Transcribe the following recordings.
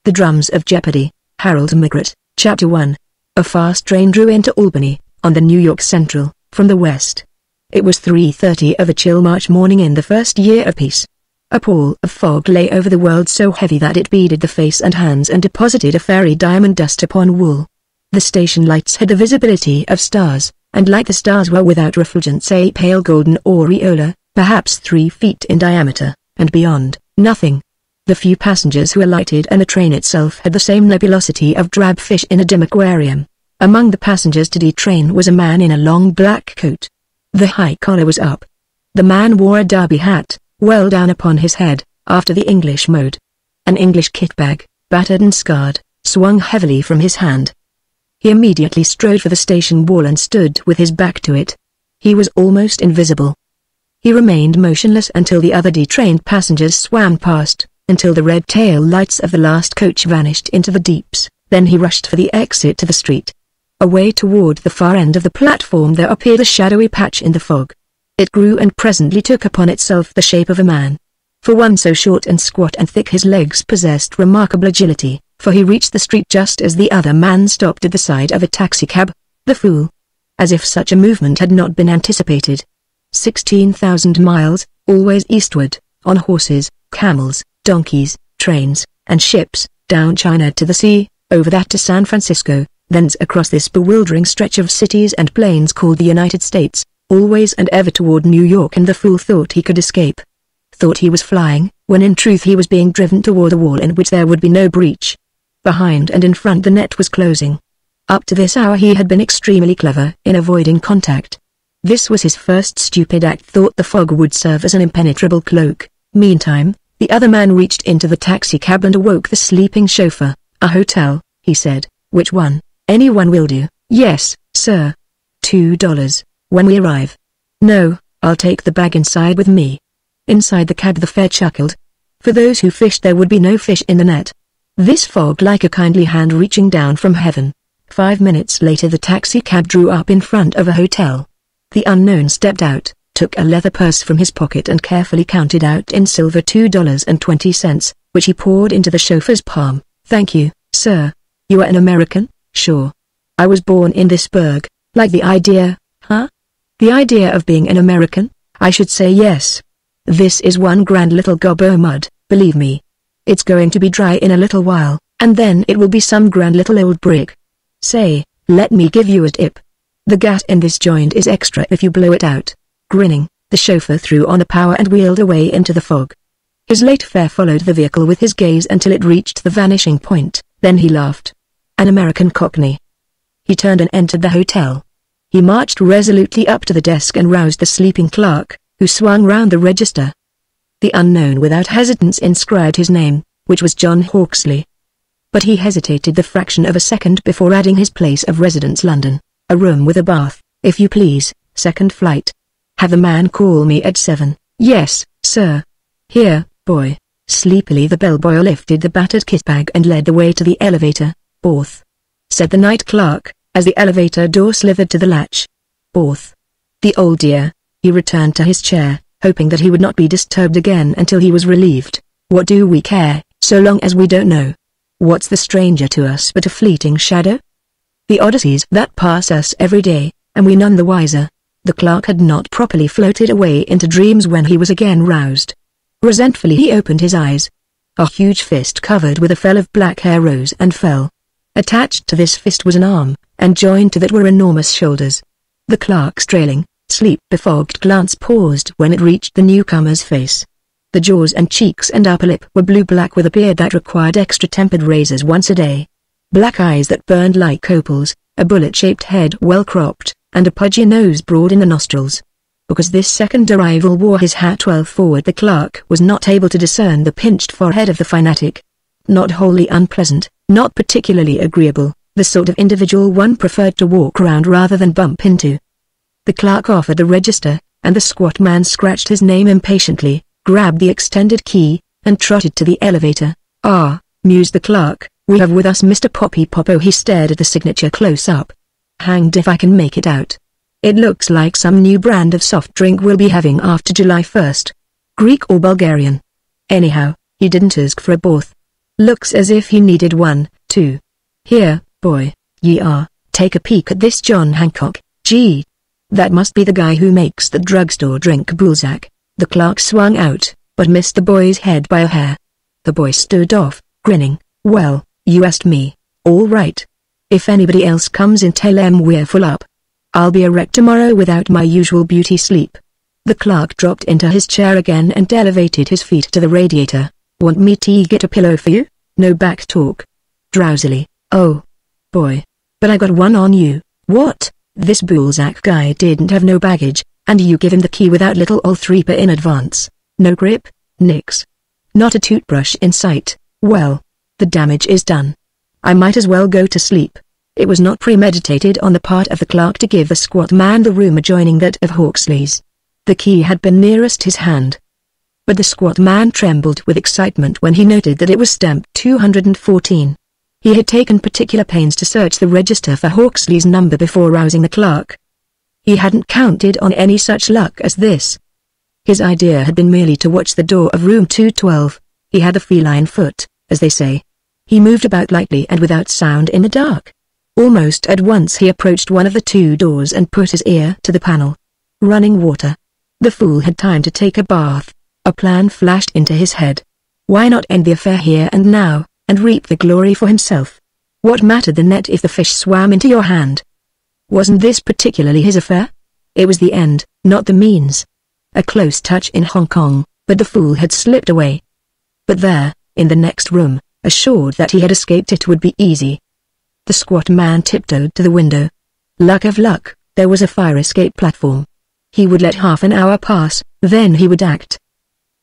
The Drums of Jeopardy, Harold MacGrath, Chapter 1. A fast train drew into Albany, on the New York Central, from the west. It was 3:30 of a chill March morning in the first year of peace. A pall of fog lay over the world so heavy that it beaded the face and hands and deposited a fairy diamond dust upon wool. The station lights had the visibility of stars, and like the stars were without refulgence a pale golden aureola, perhaps 3 feet in diameter, and beyond, nothing. The few passengers who alighted and the train itself had the same nebulosity of drab fish in a dim aquarium. Among the passengers to the train was a man in a long black coat. The high collar was up. The man wore a derby hat, well down upon his head, after the English mode. An English kit bag, battered and scarred, swung heavily from his hand. He immediately strode for the station wall and stood with his back to it. He was almost invisible. He remained motionless until the other detrained passengers swam past, until the red tail lights of the last coach vanished into the deeps. Then he rushed for the exit to the street. Away toward the far end of the platform there appeared a shadowy patch in the fog. It grew and presently took upon itself the shape of a man. For one so short and squat and thick his legs possessed remarkable agility, for he reached the street just as the other man stopped at the side of a taxicab. The fool! As if such a movement had not been anticipated. 16,000 miles, always eastward, on horses, camels, donkeys, trains, and ships, down China to the sea, over that to San Francisco, thence across this bewildering stretch of cities and plains called the United States, always and ever toward New York, and the fool thought he could escape. Thought he was flying, when in truth he was being driven toward a wall in which there would be no breach. Behind and in front the net was closing. Up to this hour he had been extremely clever in avoiding contact. This was his first stupid act. Thought the fog would serve as an impenetrable cloak. Meantime, the other man reached into the taxicab and awoke the sleeping chauffeur. "A hotel," he said. "Which one?" "Anyone will do." "Yes, sir." $2. "When we arrive?" "No, I'll take the bag inside with me." Inside the cab the fare chuckled. For those who fished there would be no fish in the net. This fog like a kindly hand reaching down from heaven. 5 minutes later the taxicab drew up in front of a hotel. The unknown stepped out, took a leather purse from his pocket and carefully counted out in silver $2.20, which he poured into the chauffeur's palm. "Thank you, sir. You are an American?" "Sure. I was born in this burg." "Like the idea, huh?" "The idea of being an American? I should say yes. This is one grand little gob o' mud, believe me. It's going to be dry in a little while, and then it will be some grand little old brick. Say, let me give you a tip. The gas in this joint is extra if you blow it out." Grinning, the chauffeur threw on a power and wheeled away into the fog. His late fare followed the vehicle with his gaze until it reached the vanishing point, then he laughed. An American cockney. He turned and entered the hotel. He marched resolutely up to the desk and roused the sleeping clerk, who swung round the register. The unknown without hesitance inscribed his name, which was John Hawksley. But he hesitated the fraction of a second before adding his place of residence: London. "A room with a bath, if you please, 2nd flight. Have the man call me at 7. "Yes, sir." "Here, boy." Sleepily the bellboy lifted the battered kit bag and led the way to the elevator. "4th," said the night clerk, as the elevator door slithered to the latch. "4th." "The old dear." He returned to his chair, hoping that he would not be disturbed again until he was relieved. "What do we care, so long as we don't know? What's the stranger to us but a fleeting shadow? The odysseys that pass us every day, and we none the wiser." The clerk had not properly floated away into dreams when he was again roused. Resentfully he opened his eyes. A huge fist covered with a fell of black hair rose and fell. Attached to this fist was an arm, and joined to that were enormous shoulders. The clerk's trailing, sleep-befogged glance paused when it reached the newcomer's face. The jaws and cheeks and upper lip were blue-black with a beard that required extra-tempered razors once a day. Black eyes that burned like opals, a bullet-shaped head well-cropped, and a pudgy nose broad in the nostrils. Because this second arrival wore his hat well forward, the clerk was not able to discern the pinched forehead of the fanatic. Not wholly unpleasant, not particularly agreeable, the sort of individual one preferred to walk around rather than bump into. The clerk offered the register, and the squat man scratched his name impatiently, grabbed the extended key, and trotted to the elevator. "Ah," mused the clerk, "we have with us Mr. Poppy Popo." He stared at the signature close up. "Hanged if I can make it out. It looks like some new brand of soft drink we'll be having after July 1st. Greek or Bulgarian. Anyhow, he didn't ask for a bath. Looks as if he needed one, too. Here, boy, ye are, take a peek at this John Hancock. Gee. That must be the guy who makes the drugstore drink Bulzac. The clerk swung out, but missed the boy's head by a hair. The boy stood off, grinning. Well, you asked me. All right. If anybody else comes in, tell 'em we're full up. I'll be a wreck tomorrow without my usual beauty sleep. The clerk dropped into his chair again and elevated his feet to the radiator. Want me to get a pillow for you? No back talk. Drowsily. Oh. Boy. But I got one on you. What? This Bulzac guy didn't have no baggage, and you give him the key without little old threeper in advance. No grip? Nix. Not a toothbrush in sight. Well. The damage is done. I might as well go to sleep. It was not premeditated on the part of the clerk to give the squat man the room adjoining that of Hawksley's. The key had been nearest his hand. But the squat man trembled with excitement when he noted that it was stamped 214. He had taken particular pains to search the register for Hawksley's number before rousing the clerk. He hadn't counted on any such luck as this. His idea had been merely to watch the door of room 212. He had a feline foot, as they say. He moved about lightly and without sound in the dark. Almost at once he approached one of the two doors and put his ear to the panel. Running water. The fool had time to take a bath. A plan flashed into his head. Why not end the affair here and now, and reap the glory for himself? What mattered the net if the fish swam into your hand? Wasn't this particularly his affair? It was the end, not the means. A close touch in Hong Kong, but the fool had slipped away. But there, in the next room, assured that he had escaped, it would be easy. The squat man tiptoed to the window. Luck of luck, there was a fire escape platform. He would let half an hour pass, then he would act.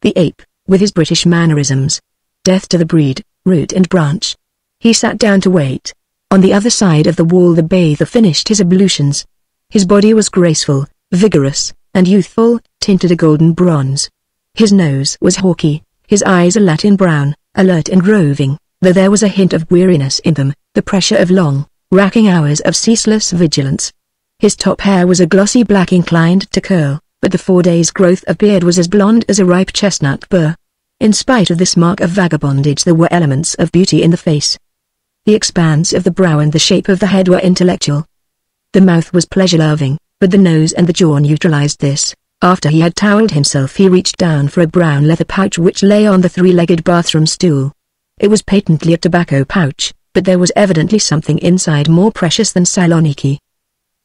The ape, with his British mannerisms. Death to the breed, root and branch. He sat down to wait. On the other side of the wall the bather finished his ablutions. His body was graceful, vigorous, and youthful, tinted a golden bronze. His nose was hawky, his eyes a Latin brown, alert and roving, though there was a hint of weariness in them, the pressure of long, racking hours of ceaseless vigilance. His top hair was a glossy black inclined to curl, but the 4 days' growth of beard was as blonde as a ripe chestnut burr. In spite of this mark of vagabondage there were elements of beauty in the face. The expanse of the brow and the shape of the head were intellectual. The mouth was pleasure-loving, but the nose and the jaw neutralized this. After he had toweled himself he reached down for a brown leather pouch which lay on the three-legged bathroom stool. It was patently a tobacco pouch, but there was evidently something inside more precious than Saloniki.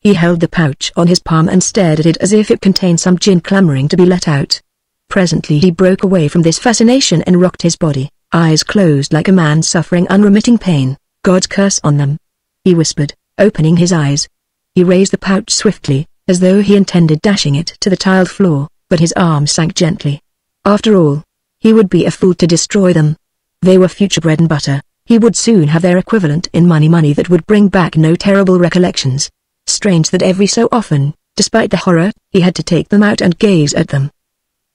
He held the pouch on his palm and stared at it as if it contained some gin clamoring to be let out. Presently he broke away from this fascination and rocked his body, eyes closed like a man suffering unremitting pain. God's curse on them, he whispered, opening his eyes. He raised the pouch swiftly, as though he intended dashing it to the tiled floor, but his arm sank gently. After all, he would be a fool to destroy them. They were future bread and butter. He would soon have their equivalent in money that would bring back no terrible recollections. Strange that every so often, despite the horror, he had to take them out and gaze at them.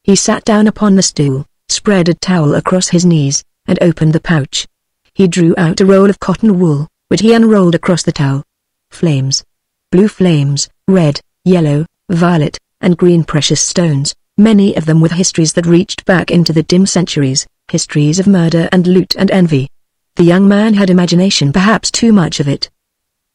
He sat down upon the stool, spread a towel across his knees, and opened the pouch. He drew out a roll of cotton wool, which he unrolled across the towel. Flames. Blue flames, red, yellow, violet, and green precious stones, many of them with histories that reached back into the dim centuries, histories of murder and loot and envy. The young man had imagination, perhaps too much of it.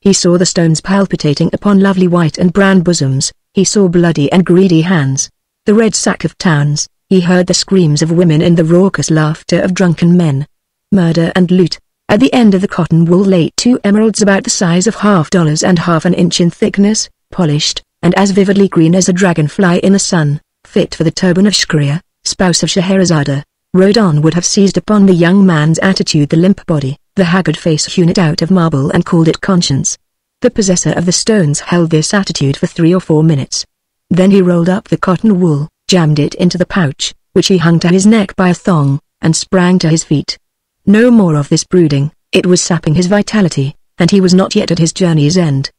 He saw the stones palpitating upon lovely white and brown bosoms, he saw bloody and greedy hands, the red sack of towns, he heard the screams of women and the raucous laughter of drunken men. Murder and loot. At the end of the cotton wool lay 2 emeralds about the size of $half and half an inch in thickness, polished, and as vividly green as a dragonfly in the sun, fit for the turban of Shkriya, spouse of Scheherazade. Rodin would have seized upon the young man's attitude, the limp body, the haggard face hewn it out of marble, and called it conscience. The possessor of the stones held this attitude for 3 or 4 minutes. Then he rolled up the cotton wool, jammed it into the pouch, which he hung to his neck by a thong, and sprang to his feet. No more of this brooding, it was sapping his vitality, and he was not yet at his journey's end.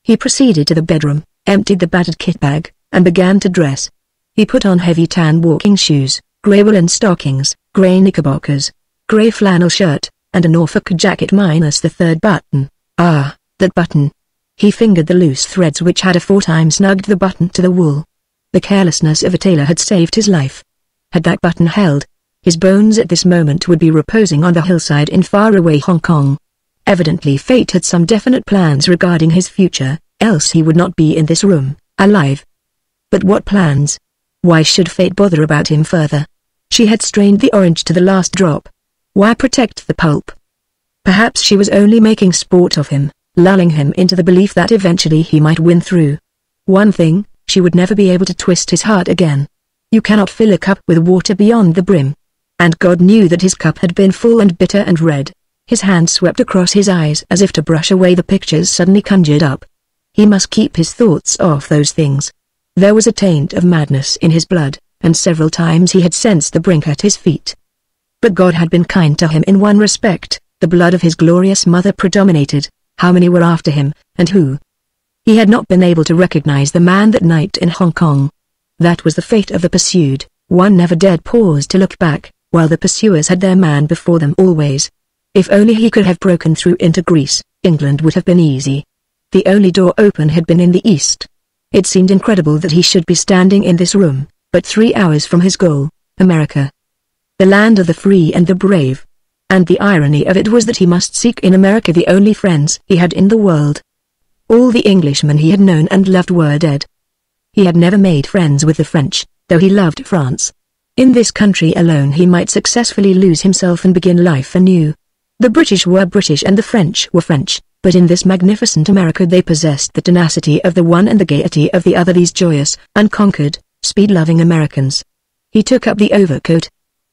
He proceeded to the bedroom, emptied the battered kit bag, and began to dress. He put on heavy tan walking shoes, grey woolen stockings, grey knickerbockers, grey flannel shirt, and a Norfolk jacket minus the 3rd button. Ah, that button! He fingered the loose threads which had aforetime snugged the button to the wool. The carelessness of a tailor had saved his life. Had that button held? His bones at this moment would be reposing on the hillside in faraway Hong Kong. Evidently fate had some definite plans regarding his future, else he would not be in this room, alive. But what plans? Why should fate bother about him further? She had strained the orange to the last drop. Why protect the pulp? Perhaps she was only making sport of him, lulling him into the belief that eventually he might win through. One thing, she would never be able to twist his heart again. You cannot fill a cup with water beyond the brim. And God knew that his cup had been full and bitter and red. His hand swept across his eyes as if to brush away the pictures suddenly conjured up. He must keep his thoughts off those things. There was a taint of madness in his blood, and several times he had sensed the brink at his feet. But God had been kind to him in one respect. The blood of his glorious mother predominated. How many were after him, and who? He had not been able to recognize the man that night in Hong Kong. That was the fate of the pursued. One never dared pause to look back, while the pursuers had their man before them always. If only he could have broken through into Greece, England would have been easy. The only door open had been in the east. It seemed incredible that he should be standing in this room, but 3 hours from his goal, America. The land of the free and the brave. And the irony of it was that he must seek in America the only friends he had in the world. All the Englishmen he had known and loved were dead. He had never made friends with the French, though he loved France. In this country alone he might successfully lose himself and begin life anew. The British were British and the French were French, but in this magnificent America they possessed the tenacity of the one and the gaiety of the other, these joyous, unconquered, speed-loving Americans. He took up the overcoat.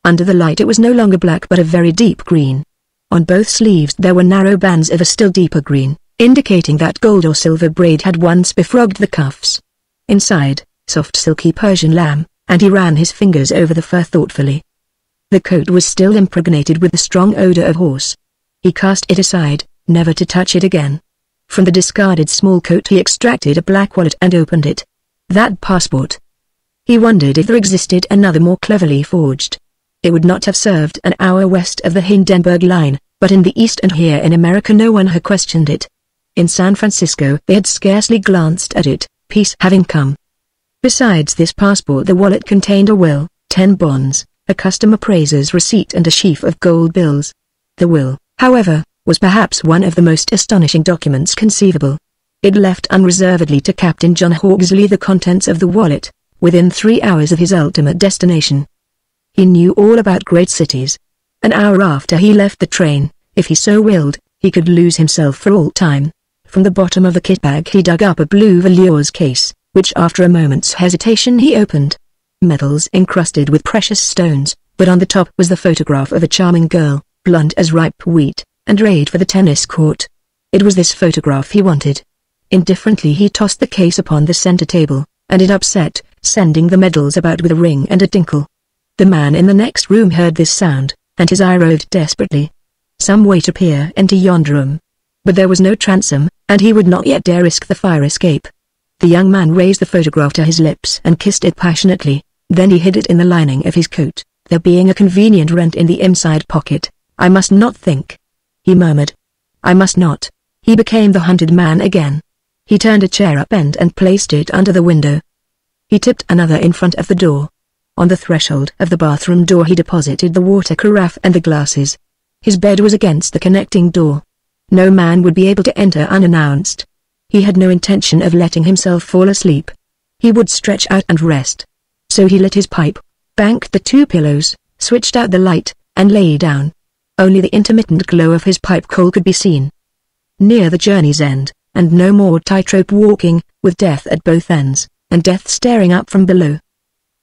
Under the light it was no longer black but a very deep green. On both sleeves there were narrow bands of a still deeper green, indicating that gold or silver braid had once befrogged the cuffs. Inside, soft silky Persian lamb, and he ran his fingers over the fur thoughtfully. The coat was still impregnated with the strong odor of horse. He cast it aside, never to touch it again. From the discarded small coat he extracted a black wallet and opened it. That passport. He wondered if there existed another more cleverly forged. It would not have served an hour west of the Hindenburg line, but in the east and here in America no one had questioned it. In San Francisco they had scarcely glanced at it, peace having come. Besides this passport the wallet contained a will, 10 bonds, a custom appraiser's receipt and a sheaf of gold bills. The will, however, was perhaps one of the most astonishing documents conceivable. It left unreservedly to Captain John Hawksley the contents of the wallet, within 3 hours of his ultimate destination. He knew all about great cities. An hour after he left the train, if he so willed, he could lose himself for all time. From the bottom of the kit bag he dug up a blue velours case, which after a moment's hesitation he opened. Medals encrusted with precious stones, but on the top was the photograph of a charming girl, blonde as ripe wheat, and arrayed for the tennis court. It was this photograph he wanted. Indifferently he tossed the case upon the center table, and it upset, sending the medals about with a ring and a tinkle. The man in the next room heard this sound, and his eye roved desperately. Some way to peer into yonder room. But there was no transom, and he would not yet dare risk the fire escape. The young man raised the photograph to his lips and kissed it passionately, then he hid it in the lining of his coat, there being a convenient rent in the inside pocket. "I must not think," he murmured. "I must not." He became the hunted man again. He turned a chair up and placed it under the window. He tipped another in front of the door. On the threshold of the bathroom door he deposited the water carafe and the glasses. His bed was against the connecting door. No man would be able to enter unannounced. He had no intention of letting himself fall asleep. He would stretch out and rest. So he lit his pipe, banked the 2 pillows, switched out the light, and lay down. Only the intermittent glow of his pipe coal could be seen. Near the journey's end, and no more tightrope walking, with death at both ends, and death staring up from below.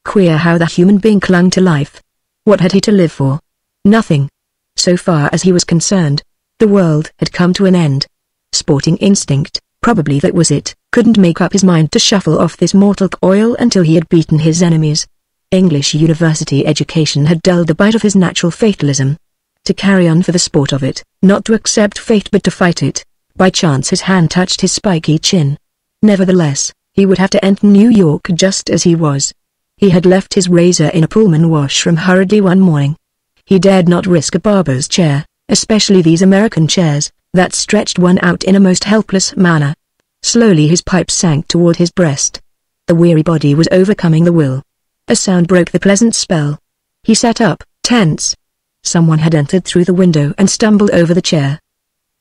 Queer how the human being clung to life. What had he to live for? Nothing. So far as he was concerned, the world had come to an end. Sporting instinct, probably that was it, couldn't make up his mind to shuffle off this mortal coil until he had beaten his enemies. English university education had dulled the bite of his natural fatalism. To carry on for the sport of it, not to accept fate but to fight it. By chance his hand touched his spiky chin. Nevertheless, he would have to enter New York just as he was. He had left his razor in a Pullman washroom hurriedly one morning. He dared not risk a barber's chair, especially these American chairs, that stretched one out in a most helpless manner. Slowly his pipe sank toward his breast. The weary body was overcoming the will. A sound broke the pleasant spell. He sat up, Tense. Someone had entered through the window and stumbled over the chair.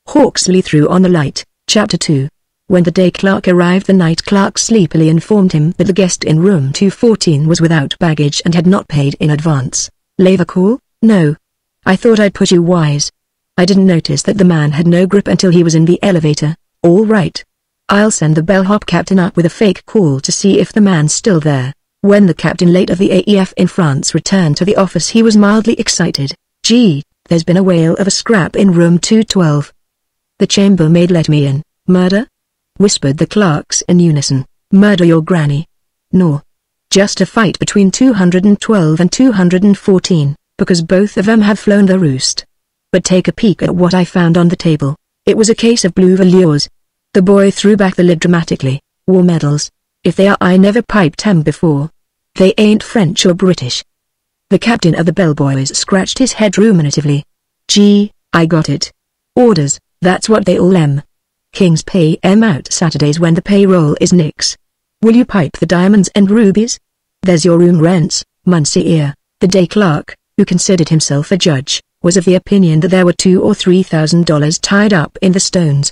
Hawksley threw on the light. Chapter 2. When the day clerk arrived, the night clerk sleepily informed him that the guest in room 214 was without baggage and had not paid in advance. "Leave a call?" "No. I thought I'd put you wise. I didn't notice that the man had no grip until he was in the elevator." "All right. I'll send the bellhop captain up with a fake call to see if the man's still there." When the captain late of the AEF in France returned to the office, he was mildly excited. "Gee, there's been a whale of a scrap in room 212. The chambermaid let me in." "Murder?" whispered the clerks in unison. "Murder your granny." "No. Just a fight between 212 and 214, because both of them have flown the roost. But take a peek at what I found on the table." It was a case of blue velours. The boy threw back the lid dramatically. "War medals. If they are, I never piped 'em before. They ain't French or British." The captain of the bellboys scratched his head ruminatively. "Gee, I got it. Orders, that's what they all am. Kings pay 'em out Saturdays when the payroll is nix. Will you pipe the diamonds and rubies? There's your room rents, Monsieur." The day clerk, who considered himself a judge, was of the opinion that there were $2,000 or $3,000 tied up in the stones.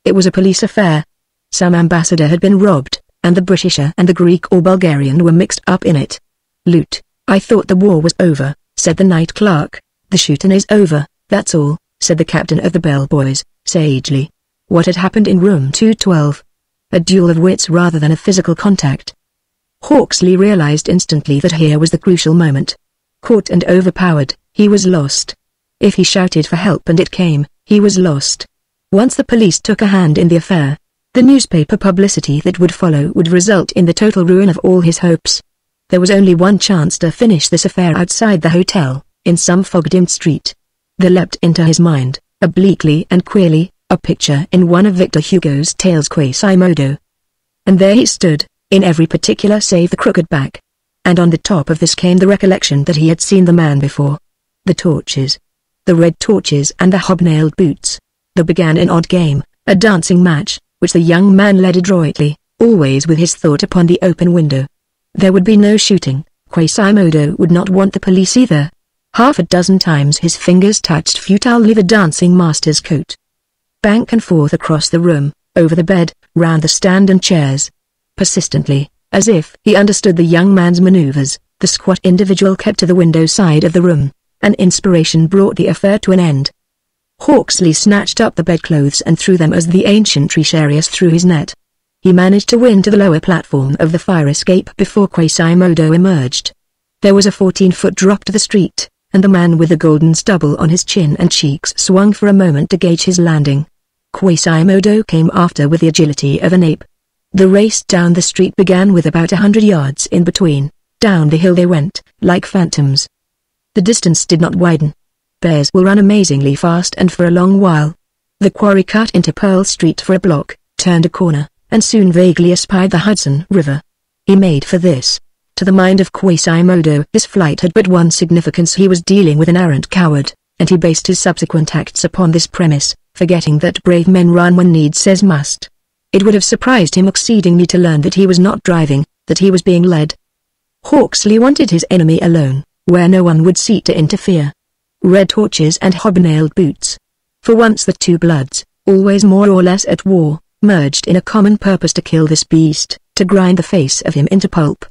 It was a police affair. Some ambassador had been robbed, and the Britisher and the Greek or Bulgarian were mixed up in it. "Loot. I thought the war was over," said the night clerk. "The shooting is over, that's all," said the captain of the bellboys, sagely. What had happened in room 212? A duel of wits rather than a physical contact. Hawksley realized instantly that here was the crucial moment. Caught and overpowered, he was lost. If he shouted for help and it came, he was lost. Once the police took a hand in the affair, the newspaper publicity that would follow would result in the total ruin of all his hopes. There was only one chance to finish this affair outside the hotel, in some fog-dimmed street. There leapt into his mind, obliquely and queerly, a picture in one of Victor Hugo's tales Quasimodo. And there he stood, in every particular save the crooked back. And on the top of this came the recollection that he had seen the man before. The torches. The red torches and the hobnailed boots. There began an odd game, a dancing match, which the young man led adroitly, always with his thought upon the open window. There would be no shooting. Quasimodo would not want the police either. Half a dozen times his fingers touched futilely the dancing master's coat. Back and forth across the room, over the bed, round the stand and chairs. Persistently, as if he understood the young man's maneuvers, the squat individual kept to the window side of the room. An inspiration brought the affair to an end. Hawksley snatched up the bedclothes and threw them as the ancient Trisharius threw his net. He managed to win to the lower platform of the fire escape before Quasimodo emerged. There was a 14-foot drop to the street, and the man with the golden stubble on his chin and cheeks swung for a moment to gauge his landing. Quasimodo came after with the agility of an ape. The race down the street began with about 100 yards in between. Down the hill they went, like phantoms. The distance did not widen. Bears will run amazingly fast, and for a long while. The quarry cut into Pearl Street for a block, turned a corner, and soon vaguely espied the Hudson River. He made for this. To the mind of Quasimodo, this flight had but one significance: he was dealing with an arrant coward, and he based his subsequent acts upon this premise, forgetting that brave men run when need says must. It would have surprised him exceedingly to learn that he was not driving, that he was being led. Hawksley wanted his enemy alone, where no one would seek to interfere. Red torches and hobnailed boots. For once the two bloods, always more or less at war, merged in a common purpose to kill this beast, to grind the face of him into pulp.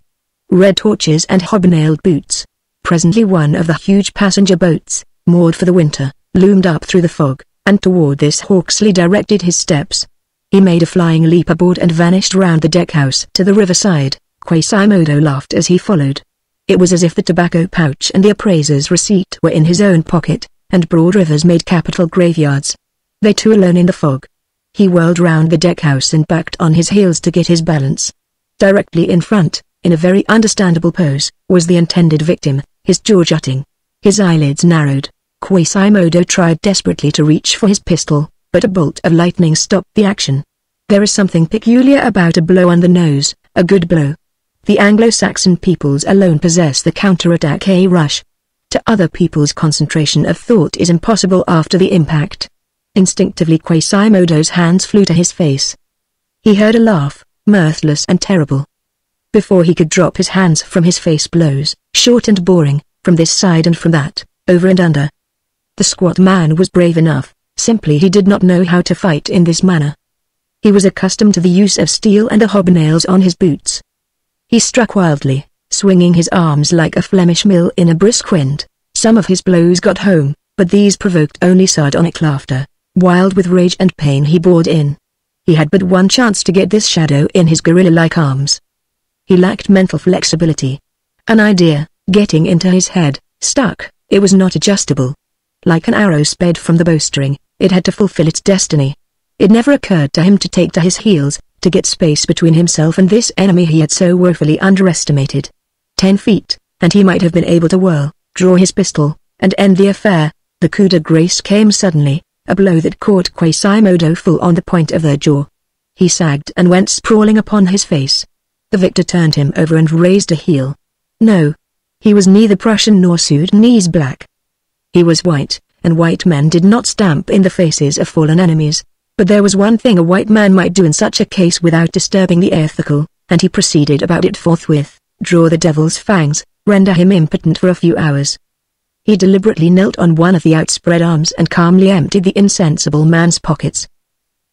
Red torches and hobnailed boots. Presently one of the huge passenger boats, moored for the winter, loomed up through the fog, and toward this Hawksley directed his steps. He made a flying leap aboard and vanished round the deckhouse to the riverside. Quasimodo laughed as he followed. It was as if the tobacco pouch and the appraiser's receipt were in his own pocket, and broad rivers made capital graveyards. They two alone in the fog. He whirled round the deckhouse and backed on his heels to get his balance. Directly in front, in a very understandable pose, was the intended victim, his jaw jutting. His eyelids narrowed. Quasimodo tried desperately to reach for his pistol, but a bolt of lightning stopped the action. There is something peculiar about a blow on the nose, a good blow. The Anglo-Saxon peoples alone possess the counterattack rush. To other peoples concentration of thought is impossible after the impact. Instinctively Quasimodo's hands flew to his face. He heard a laugh, mirthless and terrible. Before he could drop his hands from his face, blows, short and boring, from this side and from that, over and under. The squat man was brave enough, simply he did not know how to fight in this manner. He was accustomed to the use of steel and the hobnails on his boots. He struck wildly, swinging his arms like a Flemish mill in a brisk wind. Some of his blows got home, but these provoked only sardonic laughter. Wild with rage and pain he bored in. He had but one chance to get this shadow in his gorilla-like arms. He lacked mental flexibility. An idea, getting into his head, stuck. It was not adjustable. Like an arrow sped from the bowstring, it had to fulfill its destiny. It never occurred to him to take to his heels, to get space between himself and this enemy he had so woefully underestimated. 10 feet, and he might have been able to whirl, draw his pistol, and end the affair. The coup de grace came suddenly, a blow that caught Quasimodo full on the point of the jaw. He sagged and went sprawling upon his face. The victor turned him over and raised a heel. No. He was neither Prussian nor Sudanese black. He was white, and white men did not stamp in the faces of fallen enemies. But there was one thing a white man might do in such a case without disturbing the ethical, and he proceeded about it forthwith: draw the devil's fangs, render him impotent for a few hours. He deliberately knelt on one of the outspread arms and calmly emptied the insensible man's pockets.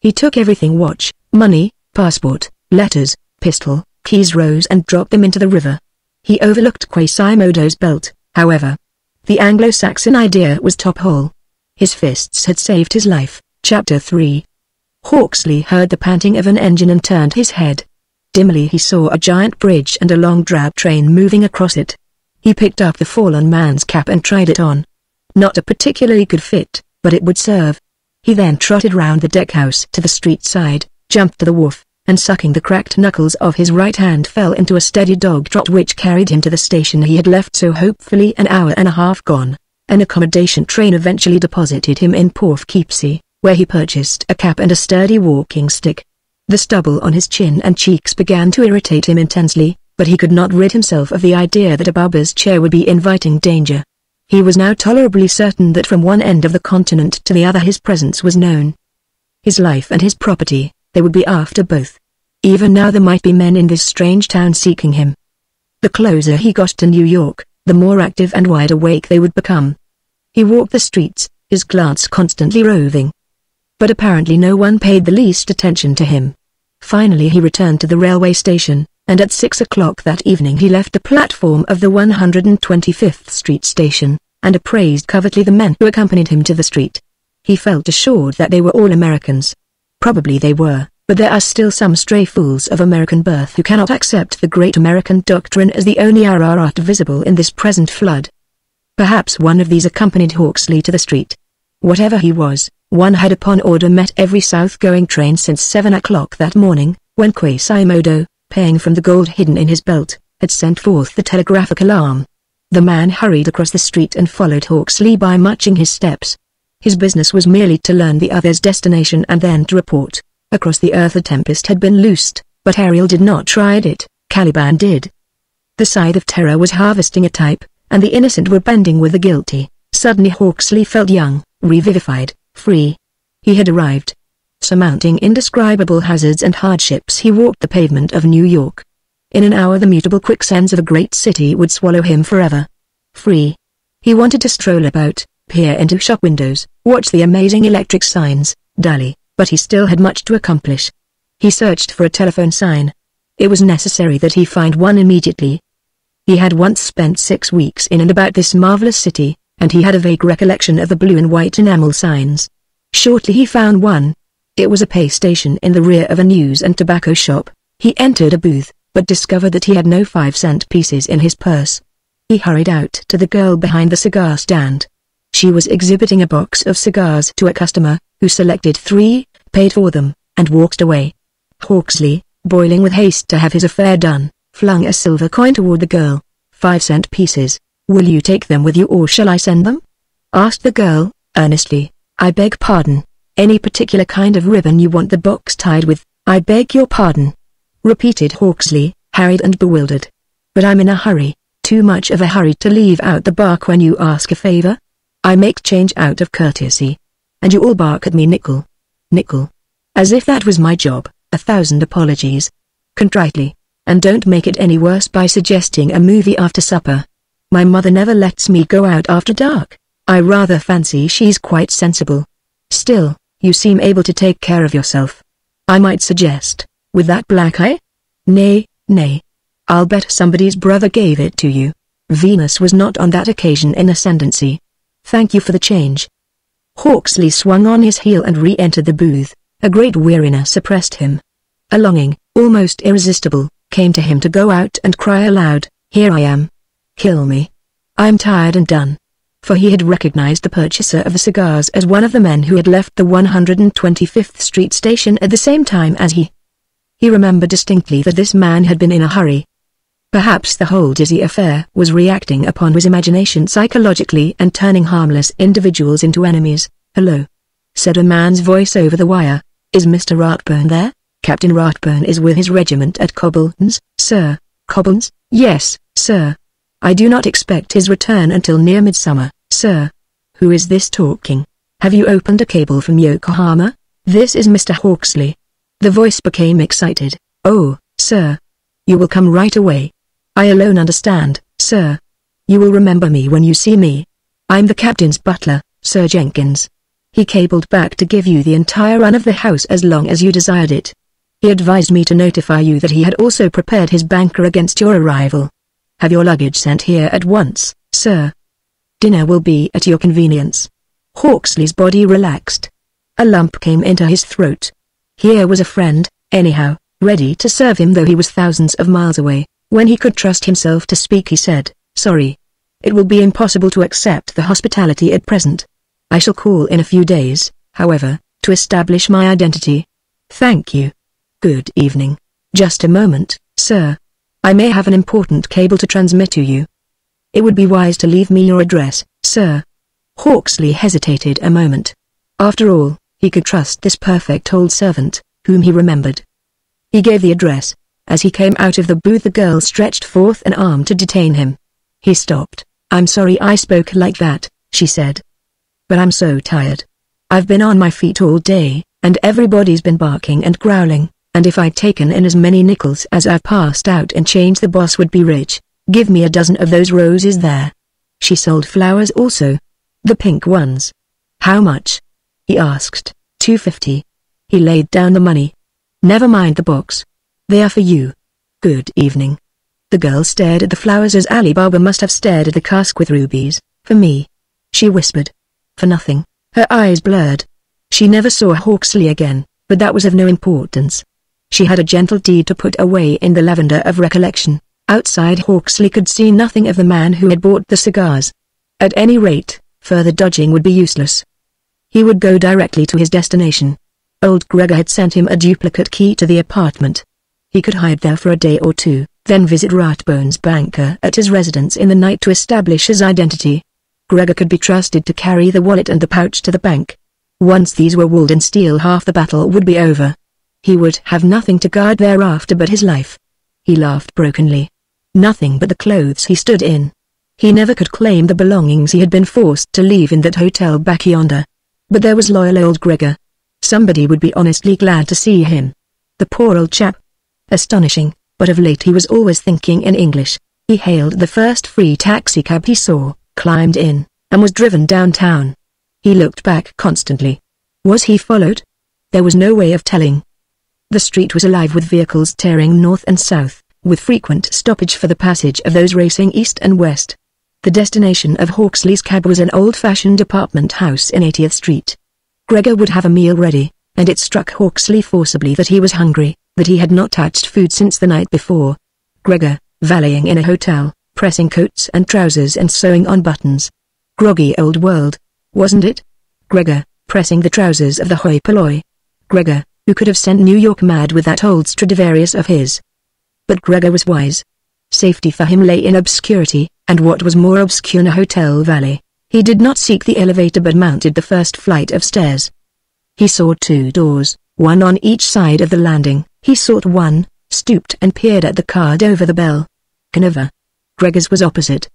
He took everything: watch, money, passport, letters, pistol, keys, rose and dropped them into the river. He overlooked Quasimodo's belt, however. The Anglo-Saxon idea was top hole. His fists had saved his life. Chapter 3. Hawksley heard the panting of an engine and turned his head. Dimly he saw a giant bridge and a long drab train moving across it. He picked up the fallen man's cap and tried it on. Not a particularly good fit, but it would serve. He then trotted round the deckhouse to the street side, jumped to the wharf, and sucking the cracked knuckles of his right hand fell into a steady dog trot which carried him to the station he had left so hopefully an hour and a half gone. An accommodation train eventually deposited him in Poughkeepsie, where he purchased a cap and a sturdy walking stick. The stubble on his chin and cheeks began to irritate him intensely, but he could not rid himself of the idea that a barber's chair would be inviting danger. He was now tolerably certain that from one end of the continent to the other his presence was known. His life and his property, they would be after both. Even now there might be men in this strange town seeking him. The closer he got to New York, the more active and wide awake they would become. He walked the streets, his glance constantly roving. But apparently no one paid the least attention to him. Finally he returned to the railway station, and at 6 o'clock that evening he left the platform of the 125th Street station, and appraised covertly the men who accompanied him to the street. He felt assured that they were all Americans. Probably they were, but there are still some stray fools of American birth who cannot accept the great American doctrine as the only Ararat visible in this present flood. Perhaps one of these accompanied Hawksley to the street. Whatever he was, one had upon order met every south-going train since 7 o'clock that morning, when Quasimodo, paying from the gold hidden in his belt, had sent forth the telegraphic alarm. The man hurried across the street and followed Hawksley by matching his steps. His business was merely to learn the other's destination and then to report. Across the earth a tempest had been loosed, but Ariel did not try it, Caliban did. The scythe of terror was harvesting a type, and the innocent were bending with the guilty. Suddenly Hawksley felt young, revivified, free. He had arrived. Surmounting indescribable hazards and hardships he walked the pavement of New York. In an hour the mutable quicksands of a great city would swallow him forever. Free. He wanted to stroll about, peer into shop windows, watch the amazing electric signs, dally, but he still had much to accomplish. He searched for a telephone sign. It was necessary that he find one immediately. He had once spent 6 weeks in and about this marvelous city, and he had a vague recollection of the blue and white enamel signs. Shortly he found one. It was a pay station in the rear of a news and tobacco shop. He entered a booth, but discovered that he had no 5-cent pieces in his purse. He hurried out to the girl behind the cigar stand. She was exhibiting a box of cigars to a customer, who selected 3, paid for them, and walked away. Hawksley, boiling with haste to have his affair done, flung a silver coin toward the girl. 5-cent pieces. Will you take them with you or shall I send them? Asked the girl, earnestly. I beg pardon. Any particular kind of ribbon you want the box tied with? I beg your pardon. Repeated Hawksley, harried and bewildered. But I'm in a hurry, too much of a hurry to leave out the bark when you ask a favor. I make change out of courtesy. And you all bark at me nickel. Nickel. As if that was my job. 1,000 apologies. Contritely. And don't make it any worse by suggesting a movie after supper. My mother never lets me go out after dark. I rather fancy she's quite sensible. Still, you seem able to take care of yourself. I might suggest, with that black eye? Nay, nay. I'll bet somebody's brother gave it to you. Venus was not on that occasion in ascendancy. Thank you for the change. Hawksley swung on his heel and re-entered the booth. A great weariness oppressed him. A longing, almost irresistible, came to him to go out and cry aloud, "Here I am. Kill me. I'm tired and done." For he had recognized the purchaser of the cigars as one of the men who had left the 125th Street station at the same time as he. He remembered distinctly that this man had been in a hurry. Perhaps the whole dizzy affair was reacting upon his imagination psychologically and turning harmless individuals into enemies. "Hello," said a man's voice over the wire. "Is Mr. Ratburn there?" "Captain Ratburn is with his regiment at Coblenz, sir." "Coblenz?" "Yes, sir. I do not expect his return until near midsummer, sir." "Who is this talking? Have you opened a cable from Yokohama?" "This is Mr. Hawksley." The voice became excited. "Oh, sir. You will come right away. I alone understand, sir. You will remember me when you see me. I'm the captain's butler, Sir Jenkins. He cabled back to give you the entire run of the house as long as you desired it. He advised me to notify you that he had also prepared his banker against your arrival. Have your luggage sent here at once, sir. Dinner will be at your convenience." Hawksley's body relaxed. A lump came into his throat. Here was a friend, anyhow, ready to serve him though he was thousands of miles away. When he could trust himself to speak he said, "Sorry. It will be impossible to accept the hospitality at present. I shall call in a few days, however, to establish my identity." "Thank you. Good evening. Just a moment, sir. I may have an important cable to transmit to you. It would be wise to leave me your address, sir." Hawksley hesitated a moment. After all, he could trust this perfect old servant, whom he remembered. He gave the address. As he came out of the booth the girl stretched forth an arm to detain him. He stopped. "I'm sorry I spoke like that," she said. "But I'm so tired. I've been on my feet all day, and everybody's been barking and growling, and if I'd taken in as many nickels as I've passed out in change the boss would be rich. Give me a dozen of those roses there." She sold flowers also. "The pink ones." "How much?" he asked. $2.50. He laid down the money. "Never mind the box. They are for you. Good evening." The girl stared at the flowers as Ali Baba must have stared at the cask with rubies. "For me," she whispered. "For nothing." Her eyes blurred. She never saw Hawksley again, but that was of no importance. She had a gentle deed to put away in the lavender of recollection. Outside Hawksley could see nothing of the man who had bought the cigars. At any rate, further dodging would be useless. He would go directly to his destination. Old Gregor had sent him a duplicate key to the apartment. He could hide there for a day or two, then visit Ratburn's banker at his residence in the night to establish his identity. Gregor could be trusted to carry the wallet and the pouch to the bank. Once these were walled in steel half the battle would be over. He would have nothing to guard thereafter but his life. He laughed brokenly. Nothing but the clothes he stood in. He never could claim the belongings he had been forced to leave in that hotel back yonder. But there was loyal old Gregor. Somebody would be honestly glad to see him. The poor old chap. Astonishing, but of late he was always thinking in English. He hailed the first free taxicab he saw, climbed in, and was driven downtown. He looked back constantly. Was he followed? There was no way of telling. The street was alive with vehicles tearing north and south, with frequent stoppage for the passage of those racing east and west. The destination of Hawksley's cab was an old-fashioned apartment house in 80th Street. Gregor would have a meal ready, and it struck Hawksley forcibly that he was hungry, that he had not touched food since the night before. Gregor, valeting in a hotel, pressing coats and trousers and sewing on buttons. Groggy old world, wasn't it? Gregor, pressing the trousers of the hoi polloi. Gregor, who could have sent New York mad with that old Stradivarius of his. But Gregor was wise. Safety for him lay in obscurity, and what was more obscure in a hotel valet. He did not seek the elevator but mounted the first flight of stairs. He saw two doors, one on each side of the landing. He sought one, stooped and peered at the card over the bell. Canova. Gregor's was opposite.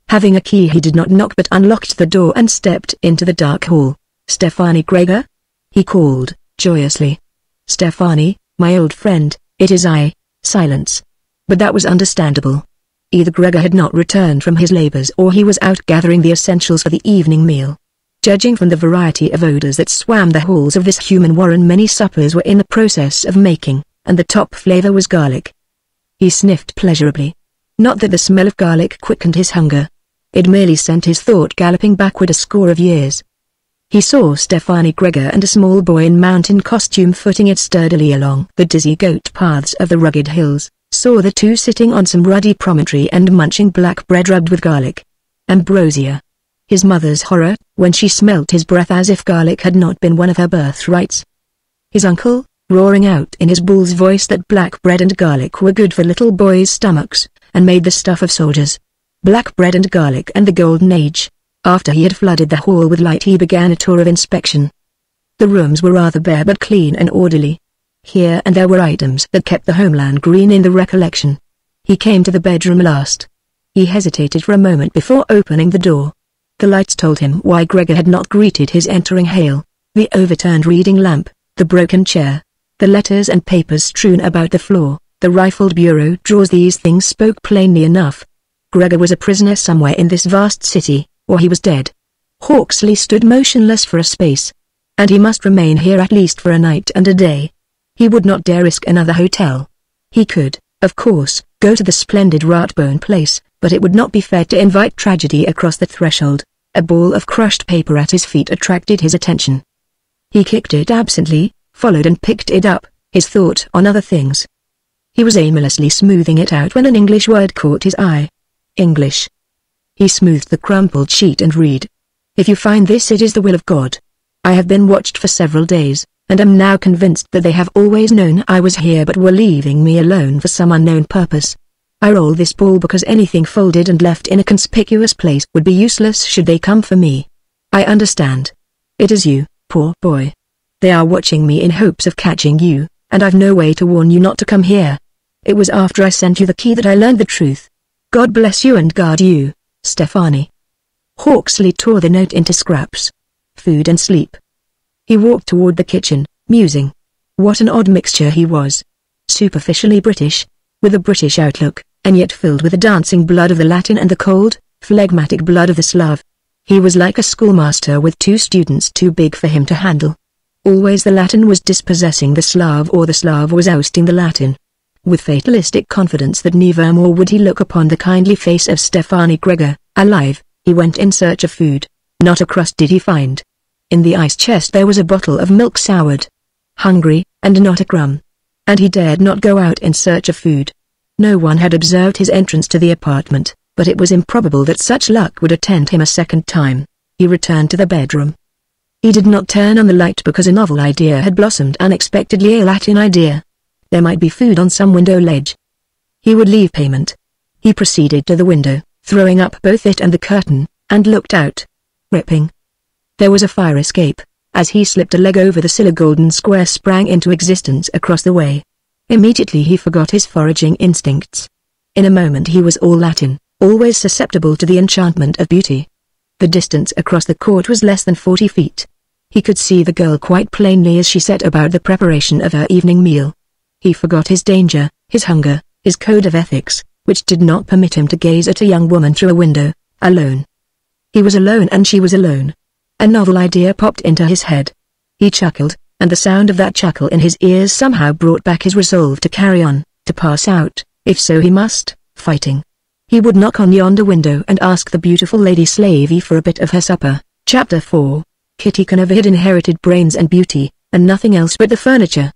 Having a key he did not knock but unlocked the door and stepped into the dark hall. "Stefani Gregor?" he called, joyously. "Stefani, my old friend, it is I." Silence. But that was understandable. Either Gregor had not returned from his labors or he was out gathering the essentials for the evening meal. Judging from the variety of odors that swam the halls of this human warren, many suppers were in the process of making, and the top flavor was garlic. He sniffed pleasurably. Not that the smell of garlic quickened his hunger. It merely sent his thought galloping backward a score of years. He saw Stefani Gregor and a small boy in mountain costume footing it sturdily along the dizzy goat paths of the rugged hills, saw the two sitting on some ruddy promontory and munching black bread rubbed with garlic. Ambrosia. His mother's horror, when she smelt his breath as if garlic had not been one of her birthrights. His uncle, roaring out in his bull's voice that black bread and garlic were good for little boys' stomachs, and made the stuff of soldiers. Black bread and garlic and the golden age. After he had flooded the hall with light, he began a tour of inspection. The rooms were rather bare but clean and orderly. Here and there were items that kept the homeland green in the recollection. He came to the bedroom last. He hesitated for a moment before opening the door. The lights told him why Gregor had not greeted his entering hail. The overturned reading lamp, the broken chair, the letters and papers strewn about the floor, the rifled bureau drawers, these things spoke plainly enough. Gregor was a prisoner somewhere in this vast city, or he was dead. Hawksley stood motionless for a space. And he must remain here at least for a night and a day. He would not dare risk another hotel. He could, of course, go to the splendid Ratbone place, but it would not be fair to invite tragedy across the threshold. A ball of crushed paper at his feet attracted his attention. He kicked it absently, followed and picked it up, his thought on other things. He was aimlessly smoothing it out when an English word caught his eye. English. He smoothed the crumpled sheet and read. If you find this, it is the will of God. I have been watched for several days, and am now convinced that they have always known I was here but were leaving me alone for some unknown purpose. I roll this ball because anything folded and left in a conspicuous place would be useless should they come for me. I understand. It is you, poor boy. They are watching me in hopes of catching you, and I've no way to warn you not to come here. It was after I sent you the key that I learned the truth. God bless you and guard you, Stefani. Hawksley tore the note into scraps. Food and sleep. He walked toward the kitchen, musing. What an odd mixture he was. Superficially British, with a British outlook, and yet filled with the dancing blood of the Latin and the cold, phlegmatic blood of the Slav. He was like a schoolmaster with two students too big for him to handle. Always the Latin was dispossessing the Slav or the Slav was ousting the Latin. With fatalistic confidence that never more would he look upon the kindly face of Stefani Gregor, alive, he went in search of food. Not a crust did he find. In the ice chest there was a bottle of milk soured. Hungry, and not a crumb. And he dared not go out in search of food. No one had observed his entrance to the apartment, but it was improbable that such luck would attend him a second time. He returned to the bedroom. He did not turn on the light because a novel idea had blossomed unexpectedly, a Latin idea. There might be food on some window ledge. He would leave payment. He proceeded to the window, throwing up both it and the curtain, and looked out. Ripping. There was a fire escape. As he slipped a leg over the sill, a golden square sprang into existence across the way. Immediately he forgot his foraging instincts. In a moment he was all Latin, always susceptible to the enchantment of beauty. The distance across the court was less than 40 feet. He could see the girl quite plainly as she set about the preparation of her evening meal. He forgot his danger, his hunger, his code of ethics, which did not permit him to gaze at a young woman through a window, alone. He was alone and she was alone. A novel idea popped into his head. He chuckled, and the sound of that chuckle in his ears somehow brought back his resolve to carry on, to pass out, if so he must, fighting. He would knock on yonder window and ask the beautiful Lady Slavey for a bit of her supper. Chapter 4. Kitty Conover had inherited brains and beauty, and nothing else but the furniture.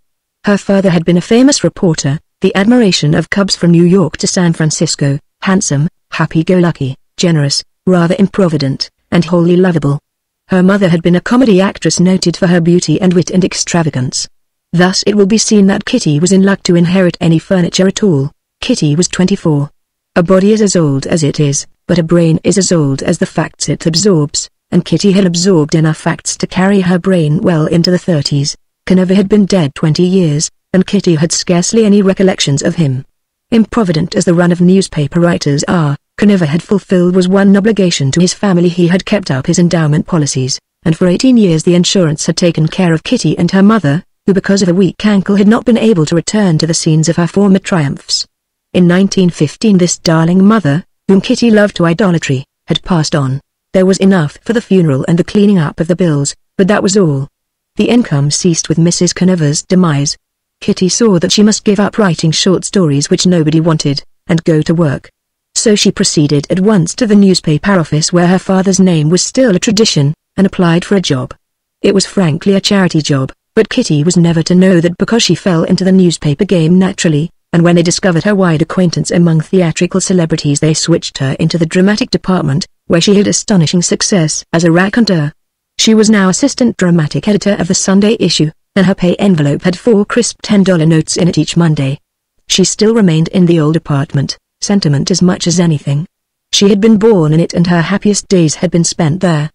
Her father had been a famous reporter, the admiration of cubs from New York to San Francisco, handsome, happy-go-lucky, generous, rather improvident, and wholly lovable. Her mother had been a comedy actress noted for her beauty and wit and extravagance. Thus it will be seen that Kitty was in luck to inherit any furniture at all. Kitty was 24. A body is as old as it is, but a brain is as old as the facts it absorbs, and Kitty had absorbed enough facts to carry her brain well into the 30s. Conover had been dead 20 years, and Kitty had scarcely any recollections of him. Improvident as the run of newspaper writers are, Conover had fulfilled was one obligation to his family. He had kept up his endowment policies, and for 18 years the insurance had taken care of Kitty and her mother, who because of a weak ankle had not been able to return to the scenes of her former triumphs. In 1915 this darling mother, whom Kitty loved to idolatry, had passed on. There was enough for the funeral and the cleaning up of the bills, but that was all. The income ceased with Mrs. Conover's demise. Kitty saw that she must give up writing short stories which nobody wanted, and go to work. So she proceeded at once to the newspaper office where her father's name was still a tradition, and applied for a job. It was frankly a charity job, but Kitty was never to know that because she fell into the newspaper game naturally, and when they discovered her wide acquaintance among theatrical celebrities they switched her into the dramatic department, where she had astonishing success as a raconteur. She was now assistant dramatic editor of the Sunday issue, and her pay envelope had 4 crisp $10 notes in it each Monday. She still remained in the old apartment, sentiment as much as anything. She had been born in it and her happiest days had been spent there.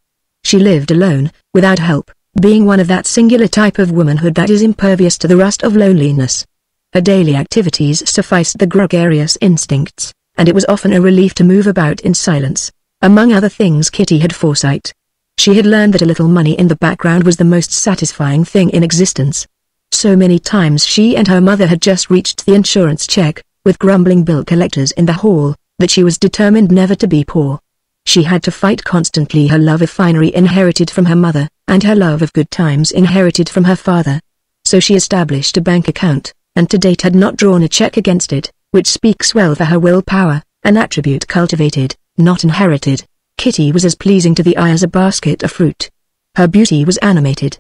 She lived alone, without help, being one of that singular type of womanhood that is impervious to the rust of loneliness. Her daily activities sufficed the gregarious instincts, and it was often a relief to move about in silence. Among other things Kitty had foresight. She had learned that a little money in the background was the most satisfying thing in existence. So many times she and her mother had just reached the insurance check, with grumbling bill collectors in the hall, that she was determined never to be poor. She had to fight constantly her love of finery inherited from her mother, and her love of good times inherited from her father. So she established a bank account, and to date had not drawn a check against it, which speaks well for her willpower, an attribute cultivated, not inherited. Kitty was as pleasing to the eye as a basket of fruit. Her beauty was animated.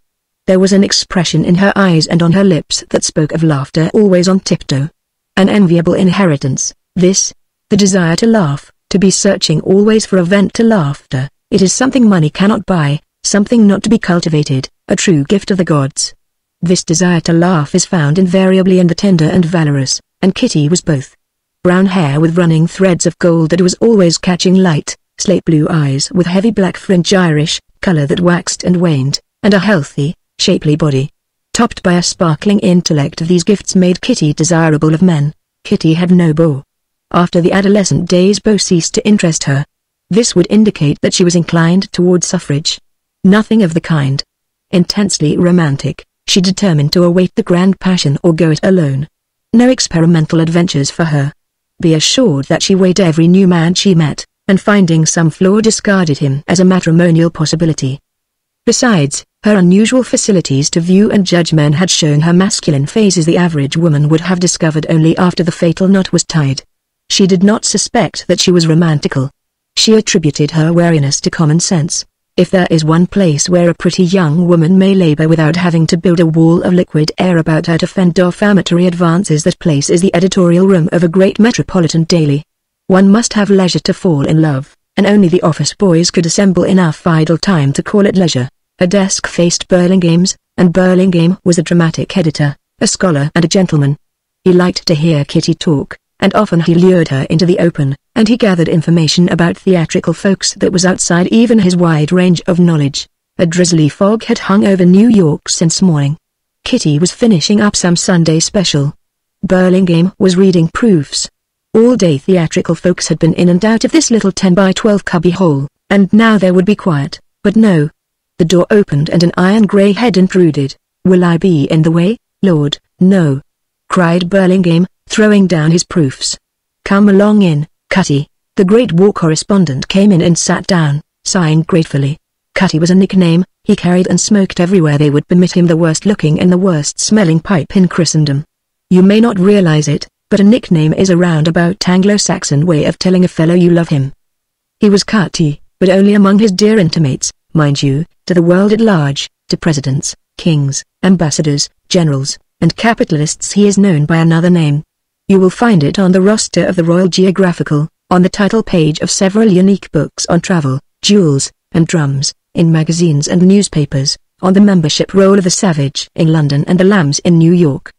There was an expression in her eyes and on her lips that spoke of laughter always on tiptoe. An enviable inheritance, this. The desire to laugh, to be searching always for a vent to laughter. It is something money cannot buy, something not to be cultivated, a true gift of the gods. This desire to laugh is found invariably in the tender and valorous, and Kitty was both. Brown hair with running threads of gold that was always catching light, slate blue eyes with heavy black fringe Irish color that waxed and waned, and a healthy, shapely body. Topped by a sparkling intellect, these gifts made Kitty desirable of men. Kitty had no beau. After the adolescent days beau ceased to interest her. This would indicate that she was inclined toward suffrage. Nothing of the kind. Intensely romantic, she determined to await the grand passion or go it alone. No experimental adventures for her. Be assured that she weighed every new man she met, and finding some flaw discarded him as a matrimonial possibility. Besides, her unusual facilities to view and judge men had shown her masculine phases the average woman would have discovered only after the fatal knot was tied. She did not suspect that she was romantical. She attributed her wariness to common sense. If there is one place where a pretty young woman may labor without having to build a wall of liquid air about her to fend off amatory advances, that place is the editorial room of a great metropolitan daily. One must have leisure to fall in love, and only the office boys could assemble enough idle time to call it leisure. A desk faced Burlingame's, and Burlingame was a dramatic editor, a scholar and a gentleman. He liked to hear Kitty talk, and often he lured her into the open, and he gathered information about theatrical folks that was outside even his wide range of knowledge. A drizzly fog had hung over New York since morning. Kitty was finishing up some Sunday special. Burlingame was reading proofs. All day theatrical folks had been in and out of this little 10-by-12 cubby hole, and now there would be quiet, but no. The door opened and an iron-grey head intruded. "Will I be in the way, Lord?" "No," cried Burlingame, throwing down his proofs. "Come along in, Cutty." The great war correspondent came in and sat down, sighing gratefully. Cutty was a nickname. He carried and smoked everywhere they would permit him the worst-looking and the worst-smelling pipe in Christendom. You may not realize it, but a nickname is a roundabout Anglo-Saxon way of telling a fellow you love him. He was Cutty, but only among his dear intimates, mind you. To the world at large, to presidents, kings, ambassadors, generals, and capitalists he is known by another name. You will find it on the roster of the Royal Geographical, on the title page of several unique books on travel, jewels, and drums, in magazines and newspapers, on the membership roll of the Savage in London and the Lambs in New York.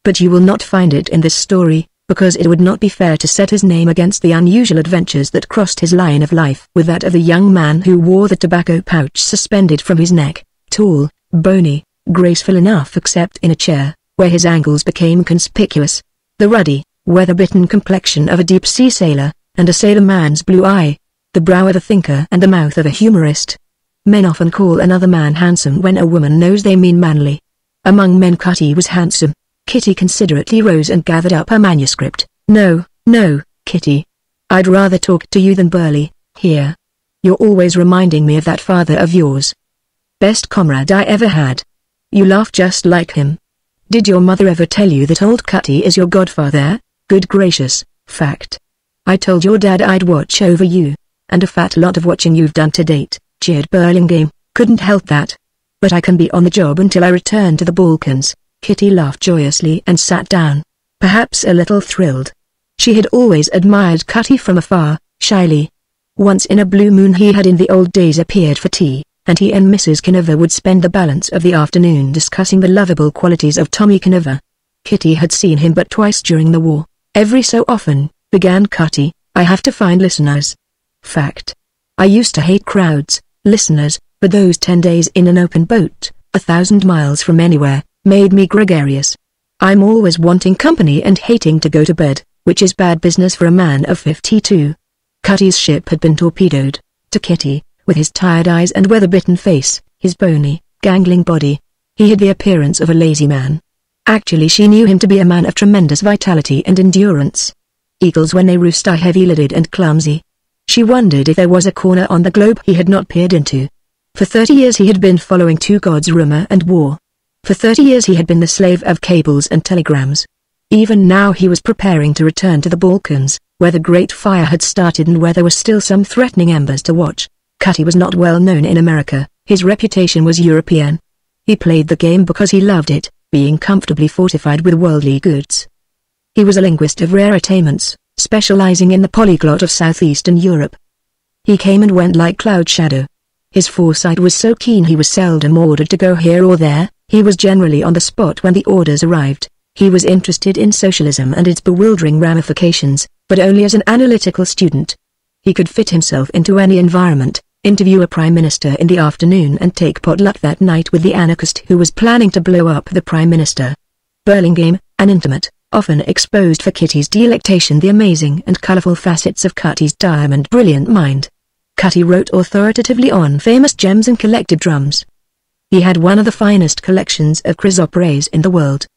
But you will not find it in this story, because it would not be fair to set his name against the unusual adventures that crossed his line of life with that of the young man who wore the tobacco pouch suspended from his neck, tall, bony, graceful enough except in a chair, where his angles became conspicuous, the ruddy, weather-bitten complexion of a deep-sea sailor, and a sailor-man's blue eye, the brow of a thinker and the mouth of a humorist. Men often call another man handsome when a woman knows they mean manly. Among men Cutty was handsome. Kitty considerately rose and gathered up her manuscript. "No, No, Kitty. I'd rather talk to you than Burley, here. You're always reminding me of that father of yours. Best comrade I ever had. You laugh just like him. Did your mother ever tell you that old Cutty is your godfather? Good gracious, fact. I told your dad I'd watch over you, and a fat lot of watching you've done to date, jeered Burlingame. Couldn't help that. But I can be on the job until I return to the Balkans. Kitty laughed joyously and sat down, perhaps a little thrilled. She had always admired Cutty from afar, shyly. Once in a blue moon he had in the old days appeared for tea, and he and Mrs. Conover would spend the balance of the afternoon discussing the lovable qualities of Tommy Conover. Kitty had seen him but twice during the war. Every so often, began Cutty, I have to find listeners. Fact. I used to hate crowds, listeners, but those 10 days in an open boat, 1,000 miles from anywhere, made me gregarious. I'm always wanting company and hating to go to bed, which is bad business for a man of 52. Cutty's ship had been torpedoed. To Kitty, with his tired eyes and weather-bitten face, his bony, gangling body, he had the appearance of a lazy man. Actually she knew him to be a man of tremendous vitality and endurance. Eagles when they roost are heavy-lidded and clumsy. She wondered if there was a corner on the globe he had not peered into. For 30 years he had been following two gods, rumor and war. For 30 years he had been the slave of cables and telegrams. Even now he was preparing to return to the Balkans, where the Great Fire had started and where there were still some threatening embers to watch. Cutty was not well known in America, his reputation was European. He played the game because he loved it, being comfortably fortified with worldly goods. He was a linguist of rare attainments, specializing in the polyglot of southeastern Europe. He came and went like cloud shadow. His foresight was so keen he was seldom ordered to go here or there, he was generally on the spot when the orders arrived. He was interested in socialism and its bewildering ramifications, but only as an analytical student. He could fit himself into any environment, interview a prime minister in the afternoon and take potluck that night with the anarchist who was planning to blow up the prime minister. Burlingame, an intimate, often exposed for Kitty's delectation the amazing and colorful facets of Cutty's diamond brilliant mind. Cutty wrote authoritatively on famous gems and collected drums. He had one of the finest collections of chrysoprase in the world.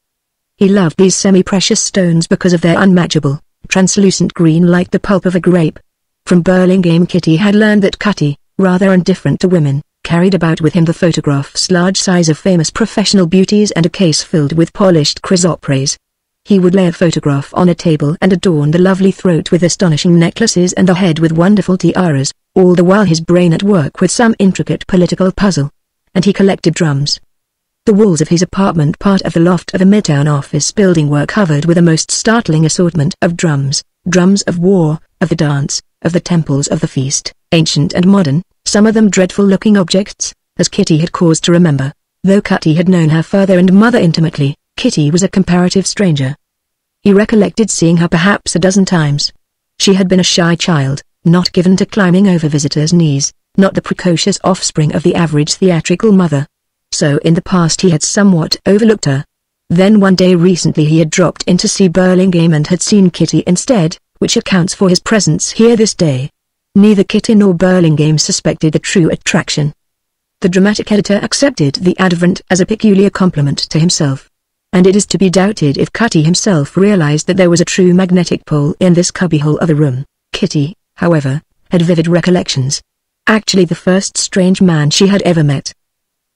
He loved these semi-precious stones because of their unmatchable, translucent green like the pulp of a grape. From Burlingame Kitty had learned that Cutty, rather indifferent to women, carried about with him the photographs large size of famous professional beauties and a case filled with polished chrysoprase. He would lay a photograph on a table and adorn the lovely throat with astonishing necklaces and the head with wonderful tiaras, all the while his brain at work with some intricate political puzzle. And he collected drums. The walls of his apartment, part of the loft of a midtown office building, were covered with a most startling assortment of drums, drums of war, of the dance, of the temples of the feast, ancient and modern, some of them dreadful-looking objects, as Kitty had cause to remember. Though Cutty had known her father and mother intimately, Kitty was a comparative stranger. He recollected seeing her perhaps a dozen times. She had been a shy child, not given to climbing over visitors' knees, not the precocious offspring of the average theatrical mother. So in the past he had somewhat overlooked her. Then one day recently he had dropped in to see Burlingame and had seen Kitty instead, which accounts for his presence here this day. Neither Kitty nor Burlingame suspected the true attraction. The dramatic editor accepted the advent as a peculiar compliment to himself. And it is to be doubted if Cutty himself realized that there was a true magnetic pole in this cubbyhole of a room. Kitty, however, had vivid recollections. Actually the first strange man she had ever met.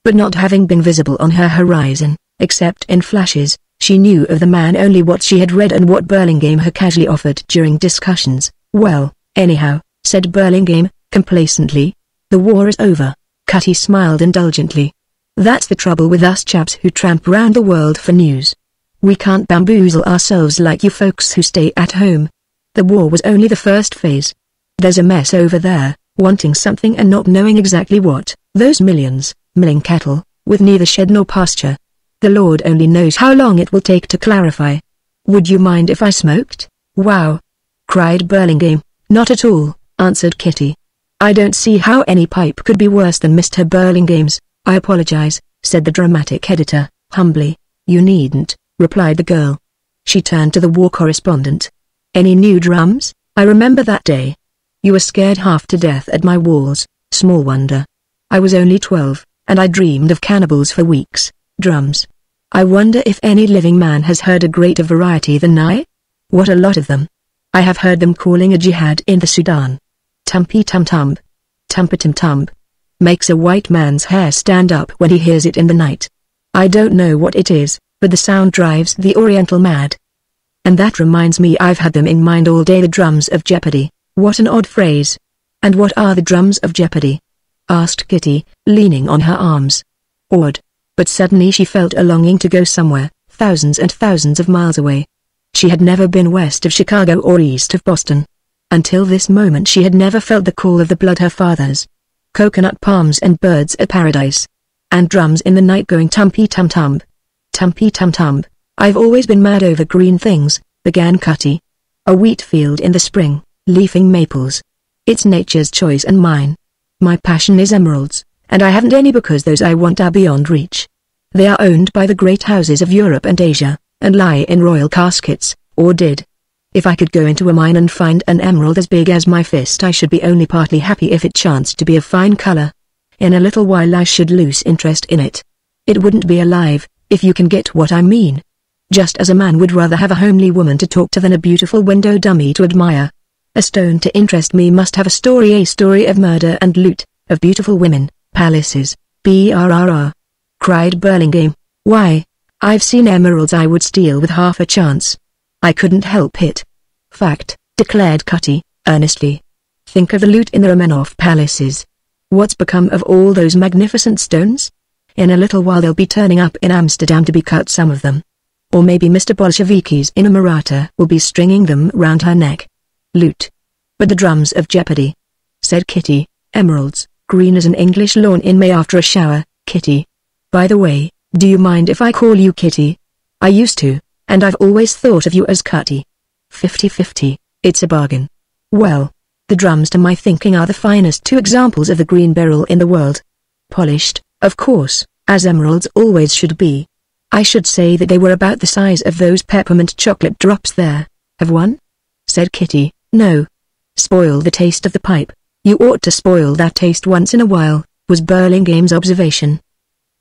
But not having been visible on her horizon, except in flashes, she knew of the man only what she had read and what Burlingame had casually offered during discussions. Well, anyhow, said Burlingame, complacently, the war is over. Cutty smiled indulgently. That's the trouble with us chaps who tramp round the world for news. We can't bamboozle ourselves like you folks who stay at home. The war was only the first phase. There's a mess over there, wanting something and not knowing exactly what. Those millions, milling cattle, with neither shed nor pasture. The Lord only knows how long it will take to clarify. Would you mind if I smoked? Wow! Cried Burlingame. Not at all, answered Kitty. I don't see how any pipe could be worse than Mr. Burlingame's. I apologize, said the dramatic editor, humbly. You needn't, replied the girl. She turned to the war correspondent. Any new drums? I remember that day. You were scared half to death at my walls. Small wonder. I was only 12, and I dreamed of cannibals for weeks. Drums. I wonder if any living man has heard a greater variety than I? What a lot of them. I have heard them calling a jihad in the Sudan. Tumpi-tum-tum. Tumpa-tum-tum. Makes a white man's hair stand up when he hears it in the night. I don't know what it is, but the sound drives the Oriental mad. And that reminds me, I've had them in mind all day, the drums of Jeopardy. What an odd phrase. And what are the drums of Jeopardy? Asked Kitty, leaning on her arms. Odd. But suddenly she felt a longing to go somewhere, thousands and thousands of miles away. She had never been west of Chicago or east of Boston. Until this moment she had never felt the call of the blood her fathers. Coconut palms and birds of paradise. And drums in the night going tumpi-tum-tum. Tumpi-tum-tum. I've always been mad over green things, began Cutty. A wheat field in the spring, leafing maples. It's nature's choice and mine. My passion is emeralds, and I haven't any because those I want are beyond reach. They are owned by the great houses of Europe and Asia, and lie in royal caskets, or did. If I could go into a mine and find an emerald as big as my fist, I should be only partly happy if it chanced to be of fine color. In a little while I should lose interest in it. It wouldn't be alive, if you can get what I mean. Just as a man would rather have a homely woman to talk to than a beautiful window dummy to admire. A stone to interest me must have a story of murder and loot, of beautiful women, palaces, brrr. Cried Burlingame. Why, I've seen emeralds I would steal with half a chance. I couldn't help it. Fact, declared Cutty, earnestly. Think of the loot in the Romanov palaces. What's become of all those magnificent stones? In a little while they'll be turning up in Amsterdam to be cut, some of them. Or maybe Mr. Bolsheviki's in a Maratha will be stringing them round her neck. Loot. But the drums of Jeopardy, said Kitty. Emeralds, green as an English lawn in May after a shower, Kitty. By the way, do you mind if I call you Kitty? I used to, and I've always thought of you as Cutty. 50-50, it's a bargain. Well, the drums to my thinking are the finest two examples of the green beryl in the world. Polished, of course, as emeralds always should be. I should say that they were about the size of those peppermint chocolate drops there. Have one? Said Kitty. No. Spoil the taste of the pipe. You ought to spoil that taste once in a while, was Burlingame's observation.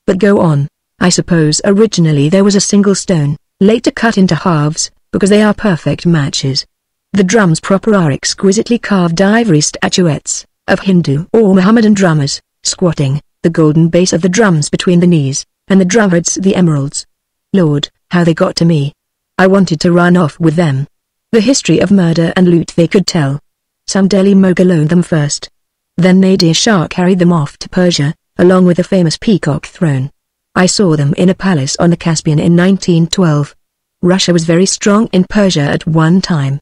But go on. I suppose originally there was a single stone, later cut into halves, because they are perfect matches. The drums proper are exquisitely carved ivory statuettes, of Hindu or Mohammedan drummers, squatting, the golden base of the drums between the knees, and the drumheads the emeralds. Lord, how they got to me. I wanted to run off with them. The history of murder and loot they could tell. Some Delhi mogul owned them first. Then Nadir Shah carried them off to Persia, along with the famous peacock throne. I saw them in a palace on the Caspian in 1912. Russia was very strong in Persia at one time.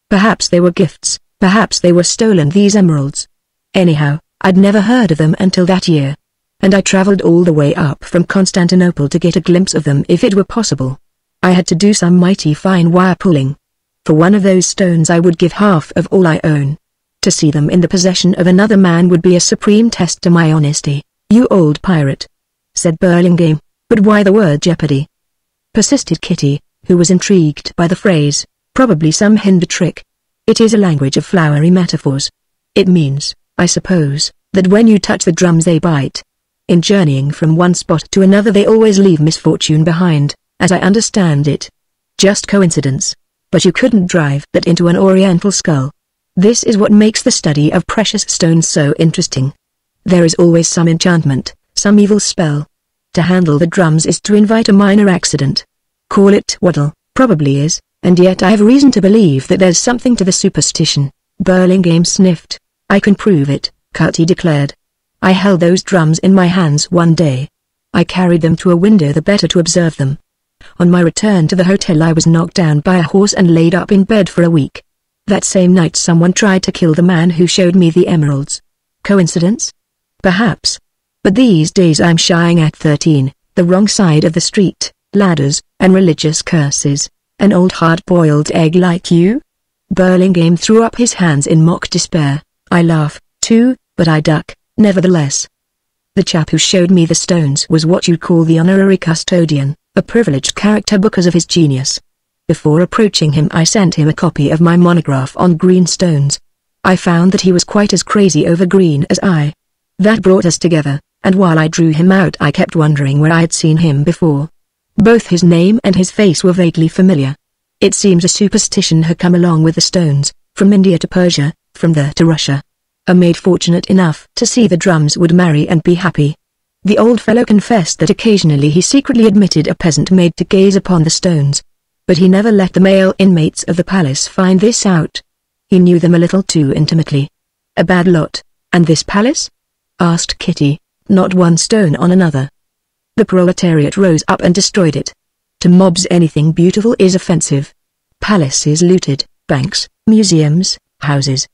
Perhaps they were gifts, perhaps they were stolen, these emeralds. Anyhow, I'd never heard of them until that year. And I traveled all the way up from Constantinople to get a glimpse of them if it were possible. I had to do some mighty fine wire pulling. For one of those stones I would give half of all I own. To see them in the possession of another man would be a supreme test to my honesty, you old pirate, said Burlingame. But why the word Jeopardy? Persisted Kitty, who was intrigued by the phrase. Probably some Hindu trick. It is a language of flowery metaphors. It means, I suppose, that when you touch the drums they bite. In journeying from one spot to another they always leave misfortune behind, as I understand it. Just coincidence. But you couldn't drive that into an oriental skull. This is what makes the study of precious stones so interesting. There is always some enchantment, some evil spell. To handle the drums is to invite a minor accident. Call it twaddle, probably is, and yet I have reason to believe that there's something to the superstition. Burlingame sniffed. I can prove it, Cutty declared. I held those drums in my hands one day. I carried them to a window the better to observe them. On my return to the hotel I was knocked down by a horse and laid up in bed for a week. That same night someone tried to kill the man who showed me the emeralds. Coincidence? Perhaps. But these days I'm shying at 13, the wrong side of the street, ladders, and religious curses. An old hard-boiled egg like you? Burlingame threw up his hands in mock despair. I laugh, too, but I duck, nevertheless. The chap who showed me the stones was what you'd call the honorary custodian, a privileged character because of his genius. Before approaching him I sent him a copy of my monograph on green stones. I found that he was quite as crazy over green as I. That brought us together, and while I drew him out I kept wondering where I had seen him before. Both his name and his face were vaguely familiar. It seems a superstition had come along with the stones, from India to Persia, from there to Russia. A maid fortunate enough to see the drums would marry and be happy. The old fellow confessed that occasionally he secretly admitted a peasant maid to gaze upon the stones. But he never let the male inmates of the palace find this out. He knew them a little too intimately. A bad lot. And this palace? Asked Kitty. Not one stone on another. The proletariat rose up and destroyed it. To mobs anything beautiful is offensive. Palaces looted, banks, museums, houses.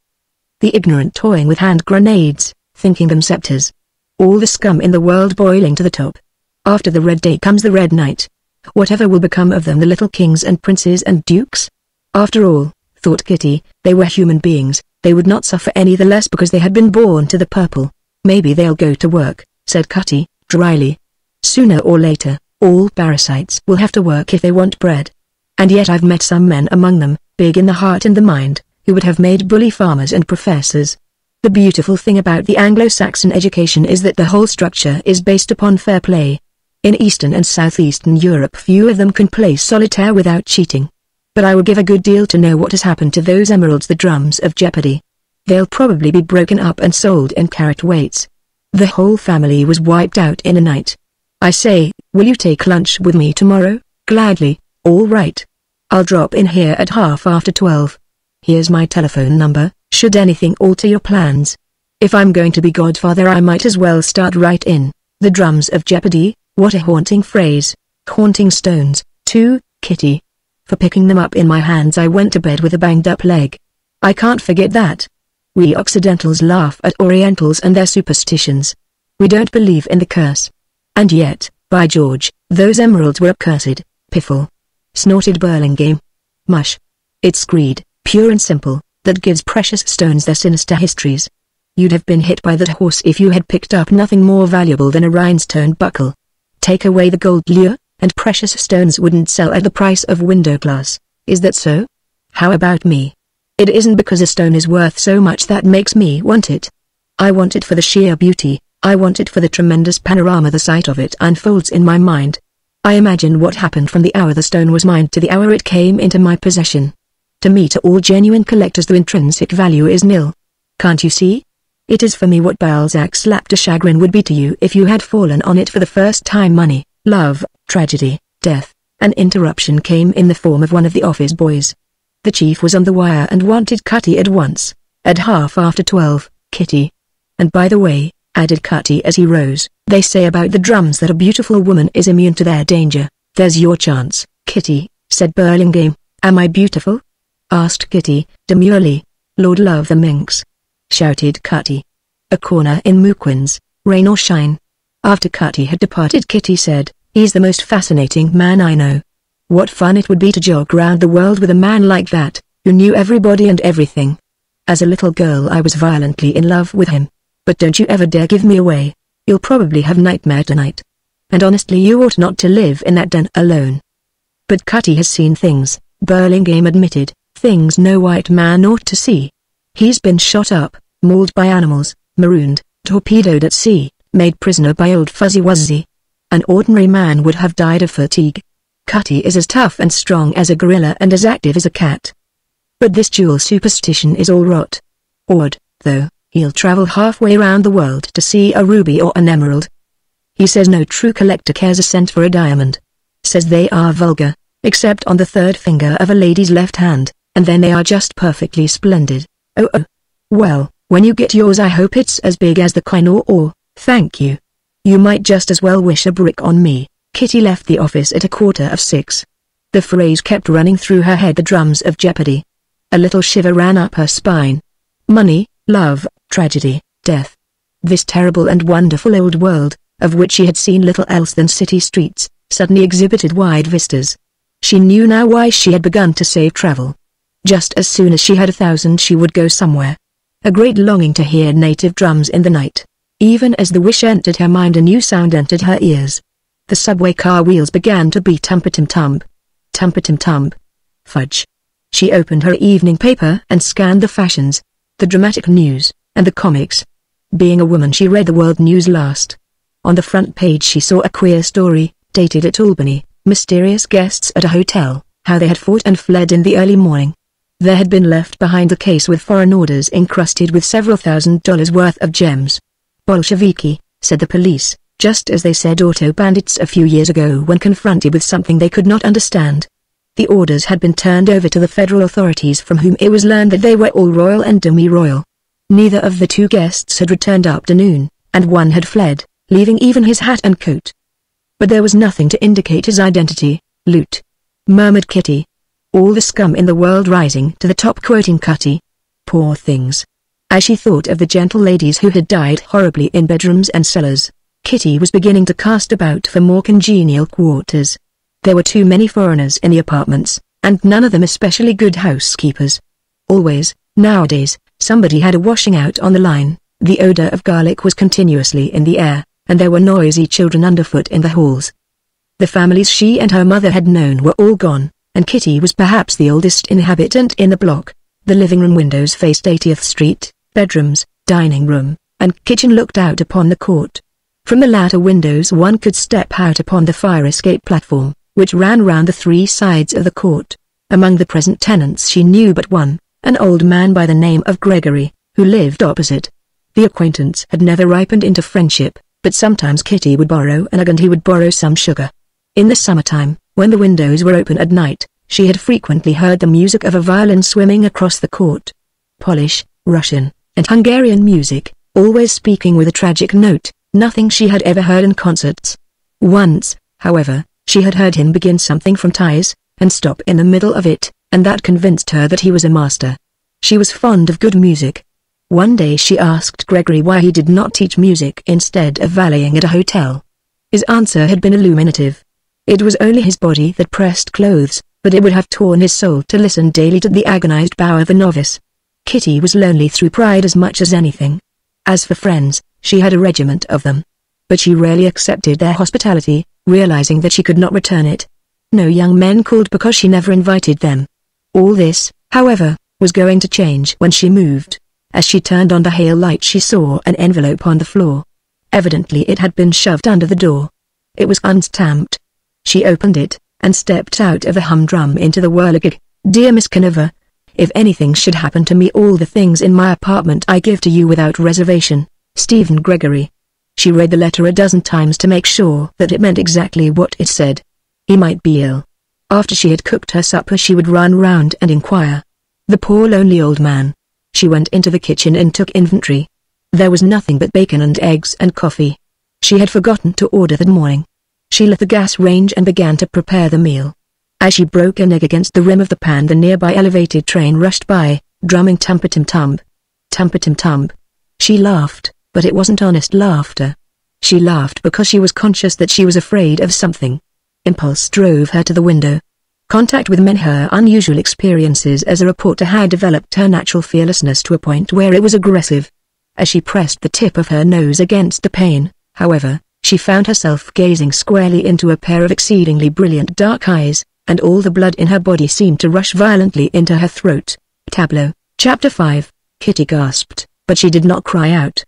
The ignorant toying with hand grenades, thinking them scepters. All the scum in the world boiling to the top. After the red day comes the red night. Whatever will become of them, the little kings and princes and dukes? After all, thought Kitty, they were human beings, they would not suffer any the less because they had been born to the purple. Maybe they'll go to work, said Kitty, dryly. Sooner or later, all parasites will have to work if they want bread. And yet I've met some men among them, big in the heart and the mind, who would have made bully farmers and professors. The beautiful thing about the Anglo-Saxon education is that the whole structure is based upon fair play. In Eastern and Southeastern Europe few of them can play solitaire without cheating. But I would give a good deal to know what has happened to those emeralds, the drums of Jeopardy. They'll probably be broken up and sold in carat weights. The whole family was wiped out in a night. I say, will you take lunch with me tomorrow? Gladly. All right. I'll drop in here at 12:30. Here's my telephone number, should anything alter your plans. If I'm going to be godfather I might as well start right in. The drums of Jeopardy, what a haunting phrase. Haunting stones, too, Kitty. For picking them up in my hands I went to bed with a banged up leg. I can't forget that. We Occidentals laugh at Orientals and their superstitions. We don't believe in the curse. And yet, by George, those emeralds were accursed, piffle. Snorted Burlingame. Mush. It's greed, pure and simple, that gives precious stones their sinister histories. You'd have been hit by that horse if you had picked up nothing more valuable than a rhinestone buckle. Take away the gold lure, and precious stones wouldn't sell at the price of window glass. Is that so? How about me? It isn't because a stone is worth so much that makes me want it. I want it for the sheer beauty, I want it for the tremendous panorama the sight of it unfolds in my mind. I imagine what happened from the hour the stone was mine to the hour it came into my possession. To me, to all genuine collectors, the intrinsic value is nil. Can't you see? It is for me what Balzac's laughter chagrin would be to you if you had fallen on it for the first time. Money, love, tragedy, death. An interruption came in the form of one of the office boys. The chief was on the wire and wanted Kitty at once. At 12:30, Kitty. And by the way, added Kitty as he rose, they say about the drums that a beautiful woman is immune to their danger. There's your chance, Kitty, said Burlingame. Am I beautiful? Asked Kitty, demurely. Lord love the minx, shouted Kitty. A corner in Mooquins, rain or shine. After Kitty had departed, Kitty said, he's the most fascinating man I know. What fun it would be to jog round the world with a man like that, who knew everybody and everything. As a little girl I was violently in love with him. But don't you ever dare give me away. You'll probably have nightmare tonight. And honestly you ought not to live in that den alone. But Kitty has seen things, Burlingame admitted, things no white man ought to see. He's been shot up, mauled by animals, marooned, torpedoed at sea, made prisoner by old Fuzzy Wuzzy. An ordinary man would have died of fatigue. Kitty is as tough and strong as a gorilla and as active as a cat. But this jewel superstition is all rot. Odd, though, he'll travel halfway around the world to see a ruby or an emerald. He says no true collector cares a cent for a diamond. Says they are vulgar, except on the third finger of a lady's left hand, and then they are just perfectly splendid. Oh. Well, when you get yours I hope it's as big as the coin or, thank you. You might just as well wish a brick on me. Kitty left the office at 6:15. The phrase kept running through her head, the drums of Jeopardy. A little shiver ran up her spine. Money, love, tragedy, death. This terrible and wonderful old world, of which she had seen little else than city streets, suddenly exhibited wide vistas. She knew now why she had begun to save travel. Just as soon as she had 1,000 she would go somewhere. A great longing to hear native drums in the night. Even as the wish entered her mind a new sound entered her ears. The subway car wheels began to beat tump-a-tum-tump. Tump-a-tum-tump. Fudge. She opened her evening paper and scanned the fashions, the dramatic news, and the comics. Being a woman she read the world news last. On the front page she saw a queer story, dated at Albany, mysterious guests at a hotel, how they had fought and fled in the early morning. There had been left behind a case with foreign orders encrusted with several $1,000s worth of gems. Bolsheviki, said the police, just as they said auto bandits a few years ago when confronted with something they could not understand. The orders had been turned over to the federal authorities, from whom it was learned that they were all royal and demi-royal. Neither of the two guests had returned up to noon, and one had fled, leaving even his hat and coat. But there was nothing to indicate his identity. Loot, murmured Kitty. All the scum in the world rising to the top, quoting Cutty. Poor things. As she thought of the gentle ladies who had died horribly in bedrooms and cellars, Kitty was beginning to cast about for more congenial quarters. There were too many foreigners in the apartments, and none of them especially good housekeepers. Always, nowadays, somebody had a washing out on the line, the odor of garlic was continuously in the air, and there were noisy children underfoot in the halls. The families she and her mother had known were all gone, and Kitty was perhaps the oldest inhabitant in the block. The living room windows faced 80th Street, bedrooms, dining room, and kitchen looked out upon the court. From the latter windows one could step out upon the fire escape platform, which ran round the three sides of the court. Among the present tenants she knew but one, an old man by the name of Gregory, who lived opposite. The acquaintance had never ripened into friendship, but sometimes Kitty would borrow an egg and he would borrow some sugar. In the summertime, when the windows were open at night, she had frequently heard the music of a violin swimming across the court. Polish, Russian, and Hungarian music, always speaking with a tragic note, nothing she had ever heard in concerts. Once, however, she had heard him begin something from Ties, and stop in the middle of it, and that convinced her that he was a master. She was fond of good music. One day she asked Gregory why he did not teach music instead of valeting at a hotel. His answer had been illuminative. It was only his body that pressed clothes, but it would have torn his soul to listen daily to the agonized bow of a novice. Kitty was lonely through pride as much as anything. As for friends, she had a regiment of them. But she rarely accepted their hospitality, realizing that she could not return it. No young men called because she never invited them. All this, however, was going to change when she moved. As she turned on the hale light she saw an envelope on the floor. Evidently it had been shoved under the door. It was unstamped. She opened it, and stepped out of the humdrum into the whirligig. Dear Miss Canova, if anything should happen to me, all the things in my apartment I give to you without reservation. Stephen Gregory. She read the letter a dozen times to make sure that it meant exactly what it said. He might be ill. After she had cooked her supper she would run round and inquire. The poor lonely old man. She went into the kitchen and took inventory. There was nothing but bacon and eggs and coffee. She had forgotten to order that morning. She lit the gas range and began to prepare the meal. As she broke an egg against the rim of the pan, the nearby elevated train rushed by, drumming tumpa-tum-tum. Tumpa-tum-tum. She laughed, but it wasn't honest laughter. She laughed because she was conscious that she was afraid of something. Impulse drove her to the window. Contact with men, her unusual experiences as a reporter had developed her natural fearlessness to a point where it was aggressive. As she pressed the tip of her nose against the pane, however, she found herself gazing squarely into a pair of exceedingly brilliant dark eyes, and all the blood in her body seemed to rush violently into her throat. Tableau, Chapter 5. Kitty gasped, but she did not cry out.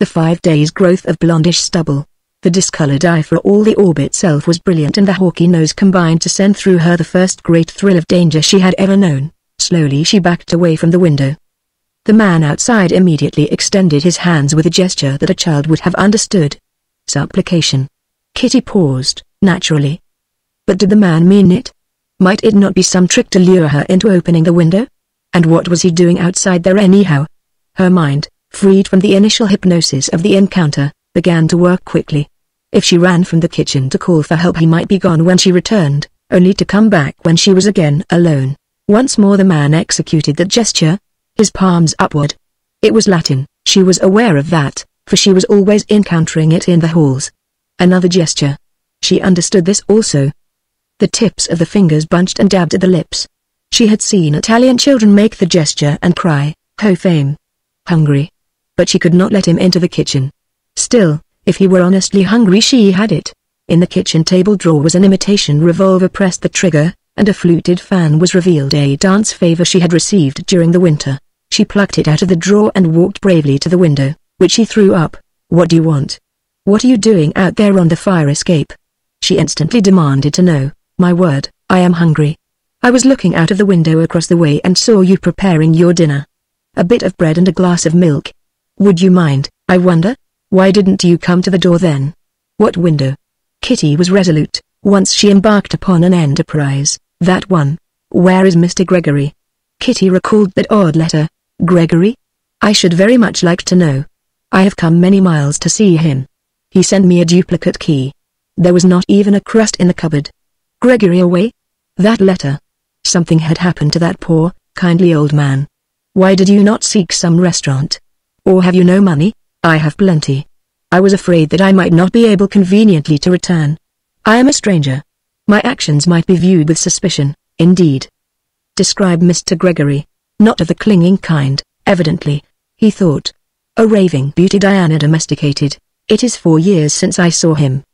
The 5 days' growth of blondish stubble, the discolored eye for all the orb itself was brilliant, and the hawky nose combined to send through her the first great thrill of danger she had ever known. Slowly she backed away from the window. The man outside immediately extended his hands with a gesture that a child would have understood. Supplication. Kitty paused, naturally. But did the man mean it? Might it not be some trick to lure her into opening the window? And what was he doing outside there anyhow? Her mind, freed from the initial hypnosis of the encounter, began to work quickly. If she ran from the kitchen to call for help, he might be gone when she returned, only to come back when she was again alone. Once more the man executed that gesture, his palms upward. It was Latin, she was aware of that, for she was always encountering it in the halls. Another gesture. She understood this also. The tips of the fingers bunched and dabbed at the lips. She had seen Italian children make the gesture and cry, "Ho fame! Hungry." But she could not let him into the kitchen. Still, if he were honestly hungry she had it. In the kitchen table drawer was an imitation revolver. Pressed the trigger, and a fluted fan was revealed, a dance favor she had received during the winter. She plucked it out of the drawer and walked bravely to the window, which she threw up. "What do you want? What are you doing out there on the fire escape?" She instantly demanded to know. "My word, I am hungry." I was looking out of the window across the way and saw you preparing your dinner. A bit of bread and a glass of milk. Would you mind, I wonder? Why didn't you come to the door then? What window? Kitty was resolute. Once she embarked upon an enterprise, that one. Where is Mr. Gregory? Kitty recalled that odd letter. Gregory? I should very much like to know. I have come many miles to see him. He sent me a duplicate key. There was not even a crust in the cupboard. Gregory away? That letter. Something had happened to that poor, kindly old man. Why did you not seek some restaurant? Or have you no money? I have plenty. I was afraid that I might not be able conveniently to return. I am a stranger. My actions might be viewed with suspicion, indeed. Describe Mr. Gregory. Not of the clinging kind, evidently, he thought. A raving beauty Diana domesticated. It is 4 years since I saw him.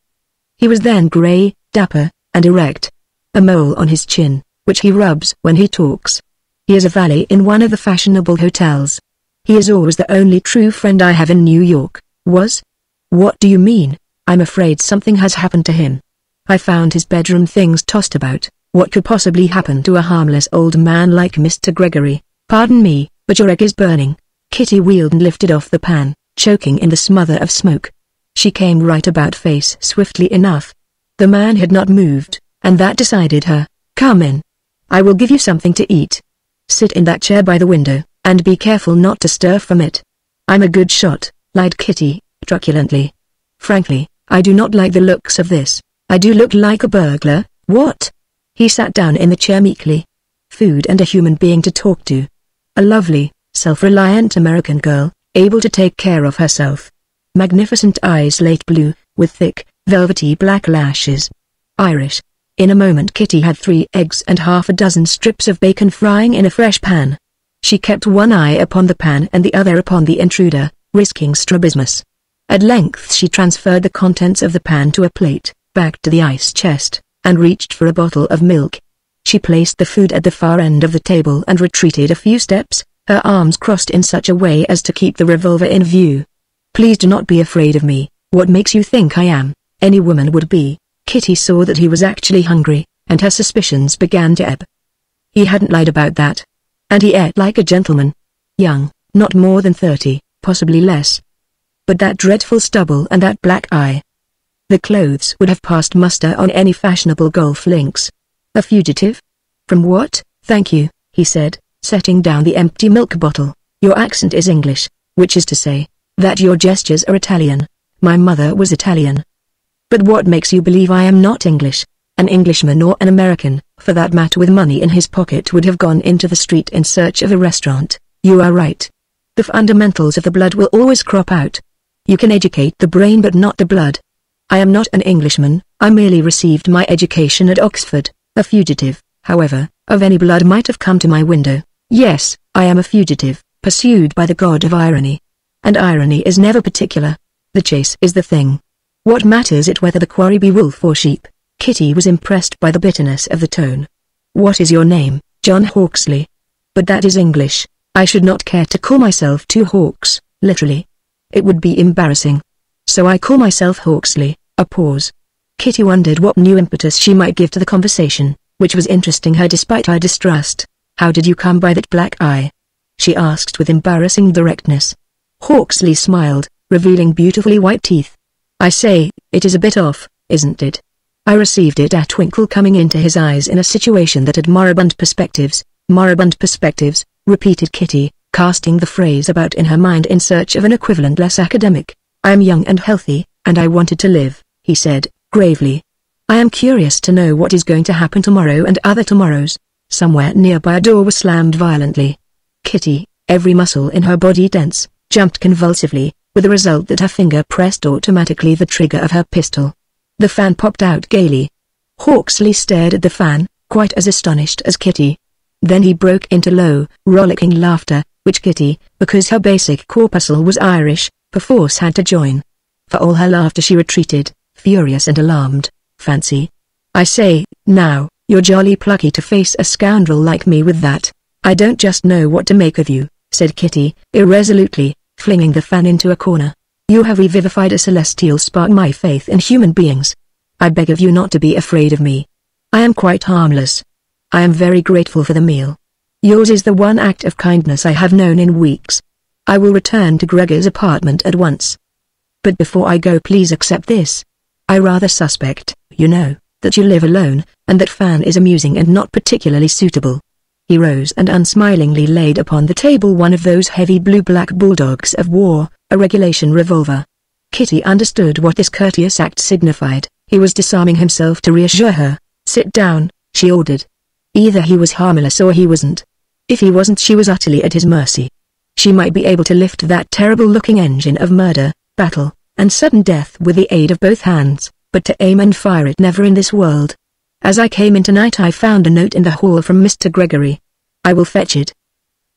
He was then grey, dapper, and erect. A mole on his chin, which he rubs when he talks. He is a valet in one of the fashionable hotels. He is always the only true friend I have in New York. Was? What do you mean? I'm afraid something has happened to him. I found his bedroom things tossed about. What could possibly happen to a harmless old man like Mr. Gregory? Pardon me, but your egg is burning. Kitty wheeled and lifted off the pan, choking in the smother of smoke. She came right about face swiftly enough. The man had not moved, and that decided her. Come in. I will give you something to eat. Sit in that chair by the window, and be careful not to stir from it. I'm a good shot, lied Kitty, truculently. Frankly, I do not like the looks of this. I do look like a burglar, what? He sat down in the chair meekly. Food and a human being to talk to. A lovely, self-reliant American girl, able to take care of herself. Magnificent eyes slate blue, with thick, velvety black lashes. Irish. In a moment Kitty had 3 eggs and half a dozen strips of bacon frying in a fresh pan. She kept one eye upon the pan and the other upon the intruder, risking strabismus. At length she transferred the contents of the pan to a plate, back to the ice chest, and reached for a bottle of milk. She placed the food at the far end of the table and retreated a few steps, her arms crossed in such a way as to keep the revolver in view. Please do not be afraid of me. What makes you think I am? Any woman would be. Kitty saw that he was actually hungry, and her suspicions began to ebb. He hadn't lied about that. And he ate like a gentleman. Young, not more than 30, possibly less. But that dreadful stubble and that black eye. The clothes would have passed muster on any fashionable golf links. A fugitive? From what? Thank you, he said, setting down the empty milk bottle. Your accent is English, which is to say, that your gestures are Italian. My mother was Italian. But what makes you believe I am not English? An Englishman or an American, for that matter with money in his pocket would have gone into the street in search of a restaurant. You are right. The fundamentals of the blood will always crop out. You can educate the brain but not the blood. I am not an Englishman, I merely received my education at Oxford. A fugitive, however, of any blood might have come to my window. Yes, I am a fugitive, pursued by the god of irony. And irony is never particular. The chase is the thing. What matters it whether the quarry be wolf or sheep? Kitty was impressed by the bitterness of the tone. What is your name? John Hawksley. But that is English. I should not care to call myself two Hawks, literally. It would be embarrassing. So I call myself Hawksley. A pause. Kitty wondered what new impetus she might give to the conversation, which was interesting her despite her distrust. How did you come by that black eye? She asked with embarrassing directness. Hawksley smiled, revealing beautifully white teeth. I say, it is a bit off, isn't it? I received it, a twinkle coming into his eyes in a situation that had moribund perspectives, repeated Kitty, casting the phrase about in her mind in search of an equivalent less academic. I am young and healthy, and I wanted to live, he said, gravely. I am curious to know what is going to happen tomorrow and other tomorrows. Somewhere nearby a door was slammed violently. Kitty, every muscle in her body tense, jumped convulsively, with the result that her finger pressed automatically the trigger of her pistol. The fan popped out gaily. Hawksley stared at the fan, quite as astonished as Kitty. Then he broke into low, rollicking laughter, which Kitty, because her basic corpuscle was Irish, perforce had to join. For all her laughter she retreated, furious and alarmed. Fancy. I say, now, you're jolly plucky to face a scoundrel like me with that. I don't just know what to make of you, said Kitty, irresolutely, flinging the fan into a corner. You have revivified a celestial spark my faith in human beings. I beg of you not to be afraid of me. I am quite harmless. I am very grateful for the meal. Yours is the one act of kindness I have known in weeks. I will return to Gregor's apartment at once. But before I go, please accept this. I rather suspect, you know, that you live alone, and that Fan is amusing and not particularly suitable." He rose and unsmilingly laid upon the table one of those heavy blue-black bulldogs of war, a regulation revolver. Kitty understood what this courteous act signified. He was disarming himself to reassure her. "Sit down," she ordered. Either he was harmless or he wasn't. If he wasn't, she was utterly at his mercy. She might be able to lift that terrible-looking engine of murder, battle, and sudden death with the aid of both hands, but to aim and fire it never in this world. "As I came in tonight I found a note in the hall from Mr. Gregory. I will fetch it."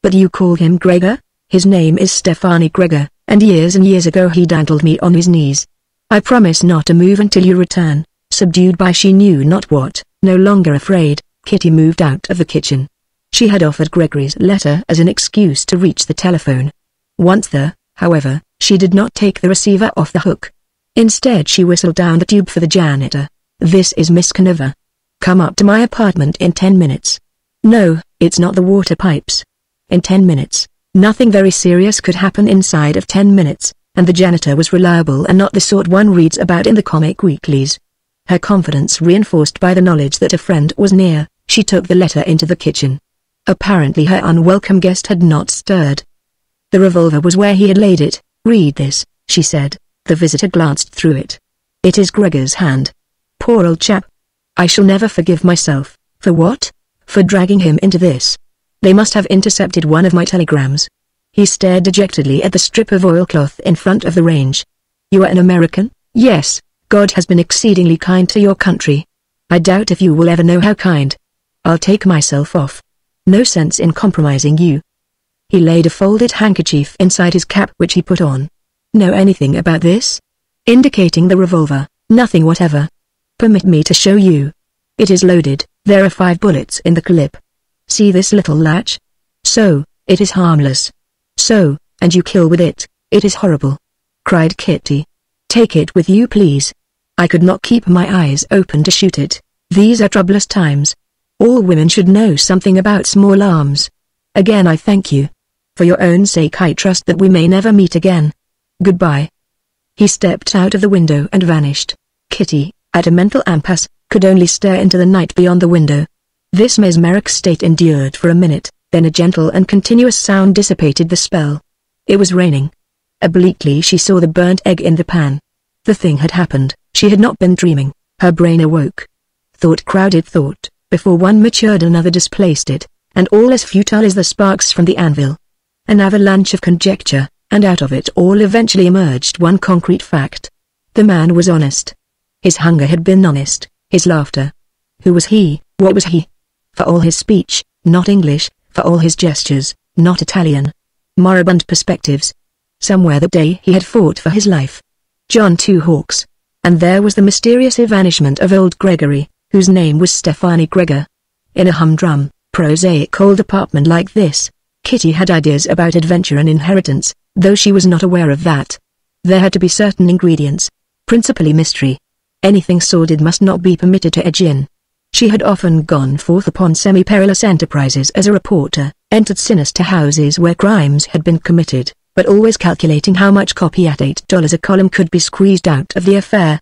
"But you call him Gregor? His name is Stefani Gregor, and years ago he dandled me on his knees. I promise not to move until you return." Subdued by she knew not what, no longer afraid, Kitty moved out of the kitchen. She had offered Gregory's letter as an excuse to reach the telephone. Once there, however, she did not take the receiver off the hook. Instead she whistled down the tube for the janitor. "This is Miss Canova. Come up to my apartment in 10 minutes. "No, it's not the water pipes." In 10 minutes, nothing very serious could happen inside of 10 minutes, and the janitor was reliable and not the sort one reads about in the comic weeklies. Her confidence reinforced by the knowledge that a friend was near, she took the letter into the kitchen. Apparently her unwelcome guest had not stirred. The revolver was where he had laid it. "Read this," she said. The visitor glanced through it. "It is Gregor's hand. Poor old chap. I shall never forgive myself." "For what?" "For dragging him into this. They must have intercepted one of my telegrams." He stared dejectedly at the strip of oilcloth in front of the range. "You are an American?" "Yes. God has been exceedingly kind to your country. I doubt if you will ever know how kind. I'll take myself off. No sense in compromising you." He laid a folded handkerchief inside his cap which he put on. "Know anything about this?" Indicating the revolver. "Nothing whatever." "Permit me to show you. It is loaded. There are 5 bullets in the clip. See this little latch? So, it is harmless. So, and you kill with it. It is horrible," cried Kitty. "Take it with you please. I could not keep my eyes open to shoot it. These are troublous times. All women should know something about small arms. Again I thank you. For your own sake I trust that we may never meet again. Goodbye." He stepped out of the window and vanished. Kitty, at a mental impasse, could only stare into the night beyond the window. This mesmeric state endured for a minute, then a gentle and continuous sound dissipated the spell. It was raining. Obliquely she saw the burnt egg in the pan. The thing had happened, she had not been dreaming. Her brain awoke. Thought crowded thought, before one matured another displaced it, and all as futile as the sparks from the anvil. An avalanche of conjecture, and out of it all eventually emerged one concrete fact. The man was honest. His hunger had been honest, his laughter. Who was he? What was he? For all his speech, not English, for all his gestures, not Italian. Moribund perspectives. Somewhere that day he had fought for his life. John Two Hawks. And there was the mysterious evanishment of old Gregory, whose name was Stefani Gregor. In a humdrum, prosaic old apartment like this, Kitty had ideas about adventure and inheritance, though she was not aware of that. There had to be certain ingredients, principally mystery. Anything sordid must not be permitted to edge in. She had often gone forth upon semi-perilous enterprises as a reporter, entered sinister houses where crimes had been committed, but always calculating how much copy at $8 a column could be squeezed out of the affair.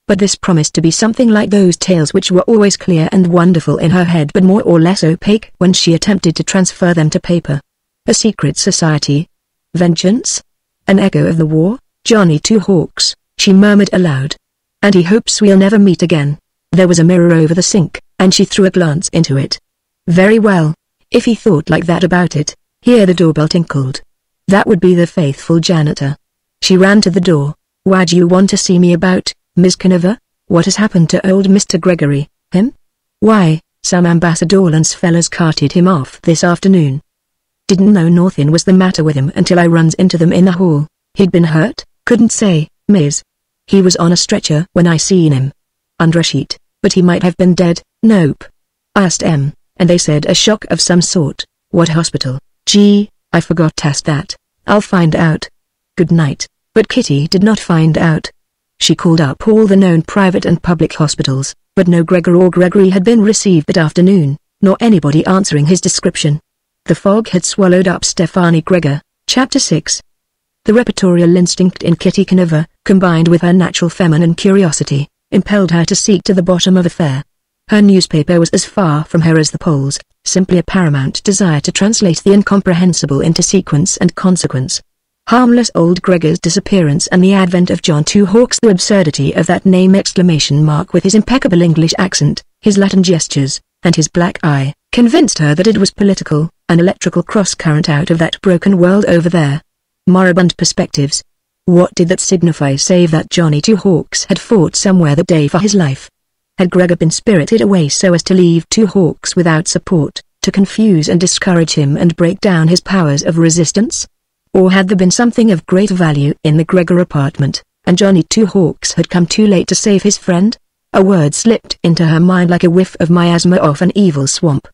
But this promised to be something like those tales which were always clear and wonderful in her head but more or less opaque when she attempted to transfer them to paper. A secret society? Vengeance? An echo of the war? Johnny Two Hawks, she murmured aloud. And he hopes we'll never meet again. There was a mirror over the sink, and she threw a glance into it. Very well, if he thought like that about it. Here the doorbell tinkled. That would be the faithful janitor. She ran to the door. "Why do you want to see me about, Miss Canova? What has happened to old Mr. Gregory, him?" "Why, some ambassadorlance fellas carted him off this afternoon. Didn't know nothing was the matter with him until I runs into them in the hall. He'd been hurt?" "Couldn't say, miss. He was on a stretcher when I seen him. Under a sheet, but he might have been dead." "Nope. I asked 'em, and they said a shock of some sort." "What hospital?" "Gee, I forgot to ask that. I'll find out. Good night." But Kitty did not find out. She called up all the known private and public hospitals, but no Gregor or Gregory had been received that afternoon. nor anybody answering his description. The fog had swallowed up Stephanie Gregor. Chapter 6. The repertorial instinct in Kitty Canova, combined with her natural feminine curiosity, impelled her to seek to the bottom of the affair. Her newspaper was as far from her as the polls, simply a paramount desire to translate the incomprehensible into sequence and consequence. Harmless old Gregor's disappearance and the advent of John Two Hawks, the absurdity of that name with his impeccable English accent, his Latin gestures, and his black eye, convinced her that it was political, an electrical cross-current out of that broken world over there. Moribund perspectives. What did that signify save that Johnny Two Hawks had fought somewhere that day for his life? Had Gregor been spirited away so as to leave Two Hawks without support, to confuse and discourage him and break down his powers of resistance? Or had there been something of great value in the Gregor apartment, and Johnny Two Hawks had come too late to save his friend? A word slipped into her mind like a whiff of miasma off an evil swamp.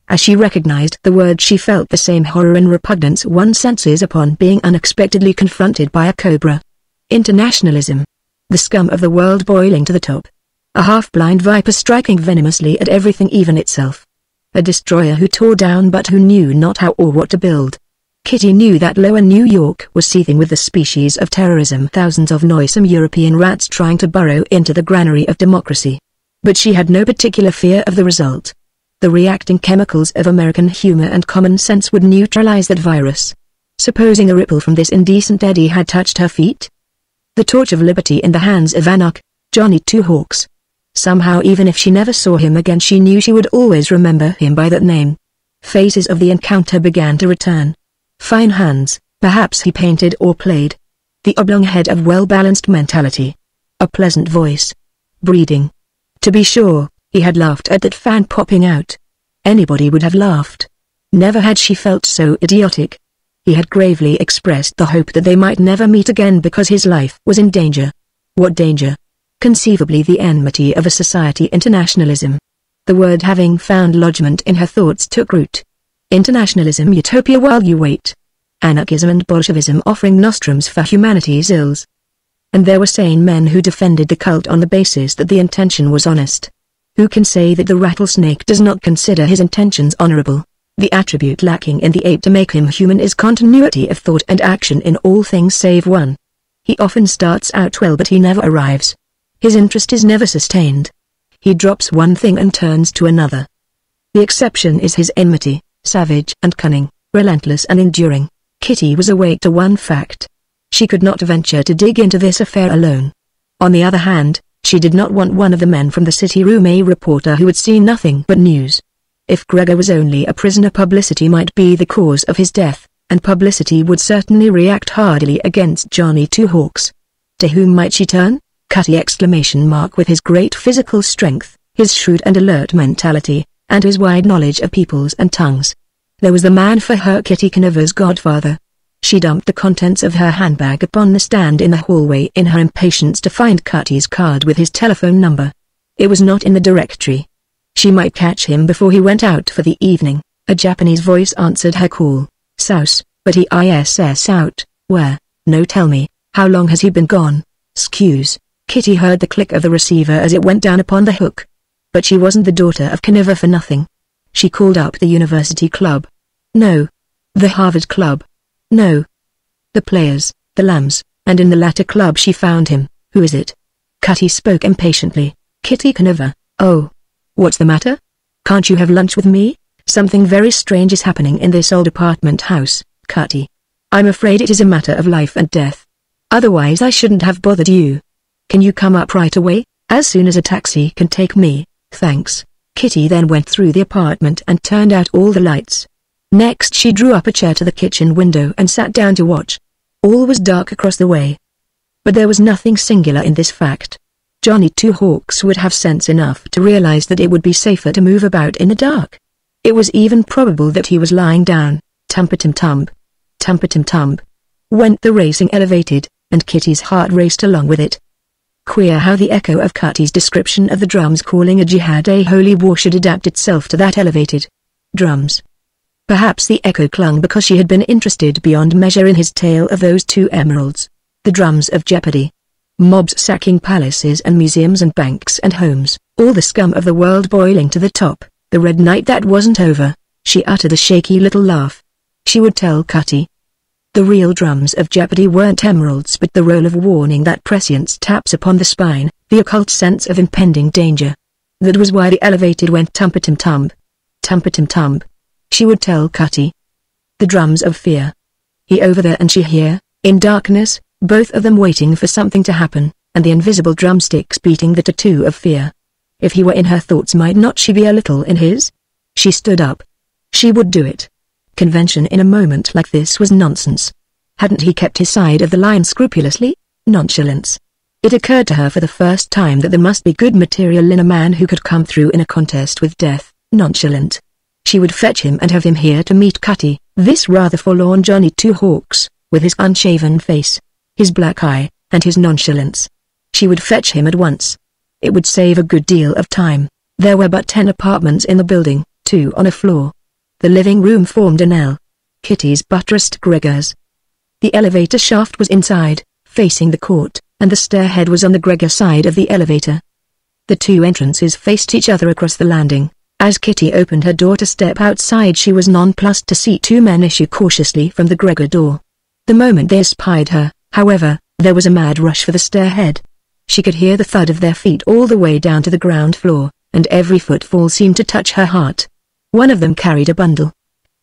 As she recognized the word, she felt the same horror and repugnance one senses upon being unexpectedly confronted by a cobra. Internationalism. The scum of the world boiling to the top. A half-blind viper striking venomously at everything, even itself. A destroyer who tore down but who knew not how or what to build. Kitty knew that lower New York was seething with the species of terrorism, thousands of noisome European rats trying to burrow into the granary of democracy. But she had no particular fear of the result. The reacting chemicals of American humor and common sense would neutralize that virus. Supposing a ripple from this indecent eddy had touched her feet? The torch of liberty in the hands of Johnny Two Hawks. Somehow, even if she never saw him again, she knew she would always remember him by that name. Phases of the encounter began to return. Fine hands, perhaps he painted or played. The oblong head of well-balanced mentality. A pleasant voice. Breeding. To be sure, he had laughed at that fan popping out. Anybody would have laughed. Never had she felt so idiotic. He had gravely expressed the hope that they might never meet again because his life was in danger. What danger? Conceivably the enmity of a society internationalism. The word having found lodgment in her thoughts took root. Internationalism, utopia while you wait. Anarchism and Bolshevism offering nostrums for humanity's ills. And there were sane men who defended the cult on the basis that the intention was honest. Who can say that the rattlesnake does not consider his intentions honorable? The attribute lacking in the ape to make him human is continuity of thought and action in all things save one. He often starts out well, but he never arrives. His interest is never sustained. He drops one thing and turns to another. The exception is his enmity. Savage and cunning, relentless and enduring. Kitty was awake to one fact. She could not venture to dig into this affair alone. On the other hand, she did not want one of the men from the city room, a reporter who had seen nothing but news. If Gregor was only a prisoner, publicity might be the cause of his death, and publicity would certainly react hardily against Johnny Two Hawks. To whom might she turn? Cutty! With his great physical strength, his shrewd and alert mentality, and his wide knowledge of peoples and tongues. There was the man for her, Kitty Canova's godfather. She dumped the contents of her handbag upon the stand in the hallway in her impatience to find Cutty's card with his telephone number. It was not in the directory. She might catch him before he went out for the evening. A Japanese voice answered her call. Souse, but he is out. Where? No, tell me, how long has he been gone? Excuse. Kitty heard the click of the receiver as it went down upon the hook. But she wasn't the daughter of Canova for nothing. She called up the University Club. No. The Harvard Club. No. The Players, the Lambs, and in the latter club she found him. Who is it? Cutty spoke impatiently. Kitty Canova. Oh. What's the matter? Can't you have lunch with me? Something very strange is happening in this old apartment house, Cutty. I'm afraid it is a matter of life and death. Otherwise I shouldn't have bothered you. Can you come up right away, as soon as a taxi can take me? Thanks. Kitty then went through the apartment and turned out all the lights. Next she drew up a chair to the kitchen window and sat down to watch. All was dark across the way. But there was nothing singular in this fact. Johnny Two Hawks would have sense enough to realize that it would be safer to move about in the dark. It was even probable that he was lying down. Tumpa-tum-tump. Tumpa-tum-tump. Went the racing elevated, and Kitty's heart raced along with it. Queer how the echo of Cutty's description of the drums calling a jihad a holy war should adapt itself to that elevated drums. Perhaps the echo clung because she had been interested beyond measure in his tale of those two emeralds, the drums of Jeopardy. Mobs sacking palaces and museums and banks and homes, all the scum of the world boiling to the top, The red night that wasn't over. She uttered a shaky little laugh. She would tell Cutty. The real drums of Jeopardy weren't emeralds but the roll of warning that prescience taps upon the spine, the occult sense of impending danger. That was why the elevator went tump-a-tum-tump. Tump-a-tum-tump. She would tell Cutty. The drums of fear. He over there and she here, in darkness, both of them waiting for something to happen, and the invisible drumsticks beating the tattoo of fear. If he were in her thoughts, might not she be a little in his? She stood up. She would do it. Convention in a moment like this was nonsense. Hadn't he kept his side of the line scrupulously? Nonchalance. It occurred to her for the first time that there must be good material in a man who could come through in a contest with death, nonchalant. She would fetch him and have him here to meet Cutty, this rather forlorn Johnny Two Hawks, with his unshaven face, his black eye, and his nonchalance. She would fetch him at once. It would save a good deal of time. There were but 10 apartments in the building, 2 on a floor. The living room formed an L. Kitty's buttressed Gregor's. The elevator shaft was inside, facing the court, and the stairhead was on the Gregor side of the elevator. The 2 entrances faced each other across the landing. As Kitty opened her door to step outside, she was nonplussed to see 2 men issue cautiously from the Gregor door. The moment they espied her, however, there was a mad rush for the stairhead. She could hear the thud of their feet all the way down to the ground floor, and every footfall seemed to touch her heart. One of them carried a bundle.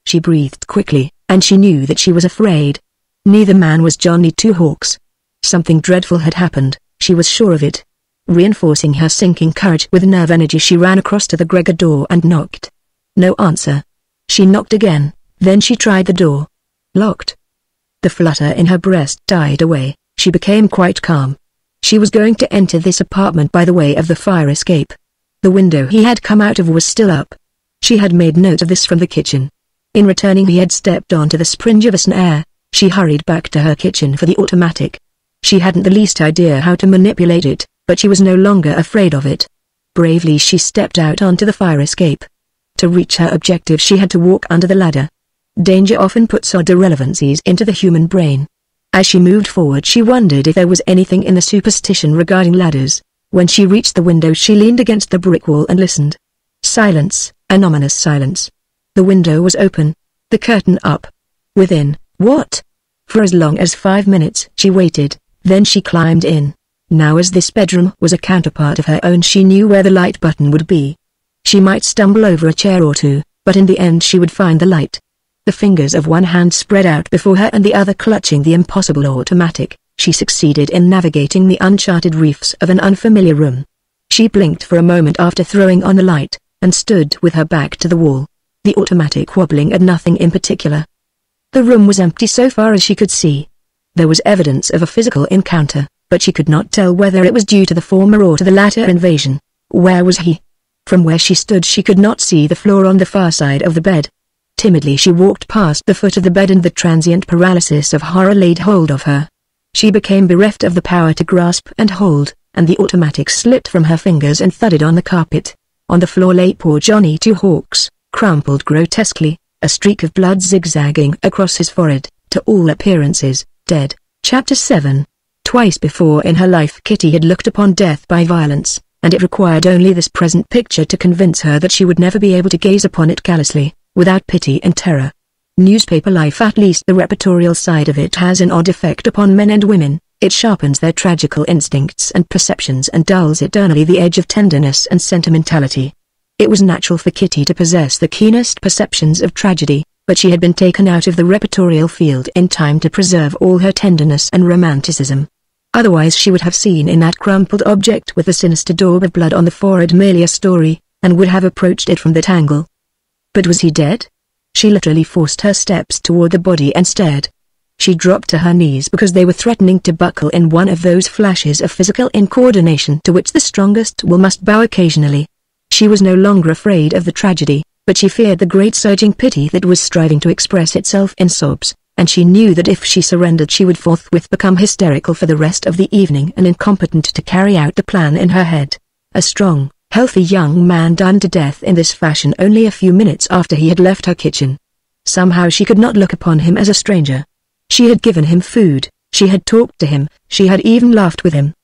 She breathed quickly, and she knew that she was afraid. Neither man was Johnny Two Hawks. Something dreadful had happened, she was sure of it. Reinforcing her sinking courage with nerve energy, she ran across to the Gregor door and knocked. No answer. She knocked again, then she tried the door. Locked. The flutter in her breast died away, she became quite calm. She was going to enter this apartment by the way of the fire escape. The window he had come out of was still up. She had made note of this from the kitchen. In returning he had stepped onto the springe of a snare. She hurried back to her kitchen for the automatic. She hadn't the least idea how to manipulate it, but she was no longer afraid of it. Bravely she stepped out onto the fire escape. To reach her objective she had to walk under the ladder. Danger often puts odd irrelevancies into the human brain. As she moved forward she wondered if there was anything in the superstition regarding ladders. When she reached the window she leaned against the brick wall and listened. Silence, an ominous silence. The window was open. The curtain up. Within, what? For as long as 5 minutes she waited, then she climbed in. Now as this bedroom was a counterpart of her own she knew where the light button would be. She might stumble over a chair or two, but in the end she would find the light. The fingers of one hand spread out before her and the other clutching the impossible automatic, she succeeded in navigating the uncharted reefs of an unfamiliar room. She blinked for a moment after throwing on the light, and stood with her back to the wall, the automatic wobbling at nothing in particular. The room was empty so far as she could see. There was evidence of a physical encounter, but she could not tell whether it was due to the former or to the latter invasion. Where was he? From where she stood she could not see the floor on the far side of the bed. Timidly she walked past the foot of the bed and the transient paralysis of horror laid hold of her. She became bereft of the power to grasp and hold, and the automatic slipped from her fingers and thudded on the carpet. On the floor lay poor Johnny Two Hawks, crumpled grotesquely, a streak of blood zigzagging across his forehead, to all appearances, dead. Chapter 7. Twice before in her life Kitty had looked upon death by violence, and it required only this present picture to convince her that she would never be able to gaze upon it callously, without pity and terror. Newspaper life, at least the reportorial side of it, has an odd effect upon men and women. It sharpens their tragical instincts and perceptions and dulls eternally the edge of tenderness and sentimentality. It was natural for Kitty to possess the keenest perceptions of tragedy, but she had been taken out of the reportorial field in time to preserve all her tenderness and romanticism. Otherwise she would have seen in that crumpled object with the sinister daub of blood on the forehead merely a story, and would have approached it from that angle. But was he dead? She literally forced her steps toward the body and stared. She dropped to her knees because they were threatening to buckle in one of those flashes of physical incoordination to which the strongest will must bow occasionally. She was no longer afraid of the tragedy, but she feared the great surging pity that was striving to express itself in sobs, and she knew that if she surrendered she would forthwith become hysterical for the rest of the evening and incompetent to carry out the plan in her head. A strong, healthy young man done to death in this fashion only a few minutes after he had left her kitchen. Somehow she could not look upon him as a stranger. She had given him food, she had talked to him, she had even laughed with him.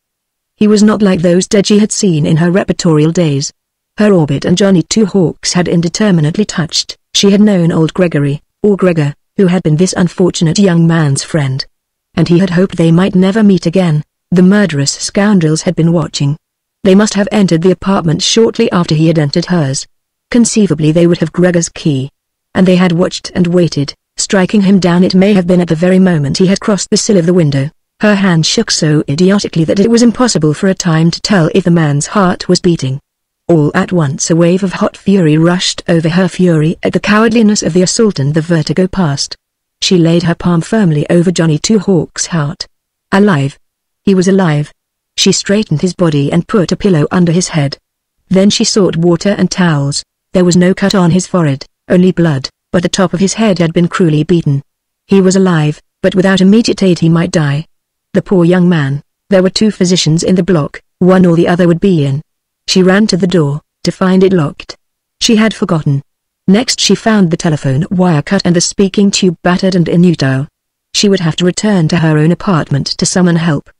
He was not like those dead she had seen in her reportorial days. Her orbit and Johnny Two Hawks had indeterminately touched. She had known old Gregory, or Gregor, who had been this unfortunate young man's friend. And he had hoped they might never meet again. The murderous scoundrels had been watching. They must have entered the apartment shortly after he had entered hers. Conceivably they would have Gregor's key. And they had watched and waited, striking him down. It may have been at the very moment he had crossed the sill of the window. Her hand shook so idiotically that it was impossible for a time to tell if the man's heart was beating. All at once a wave of hot fury rushed over her, fury at the cowardliness of the assault, and the vertigo passed. She laid her palm firmly over Johnny Two Hawks' heart. Alive. He was alive. She straightened his body and put a pillow under his head. Then she sought water and towels. There was no cut on his forehead, only blood, but the top of his head had been cruelly beaten. He was alive, but without immediate aid he might die. The poor young man. There were 2 physicians in the block, one or the other would be in. She ran to the door, to find it locked. She had forgotten. Next she found the telephone wire cut and the speaking tube battered and inutile. She would have to return to her own apartment to summon help.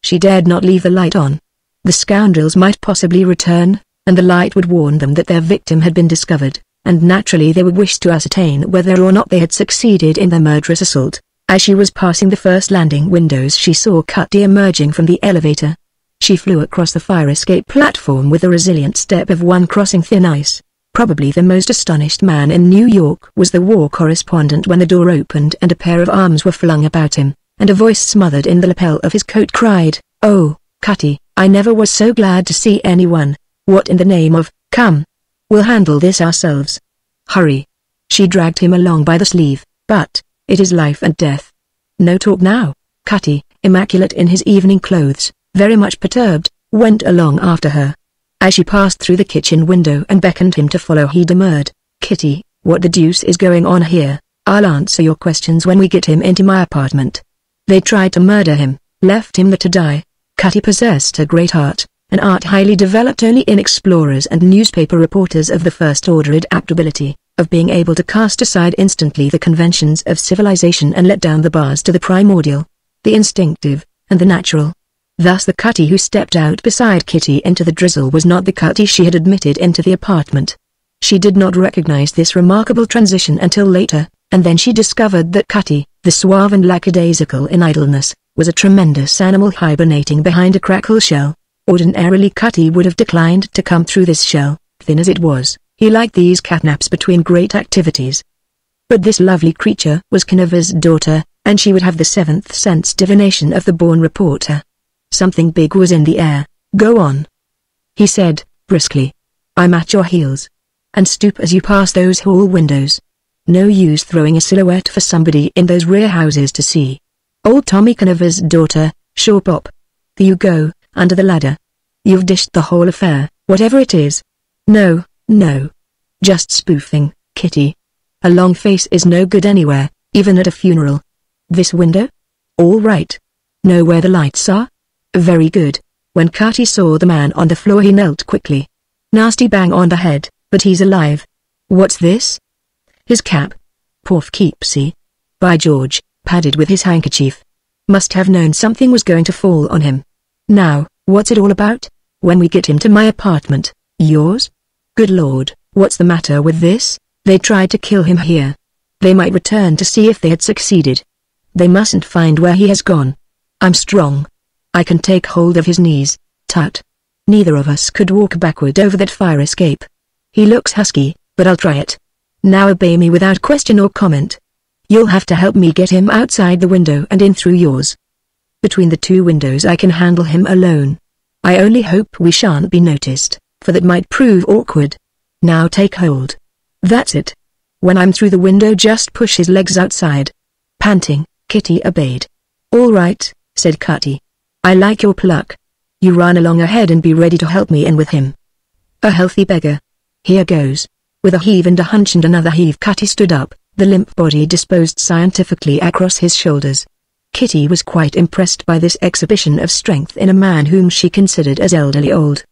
She dared not leave the light on. The scoundrels might possibly return, and the light would warn them that their victim had been discovered, and naturally they would wish to ascertain whether or not they had succeeded in their murderous assault. As she was passing the first landing windows she saw Cutty emerging from the elevator. She flew across the fire escape platform with the resilient step of one crossing thin ice. Probably the most astonished man in New York was the war correspondent when the door opened and a pair of arms were flung about him, and a voice smothered in the lapel of his coat cried, "Oh, Cutty, I never was so glad to see anyone. What in the name of, come. We'll handle this ourselves. Hurry." She dragged him along by the sleeve. "But, it is life and death. No talk now." Cutty, immaculate in his evening clothes, very much perturbed, went along after her. As she passed through the kitchen window and beckoned him to follow, he demurred. "Kitty, what the deuce is going on here? I'll answer your questions when we get him into my apartment." They tried to murder him, left him there to die. Cutty possessed a great art, an art highly developed only in explorers and newspaper reporters of the first order, adaptability, of being able to cast aside instantly the conventions of civilization and let down the bars to the primordial, the instinctive, and the natural. Thus the Cutty who stepped out beside Kitty into the drizzle was not the Cutty she had admitted into the apartment. She did not recognize this remarkable transition until later, and then she discovered that Cutty, the suave and lackadaisical in idleness, was a tremendous animal hibernating behind a crackle shell. Ordinarily Cutty would have declined to come through this shell, thin as it was. He liked these catnaps between great activities. But this lovely creature was Kennever's daughter, and she would have the 7th sense divination of the born reporter. Something big was in the air. "Go on," he said, briskly. "I'm at your heels. And stoop as you pass those hall windows. No use throwing a silhouette for somebody in those rear houses to see. Old Tommy Kennever's daughter, sure pop. There you go, under the ladder. You've dished the whole affair, whatever it is." "No, no. Just spoofing, Kitty. A long face is no good anywhere, even at a funeral. This window? All right. Know where the lights are? Very good." When Cutty saw the man on the floor he knelt quickly. "Nasty bang on the head, but he's alive. What's this?" "His cap. Poor keepsy. By George, padded with his handkerchief. Must have known something was going to fall on him. Now, what's it all about? When we get him to my apartment, yours? Good Lord, what's the matter with this? They tried to kill him here. They might return to see if they had succeeded. They mustn't find where he has gone. I'm strong. I can take hold of his knees. Tut. Neither of us could walk backward over that fire escape. He looks husky, but I'll try it. Now obey me without question or comment. You'll have to help me get him outside the window and in through yours. Between the 2 windows I can handle him alone. I only hope we shan't be noticed, for that might prove awkward. Now take hold. That's it. When I'm through the window just push his legs outside." Panting, Kitty obeyed. "All right," said Cutty. "I like your pluck. You run along ahead and be ready to help me in with him. A healthy beggar. Here goes." With a heave and a hunch and another heave Cutty stood up, the limp body disposed scientifically across his shoulders. Kitty was quite impressed by this exhibition of strength in a man whom she considered as elderly old.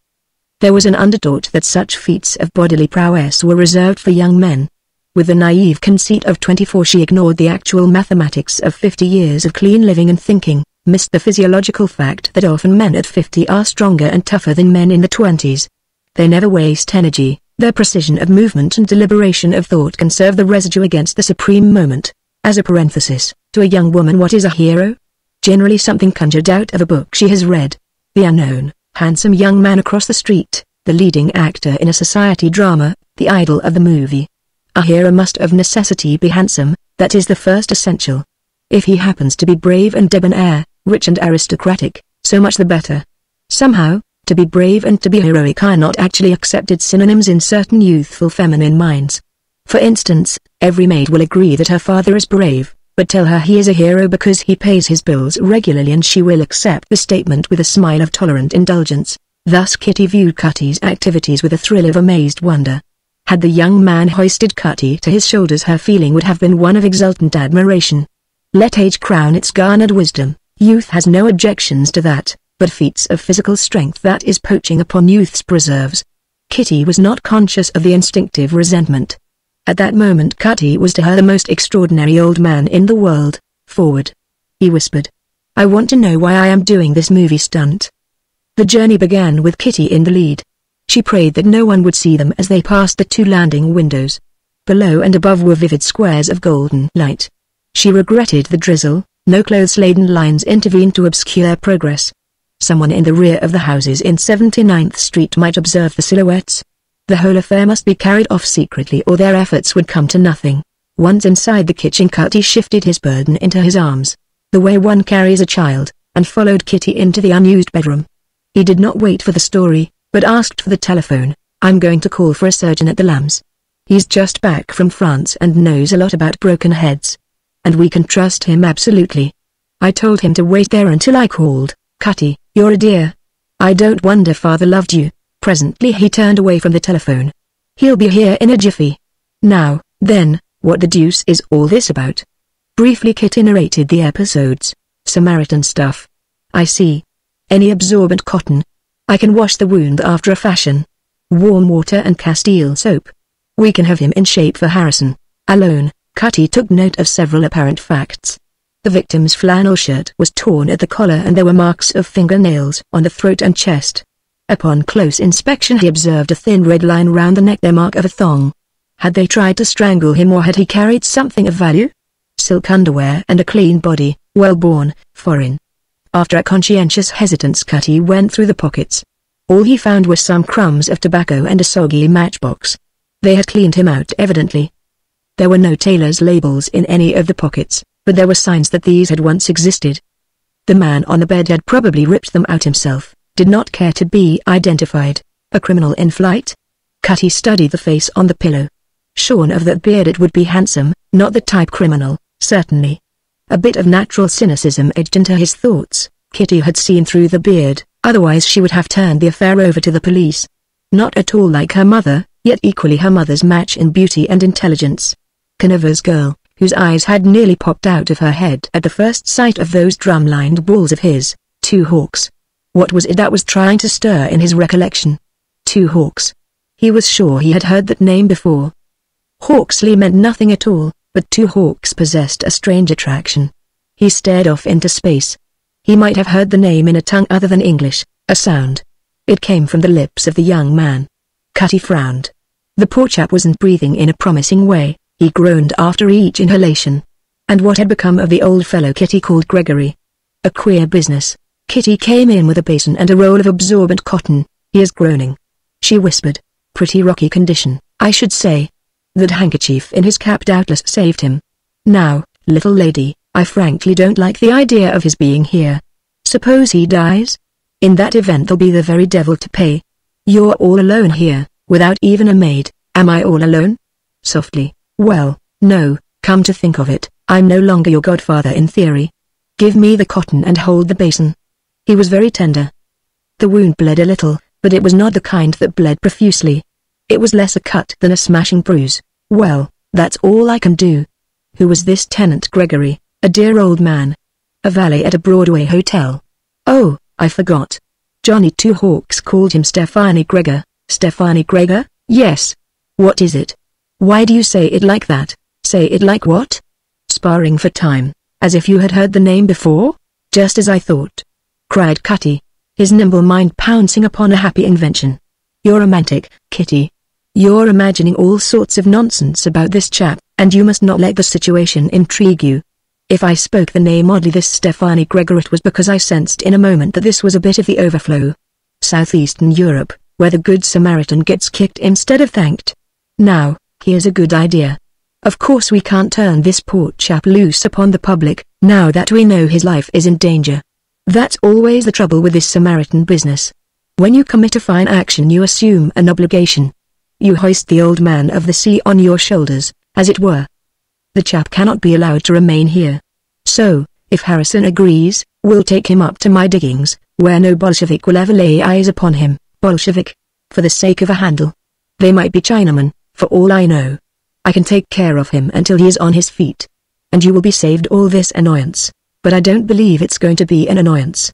There was an underthought that such feats of bodily prowess were reserved for young men. With the naive conceit of 24 she ignored the actual mathematics of 50 years of clean living and thinking, missed the physiological fact that often men at 50 are stronger and tougher than men in the 20s. They never waste energy, their precision of movement and deliberation of thought conserve the residue against the supreme moment. As a parenthesis, to a young woman, what is a hero? Generally something conjured out of a book she has read. The unknown, handsome young man across the street, the leading actor in a society drama, the idol of the movie. A hero must of necessity be handsome, that is the first essential. If he happens to be brave and debonair, rich and aristocratic, so much the better. Somehow, to be brave and to be heroic are not actually accepted synonyms in certain youthful feminine minds. For instance, every maid will agree that her father is brave, but tell her he is a hero because he pays his bills regularly, and she will accept the statement with a smile of tolerant indulgence. Thus Kitty viewed Cutty's activities with a thrill of amazed wonder. Had the young man hoisted Cutty to his shoulders, her feeling would have been one of exultant admiration. Let age crown its garnered wisdom, youth has no objections to that, but feats of physical strength, that is poaching upon youth's preserves. Kitty was not conscious of the instinctive resentment. At that moment Cutty was to her the most extraordinary old man in the world. Forward, he whispered. I want to know why I am doing this movie stunt. The journey began with Kitty in the lead. She prayed that no one would see them as they passed the two landing windows. Below and above were vivid squares of golden light. She regretted the drizzle, no clothes-laden lines intervened to obscure progress. Someone in the rear of the houses in 79th Street might observe the silhouettes. The whole affair must be carried off secretly or their efforts would come to nothing. Once inside the kitchen, Cutty shifted his burden into his arms, the way one carries a child, and followed Kitty into the unused bedroom. He did not wait for the story, but asked for the telephone. I'm going to call for a surgeon at the Lambs. He's just back from France and knows a lot about broken heads. And we can trust him absolutely. I told him to wait there until I called. Cutty, you're a dear. I don't wonder father loved you. Presently he turned away from the telephone. He'll be here in a jiffy. Now, then, what the deuce is all this about? Briefly Kitty narrated the episodes. Samaritan stuff. I see. Any absorbent cotton? I can wash the wound after a fashion. Warm water and Castile soap. We can have him in shape for Harrison. Alone, Cutty took note of several apparent facts. The victim's flannel shirt was torn at the collar and there were marks of fingernails on the throat and chest. Upon close inspection he observed a thin red line round the neck, the mark of a thong. Had they tried to strangle him, or had he carried something of value? Silk underwear and a clean body, well-born, foreign. After a conscientious hesitance Cutty went through the pockets. All he found were some crumbs of tobacco and a soggy matchbox. They had cleaned him out evidently. There were no tailor's labels in any of the pockets, but there were signs that these had once existed. The man on the bed had probably ripped them out himself, did not care to be identified. A criminal in flight? Cutty studied the face on the pillow. Shorn of that beard, it would be handsome, not the type criminal, certainly. A bit of natural cynicism edged into his thoughts. Kitty had seen through the beard, otherwise she would have turned the affair over to the police. Not at all like her mother, yet equally her mother's match in beauty and intelligence. Canaver's girl, whose eyes had nearly popped out of her head at the first sight of those drum-lined balls of his. Two hawks. What was it that was trying to stir in his recollection? Two hawks. He was sure he had heard that name before. Hawksley meant nothing at all, but two hawks possessed a strange attraction. He stared off into space. He might have heard the name in a tongue other than English, a sound. It came from the lips of the young man. Cutty frowned. The poor chap wasn't breathing in a promising way, he groaned after each inhalation. And what had become of the old fellow Kitty called Gregory? A queer business. Kitty came in with a basin and a roll of absorbent cotton. He is groaning. She whispered. Pretty rocky condition, I should say. That handkerchief in his cap doubtless saved him. Now, little lady, I frankly don't like the idea of his being here. Suppose he dies? In that event there'll be the very devil to pay. You're all alone here, without even a maid. Am I all alone? Softly. Well, no, come to think of it, I'm no longer your godfather in theory. Give me the cotton and hold the basin. He was very tender. The wound bled a little, but it was not the kind that bled profusely. It was less a cut than a smashing bruise. Well, that's all I can do. Who was this tenant Gregory? A dear old man. A valet at a Broadway hotel. Oh, I forgot. Johnny Two Hawks called him Stefani Gregor. Stefani Gregor? Yes. What is it? Why do you say it like that? Say it like what? Sparring for time, as if you had heard the name before? Just as I thought. Cried Cutty, his nimble mind pouncing upon a happy invention. You're romantic, Kitty. You're imagining all sorts of nonsense about this chap, and you must not let the situation intrigue you. If I spoke the name oddly this Stefani Gregor, it was because I sensed in a moment that this was a bit of the overflow. Southeastern Europe, where the Good Samaritan gets kicked instead of thanked. Now, here's a good idea. Of course we can't turn this poor chap loose upon the public, now that we know his life is in danger. That's always the trouble with this Samaritan business. When you commit a fine action you assume an obligation. You hoist the old man of the sea on your shoulders, as it were. The chap cannot be allowed to remain here. So, if Harrison agrees, we'll take him up to my diggings, where no Bolshevik will ever lay eyes upon him. Bolshevik? For the sake of a handle. They might be Chinamen, for all I know. I can take care of him until he is on his feet. And you will be saved all this annoyance, but I don't believe it's going to be an annoyance.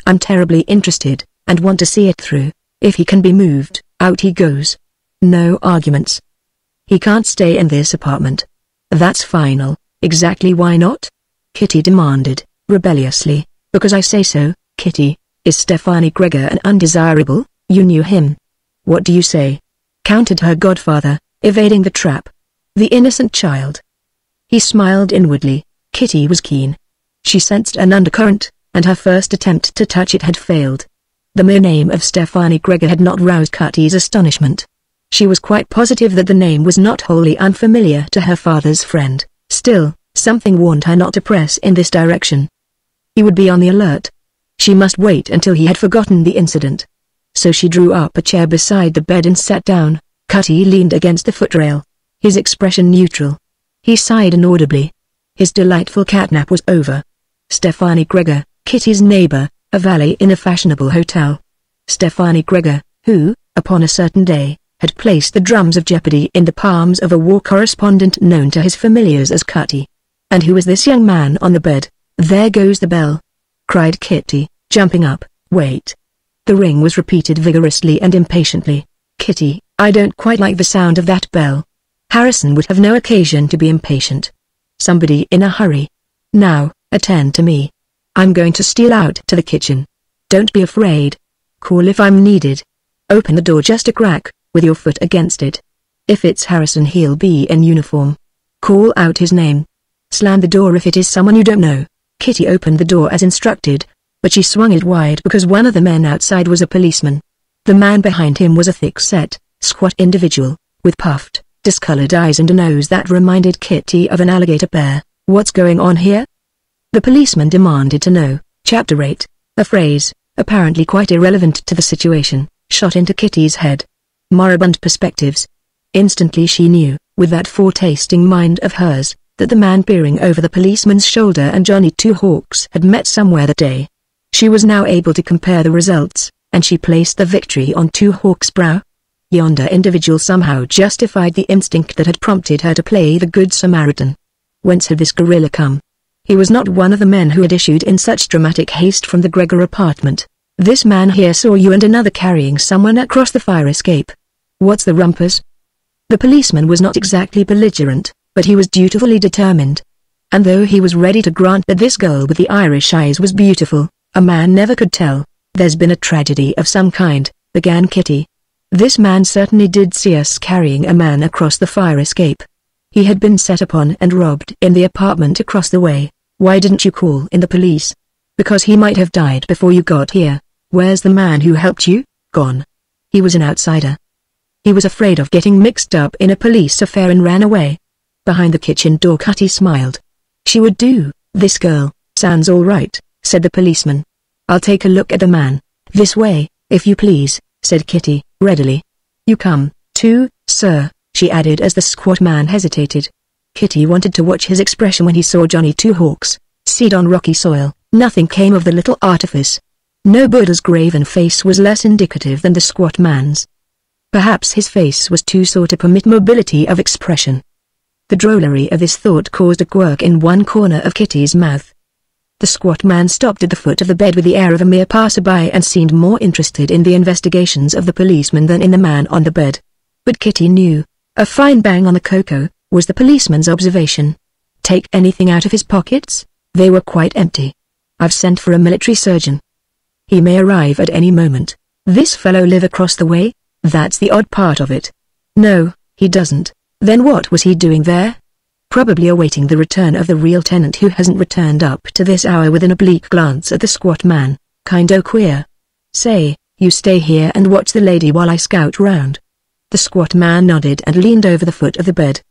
I'm terribly interested, and want to see it through. If he can be moved, out he goes. No arguments. He can't stay in this apartment. That's final. Exactly why not? Kitty demanded, rebelliously. Because I say so, Kitty. Is Stefani Gregor an undesirable? You knew him. What do you say? Countered her godfather, evading the trap. The innocent child. He smiled inwardly. Kitty was keen. She sensed an undercurrent, and her first attempt to touch it had failed. The mere name of Stefani Gregor had not roused Kitty's astonishment. She was quite positive that the name was not wholly unfamiliar to her father's friend. Still, something warned her not to press in this direction. He would be on the alert. She must wait until he had forgotten the incident. So she drew up a chair beside the bed and sat down. Kitty leaned against the footrail. His expression neutral. He sighed inaudibly. His delightful catnap was over. Stefani Gregor, Kitty's neighbor, a valet in a fashionable hotel. Stefani Gregor, who, upon a certain day, had placed the drums of Jeopardy in the palms of a war correspondent known to his familiars as Kitty. And who was this young man on the bed? There goes the bell, cried Kitty, jumping up. Wait. The ring was repeated vigorously and impatiently. Kitty, I don't quite like the sound of that bell. Harrison would have no occasion to be impatient. Somebody in a hurry. Now, attend to me. I'm going to steal out to the kitchen. Don't be afraid. Call if I'm needed. Open the door just a crack, with your foot against it. If it's Harrison he'll be in uniform. Call out his name. Slam the door if it is someone you don't know. Kitty opened the door as instructed, but she swung it wide because one of the men outside was a policeman. The man behind him was a thick-set, squat individual, with puffed, discolored eyes and a nose that reminded Kitty of an alligator bear. What's going on here? The policeman demanded to know. Chapter 8, a phrase, apparently quite irrelevant to the situation, shot into Kitty's head. Moribund perspectives. Instantly she knew, with that foretasting mind of hers, that the man peering over the policeman's shoulder and Johnny Two Hawks had met somewhere that day. She was now able to compare the results, and she placed the victory on Two Hawks' brow. Yonder individual somehow justified the instinct that had prompted her to play the Good Samaritan. Whence had this gorilla come? He was not one of the men who had issued in such dramatic haste from the Gregor apartment. This man here saw you and another carrying someone across the fire escape. What's the rumpus? The policeman was not exactly belligerent, but he was dutifully determined. And though he was ready to grant that this girl with the Irish eyes was beautiful, a man never could tell. There's been a tragedy of some kind, began Kitty. This man certainly did see us carrying a man across the fire escape. He had been set upon and robbed in the apartment across the way. Why didn't you call in the police? Because he might have died before you got here. Where's the man who helped you? Gone. He was an outsider. He was afraid of getting mixed up in a police affair and ran away. Behind the kitchen door Kitty smiled. She would do. This girl. Sounds all right, said the policeman. I'll take a look at the man. This way, if you please, said Kitty, readily. You come, too, sir, she added as the squat man hesitated. Kitty wanted to watch his expression when he saw Johnny Two Hawks, seed on rocky soil. Nothing came of the little artifice. No Buddha's graven face was less indicative than the squat man's. Perhaps his face was too sore to permit mobility of expression. The drollery of this thought caused a quirk in one corner of Kitty's mouth. The squat man stopped at the foot of the bed with the air of a mere passerby and seemed more interested in the investigations of the policeman than in the man on the bed. But Kitty knew. A fine bang on the cocoa, was the policeman's observation. Take anything out of his pockets? They were quite empty. I've sent for a military surgeon. He may arrive at any moment. This fellow live across the way? That's the odd part of it. No, he doesn't. Then what was he doing there? Probably awaiting the return of the real tenant who hasn't returned up to this hour. With an oblique glance at the squat man. Kinda queer. Say, you stay here and watch the lady while I scout round. The squat man nodded and leaned over the foot of the bed.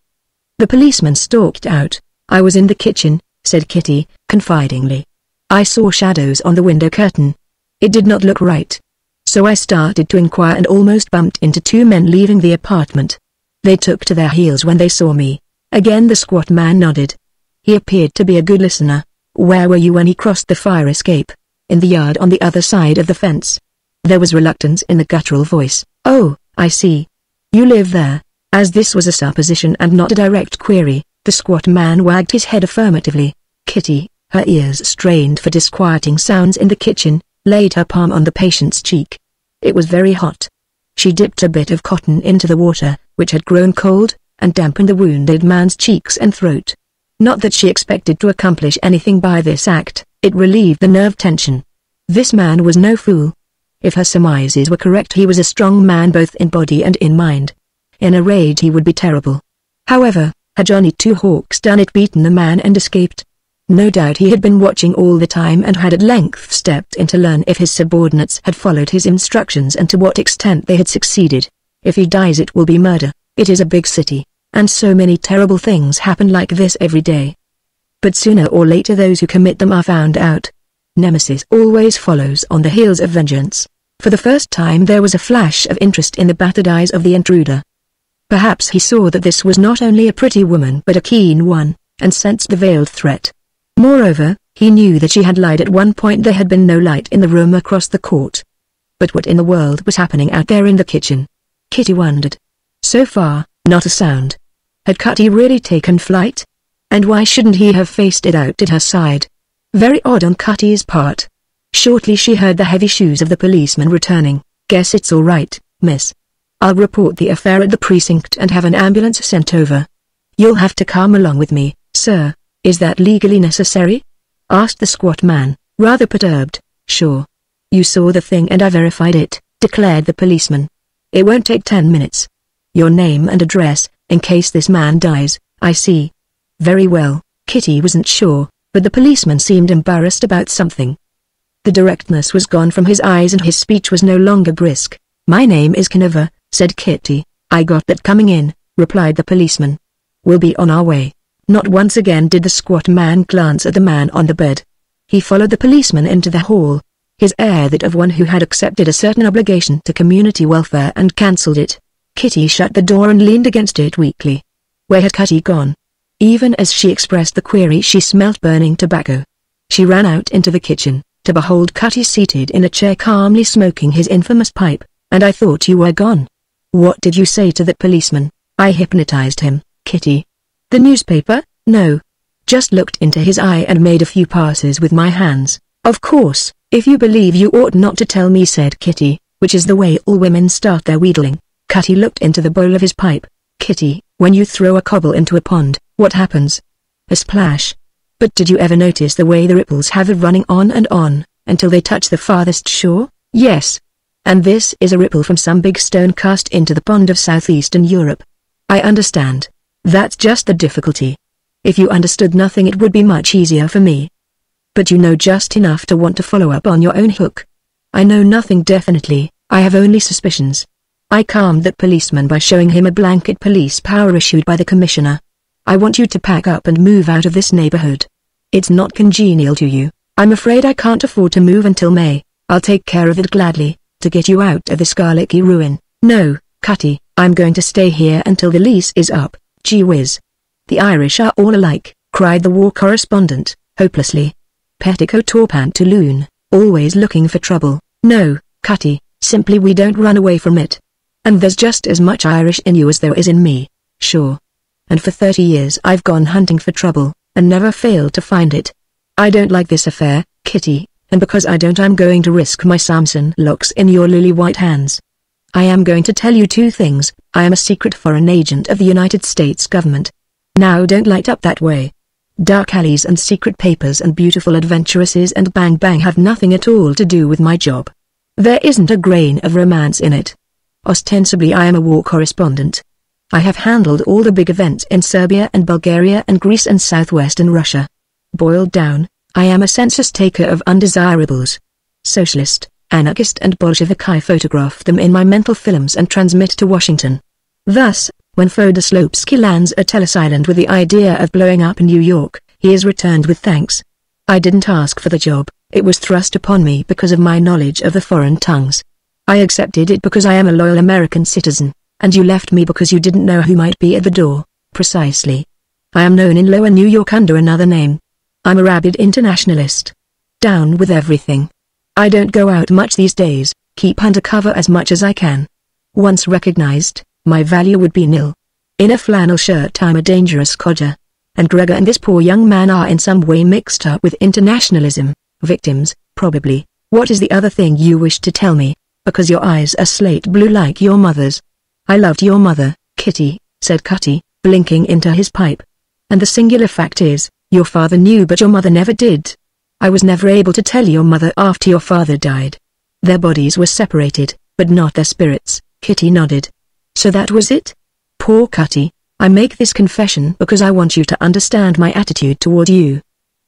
The policeman stalked out. I was in the kitchen, said Kitty, confidingly. I saw shadows on the window curtain. It did not look right. So I started to inquire and almost bumped into two men leaving the apartment. They took to their heels when they saw me. Again the squat man nodded. He appeared to be a good listener. Where were you when he crossed the fire escape? In the yard on the other side of the fence. There was reluctance in the guttural voice. Oh, I see. You live there. As this was a supposition and not a direct query, the squat man wagged his head affirmatively. Kitty, her ears strained for disquieting sounds in the kitchen, laid her palm on the patient's cheek. It was very hot. She dipped a bit of cotton into the water, which had grown cold, and dampened the wounded man's cheeks and throat. Not that she expected to accomplish anything by this act, it relieved the nerve tension. This man was no fool. If her surmises were correct, he was a strong man both in body and in mind. In a rage he would be terrible. However, had Johnny Two Hawks done it, beaten the man and escaped? No doubt he had been watching all the time and had at length stepped in to learn if his subordinates had followed his instructions and to what extent they had succeeded. If he dies it will be murder. It is a big city, and so many terrible things happen like this every day. But sooner or later those who commit them are found out. Nemesis always follows on the heels of vengeance. For the first time there was a flash of interest in the battered eyes of the intruder. Perhaps he saw that this was not only a pretty woman but a keen one, and sensed the veiled threat. Moreover, he knew that she had lied at one point. There had been no light in the room across the court. But what in the world was happening out there in the kitchen? Kitty wondered. So far, not a sound. Had Cutty really taken flight? And why shouldn't he have faced it out at her side? Very odd on Cutty's part. Shortly she heard the heavy shoes of the policeman returning. Guess it's all right, miss. I'll report the affair at the precinct and have an ambulance sent over. You'll have to come along with me, sir. Is that legally necessary? Asked the squat man, rather perturbed. Sure. You saw the thing and I verified it, declared the policeman. It won't take 10 minutes. Your name and address, in case this man dies. I see. Very well. Kitty wasn't sure, but the policeman seemed embarrassed about something. The directness was gone from his eyes and his speech was no longer brisk. My name is Canova, said Kitty. I got that coming in, replied the policeman. We'll be on our way. Not once again did the squat man glance at the man on the bed. He followed the policeman into the hall, his air that of one who had accepted a certain obligation to community welfare and cancelled it. Kitty shut the door and leaned against it weakly. Where had Cutty gone? Even as she expressed the query she smelt burning tobacco. She ran out into the kitchen, to behold Cutty seated in a chair calmly smoking his infamous pipe. And I thought you were gone. What did you say to that policeman? I hypnotized him, Kitty. The newspaper? No. Just looked into his eye and made a few passes with my hands. Of course, if you believe you ought not to tell me, said Kitty, which is the way all women start their wheedling. Cutty looked into the bowl of his pipe. Kitty, when you throw a cobble into a pond, what happens? A splash. But did you ever notice the way the ripples have of running on and on, until they touch the farthest shore? Yes. And this is a ripple from some big stone cast into the pond of southeastern Europe. I understand. That's just the difficulty. If you understood nothing it would be much easier for me. But you know just enough to want to follow up on your own hook. I know nothing definitely, I have only suspicions. I calmed that policeman by showing him a blanket police power issued by the commissioner. I want you to pack up and move out of this neighborhood. It's not congenial to you. I'm afraid I can't afford to move until May. I'll take care of it gladly, to get you out of this garlicky ruin. No, Cutty, I'm going to stay here until the lease is up. Gee whiz. The Irish are all alike, cried the war correspondent, hopelessly. Petticoat or pantaloon, always looking for trouble. No, Cutty, simply we don't run away from it. And there's just as much Irish in you as there is in me. Sure. And for 30 years I've gone hunting for trouble, and never failed to find it. I don't like this affair, Kitty, and because I don't I'm going to risk my Samson locks in your lily white hands. I am going to tell you two things. I am a secret foreign agent of the United States government. Now don't light up that way. Dark alleys and secret papers and beautiful adventuresses and bang bang have nothing at all to do with my job. There isn't a grain of romance in it. Ostensibly I am a war correspondent. I have handled all the big events in Serbia and Bulgaria and Greece and southwestern Russia. Boiled down, I am a census taker of undesirables. Socialist, anarchist and Bolshevik. I photograph them in my mental films and transmit to Washington. Thus, when Fodoslovsky lands at Ellis Island with the idea of blowing up New York, he is returned with thanks. I didn't ask for the job, it was thrust upon me because of my knowledge of the foreign tongues. I accepted it because I am a loyal American citizen, and you left me because you didn't know who might be at the door. Precisely. I am known in Lower New York under another name. I'm a rabid internationalist. Down with everything. I don't go out much these days, keep undercover as much as I can. Once recognized, my value would be nil. In a flannel shirt I'm a dangerous codger. And Gregor and this poor young man are in some way mixed up with internationalism. Victims, probably. What is the other thing you wish to tell me? Because your eyes are slate blue like your mother's. I loved your mother, Kitty, said Cutty, blinking into his pipe. And the singular fact is, your father knew but your mother never did. I was never able to tell your mother after your father died. Their bodies were separated, but not their spirits. Kitty nodded. So that was it? Poor Cutty, I make this confession because I want you to understand my attitude toward you.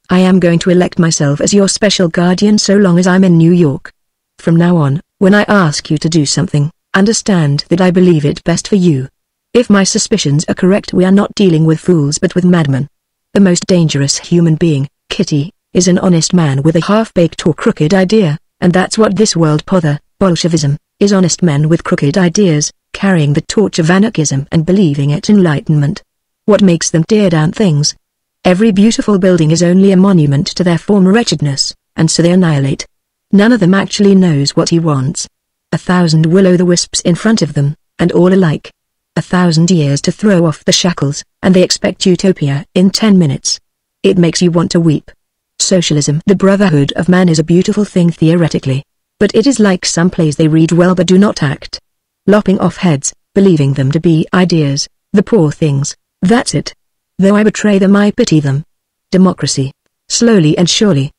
I am going to elect myself as your special guardian so long as I'm in New York. From now on, when I ask you to do something, understand that I believe it best for you. If my suspicions are correct, we are not dealing with fools but with madmen. The most dangerous human being, Kitty, is an honest man with a half-baked or crooked idea, and that's what this world Bolshevism, is honest men with crooked ideas, carrying the torch of anarchism and believing it enlightenment. What makes them tear down things? Every beautiful building is only a monument to their former wretchedness, and so they annihilate. None of them actually knows what he wants. 1,000 will-o'-the-wisps in front of them, and all alike. 1,000 years to throw off the shackles, and they expect utopia in 10 minutes. It makes you want to weep. Socialism, the brotherhood of man, is a beautiful thing theoretically. But it is like some plays they read well but do not act. Lopping off heads, believing them to be ideas, the poor things, that's it. Though I betray them I pity them. Democracy. Slowly and surely.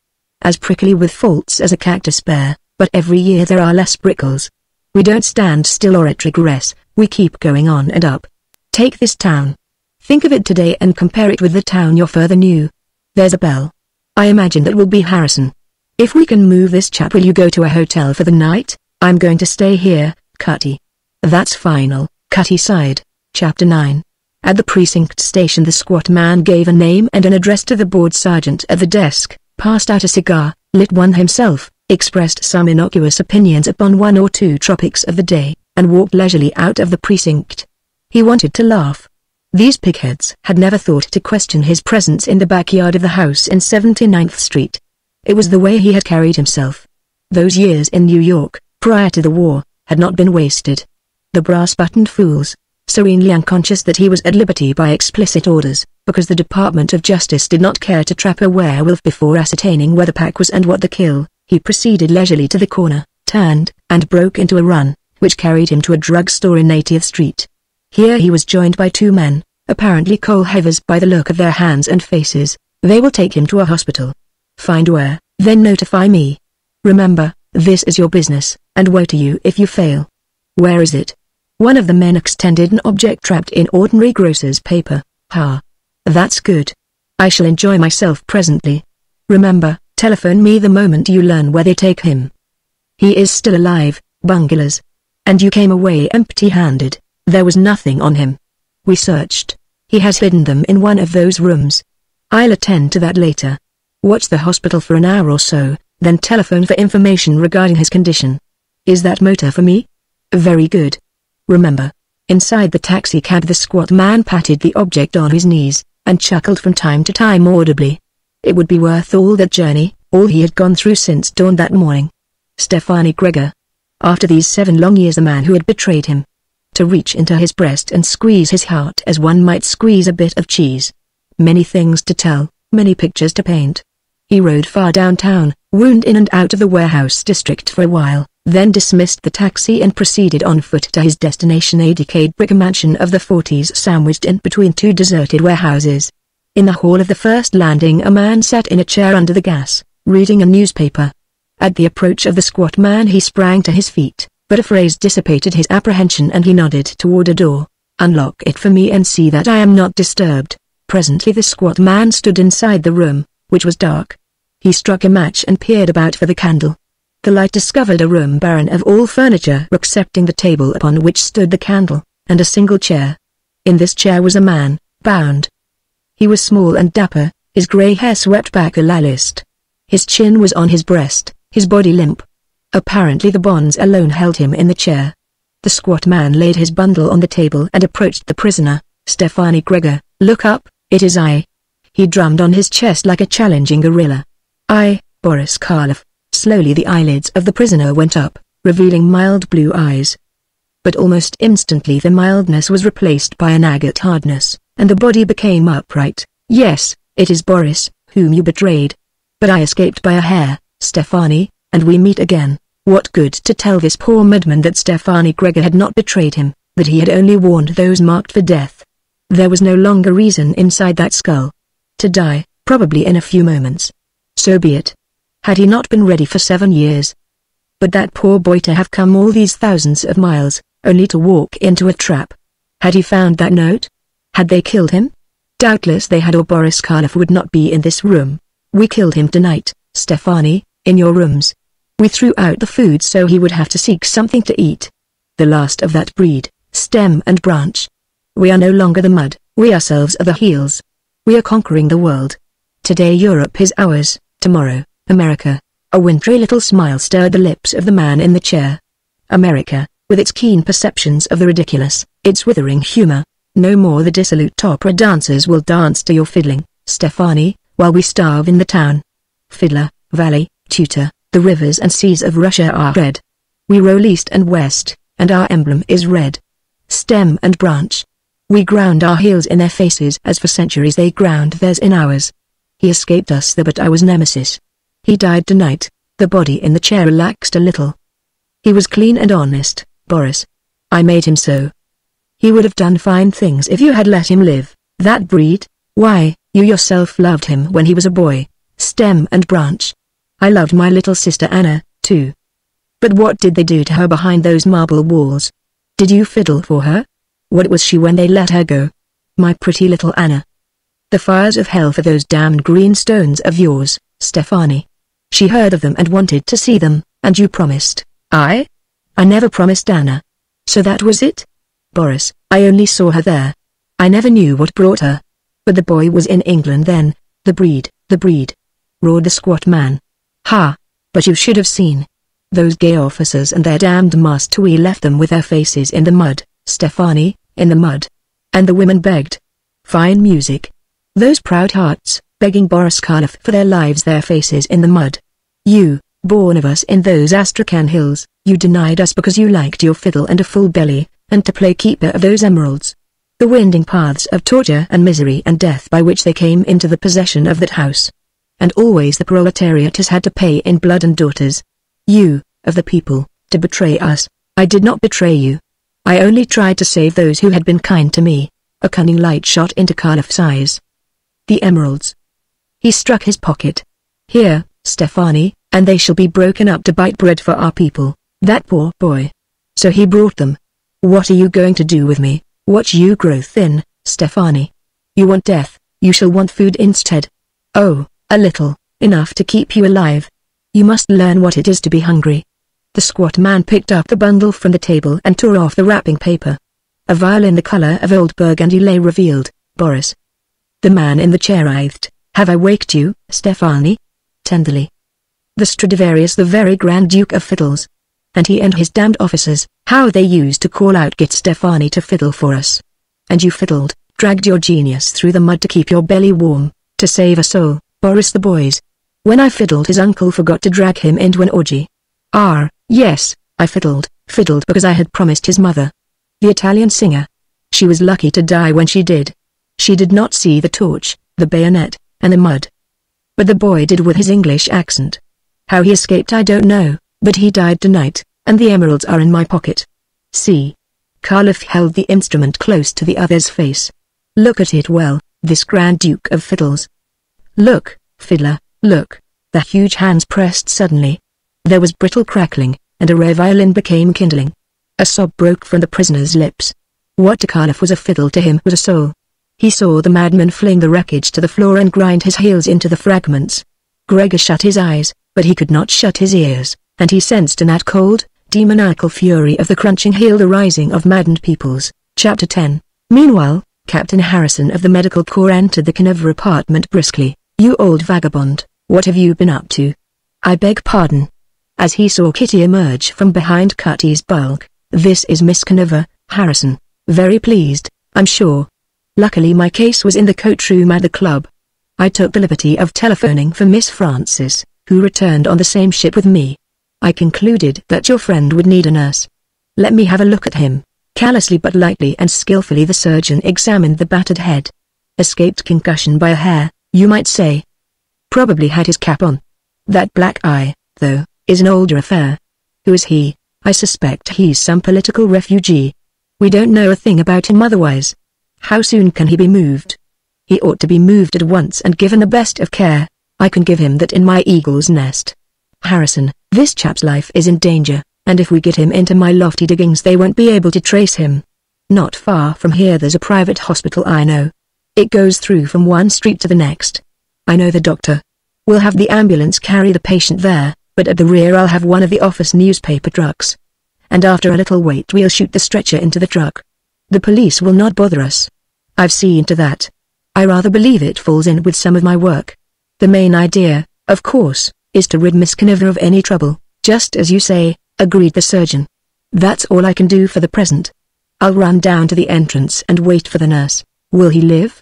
As prickly with faults as a cactus bear, but every year there are less prickles. We don't stand still or regress, we keep going on and up. Take this town. Think of it today and compare it with the town you're further knew. There's a bell. I imagine that will be Harrison. If we can move this chap, will you go to a hotel for the night? I'm going to stay here, Cutty. That's final, Cutty sighed. Chapter 9. At the precinct station the squat man gave a name and an address to the board sergeant at the desk, passed out a cigar, lit one himself, expressed some innocuous opinions upon one or two topics of the day, and walked leisurely out of the precinct. He wanted to laugh. These pigheads had never thought to question his presence in the backyard of the house in 79th Street. It was the way he had carried himself. Those years in New York, prior to the war, had not been wasted. The brass-buttoned fools, serenely unconscious that he was at liberty by explicit orders, because the Department of Justice did not care to trap a werewolf before ascertaining where the pack was and what the kill, he proceeded leisurely to the corner, turned, and broke into a run, which carried him to a drugstore in 80th Street. Here he was joined by two men, apparently coal-heavers by the look of their hands and faces. They will take him to a hospital. Find where, then notify me. Remember, this is your business, and woe to you if you fail. Where is it? One of the men extended an object wrapped in ordinary grocer's paper. Ha. That's good. I shall enjoy myself presently. Remember, telephone me the moment you learn where they take him. He is still alive, Bungalas. And you came away empty-handed. There was nothing on him. We searched. He has hidden them in one of those rooms. I'll attend to that later. Watch the hospital for an hour or so, then telephone for information regarding his condition. Is that motor for me? Very good. Remember. Inside the taxicab the squat man patted the object on his knees, and chuckled from time to time audibly. It would be worth all that journey, all he had gone through since dawn that morning. Stefani Gregor. After these 7 long years the man who had betrayed him. To reach into his breast and squeeze his heart as one might squeeze a bit of cheese. Many things to tell, many pictures to paint. He rode far downtown, wound in and out of the warehouse district for a while, then dismissed the taxi and proceeded on foot to his destination, a decayed brick mansion of the 40s sandwiched in between 2 deserted warehouses. In the hall of the first landing a man sat in a chair under the gas, reading a newspaper. At the approach of the squat man he sprang to his feet, but a phrase dissipated his apprehension and he nodded toward a door. "Unlock it for me and see that I am not disturbed." Presently the squat man stood inside the room, which was dark. He struck a match and peered about for the candle. The light discovered a room barren of all furniture excepting the table upon which stood the candle, and a single chair. In this chair was a man, bound. He was small and dapper, his grey hair swept back a list. His chin was on his breast, his body limp. Apparently the bonds alone held him in the chair. The squat man laid his bundle on the table and approached the prisoner. "Stefani Gregor, look up, it is I." He drummed on his chest like a challenging gorilla. "I, Boris Karloff." Slowly the eyelids of the prisoner went up, revealing mild blue eyes. But almost instantly the mildness was replaced by an agate hardness, and the body became upright. "Yes, it is Boris, whom you betrayed. But I escaped by a hair, Stefani, and we meet again." What good to tell this poor madman that Stefani Gregor had not betrayed him, that he had only warned those marked for death. There was no longer reason inside that skull. To die, probably in a few moments. So be it. Had he not been ready for 7 years? But that poor boy to have come all these thousands of miles, only to walk into a trap. Had he found that note? Had they killed him? Doubtless they had, or Boris Karloff would not be in this room. "We killed him tonight, Stefani, in your rooms. We threw out the food so he would have to seek something to eat. The last of that breed, stem and branch. We are no longer the mud, we ourselves are the heels. We are conquering the world. Today Europe is ours, tomorrow, America." A wintry little smile stirred the lips of the man in the chair. America, with its keen perceptions of the ridiculous, its withering humor. No more the dissolute opera dancers will dance to your fiddling, Stefani, while we starve in the town. Fiddler, valley, tutor, the rivers and seas of Russia are red. We roll east and west, and our emblem is red. Stem and branch. We ground our heels in their faces as for centuries they ground theirs in ours. He escaped us there, but I was nemesis. He died tonight. The body in the chair relaxed a little. He was clean and honest, Boris. I made him so. He would have done fine things if you had let him live. That breed? Why, you yourself loved him when he was a boy. Stem and branch. I loved my little sister Anna, too. But what did they do to her behind those marble walls? Did you fiddle for her? What was she when they let her go? My pretty little Anna. The fires of hell for those damned green stones of yours, Stefani. She heard of them and wanted to see them, and you promised. I never promised Anna. So that was it? Boris, I only saw her there. I never knew what brought her. But the boy was in England then. The breed, roared the squat man. Ha! But you should have seen. Those gay officers and their damned master, we left them with their faces in the mud, Stefani, in the mud. And the women begged. Fine music. Those proud hearts, begging Boris Karloff for their lives, their faces in the mud. You, born of us in those Astrakhan hills, you denied us because you liked your fiddle and a full belly, and to play keeper of those emeralds. The winding paths of torture and misery and death by which they came into the possession of that house. And always the proletariat has had to pay in blood and daughters. You, of the people, to betray us. I did not betray you. I only tried to save those who had been kind to me. A cunning light shot into Karloff's eyes. The emeralds. He struck his pocket. Here, Stefani, and they shall be broken up to bite bread for our people. That poor boy. So he brought them. What are you going to do with me? Watch you grow thin, Stefani. You want death, you shall want food instead. Oh, a little, enough to keep you alive. You must learn what it is to be hungry. The squat man picked up the bundle from the table and tore off the wrapping paper. A violin the color of old burgundy lay revealed. Boris. The man in the chair writhed. Have I waked you, Stefani? Tenderly. The Stradivarius, the very Grand Duke of Fiddles. And he and his damned officers, how they used to call out, get Stefani to fiddle for us. And you fiddled, dragged your genius through the mud to keep your belly warm, to save a soul, Boris the boys. When I fiddled, his uncle forgot to drag him into an orgy. Yes, I fiddled because I had promised his mother. The Italian singer. She was lucky to die when she did. She did not see the torch, the bayonet, and the mud. But the boy did with his English accent. How he escaped I don't know, but he died tonight, and the emeralds are in my pocket. See. Karloff held the instrument close to the other's face. Look at it well, this Grand Duke of Fiddles. Look, fiddler, look. The huge hands pressed suddenly. There was brittle crackling, and a rare violin became kindling. A sob broke from the prisoner's lips. What to Karloff was a fiddle to him was a soul. He saw the madman fling the wreckage to the floor and grind his heels into the fragments. Gregor shut his eyes, but he could not shut his ears, and he sensed in that cold, demoniacal fury of the crunching heel the rising of maddened peoples. Chapter 10. Meanwhile, Captain Harrison of the Medical Corps entered the Canova apartment briskly. "You old vagabond, what have you been up to?" "I beg pardon." As he saw Kitty emerge from behind Cutty's bulk, "This is Miss Canova, Harrison. Very pleased, I'm sure. Luckily my case was in the coat room at the club. I took the liberty of telephoning for Miss Francis, who returned on the same ship with me. I concluded that your friend would need a nurse. Let me have a look at him." Callously but lightly and skillfully the surgeon examined the battered head. Escaped concussion by a hair, you might say. Probably had his cap on. That black eye, though, is an older affair. Who is he? I suspect he's some political refugee. We don't know a thing about him otherwise. How soon can he be moved? He ought to be moved at once and given the best of care. I can give him that in my eagle's nest. Harrison, this chap's life is in danger, and if we get him into my lofty diggings they won't be able to trace him. Not far from here there's a private hospital I know. It goes through from one street to the next. I know the doctor. We'll have the ambulance carry the patient there, but at the rear I'll have one of the office newspaper trucks. And after a little wait we'll shoot the stretcher into the truck. The police will not bother us. I've seen to that. I rather believe it falls in with some of my work. The main idea, of course, is to rid Miss Canova of any trouble, just as you say, agreed the surgeon. That's all I can do for the present. I'll run down to the entrance and wait for the nurse. Will he live?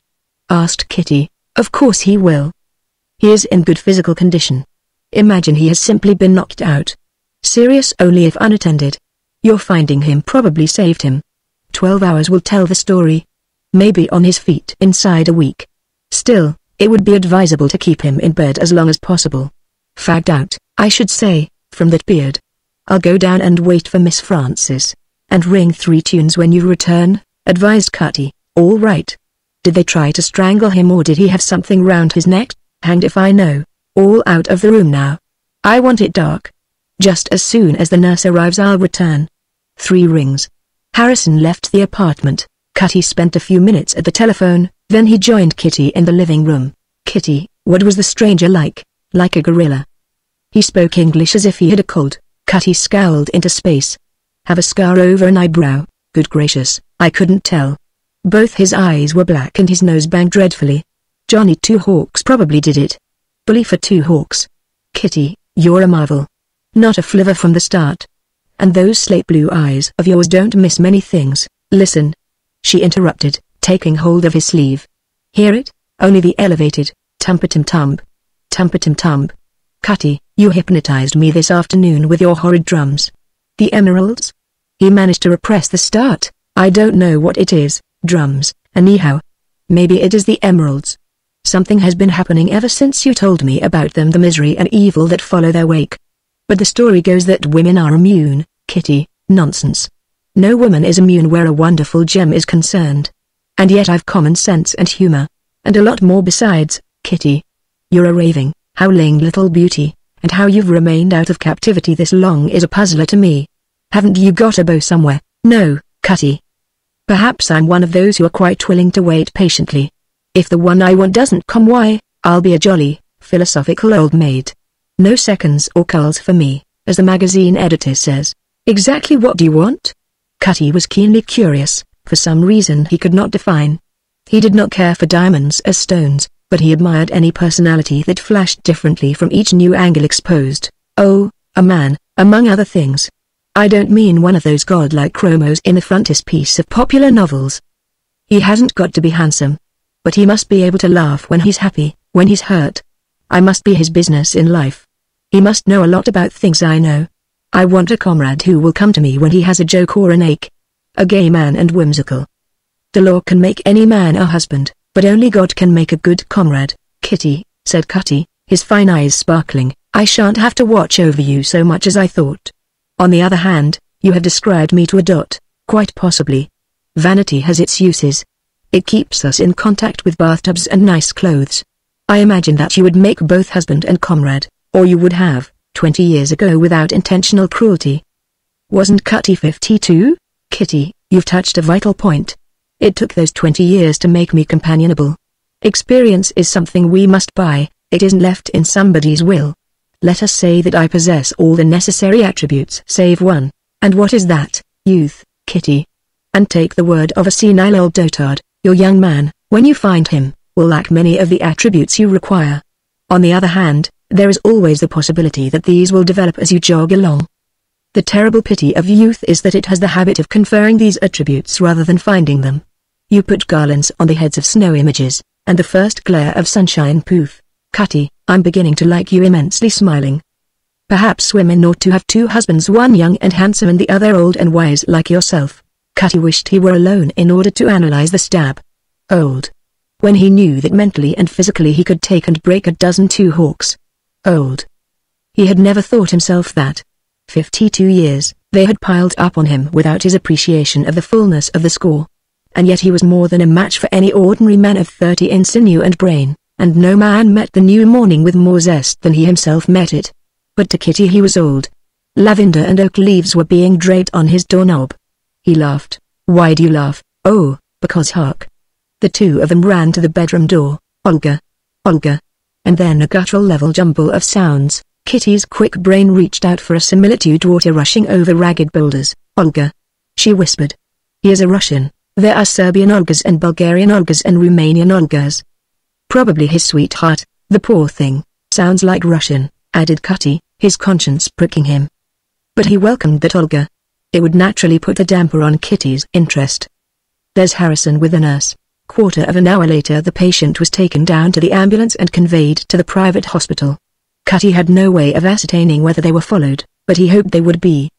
Asked Kitty. Of course he will. He is in good physical condition. Imagine he has simply been knocked out. Serious only if unattended. Your finding him probably saved him. 12 hours will tell the story. Maybe on his feet inside a week. Still, it would be advisable to keep him in bed as long as possible. Fagged out, I should say, from that beard. I'll go down and wait for Miss Francis. And ring 3 tunes when you return, advised Cutty. All right. Did they try to strangle him or did he have something round his neck? Hanged if I know. All out of the room now. I want it dark. Just as soon as the nurse arrives I'll return. 3 rings. Harrison left the apartment. Cutty spent a few minutes at the telephone, then he joined Kitty in the living room. Kitty, what was the stranger like? Like a gorilla. He spoke English as if he had a cold. Cutty scowled into space. Have a scar over an eyebrow? Good gracious, I couldn't tell. Both his eyes were black and his nose banged dreadfully. Johnny Two Hawks probably did it. Bully for Two Hawks. Kitty, you're a marvel. Not a flivver from the start. And those slate blue eyes of yours don't miss many things. Listen. She interrupted, taking hold of his sleeve. Hear it? Only the elevated, tumpa-tum-tump. Tumpa-tum-tump. Cutty, you hypnotized me this afternoon with your horrid drums. The emeralds? He managed to repress the start. I don't know what it is, drums, anyhow. Maybe it is the emeralds. Something has been happening ever since you told me about them, the misery and evil that follow their wake. But the story goes that women are immune, Kitty. Nonsense. No woman is immune where a wonderful gem is concerned. And yet I've common sense and humor. And a lot more besides, Kitty. You're a raving, howling little beauty, and how you've remained out of captivity this long is a puzzler to me. Haven't you got a bow somewhere? No, Cutty. Perhaps I'm one of those who are quite willing to wait patiently. If the one I want doesn't come, why, I'll be a jolly, philosophical old maid. No seconds or culls for me, as the magazine editor says. Exactly what do you want? Cutty was keenly curious, for some reason he could not define. He did not care for diamonds as stones, but he admired any personality that flashed differently from each new angle exposed. Oh, a man, among other things. I don't mean one of those godlike chromos in the frontispiece of popular novels. He hasn't got to be handsome. But he must be able to laugh when he's happy, when he's hurt. I must be his business in life. He must know a lot about things I know. I want a comrade who will come to me when he has a joke or an ache. A gay man and whimsical. The law can make any man a husband, but only God can make a good comrade. Kitty, said Cutty, his fine eyes sparkling, I shan't have to watch over you so much as I thought. On the other hand, you have described me to a dot, quite possibly. Vanity has its uses. It keeps us in contact with bathtubs and nice clothes. I imagine that you would make both husband and comrade, or you would have, 20 years ago without intentional cruelty. Wasn't Cutty 52? Kitty, you've touched a vital point. It took those 20 years to make me companionable. Experience is something we must buy, it isn't left in somebody's will. Let us say that I possess all the necessary attributes save one. And what is that? Youth, Kitty. And take the word of a senile old dotard, your young man, when you find him, will lack many of the attributes you require. On the other hand, there is always the possibility that these will develop as you jog along. The terrible pity of youth is that it has the habit of conferring these attributes rather than finding them. You put garlands on the heads of snow images, and the first glare of sunshine poof. Cutty, I'm beginning to like you immensely. Smiling. Perhaps women ought to have two husbands, one young and handsome and the other old and wise like yourself. Cutty wished he were alone in order to analyze the stab. Old. When he knew that mentally and physically he could take and break a dozen two hawks. Old. He had never thought himself that. 52 years, they had piled up on him without his appreciation of the fullness of the score. And yet he was more than a match for any ordinary man of 30 in sinew and brain, and no man met the new morning with more zest than he himself met it. But to Kitty he was old. Lavender and oak leaves were being draped on his doorknob. He laughed. Why do you laugh? Oh, because hark. The two of them ran to the bedroom door. Olga. Olga. And then a guttural level jumble of sounds. Kitty's quick brain reached out for a similitude: water rushing over ragged boulders. Olga. She whispered. He is a Russian. There are Serbian Olgas and Bulgarian Olgas and Romanian Olgas. Probably his sweetheart, the poor thing, sounds like Russian, added Cutty, his conscience pricking him. But he welcomed that Olga. It would naturally put a damper on Kitty's interest. There's Harrison with the nurse. Quarter of an hour later the patient was taken down to the ambulance and conveyed to the private hospital. Cutty had no way of ascertaining whether they were followed, but he hoped they would be.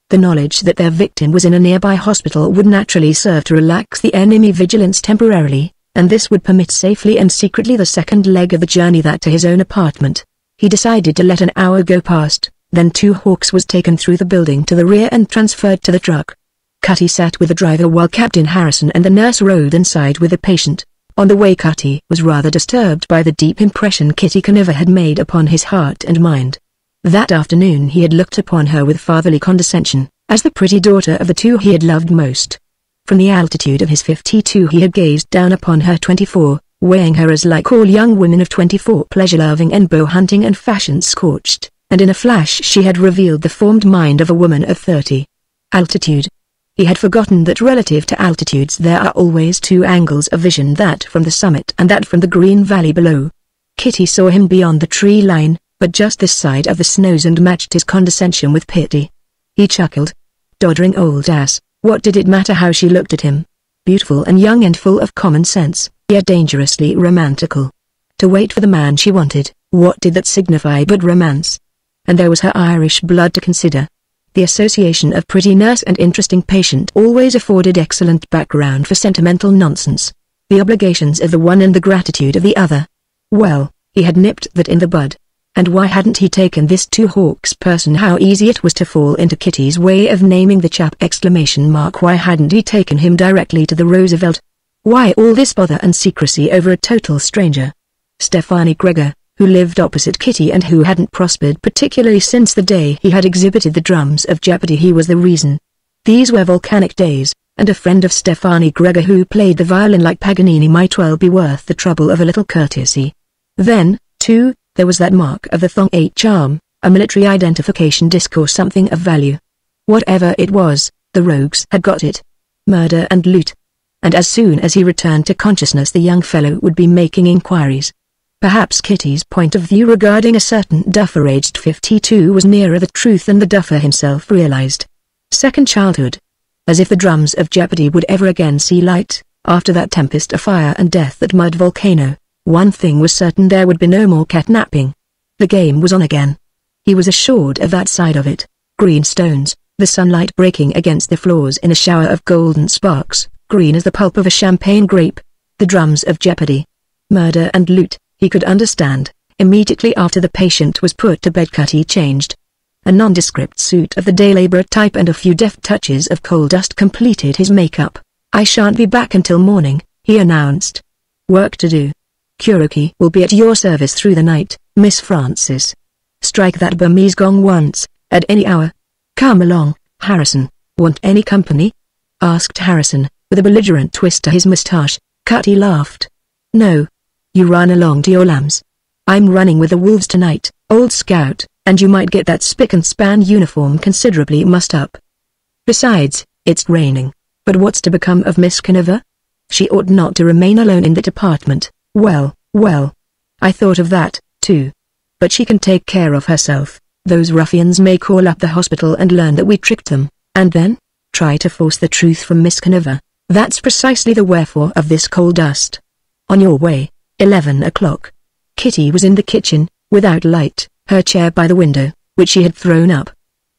The knowledge that their victim was in a nearby hospital would naturally serve to relax the enemy vigilance temporarily, and this would permit safely and secretly the second leg of the journey, that to his own apartment. He decided to let an hour go past, then two hawks was taken through the building to the rear and transferred to the truck. Cutty sat with the driver while Captain Harrison and the nurse rode inside with the patient. On the way Cutty was rather disturbed by the deep impression Kitty Conover had made upon his heart and mind. That afternoon he had looked upon her with fatherly condescension, as the pretty daughter of the two he had loved most. From the altitude of his 52 he had gazed down upon her 24, weighing her as like all young women of 24, pleasure-loving and bow-hunting and fashion-scorched, and in a flash she had revealed the formed mind of a woman of 30. Altitude. He had forgotten that relative to altitudes there are always two angles of vision, that from the summit and that from the green valley below. Kitty saw him beyond the tree line, but just this side of the snows, and matched his condescension with pity. He chuckled. Doddering old ass, what did it matter how she looked at him? Beautiful and young and full of common sense, yet dangerously romantical. To wait for the man she wanted, what did that signify but romance? And there was her Irish blood to consider. The association of pretty nurse and interesting patient always afforded excellent background for sentimental nonsense. The obligations of the one and the gratitude of the other. Well, he had nipped that in the bud. And why hadn't he taken this two hawks person? How easy it was to fall into Kitty's way of naming the chap! Why hadn't he taken him directly to the Roosevelt? Why all this bother and secrecy over a total stranger? Stefani Gregor, who lived opposite Kitty and who hadn't prospered particularly since the day he had exhibited the drums of Jeopardy, he was the reason. These were volcanic days, and a friend of Stefani Gregor who played the violin like Paganini might well be worth the trouble of a little courtesy. Then, too, there was that mark of the thong 8 charm, a military identification disc or something of value. Whatever it was, the rogues had got it. Murder and loot. And as soon as he returned to consciousness the young fellow would be making inquiries. Perhaps Kitty's point of view regarding a certain duffer aged 52 was nearer the truth than the duffer himself realized. Second childhood. As if the drums of Jeopardy would ever again see light, after that tempest of fire and death at Mud Volcano. One thing was certain: there would be no more catnapping. The game was on again. He was assured of that side of it. Green stones, the sunlight breaking against the floors in a shower of golden sparks, green as the pulp of a champagne grape. The drums of Jeopardy. Murder and loot, he could understand. Immediately after the patient was put to bed, Cutty changed. A nondescript suit of the day laborer type and a few deft touches of coal dust completed his makeup. I shan't be back until morning, he announced. Work to do. Kuroki will be at your service through the night, Miss Francis. Strike that Burmese gong once, at any hour. Come along, "Harrison, want any company?" asked Harrison, with a belligerent twist to his mustache. Cutty laughed. "No. You run along to your lambs. I'm running with the wolves tonight, old scout, and you might get that spick-and-span uniform considerably mussed up. Besides, it's raining. But what's to become of Miss Conover? She ought not to remain alone in the department." Well, I thought of that, too. But she can take care of herself. Those ruffians may call up the hospital and learn that we tricked them, and then try to force the truth from Miss Conover. That's precisely the wherefore of this coal dust. On your way, 11 o'clock. Kitty was in the kitchen, without light, her chair by the window, which she had thrown up.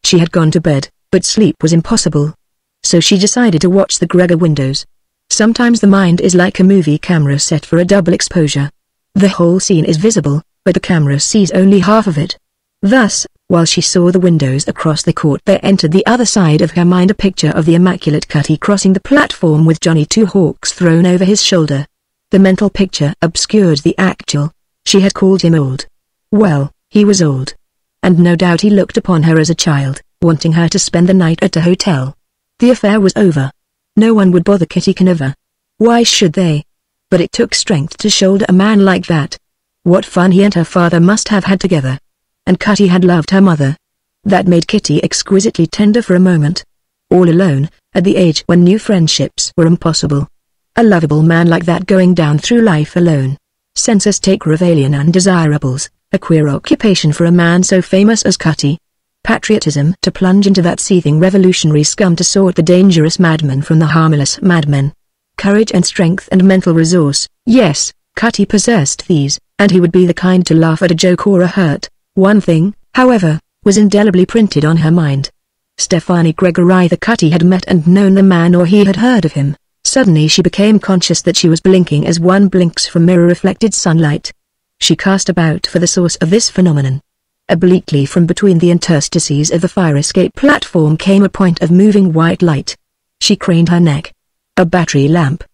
She had gone to bed, but sleep was impossible. So she decided to watch the Gregor windows. Sometimes the mind is like a movie camera set for a double exposure. The whole scene is visible, but the camera sees only half of it. Thus, while she saw the windows across the court, there entered the other side of her mind a picture of the immaculate Cutty crossing the platform with Johnny Two Hawks thrown over his shoulder. The mental picture obscured the actual. She had called him old. Well, he was old. And no doubt he looked upon her as a child, wanting her to spend the night at a hotel. The affair was over. No one would bother Kitty Conover. Why should they? But it took strength to shoulder a man like that. What fun he and her father must have had together. And Cutty had loved her mother. That made Kitty exquisitely tender for a moment. All alone, at the age when new friendships were impossible. A lovable man like that going down through life alone. Census take Ravalian undesirables, a queer occupation for a man so famous as Cutty. Patriotism to plunge into that seething revolutionary scum to sort the dangerous madmen from the harmless madmen. Courage and strength and mental resource, yes, Cutty possessed these, and he would be the kind to laugh at a joke or a hurt. One thing, however, was indelibly printed on her mind. Stefani Gregor, either Cutty had met and known the man or he had heard of him. Suddenly she became conscious that she was blinking as one blinks from mirror-reflected sunlight. She cast about for the source of this phenomenon. Obliquely from between the interstices of the fire escape platform came a point of moving white light. She craned her neck. A battery lamp.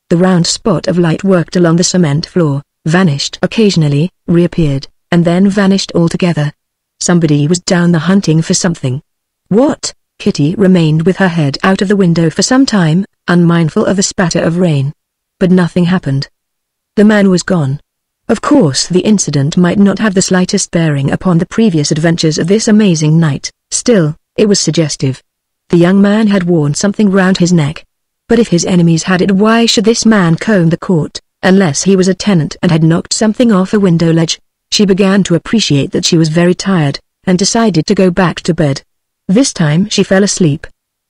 The round spot of light worked along the cement floor, vanished occasionally, reappeared, and then vanished altogether. Somebody was down the hunting for something. What? Kitty remained with her head out of the window for some time, unmindful of the spatter of rain. But nothing happened. The man was gone. Of course the incident might not have the slightest bearing upon the previous adventures of this amazing night, still, it was suggestive. The young man had worn something round his neck. But if his enemies had it, why should this man comb the court, unless he was a tenant and had knocked something off a window ledge? She began to appreciate that she was very tired, and decided to go back to bed. This time she fell asleep.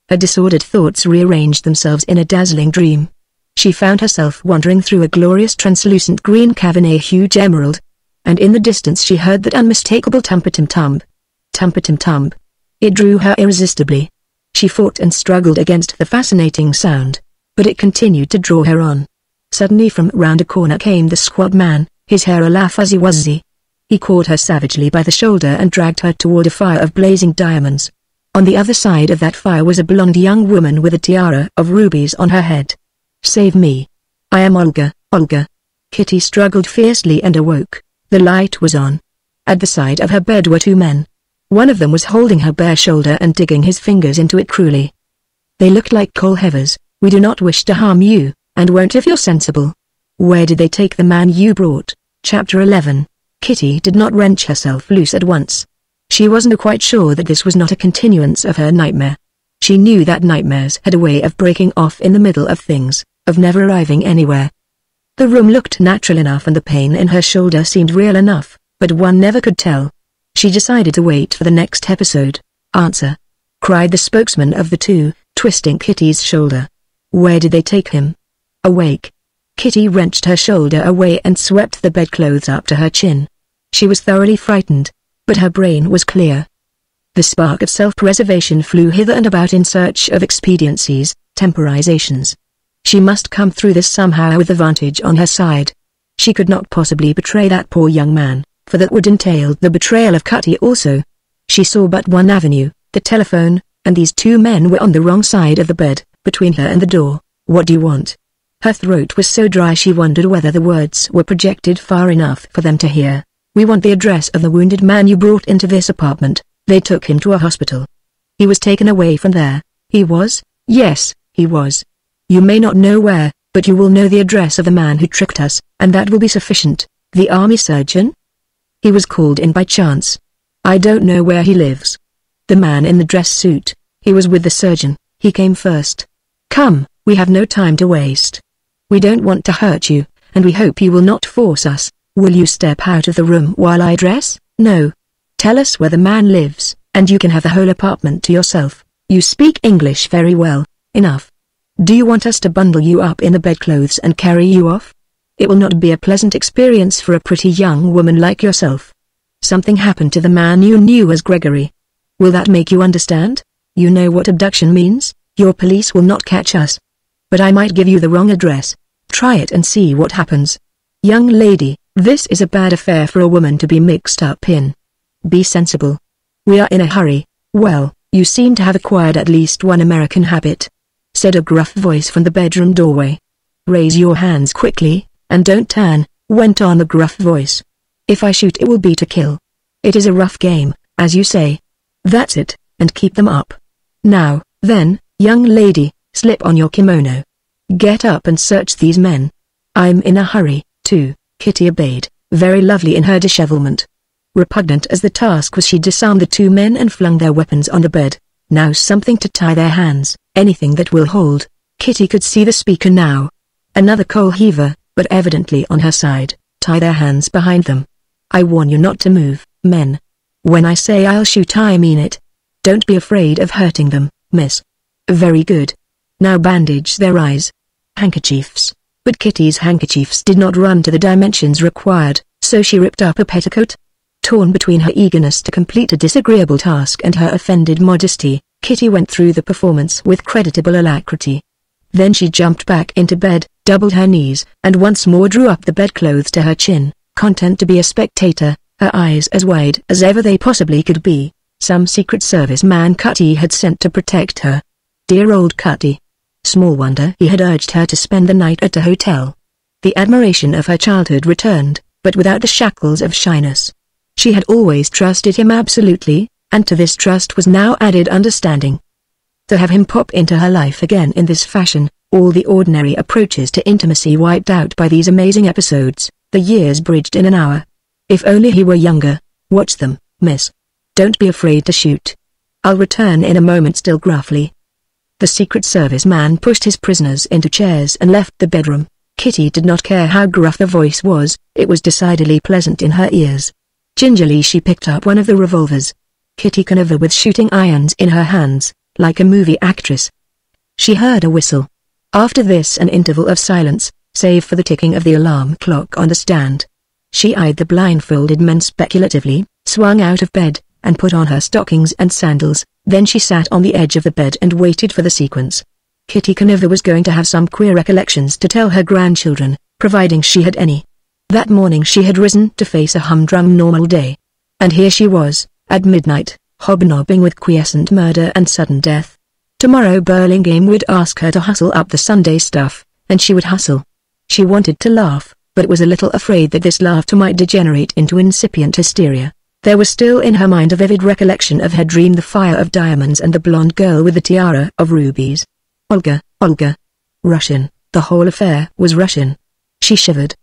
Her disordered thoughts rearranged themselves in a dazzling dream. She found herself wandering through a glorious translucent green cavern, a huge emerald. And in the distance she heard that unmistakable tumpa-tum-tump. Tumpa-tum-tump. It drew her irresistibly. She fought and struggled against the fascinating sound, but it continued to draw her on. Suddenly from round a corner came the squat man, his hair a la fuzzy-wuzzy. He caught her savagely by the shoulder and dragged her toward a fire of blazing diamonds. On the other side of that fire was a blonde young woman with a tiara of rubies on her head. "Save me. I am Olga, Olga." Kitty struggled fiercely and awoke. The light was on. At the side of her bed were two men. One of them was holding her bare shoulder and digging his fingers into it cruelly. "They looked like coal heavers. We do not wish to harm you, and won't if you're sensible." "Where did they take the man you brought?" Chapter 11. Kitty did not wrench herself loose at once. She wasn't quite sure that this was not a continuance of her nightmare. She knew that nightmares had a way of breaking off in the middle of things, of never arriving anywhere. The room looked natural enough and the pain in her shoulder seemed real enough, but one never could tell. She decided to wait for the next episode. "Answer!" cried the spokesman of the two, twisting Kitty's shoulder. "Where did they take him?" "Awake." Kitty wrenched her shoulder away and swept the bedclothes up to her chin. She was thoroughly frightened, but her brain was clear. The spark of self-preservation flew hither and about in search of expediencies, temporizations. She must come through this somehow with the vantage on her side. She could not possibly betray that poor young man, for that would entail the betrayal of Cutty also. She saw but one avenue, the telephone, and these two men were on the wrong side of the bed, between her and the door. "What do you want?" Her throat was so dry she wondered whether the words were projected far enough for them to hear. "We want the address of the wounded man you brought into this apartment. They took him to a hospital." He was taken away from there. He was? Yes, he was. You may not know where, but you will know the address of the man who tricked us, and that will be sufficient. The army surgeon? He was called in by chance. I don't know where he lives. The man in the dress suit, he was with the surgeon, he came first. Come, we have no time to waste. We don't want to hurt you, and we hope you will not force us. Will you step out of the room while I dress? No. Tell us where the man lives, and you can have the whole apartment to yourself. You speak English very well. Enough. Do you want us to bundle you up in the bedclothes and carry you off? It will not be a pleasant experience for a pretty young woman like yourself. Something happened to the man you knew as Gregory. Will that make you understand? You know what abduction means? Your police will not catch us. But I might give you the wrong address. Try it and see what happens. Young lady, this is a bad affair for a woman to be mixed up in. Be sensible. We are in a hurry. Well, you seem to have acquired at least one American habit, said a gruff voice from the bedroom doorway. Raise your hands quickly, and don't turn, went on the gruff voice. If I shoot it will be to kill. It is a rough game, as you say. That's it, and keep them up. Now, then, young lady, slip on your kimono. Get up and search these men. I'm in a hurry, too. Kitty obeyed, very lovely in her dishevelment. Repugnant as the task was, she disarmed the two men and flung their weapons on the bed. Now something to tie their hands, anything that will hold. Kitty could see the speaker now. Another coal heaver, but evidently on her side. Tie their hands behind them. I warn you not to move, men. When I say I'll shoot, I mean it. Don't be afraid of hurting them, miss. Very good. Now bandage their eyes. Handkerchiefs. But Kitty's handkerchiefs did not run to the dimensions required, so she ripped up a petticoat. Torn between her eagerness to complete a disagreeable task and her offended modesty, Kitty went through the performance with creditable alacrity. Then she jumped back into bed, doubled her knees, and once more drew up the bedclothes to her chin, content to be a spectator, her eyes as wide as ever they possibly could be. Some Secret Service man Cutty had sent to protect her. Dear old Cutty. Small wonder he had urged her to spend the night at a hotel. The admiration of her childhood returned, but without the shackles of shyness. She had always trusted him absolutely, and to this trust was now added understanding. To have him pop into her life again in this fashion, all the ordinary approaches to intimacy wiped out by these amazing episodes, the years bridged in an hour. If only he were younger. Watch them, miss. Don't be afraid to shoot. I'll return in a moment, still gruffly. The Secret Service man pushed his prisoners into chairs and left the bedroom. Kitty did not care how gruff the voice was, it was decidedly pleasant in her ears. Gingerly she picked up one of the revolvers. Kitty came over with shooting irons in her hands, like a movie actress. She heard a whistle. After this an interval of silence, save for the ticking of the alarm clock on the stand. She eyed the blindfolded men speculatively, swung out of bed, and put on her stockings and sandals. Then she sat on the edge of the bed and waited for the sequence. Kitty Canova was going to have some queer recollections to tell her grandchildren, providing she had any. That morning she had risen to face a humdrum normal day. And here she was, at midnight, hobnobbing with quiescent murder and sudden death. Tomorrow Burlingame would ask her to hustle up the Sunday stuff, and she would hustle. She wanted to laugh, but was a little afraid that this laughter might degenerate into incipient hysteria. There was still in her mind a vivid recollection of her dream, the fire of diamonds and the blonde girl with the tiara of rubies. Olga. Russian, the whole affair was Russian. She shivered.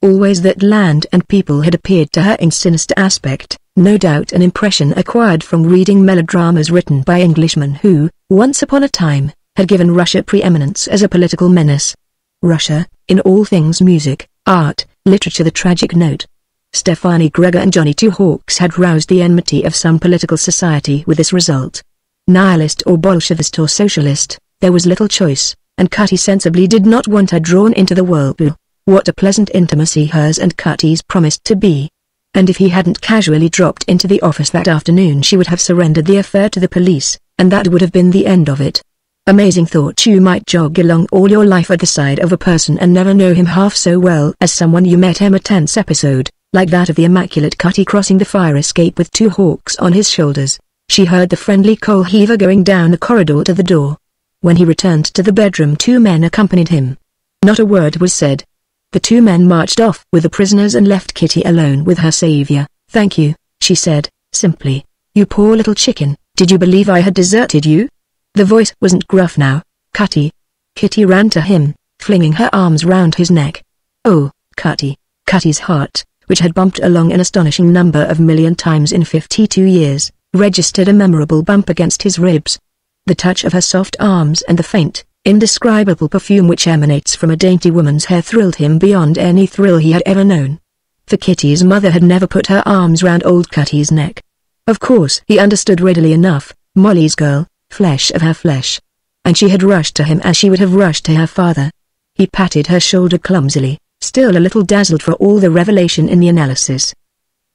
Always that land and people had appeared to her in sinister aspect, no doubt an impression acquired from reading melodramas written by Englishmen who, once upon a time, had given Russia preeminence as a political menace. Russia, in all things music, art, literature, the tragic note. Stefani Gregor and Johnny Two Hawks had roused the enmity of some political society with this result. Nihilist or Bolshevist or socialist, there was little choice, and Cutty sensibly did not want her drawn into the whirlpool. What a pleasant intimacy hers and Cutty's promised to be. And if he hadn't casually dropped into the office that afternoon, she would have surrendered the affair to the police, and that would have been the end of it. Amazing thought, you might jog along all your life at the side of a person and never know him half so well as someone you met him. A tense episode, like that of the immaculate Cutty crossing the fire escape with Two Hawks on his shoulders. She heard the friendly coal heaver going down the corridor to the door. When he returned to the bedroom, two men accompanied him. Not a word was said. The two men marched off with the prisoners and left Kitty alone with her savior. Thank you, she said, simply. You poor little chicken, Did you believe I had deserted you? The voice wasn't gruff now. Cutty. Kitty ran to him, flinging her arms round his neck. Oh, Cutty. Cutty's heart, which had bumped along an astonishing number of million times in 52 years, registered a memorable bump against his ribs. The touch of her soft arms and the faint, indescribable perfume which emanates from a dainty woman's hair thrilled him beyond any thrill he had ever known. For Kitty's mother had never put her arms round old Cutty's neck. Of course he understood readily enough, Molly's girl, flesh of her flesh. And she had rushed to him as she would have rushed to her father. He patted her shoulder clumsily, still a little dazzled for all the revelation in the analysis.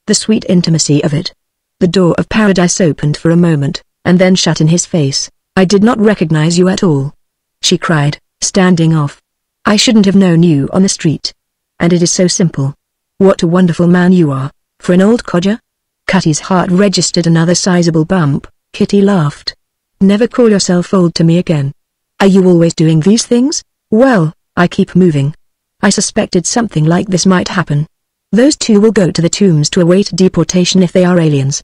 The sweet intimacy of it. The door of paradise opened for a moment, and then shut in his face. I did not recognize you at all, she cried, standing off. I shouldn't have known you on the street. And it is so simple. What a wonderful man you are, for an old codger. Cutty's heart registered another sizable bump. Kitty laughed. Never call yourself old to me again. Are you always doing these things? Well, I keep moving. I suspected something like this might happen. Those two will go to the tombs to await deportation if they are aliens.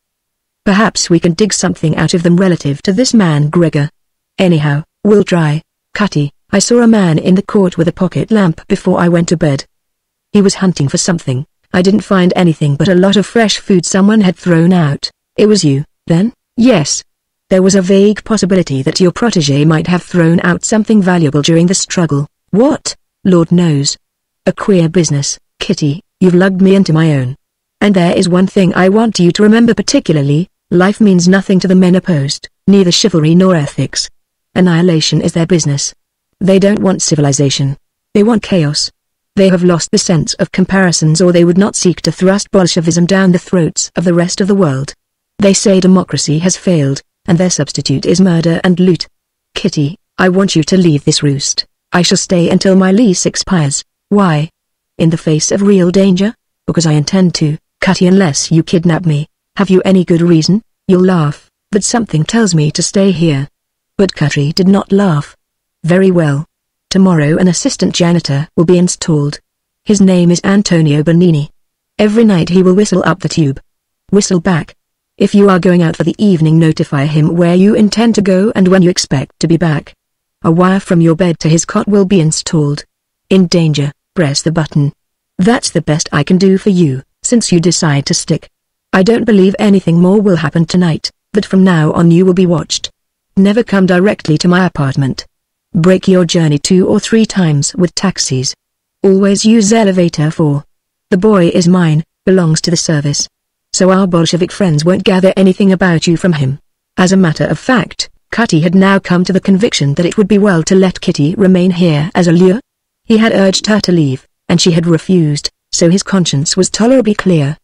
Perhaps we can dig something out of them relative to this man Gregor. Anyhow, we'll try. Cutty, I saw a man in the court with a pocket lamp before I went to bed. He was hunting for something. I didn't find anything but a lot of fresh food someone had thrown out. It was you, then? Yes. There was a vague possibility that your protégé might have thrown out something valuable during the struggle. What? Lord knows. A queer business, Kitty. You've lugged me into my own. And there is one thing I want you to remember particularly, life means nothing to the men opposed, neither chivalry nor ethics. Annihilation is their business. They don't want civilization. They want chaos. They have lost the sense of comparisons or they would not seek to thrust Bolshevism down the throats of the rest of the world. They say democracy has failed, and their substitute is murder and loot. Kitty, I want you to leave this roost. I shall stay until my lease expires. Why? In the face of real danger? Because I intend to, Cutty, unless you kidnap me. Have you any good reason? You'll laugh, but something tells me to stay here. But Cutty did not laugh. Very well. Tomorrow an assistant janitor will be installed. His name is Antonio Bernini. Every night he will whistle up the tube. Whistle back. If you are going out for the evening, notify him where you intend to go and when you expect to be back. A wire from your bed to his cot will be installed. In danger, press the button. That's the best I can do for you, since you decide to stick. I don't believe anything more will happen tonight, but from now on you will be watched. Never come directly to my apartment. Break your journey 2 or 3 times with taxis. Always use elevator 4. The boy is mine, belongs to the service. So our Bolshevik friends won't gather anything about you from him. As a matter of fact, Cutty had now come to the conviction that it would be well to let Kitty remain here as a lure. He had urged her to leave, and she had refused, so his conscience was tolerably clear.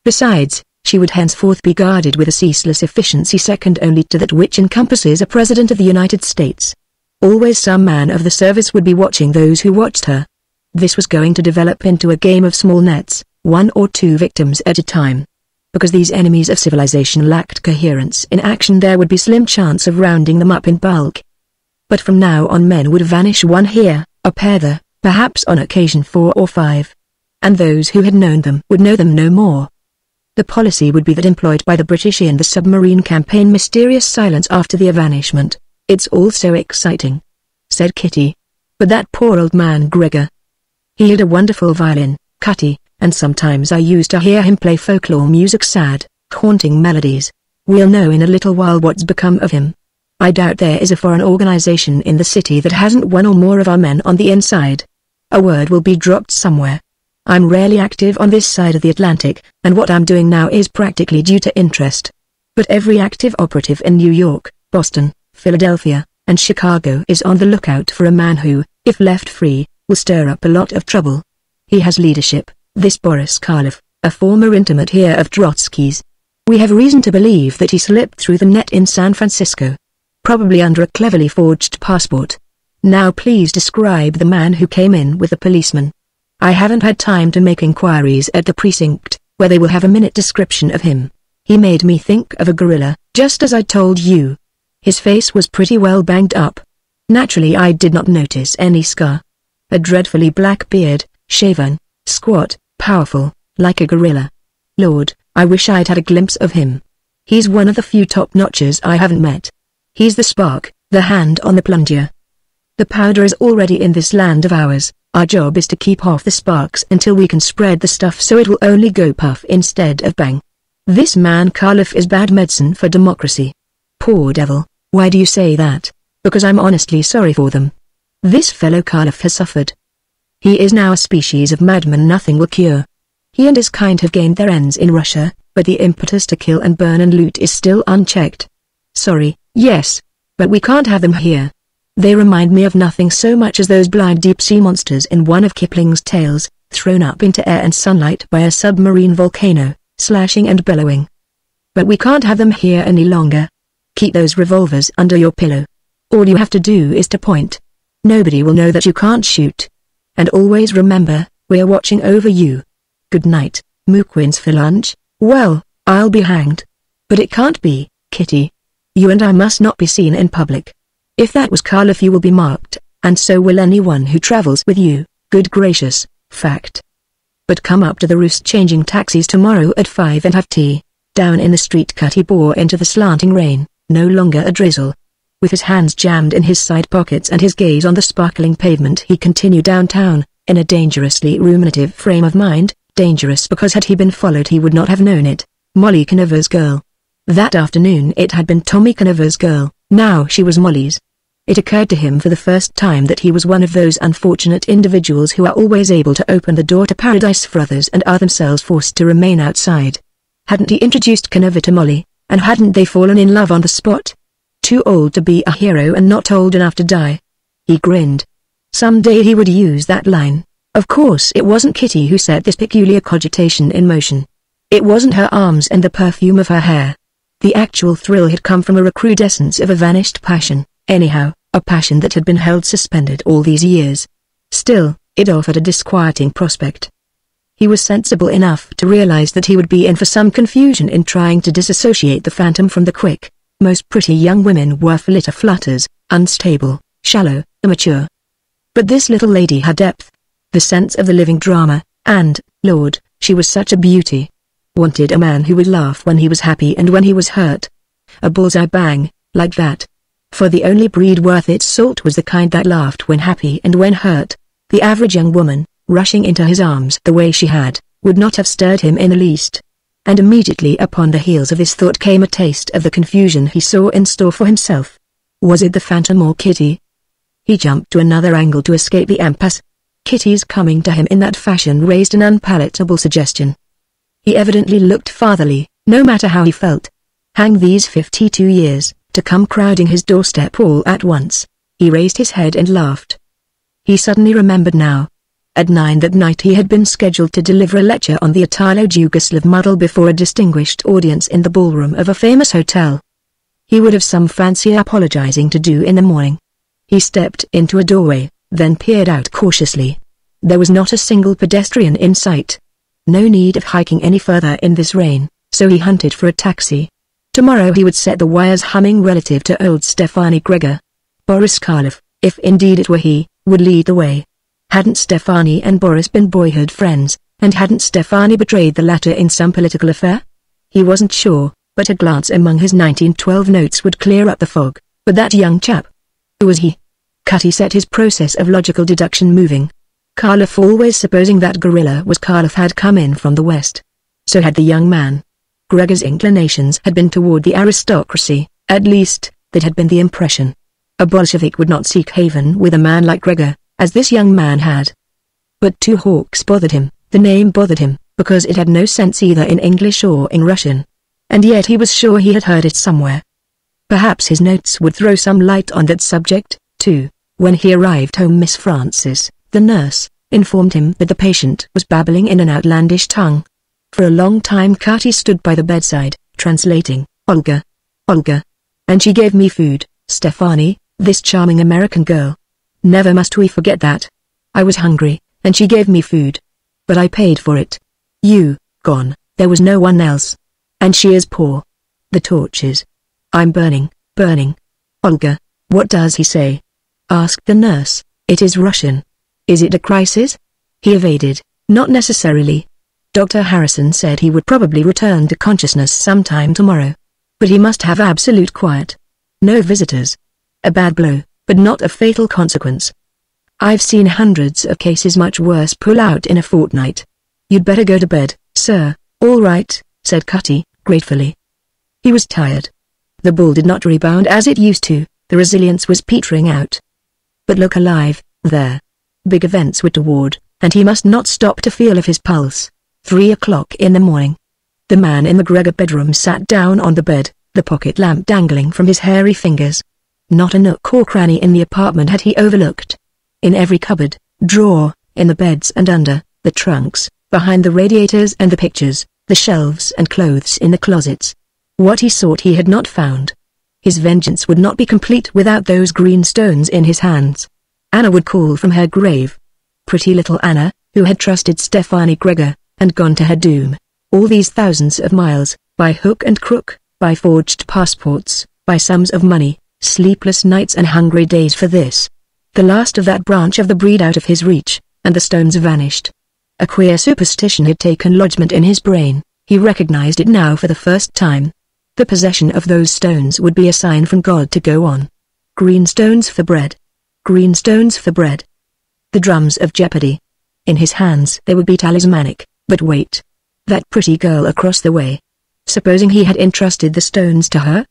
Besides, she would henceforth be guarded with a ceaseless efficiency second only to that which encompasses a President of the United States. Always some man of the service would be watching those who watched her. This was going to develop into a game of small nets, 1 or 2 victims at a time. Because these enemies of civilization lacked coherence in action, there would be slim chance of rounding them up in bulk. But from now on men would vanish, 1 here, a pair there, perhaps on occasion 4 or 5. And those who had known them would know them no more. The policy would be that employed by the British in the submarine campaign, mysterious silence after the evanishment. It's all so exciting, said Kitty. But that poor old man Gregor. He had a wonderful violin, Cutty, and sometimes I used to hear him play folklore music, sad, haunting melodies. We'll know in a little while what's become of him. I doubt there is a foreign organization in the city that hasn't 1 or more of our men on the inside. A word will be dropped somewhere. I'm rarely active on this side of the Atlantic, and what I'm doing now is practically due to interest. But every active operative in New York, Boston, Philadelphia, and Chicago is on the lookout for a man who, if left free, will stir up a lot of trouble. He has leadership, this Boris Karloff, a former intimate here of Trotsky's. We have reason to believe that he slipped through the net in San Francisco. Probably under a cleverly forged passport. Now please describe the man who came in with the policeman. I haven't had time to make inquiries at the precinct, where they will have a minute description of him. He made me think of a gorilla, just as I told you. His face was pretty well banged up. Naturally I did not notice any scar. A dreadfully black beard, shaven, squat, powerful, like a gorilla. Lord, I wish I'd had a glimpse of him. He's one of the few top-notchers I haven't met. He's the spark, the hand on the plunger. The powder is already in this land of ours. Our job is to keep off the sparks until we can spread the stuff so it will only go puff instead of bang. This man Khalif is bad medicine for democracy. Poor devil, why do you say that? Because I'm honestly sorry for them. This fellow Khalif has suffered. He is now a species of madman nothing will cure. He and his kind have gained their ends in Russia, but the impetus to kill and burn and loot is still unchecked. Sorry, yes, but we can't have them here. They remind me of nothing so much as those blind deep-sea monsters in one of Kipling's tales, thrown up into air and sunlight by a submarine volcano, slashing and bellowing. But we can't have them here any longer. Keep those revolvers under your pillow. All you have to do is to point. Nobody will know that you can't shoot. And always remember, we're watching over you. Good night, Mooquins for lunch? Well, I'll be hanged. But it can't be, Kitty. You and I must not be seen in public. If that was Khalif you will be marked, and so will anyone who travels with you. Good gracious, fact. But come up to the Roost changing taxis tomorrow at 5 and have tea. Down in the street cut he bore into the slanting rain, no longer a drizzle. With his hands jammed in his side pockets and his gaze on the sparkling pavement he continued downtown, in a dangerously ruminative frame of mind, dangerous because had he been followed he would not have known it. Molly Conover's girl. That afternoon it had been Tommy Conover's girl, now she was Molly's. It occurred to him for the first time that he was one of those unfortunate individuals who are always able to open the door to paradise for others and are themselves forced to remain outside. Hadn't he introduced Conover to Molly, and hadn't they fallen in love on the spot? Too old to be a hero and not old enough to die. He grinned. Someday he would use that line. Of course it wasn't Kitty who set this peculiar cogitation in motion. It wasn't her arms and the perfume of her hair. The actual thrill had come from a recrudescence of a vanished passion, anyhow, a passion that had been held suspended all these years. Still, it offered a disquieting prospect. He was sensible enough to realize that he would be in for some confusion in trying to disassociate the phantom from the quick. Most pretty young women were flitter-flutters, unstable, shallow, immature. But this little lady had depth, the sense of the living drama, and, Lord, she was such a beauty. Wanted a man who would laugh when he was happy and when he was hurt. A bullseye bang, like that. For the only breed worth its salt was the kind that laughed when happy and when hurt. The average young woman, rushing into his arms the way she had, would not have stirred him in the least. And immediately upon the heels of his thought came a taste of the confusion he saw in store for himself. Was it the phantom or Kitty? He jumped to another angle to escape the impasse. Kitty's coming to him in that fashion raised an unpalatable suggestion. He evidently looked fatherly, no matter how he felt. Hang these 52 years, to come crowding his doorstep all at once. He raised his head and laughed. He suddenly remembered now. At 9 that night he had been scheduled to deliver a lecture on the Italo-Yugoslav model before a distinguished audience in the ballroom of a famous hotel. He would have some fancy apologizing to do in the morning. He stepped into a doorway, then peered out cautiously. There was not a single pedestrian in sight. No need of hiking any further in this rain, so he hunted for a taxi. Tomorrow he would set the wires humming relative to old Stefani Gregor. Boris Karloff, if indeed it were he, would lead the way. Hadn't Stefani and Boris been boyhood friends, and hadn't Stefani betrayed the latter in some political affair? He wasn't sure, but a glance among his 1912 notes would clear up the fog. But that young chap? Who was he? Cutty set his process of logical deduction moving. Karloff, always supposing that gorilla was Karloff, had come in from the west. So had the young man. Gregor's inclinations had been toward the aristocracy, at least, that had been the impression. A Bolshevik would not seek haven with a man like Gregor, as this young man had. But Two Hawks bothered him, the name bothered him, because it had no sense either in English or in Russian. And yet he was sure he had heard it somewhere. Perhaps his notes would throw some light on that subject, too. When he arrived home, Miss Francis, the nurse, informed him that the patient was babbling in an outlandish tongue. For a long time Cutty stood by the bedside, translating, Olga. Olga. And she gave me food, Stefani, this charming American girl. Never must we forget that. I was hungry, and she gave me food. But I paid for it. You, gone, there was no one else. And she is poor. The torches. I'm burning, burning. Olga, what does he say? Asked the nurse. It is Russian. Is it a crisis? He evaded. Not necessarily. Dr. Harrison said he would probably return to consciousness sometime tomorrow. But he must have absolute quiet. No visitors. A bad blow, but not a fatal consequence. I've seen hundreds of cases much worse pull out in a fortnight. You'd better go to bed, sir. All right, said Cutty, gratefully. He was tired. The ball did not rebound as it used to, the resilience was petering out. But look alive, there. Big events were toward, and he must not stop to feel of his pulse. 3 o'clock in the morning. The man in the MacGregor bedroom sat down on the bed, the pocket lamp dangling from his hairy fingers. Not a nook or cranny in the apartment had he overlooked. In every cupboard, drawer, in the beds and under, the trunks, behind the radiators and the pictures, the shelves and clothes in the closets. What he sought he had not found. His vengeance would not be complete without those green stones in his hands. Anna would call from her grave. Pretty little Anna, who had trusted Stephanie Gregor, and gone to her doom. All these thousands of miles, by hook and crook, by forged passports, by sums of money, sleepless nights and hungry days for this. The last of that branch of the breed out of his reach, and the stones vanished. A queer superstition had taken lodgment in his brain, he recognized it now for the first time. The possession of those stones would be a sign from God to go on. Green stones for bread. Green stones for bread. The drums of Jeopardy. In his hands they would be talismanic, but wait. That pretty girl across the way. Supposing he had entrusted the stones to her?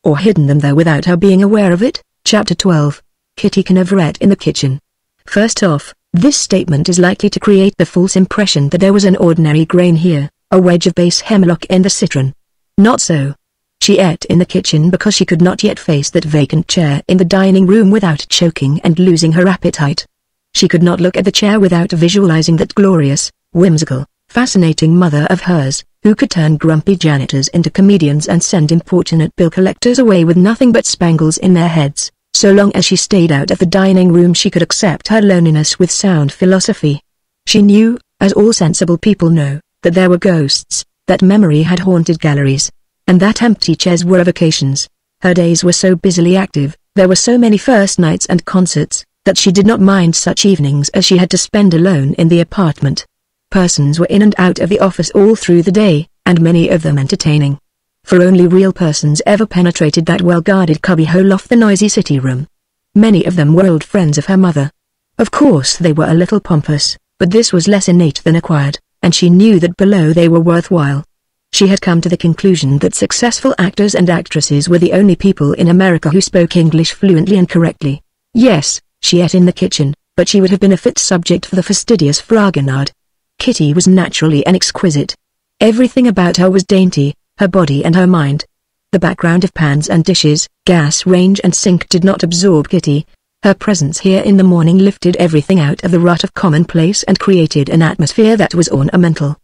Or hidden them there without her being aware of it? Chapter 12. Kitty Canaverette in the kitchen. First off, this statement is likely to create the false impression that there was an ordinary grain here, a wedge of base hemlock in the citron. Not so. She ate in the kitchen because she could not yet face that vacant chair in the dining room without choking and losing her appetite. She could not look at the chair without visualizing that glorious, whimsical, fascinating mother of hers, who could turn grumpy janitors into comedians and send importunate bill collectors away with nothing but spangles in their heads. So long as she stayed out of the dining room she could accept her loneliness with sound philosophy. She knew, as all sensible people know, that there were ghosts, that memory had haunted galleries, and that empty chairs were evocations. Her days were so busily active, there were so many first nights and concerts, that she did not mind such evenings as she had to spend alone in the apartment. Persons were in and out of the office all through the day, and many of them entertaining. For only real persons ever penetrated that well-guarded cubbyhole off the noisy city room. Many of them were old friends of her mother. Of course they were a little pompous, but this was less innate than acquired, and she knew that below they were worthwhile. She had come to the conclusion that successful actors and actresses were the only people in America who spoke English fluently and correctly. Yes, she ate in the kitchen, but she would have been a fit subject for the fastidious Fragonard. Kitty was naturally an exquisite. Everything about her was dainty, her body and her mind. The background of pans and dishes, gas range and sink did not absorb Kitty. Her presence here in the morning lifted everything out of the rut of commonplace and created an atmosphere that was ornamental.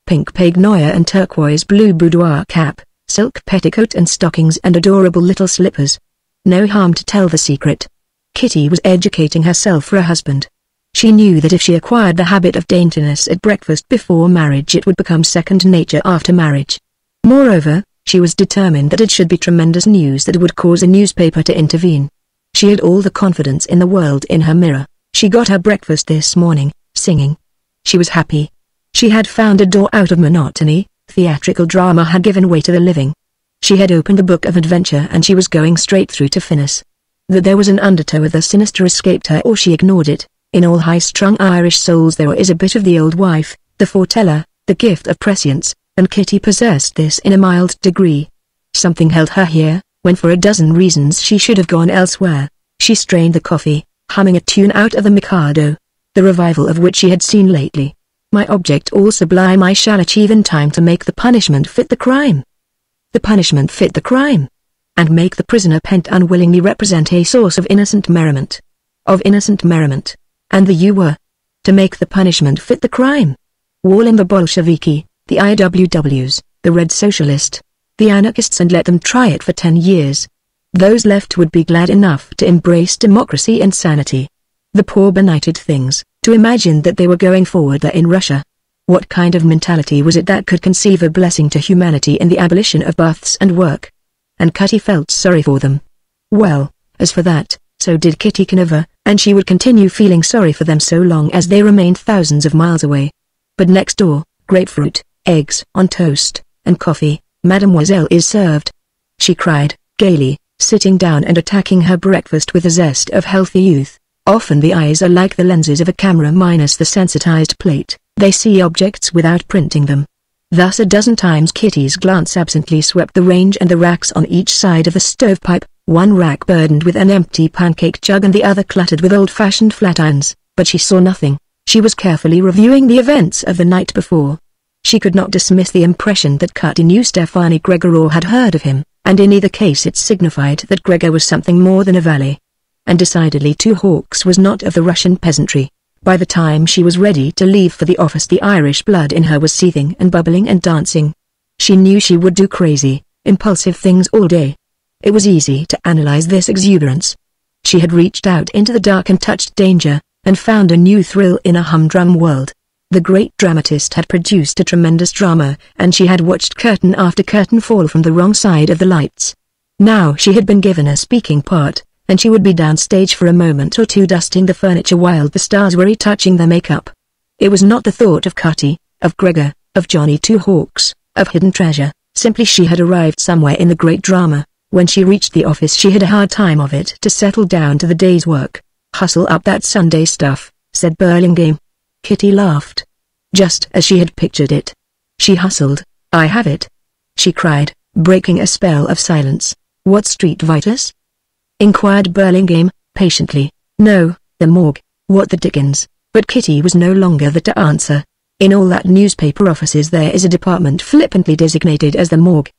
Pink peignoir and turquoise blue boudoir cap, silk petticoat and stockings and adorable little slippers. No harm to tell the secret. Kitty was educating herself for a husband. She knew that if she acquired the habit of daintiness at breakfast before marriage it would become second nature after marriage. Moreover, she was determined that it should be tremendous news that would cause a newspaper to intervene. She had all the confidence in the world in her mirror. She got her breakfast this morning, singing. She was happy. She had found a door out of monotony, theatrical drama had given way to the living. She had opened a book of adventure and she was going straight through to finish. That there was an undertow of the sinister escaped her or she ignored it. In all high-strung Irish souls there is a bit of the old wife, the foreteller, the gift of prescience, and Kitty possessed this in a mild degree. Something held her here, when for a dozen reasons she should have gone elsewhere. She strained the coffee, humming a tune out of the Mikado, the revival of which she had seen lately. My object all sublime I shall achieve in time to make the punishment fit the crime. The punishment fit the crime. And make the prisoner pent unwillingly represent a source of innocent merriment. Of innocent merriment. And the you were. To make the punishment fit the crime. Wall in the Bolsheviki, the IWWs, the Red Socialist, the anarchists and let them try it for 10 years. Those left would be glad enough to embrace democracy and sanity. The poor benighted things, to imagine that they were going forward there in Russia. What kind of mentality was it that could conceive a blessing to humanity in the abolition of baths and work? And Cutty felt sorry for them. Well, as for that, so did Kitty Canaver, and she would continue feeling sorry for them so long as they remained thousands of miles away. But next door, grapefruit, eggs on toast, and coffee, Mademoiselle is served. she cried, gaily, sitting down and attacking her breakfast with the zest of healthy youth. Often the eyes are like the lenses of a camera minus the sensitized plate, they see objects without printing them. Thus a dozen times Kitty's glance absently swept the range and the racks on each side of the stovepipe, one rack burdened with an empty pancake jug and the other cluttered with old-fashioned flat irons, but she saw nothing. She was carefully reviewing the events of the night before. She could not dismiss the impression that Kitty knew Stefani Gregor or had heard of him, and in either case it signified that Gregor was something more than a valet. And decidedly Two Hawks was not of the Russian peasantry. By the time she was ready to leave for the office the Irish blood in her was seething and bubbling and dancing. She knew she would do crazy, impulsive things all day. It was easy to analyze this exuberance. She had reached out into the dark and touched danger, and found a new thrill in a humdrum world. The great dramatist had produced a tremendous drama, and she had watched curtain after curtain fall from the wrong side of the lights. Now she had been given a speaking part, and she would be downstage for a moment or two dusting the furniture while the stars were retouching their makeup. It was not the thought of Kitty, of Gregor, of Johnny Two Hawks, of hidden treasure, simply she had arrived somewhere in the great drama. When she reached the office she had a hard time of it to settle down to the day's work. "Hustle up that Sunday stuff," said Burlingame. Kitty laughed. Just as she had pictured it. She hustled. "I have it!" she cried, breaking a spell of silence. "What street, Vitus?" inquired Burlingame, patiently. "No, the morgue." "What the dickens?" But Kitty was no longer there to answer. In all that newspaper offices there is a department flippantly designated as the morgue.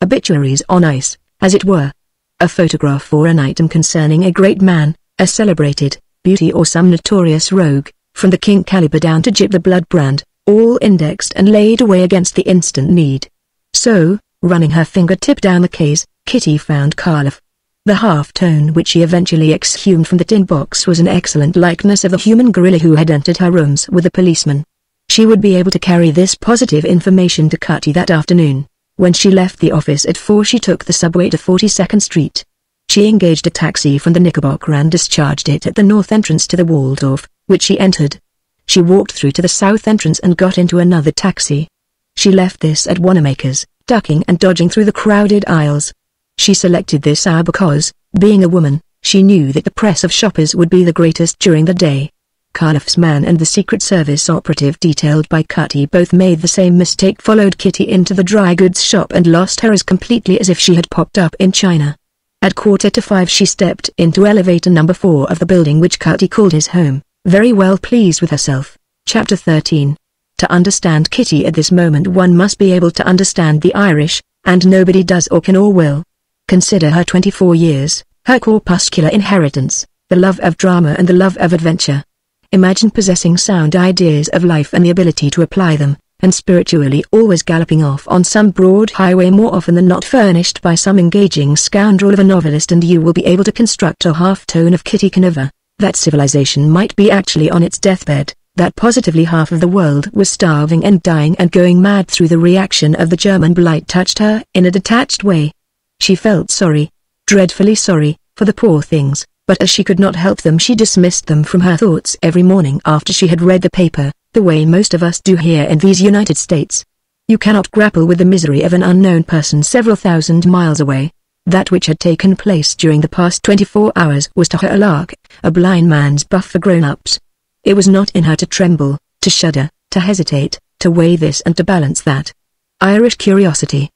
Obituaries on ice, as it were. A photograph or an item concerning a great man, a celebrated beauty or some notorious rogue, from the King caliber down to Jip the Bloodbrand, all indexed and laid away against the instant need. So, running her fingertip down the case, Kitty found Karloff. The half-tone which she eventually exhumed from the tin box was an excellent likeness of the human gorilla who had entered her rooms with the policeman. She would be able to carry this positive information to Kitty that afternoon. When she left the office at 4 she took the subway to 42nd Street. She engaged a taxi from the Knickerbocker and discharged it at the north entrance to the Waldorf, which she entered. She walked through to the south entrance and got into another taxi. She left this at Wanamaker's, ducking and dodging through the crowded aisles. She selected this hour because, being a woman, she knew that the press of shoppers would be the greatest during the day. Karloff's man and the Secret Service operative detailed by Kitty both made the same mistake, followed Kitty into the dry goods shop and lost her as completely as if she had popped up in China. At 4:45 she stepped into elevator number 4 of the building which Kitty called his home, very well pleased with herself. Chapter 13. To understand Kitty at this moment one must be able to understand the Irish, and nobody does or can or will. Consider her 24 years, her corpuscular inheritance, the love of drama and the love of adventure. Imagine possessing sound ideas of life and the ability to apply them, and spiritually always galloping off on some broad highway more often than not furnished by some engaging scoundrel of a novelist, and you will be able to construct a half-tone of Kitty Canova. That civilization might be actually on its deathbed, that positively half of the world was starving and dying and going mad through the reaction of the German blight touched her in a detached way. She felt sorry, dreadfully sorry, for the poor things, but as she could not help them she dismissed them from her thoughts every morning after she had read the paper, the way most of us do here in these United States. You cannot grapple with the misery of an unknown person several thousand miles away. That which had taken place during the past 24 hours was to her a lark, a blind man's buff for grown-ups. It was not in her to tremble, to shudder, to hesitate, to weigh this and to balance that. Irish curiosity.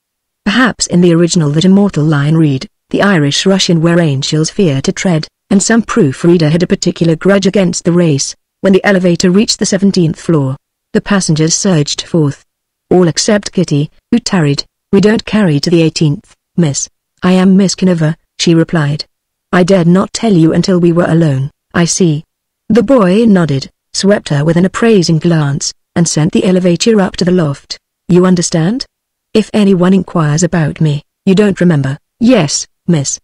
Perhaps in the original that immortal line read, "The Irish rush in where angels fear to tread," and some proofreader had a particular grudge against the race. When the elevator reached the 17th floor, the passengers surged forth. All except Kitty, who tarried. "We don't carry to the 18th, miss." "I am Miss Canova," she replied. "I dared not tell you until we were alone." "I see." The boy nodded, swept her with an appraising glance, and sent the elevator up to the loft. "You understand? If anyone inquires about me, you don't remember?" "Yes, miss."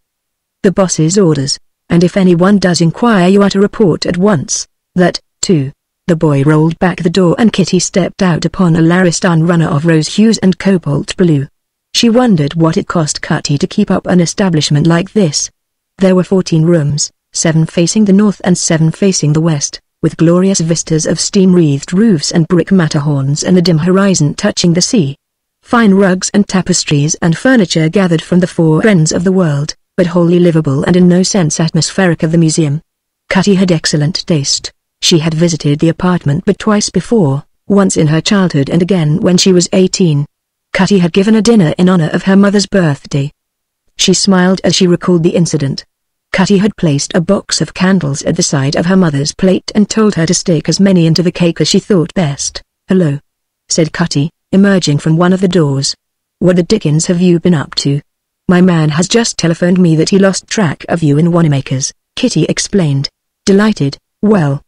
"The boss's orders, and if anyone does inquire you are to report at once." "That, too." The boy rolled back the door and Kitty stepped out upon a Laristan runner of rose hues and cobalt blue. She wondered what it cost Kitty to keep up an establishment like this. There were 14 rooms, 7 facing the north and 7 facing the west, with glorious vistas of steam-wreathed roofs and brick Matterhorns and the dim horizon touching the sea. Fine rugs and tapestries and furniture gathered from the four ends of the world, but wholly livable and in no sense atmospheric of the museum. Cutty had excellent taste. She had visited the apartment but twice before, once in her childhood and again when she was 18. Cutty had given a dinner in honor of her mother's birthday. She smiled as she recalled the incident. Cutty had placed a box of candles at the side of her mother's plate and told her to stick as many into the cake as she thought best. "Hello," said Cutty, emerging from one of the doors. "What the dickens have you been up to?" "My man has just telephoned me that he lost track of you in Wanamaker's," Kitty explained. Delighted. Well,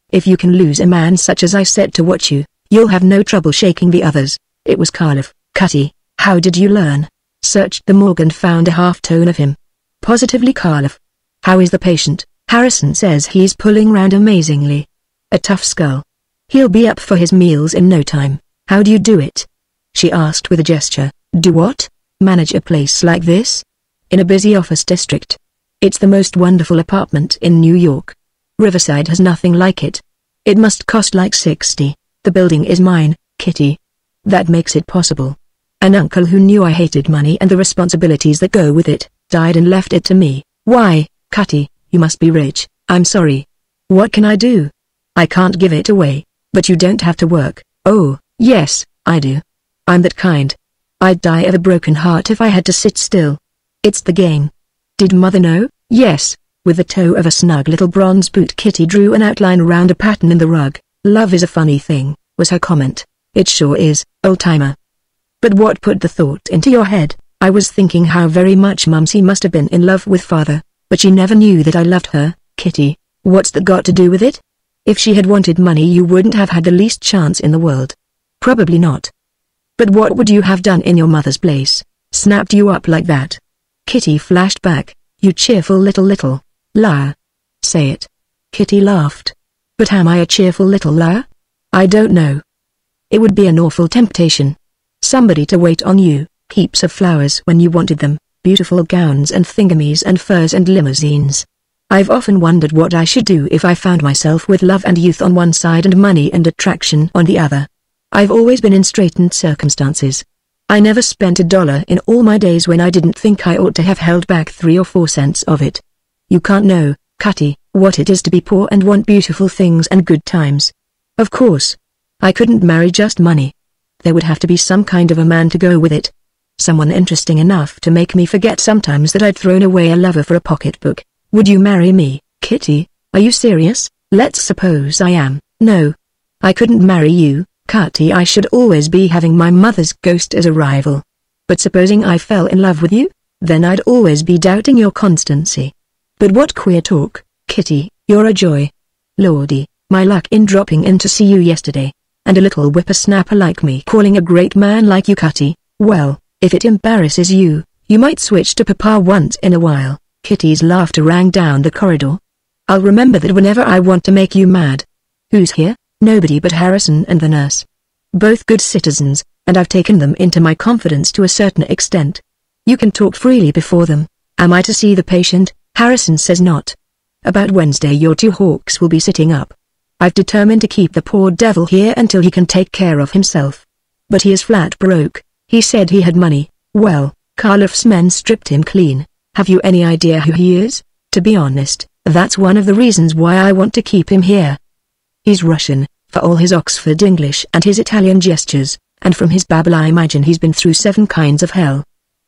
if you can lose a man such as I set to watch you, you'll have no trouble shaking the others." It was Carlef. "Cutty, how did you learn?" Searched the morgue and found a half-tone of him. "Positively Carlef." "How is the patient?" "Harrison says he's pulling round amazingly. A tough skull. He'll be up for his meals in no time." "How do you do it?" she asked with a gesture. "Do what?" "Manage a place like this?" "In a busy office district. It's the most wonderful apartment in New York. Riverside has nothing like it. It must cost like 60. The building is mine, Kitty. That makes it possible. An uncle who knew I hated money and the responsibilities that go with it, died and left it to me." "Why, Cutty, you must be rich." "I'm sorry. What can I do? I can't give it away." "But you don't have to work." "Oh, yes, I do. I'm that kind. I'd die of a broken heart if I had to sit still. It's the game." "Did Mother know?" "Yes." With the toe of a snug little bronze boot Kitty drew an outline around a pattern in the rug. "Love is a funny thing," was her comment. "It sure is, old-timer. But what put the thought into your head?" "I was thinking how very much Mumsy must have been in love with Father, but she never knew that I loved her." "Kitty, what's that got to do with it? If she had wanted money you wouldn't have had the least chance in the world." "Probably not. But what would you have done in your mother's place? Snapped you up like that?" Kitty flashed back. "You cheerful little liar." "Say it." Kitty laughed. "But am I a cheerful little liar?" "I don't know. It would be an awful temptation. Somebody to wait on you, heaps of flowers when you wanted them, beautiful gowns and thingamies and furs and limousines. I've often wondered what I should do if I found myself with love and youth on one side and money and attraction on the other. I've always been in straitened circumstances. I never spent $1 in all my days when I didn't think I ought to have held back 3 or 4 cents of it. You can't know, Cutty, what it is to be poor and want beautiful things and good times. Of course. I couldn't marry just money. There would have to be some kind of a man to go with it. Someone interesting enough to make me forget sometimes that I'd thrown away a lover for a pocketbook. Would you marry me, Kitty? Are you serious?" "Let's suppose I am." "No. I couldn't marry you, Cutty. I should always be having my mother's ghost as a rival. But supposing I fell in love with you, then I'd always be doubting your constancy." "But what queer talk, Kitty, you're a joy. Lordy, my luck in dropping in to see you yesterday. And a little whippersnapper like me calling a great man like you Cutty. Well, if it embarrasses you, you might switch to Papa once in a while." Kitty's laughter rang down the corridor. "I'll remember that whenever I want to make you mad." "Who's here?" "Nobody but Harrison and the nurse. Both good citizens, and I've taken them into my confidence to a certain extent. You can talk freely before them." "Am I to see the patient?" "Harrison says not. About Wednesday your 2 hawks will be sitting up. I've determined to keep the poor devil here until he can take care of himself. But he is flat broke. He said he had money. Well, Carlef's men stripped him clean. Have you any idea who he is? To be honest, that's one of the reasons why I want to keep him here. He's Russian, for all his Oxford English and his Italian gestures, and from his babble I imagine he's been through 7 kinds of hell.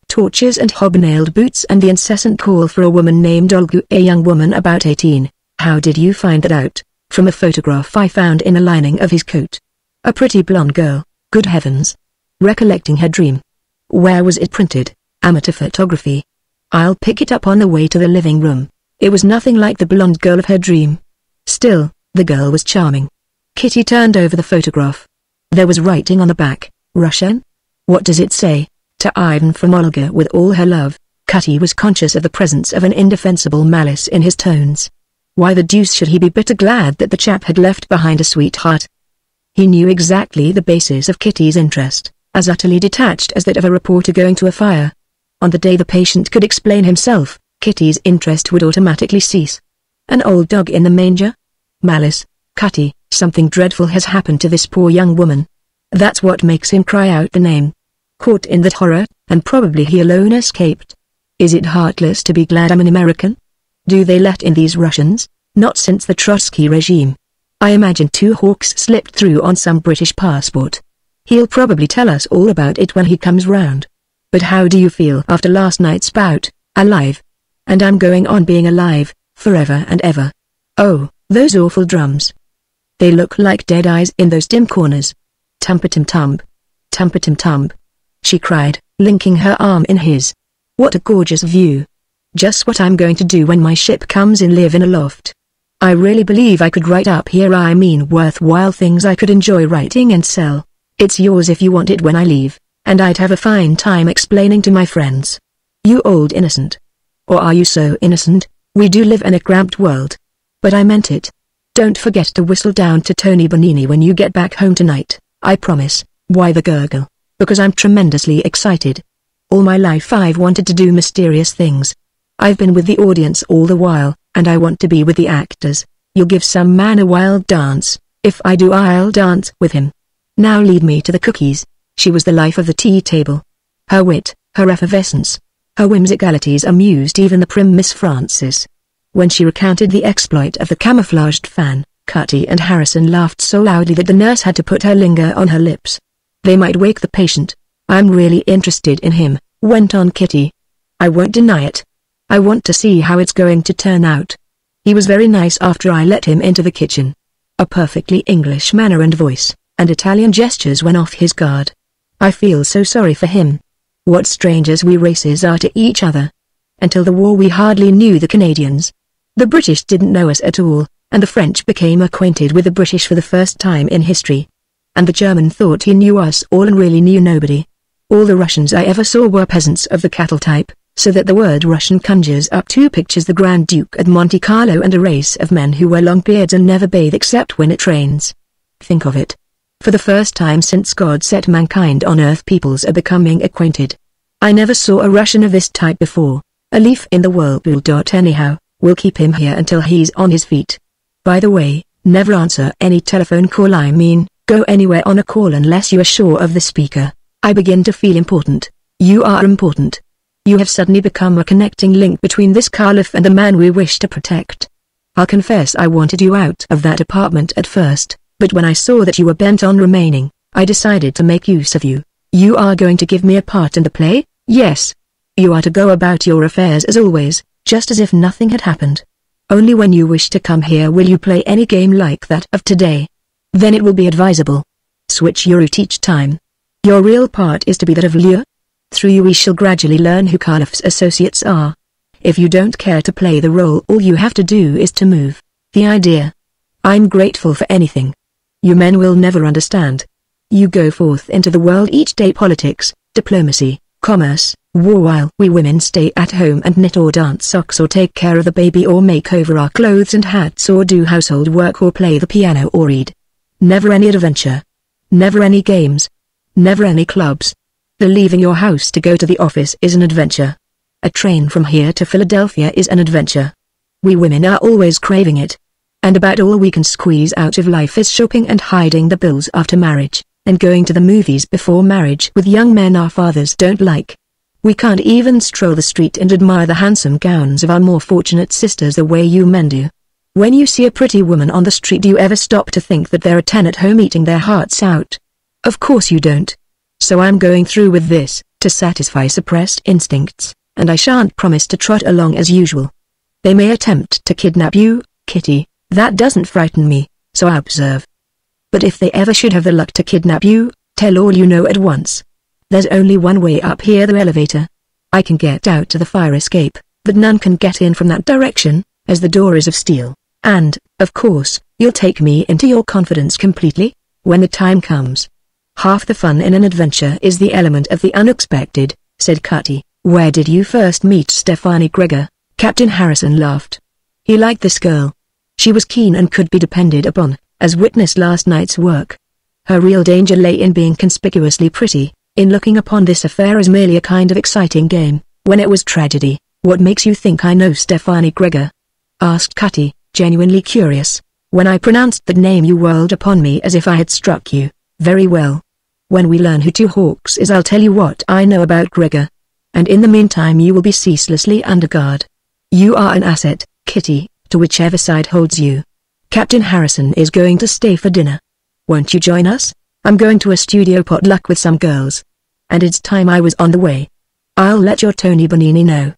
Tortures and hobnailed boots and the incessant call for a woman named Olga, a young woman about 18. How did you find that out?" "From a photograph I found in a lining of his coat. A pretty blonde girl, good heavens." Recollecting her dream. "Where was it printed?" "Amateur photography. I'll pick it up on the way to the living room." It was nothing like the blonde girl of her dream. Still, the girl was charming. Kitty turned over the photograph. There was writing on the back, Russian? "What does it say?" "To Ivan from Olga with all her love." Cutty was conscious of the presence of an indefensible malice in his tones. Why the deuce should he be bitter glad that the chap had left behind a sweetheart? He knew exactly the basis of Kitty's interest, as utterly detached as that of a reporter going to a fire. On the day the patient could explain himself, Kitty's interest would automatically cease. An old dog in the manger? Malice. "Cutty, something dreadful has happened to this poor young woman. That's what makes him cry out the name. Caught in that horror, and probably he alone escaped. Is it heartless to be glad I'm an American? Do they let in these Russians? Not since the Trotsky regime. I imagine 2 hawks slipped through on some British passport. He'll probably tell us all about it when he comes round. But how do you feel after last night's bout? Alive. And I'm going on being alive, forever and ever. Oh, those awful drums. They look like dead eyes in those dim corners. Tumpa-tum-tump. Tumpa-tum-tump. She cried, linking her arm in his. What a gorgeous view. Just what I'm going to do when my ship comes in, live in a loft. I really believe I could write up here, I mean worthwhile things I could enjoy writing and sell. It's yours if you want it when I leave, and I'd have a fine time explaining to my friends. You old innocent. Or are you so innocent? We do live in a cramped world. But I meant it. Don't forget to whistle down to Tony Bonini when you get back home tonight, I promise. Why the gurgle? Because I'm tremendously excited. All my life I've wanted to do mysterious things. I've been with the audience all the while, and I want to be with the actors. You'll give some man a wild dance. If I do, I'll dance with him. Now lead me to the cookies. She was the life of the tea table. Her wit, her effervescence, her whimsicalities amused even the prim Miss Frances. When she recounted the exploit of the camouflaged fan, Cutty and Harrison laughed so loudly that the nurse had to put her finger on her lips. They might wake the patient. I'm really interested in him, went on Kitty. I won't deny it. I want to see how it's going to turn out. He was very nice after I let him into the kitchen. A perfectly English manner and voice, and Italian gestures when off his guard. I feel so sorry for him. What strangers we races are to each other. Until the war we hardly knew the Canadians. The British didn't know us at all, and the French became acquainted with the British for the first time in history. And the German thought he knew us all and really knew nobody. All the Russians I ever saw were peasants of the cattle type, so that the word Russian conjures up 2 pictures: the Grand Duke at Monte Carlo and a race of men who wear long beards and never bathe except when it rains. Think of it. For the first time since God set mankind on earth, peoples are becoming acquainted. I never saw a Russian of this type before. A leaf in the whirlpool. Anyhow, we'll keep him here until he's on his feet. By the way, never answer any telephone call, I mean, go anywhere on a call unless you are sure of the speaker. I begin to feel important. You are important. You have suddenly become a connecting link between this caliph and the man we wish to protect. I'll confess I wanted you out of that apartment at first, but when I saw that you were bent on remaining, I decided to make use of you. You are going to give me a part in the play? Yes. You are to go about your affairs as always, just as if nothing had happened. Only when you wish to come here will you play any game like that of today. Then it will be advisable. Switch your route each time. Your real part is to be that of Lure. Through you we shall gradually learn who Caliph's associates are. If you don't care to play the role, all you have to do is to move. The idea. I'm grateful for anything. You men will never understand. You go forth into the world each day: politics, diplomacy, commerce, war, while we women stay at home and knit or dance socks or take care of the baby or make over our clothes and hats or do household work or play the piano or read. Never any adventure. Never any games. Never any clubs. The leaving your house to go to the office is an adventure. A train from here to Philadelphia is an adventure. We women are always craving it. And about all we can squeeze out of life is shopping and hiding the bills after marriage, and going to the movies before marriage with young men our fathers don't like. We can't even stroll the street and admire the handsome gowns of our more fortunate sisters the way you men do. When you see a pretty woman on the street, do you ever stop to think that there are 10 at home eating their hearts out? Of course you don't. So I'm going through with this, to satisfy suppressed instincts, and I shan't promise to trot along as usual. They may attempt to kidnap you, Kitty, that doesn't frighten me, so I observe. But if they ever should have the luck to kidnap you, tell all you know at once. There's only one way up here, the elevator. I can get out to the fire escape, but none can get in from that direction, as the door is of steel, and, of course, you'll take me into your confidence completely, when the time comes. Half the fun in an adventure is the element of the unexpected, said Cutty. Where did you first meet Stephanie Gregor? Captain Harrison laughed. He liked this girl. She was keen and could be depended upon, as witness last night's work. Her real danger lay in being conspicuously pretty, in looking upon this affair as merely a kind of exciting game, when it was tragedy. What makes you think I know Stephanie Gregor? Asked Cutty, genuinely curious. When I pronounced that name you whirled upon me as if I had struck you. Very well. When we learn who Two Hawks is, I'll tell you what I know about Gregor. And in the meantime you will be ceaselessly under guard. You are an asset, Kitty, to whichever side holds you. Captain Harrison is going to stay for dinner. Won't you join us? I'm going to a studio potluck with some girls. And it's time I was on the way. I'll let your Tony Bonini know.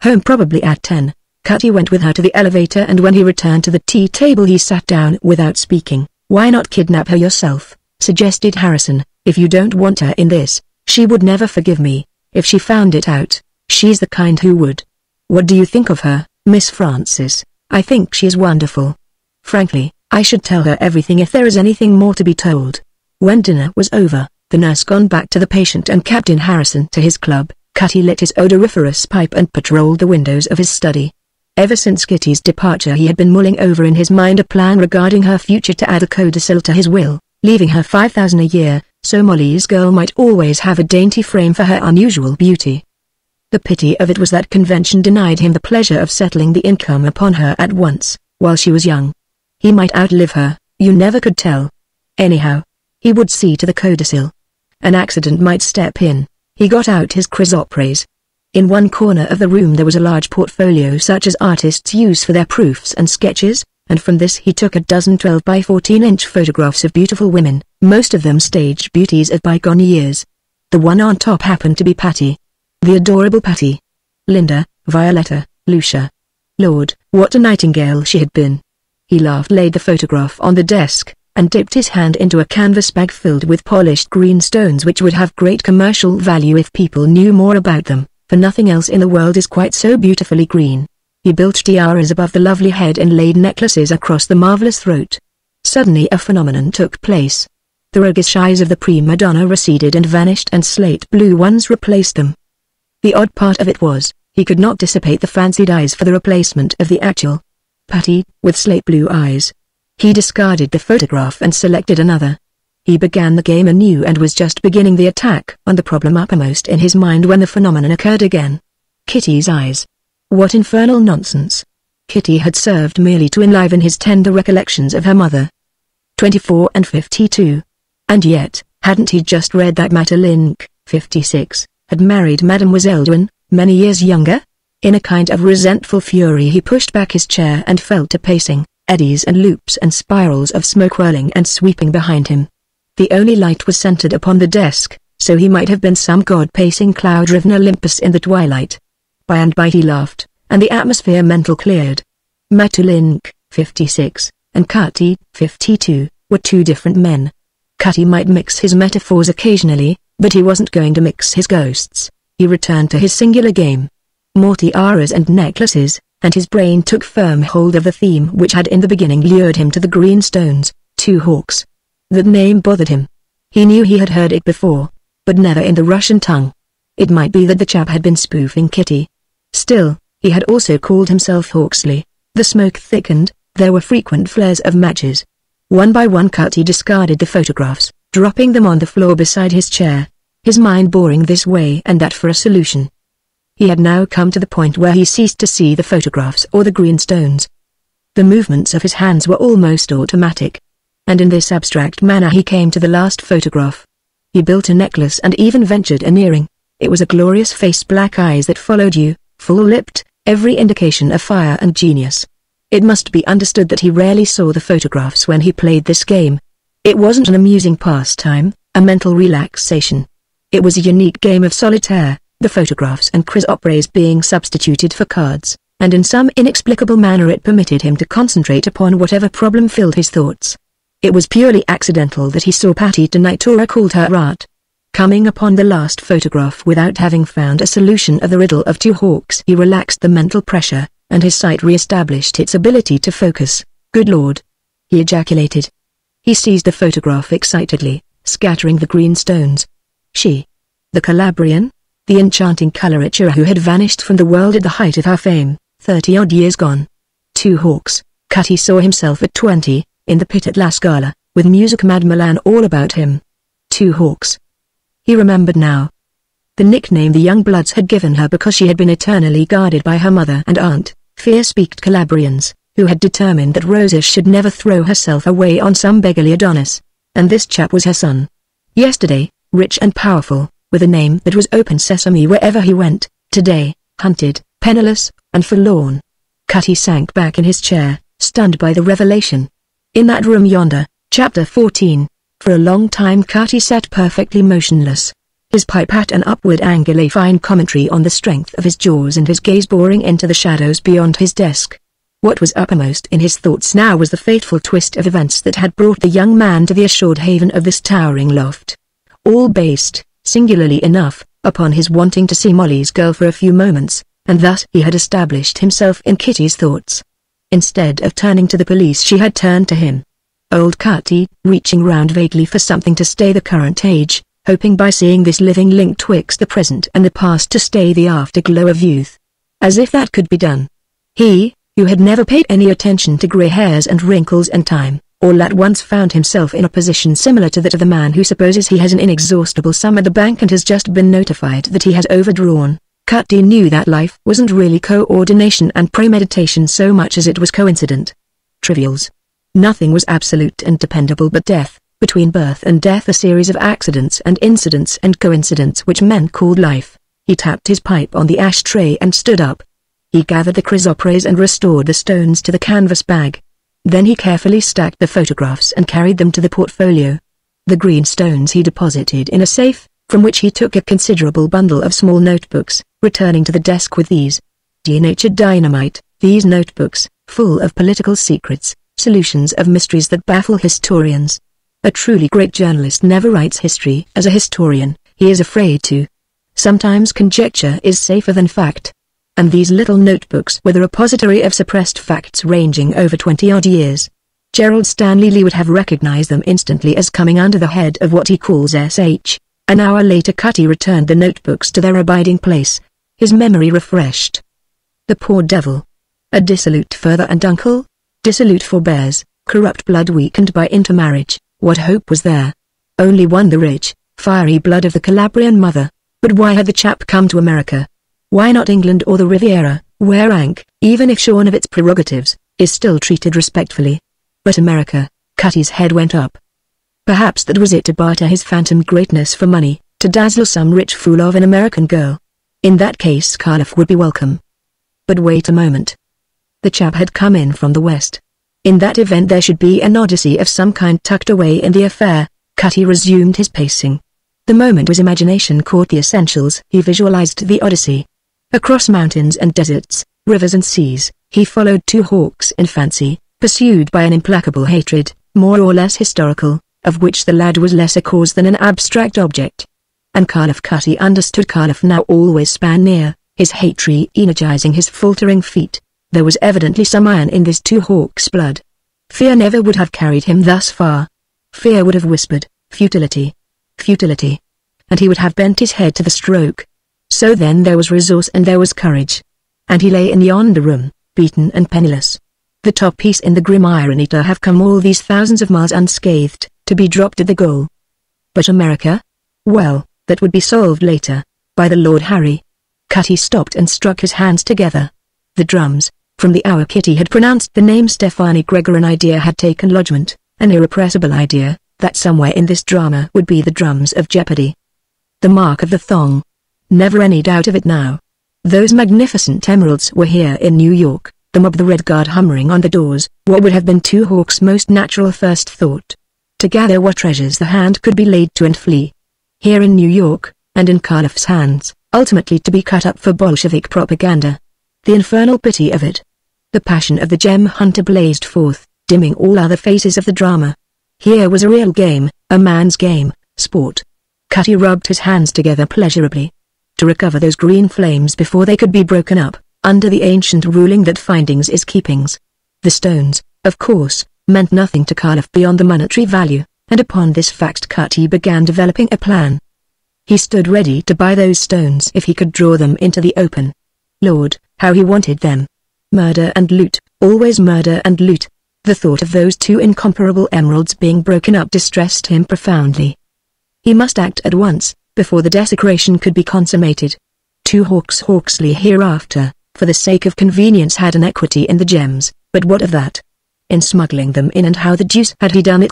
Home probably at 10. Cutty went with her to the elevator, and when he returned to the tea table he sat down without speaking. Why not kidnap her yourself, suggested Harrison. If you don't want her in this, she would never forgive me. If she found it out, she's the kind who would. What do you think of her, Miss Francis? I think she is wonderful. Frankly, I should tell her everything if there is anything more to be told. When dinner was over, the nurse gone back to the patient and Captain Harrison to his club, Cutty lit his odoriferous pipe and patrolled the windows of his study. Ever since Kitty's departure he had been mulling over in his mind a plan regarding her future to add a codicil to his will, leaving her $5,000 a year, so Molly's girl might always have a dainty frame for her unusual beauty. The pity of it was that convention denied him the pleasure of settling the income upon her at once, while she was young. He might outlive her, you never could tell. Anyhow, he would see to the codicil. An accident might step in. He got out his chrysoprase. In one corner of the room there was a large portfolio such as artists use for their proofs and sketches, and from this he took a dozen 12 by 14-inch photographs of beautiful women, most of them stage beauties of bygone years. The one on top happened to be Patty. The adorable Patty. Linda, Violetta, Lucia. Lord, what a nightingale she had been. He laughed, laid the photograph on the desk, and dipped his hand into a canvas bag filled with polished green stones which would have great commercial value if people knew more about them, for nothing else in the world is quite so beautifully green. He built tiaras above the lovely head and laid necklaces across the marvelous throat. Suddenly a phenomenon took place. The roguish eyes of the prima donna receded and vanished and slate blue ones replaced them. The odd part of it was, he could not dissipate the fancied eyes for the replacement of the actual Patty, with slate blue eyes. He discarded the photograph and selected another. He began the game anew and was just beginning the attack on the problem uppermost in his mind when the phenomenon occurred again. Kitty's eyes. What infernal nonsense. Kitty had served merely to enliven his tender recollections of her mother. 24 and 52. And yet, hadn't he just read that Madeline, 56, had married Mademoiselle Duane, many years younger? In a kind of resentful fury he pushed back his chair and fell to pacing, eddies and loops and spirals of smoke whirling and sweeping behind him. The only light was centered upon the desk, so he might have been some god-pacing cloud-riven Olympus in the twilight. By and by he laughed, and the atmosphere mental cleared. Madeline, 56, and Cutty, 52, were two different men. Cutty might mix his metaphors occasionally, but he wasn't going to mix his ghosts. He returned to his singular game. More tiaras and necklaces, and his brain took firm hold of the theme which had in the beginning lured him to the green stones, Two Hawks. That name bothered him. He knew he had heard it before, but never in the Russian tongue. It might be that the chap had been spoofing Kitty. Still, he had also called himself Hawksley. The smoke thickened, there were frequent flares of matches. One by one Cutty discarded the photographs, dropping them on the floor beside his chair, his mind boring this way and that for a solution. He had now come to the point where he ceased to see the photographs or the green stones. The movements of his hands were almost automatic. And in this abstract manner he came to the last photograph. He built a necklace and even ventured an earring. It was a glorious face, black eyes that followed you, full-lipped, every indication of fire and genius. It must be understood that he rarely saw the photographs when he played this game. It wasn't an amusing pastime, a mental relaxation. It was a unique game of solitaire, the photographs and chrysoprase being substituted for cards, and in some inexplicable manner it permitted him to concentrate upon whatever problem filled his thoughts. It was purely accidental that he saw Patty tonight, or called her Rat. Coming upon the last photograph without having found a solution of the riddle of Two Hawks, he relaxed the mental pressure, and his sight re-established its ability to focus. Good Lord! He ejaculated. He seized the photograph excitedly, scattering the green stones. She. The Calabrian? The enchanting coloratura who had vanished from the world at the height of her fame, 30-odd years gone. Two Hawks. Cutty saw himself at 20, in the pit at La Scala, with music Mad Milan all about him. Two Hawks. He remembered now. The nickname the young bloods had given her because she had been eternally guarded by her mother and aunt, fierce-speaked Calabrians, who had determined that Rosa should never throw herself away on some beggarly Adonis. And this chap was her son. Yesterday, rich and powerful, with a name that was open sesame wherever he went, today, hunted, penniless, and forlorn. Cutty sank back in his chair, stunned by the revelation. In that room yonder, Chapter 14. For a long time Cutty sat perfectly motionless. His pipe at an upward angle, a fine commentary on the strength of his jaws, and his gaze boring into the shadows beyond his desk. What was uppermost in his thoughts now was the fateful twist of events that had brought the young man to the assured haven of this towering loft. All based, singularly enough, upon his wanting to see Molly's girl for a few moments, and thus he had established himself in Kitty's thoughts. Instead of turning to the police, she had turned to him. Old Cutty, reaching round vaguely for something to stay the current age, hoping by seeing this living link twixt the present and the past to stay the afterglow of youth. As if that could be done. He, who had never paid any attention to grey hairs and wrinkles and time, all at once found himself in a position similar to that of the man who supposes he has an inexhaustible sum at the bank and has just been notified that he has overdrawn. Cutty knew that life wasn't really coordination and premeditation so much as it was coincident. Trivials. Nothing was absolute and dependable but death, between birth and death a series of accidents and incidents and coincidence which men called life. He tapped his pipe on the ashtray and stood up. He gathered the chrysoprase and restored the stones to the canvas bag. Then he carefully stacked the photographs and carried them to the portfolio. The green stones he deposited in a safe, from which he took a considerable bundle of small notebooks, returning to the desk with these. Denatured dynamite, these notebooks, full of political secrets, solutions of mysteries that baffle historians. A truly great journalist never writes history as a historian, he is afraid to. Sometimes conjecture is safer than fact. And these little notebooks were the repository of suppressed facts ranging over 20-odd years. Gerald Stanley Lee would have recognized them instantly as coming under the head of what he calls SH. An hour later Cutty returned the notebooks to their abiding place, his memory refreshed. The poor devil. A dissolute father and uncle? Dissolute forebears, corrupt blood weakened by intermarriage, what hope was there? Only one, the rich, fiery blood of the Calabrian mother. But why had the chap come to America? Why not England or the Riviera, where rank, even if shorn of its prerogatives, is still treated respectfully? But America, Cutty's head went up. Perhaps that was it, to barter his phantom greatness for money, to dazzle some rich fool of an American girl. In that case Cardiff would be welcome. But wait a moment. The chap had come in from the west. In that event there should be an odyssey of some kind tucked away in the affair. Cutty resumed his pacing. The moment his imagination caught the essentials, he visualized the odyssey. Across mountains and deserts, rivers and seas, he followed two hawks in fancy, pursued by an implacable hatred, more or less historical, of which the lad was less a cause than an abstract object. And Cardiff, Cutty understood Cardiff now always span near, his hatred energizing his faltering feet. There was evidently some iron in this two hawks' blood. Fear never would have carried him thus far. Fear would have whispered, futility. Futility. And he would have bent his head to the stroke. So then there was resource and there was courage. And he lay in yonder room, beaten and penniless. The top piece in the grim irony to have come all these thousands of miles unscathed, to be dropped at the goal. But America? Well, that would be solved later, by the Lord Harry. Cutty stopped and struck his hands together. The drums. From the hour Kitty had pronounced the name Stefani Gregor, an idea had taken lodgment, an irrepressible idea, that somewhere in this drama would be the drums of Jeopardy. The mark of the thong. Never any doubt of it now. Those magnificent emeralds were here in New York, the mob, the Red Guard hammering on the doors, what would have been two hawks' most natural first thought. To gather what treasures the hand could be laid to and flee. Here in New York, and in Cardiff's hands, ultimately to be cut up for Bolshevik propaganda. The infernal pity of it. The passion of the gem hunter blazed forth, dimming all other phases of the drama. Here was a real game, a man's game, sport. Cutty rubbed his hands together pleasurably. To recover those green flames before they could be broken up, under the ancient ruling that findings is keepings. The stones, of course, meant nothing to Cardiff beyond the monetary value, and upon this fact Cutty began developing a plan. He stood ready to buy those stones if he could draw them into the open. Lord, how he wanted them. Murder and loot, always murder and loot. The thought of those two incomparable emeralds being broken up distressed him profoundly. He must act at once, before the desecration could be consummated. Two hawks Hawksley hereafter, for the sake of convenience, had an equity in the gems, but what of that? In smuggling them in, and how the deuce had he done it? ?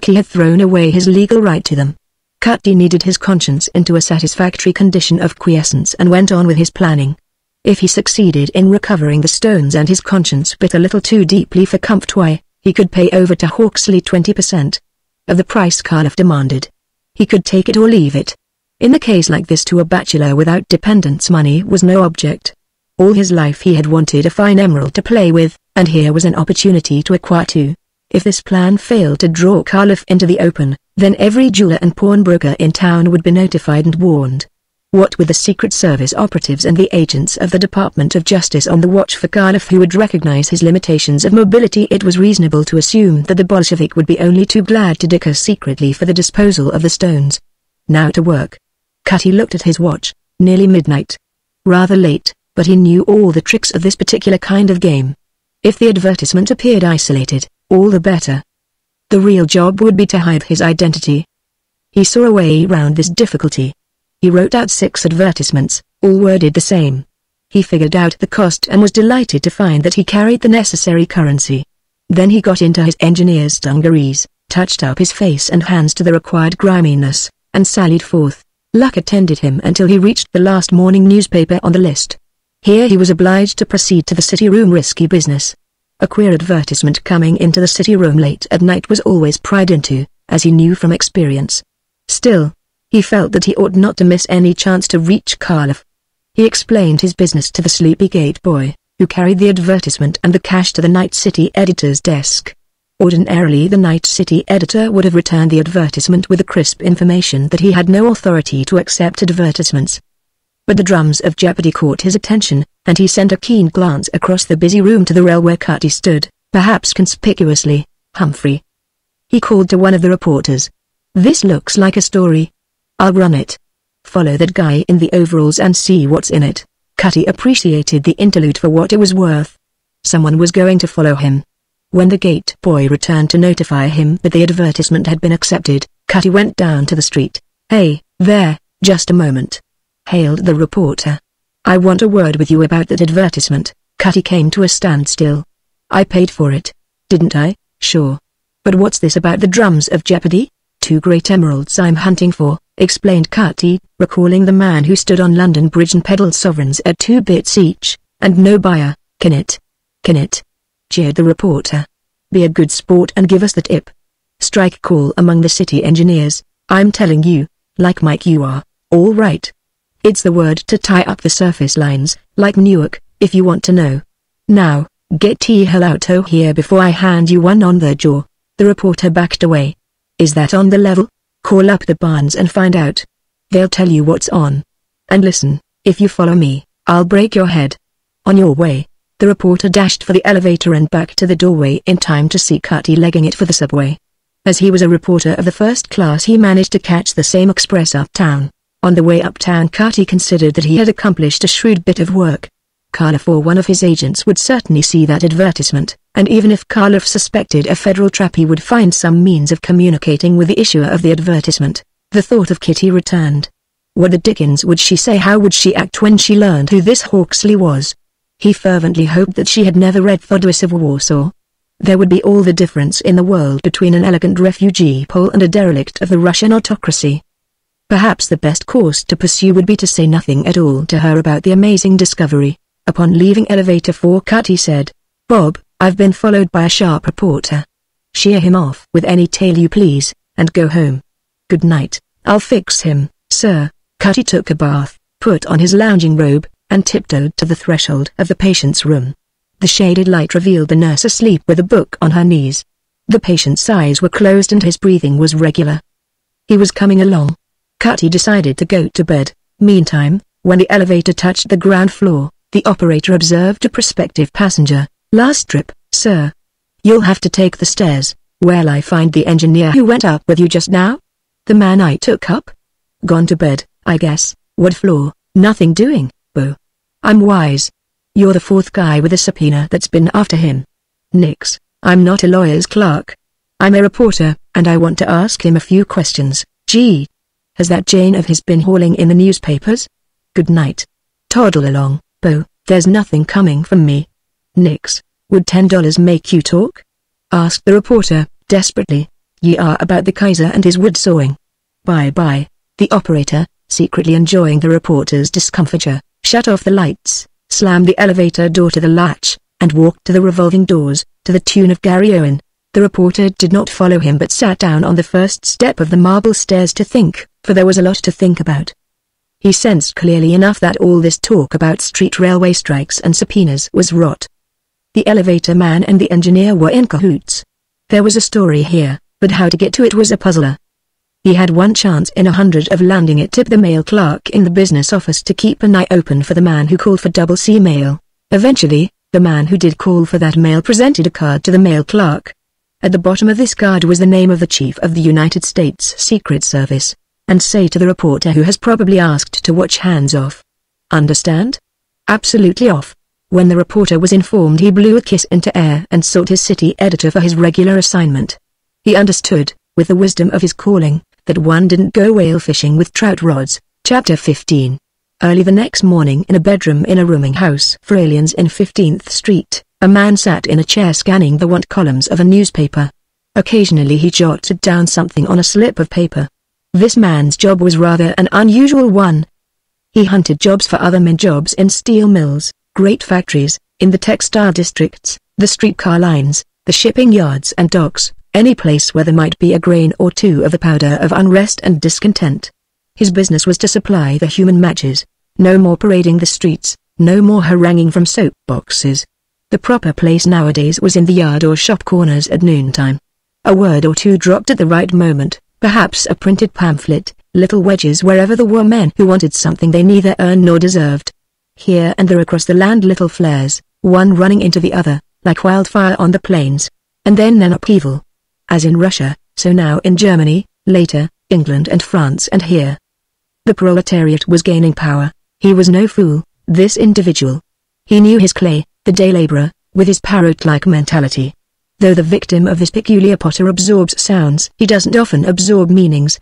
He had thrown away his legal right to them. Cutty kneaded his conscience into a satisfactory condition of quiescence and went on with his planning. If he succeeded in recovering the stones and his conscience bit a little too deeply for comfort, why, he could pay over to Hawksley 20% of the price Carliff demanded. He could take it or leave it. In the case like this, to a bachelor without dependents, money was no object. All his life he had wanted a fine emerald to play with, and here was an opportunity to acquire two. If this plan failed to draw Carliff into the open, then every jeweler and pawnbroker in town would be notified and warned. What with the Secret Service operatives and the agents of the Department of Justice on the watch for Carliff who would recognize his limitations of mobility, it was reasonable to assume that the Bolshevik would be only too glad to dicker secretly for the disposal of the stones. Now to work. Cutty looked at his watch. Nearly midnight. Rather late, but he knew all the tricks of this particular kind of game. If the advertisement appeared isolated, all the better. The real job would be to hide his identity. He saw a way round this difficulty. He wrote out 6 advertisements, all worded the same. He figured out the cost and was delighted to find that he carried the necessary currency. Then he got into his engineer's dungarees, touched up his face and hands to the required griminess, and sallied forth. Luck attended him until he reached the last morning newspaper on the list. Here he was obliged to proceed to the city room. Risky business. A queer advertisement coming into the city room late at night was always pried into, as he knew from experience. Still, he felt that he ought not to miss any chance to reach Carliff. He explained his business to the sleepy gate boy, who carried the advertisement and the cash to the Night City editor's desk. Ordinarily the Night City editor would have returned the advertisement with the crisp information that he had no authority to accept advertisements. But the drums of Jeopardy caught his attention, and he sent a keen glance across the busy room to the rail where Cutty stood, perhaps conspicuously, Humphrey. He called to one of the reporters. "This looks like a story. I'll run it. Follow that guy in the overalls and see what's in it." Cutty appreciated the interlude for what it was worth. Someone was going to follow him. When the gate boy returned to notify him that the advertisement had been accepted, Cutty went down to the street. "Hey, there, just a moment," hailed the reporter. "I want a word with you about that advertisement." Cutty came to a standstill. "I paid for it, didn't I?" "Sure. But what's this about the drums of Jeopardy?" "2 great emeralds I'm hunting for," explained Cutty, recalling the man who stood on London Bridge and peddled sovereigns at 2 bits each, "and no buyer." Can it?" jeered the reporter. "Be a good sport and give us the tip. Strike call among the city engineers, I'm telling you, like Mike you are, all right. It's the word to tie up the surface lines, like Newark, if you want to know. Now, get the hell out of here before I hand you one on the jaw." The reporter backed away. "Is that on the level? Call up the Barnes and find out. They'll tell you what's on. And listen, if you follow me, I'll break your head. On your way." The reporter dashed for the elevator and back to the doorway in time to see Cutty legging it for the subway. As he was a reporter of the first class, he managed to catch the same express uptown. On the way uptown, Cutty considered that he had accomplished a shrewd bit of work. Carliff or one of his agents would certainly see that advertisement, and even if Carliff suspected a federal trap, he would find some means of communicating with the issuer of the advertisement. The thought of Kitty returned. What the dickens would she say? How would she act when she learned who this Hawksley was? He fervently hoped that she had never read Theodosius of Warsaw. There would be all the difference in the world between an elegant refugee Pole and a derelict of the Russian autocracy. Perhaps the best course to pursue would be to say nothing at all to her about the amazing discovery. Upon leaving elevator 4, Cutty said, "Bob, I've been followed by a sharp reporter. Shear him off with any tale you please, and go home. Good night." "I'll fix him, sir." Cutty took a bath, put on his lounging robe, and tiptoed to the threshold of the patient's room. The shaded light revealed the nurse asleep with a book on her knees. The patient's eyes were closed and his breathing was regular. He was coming along. Cutty decided to go to bed. Meantime, when the elevator touched the ground floor, the operator observed a prospective passenger. "Last trip, sir. You'll have to take the stairs." "Where'll I find the engineer who went up with you just now?" "The man I took up? Gone to bed, I guess." "What floor?" "Nothing doing, Bo. I'm wise. You're the 4th guy with a subpoena that's been after him." "Nix, I'm not a lawyer's clerk. I'm a reporter, and I want to ask him a few questions." "Gee. Has that Jane of his been hauling in the newspapers?" "Good night. Toddle along, Bo, there's nothing coming from me." "Nix. Would $10 make you talk?" asked the reporter, desperately. "Ye are about the Kaiser and his wood sawing." Bye-bye. The operator, secretly enjoying the reporter's discomfiture, shut off the lights, slammed the elevator door to the latch, and walked to the revolving doors, to the tune of Gary Owen. The reporter did not follow him but sat down on the first step of the marble stairs to think, for there was a lot to think about. He sensed clearly enough that all this talk about street railway strikes and subpoenas was rot. The elevator man and the engineer were in cahoots. There was a story here, but how to get to it was a puzzler. He had one chance in 100 of landing it. Tip the mail clerk in the business office to keep an eye open for the man who called for double C mail. Eventually, the man who did call for that mail presented a card to the mail clerk. At the bottom of this card was the name of the Chief of the United States Secret Service, and say to the reporter who has probably asked to watch hands off. Understand? Absolutely off. When the reporter was informed, he blew a kiss into air and sought his city editor for his regular assignment. He understood, with the wisdom of his calling, that one didn't go whale fishing with trout rods. Chapter 15. Early the next morning, in a bedroom in a rooming house for aliens in 15th Street, a man sat in a chair scanning the want columns of a newspaper. Occasionally he jotted down something on a slip of paper. This man's job was rather an unusual one. He hunted jobs for other men, jobs in steel mills, great factories, in the textile districts, the streetcar lines, the shipping yards and docks, any place where there might be a grain or two of the powder of unrest and discontent. His business was to supply the human matches. No more parading the streets, no more haranguing from soap boxes. The proper place nowadays was in the yard or shop corners at noontime. A word or two dropped at the right moment, perhaps a printed pamphlet, little wedges wherever there were men who wanted something they neither earned nor deserved. Here and there across the land little flares, one running into the other, like wildfire on the plains. And then an upheaval. As in Russia, so now in Germany, later, England and France, and here. The proletariat was gaining power. He was no fool, this individual. He knew his clay, the day laborer, with his parrot-like mentality. Though the victim of this peculiar Potter absorbs sounds, he doesn't often absorb meanings.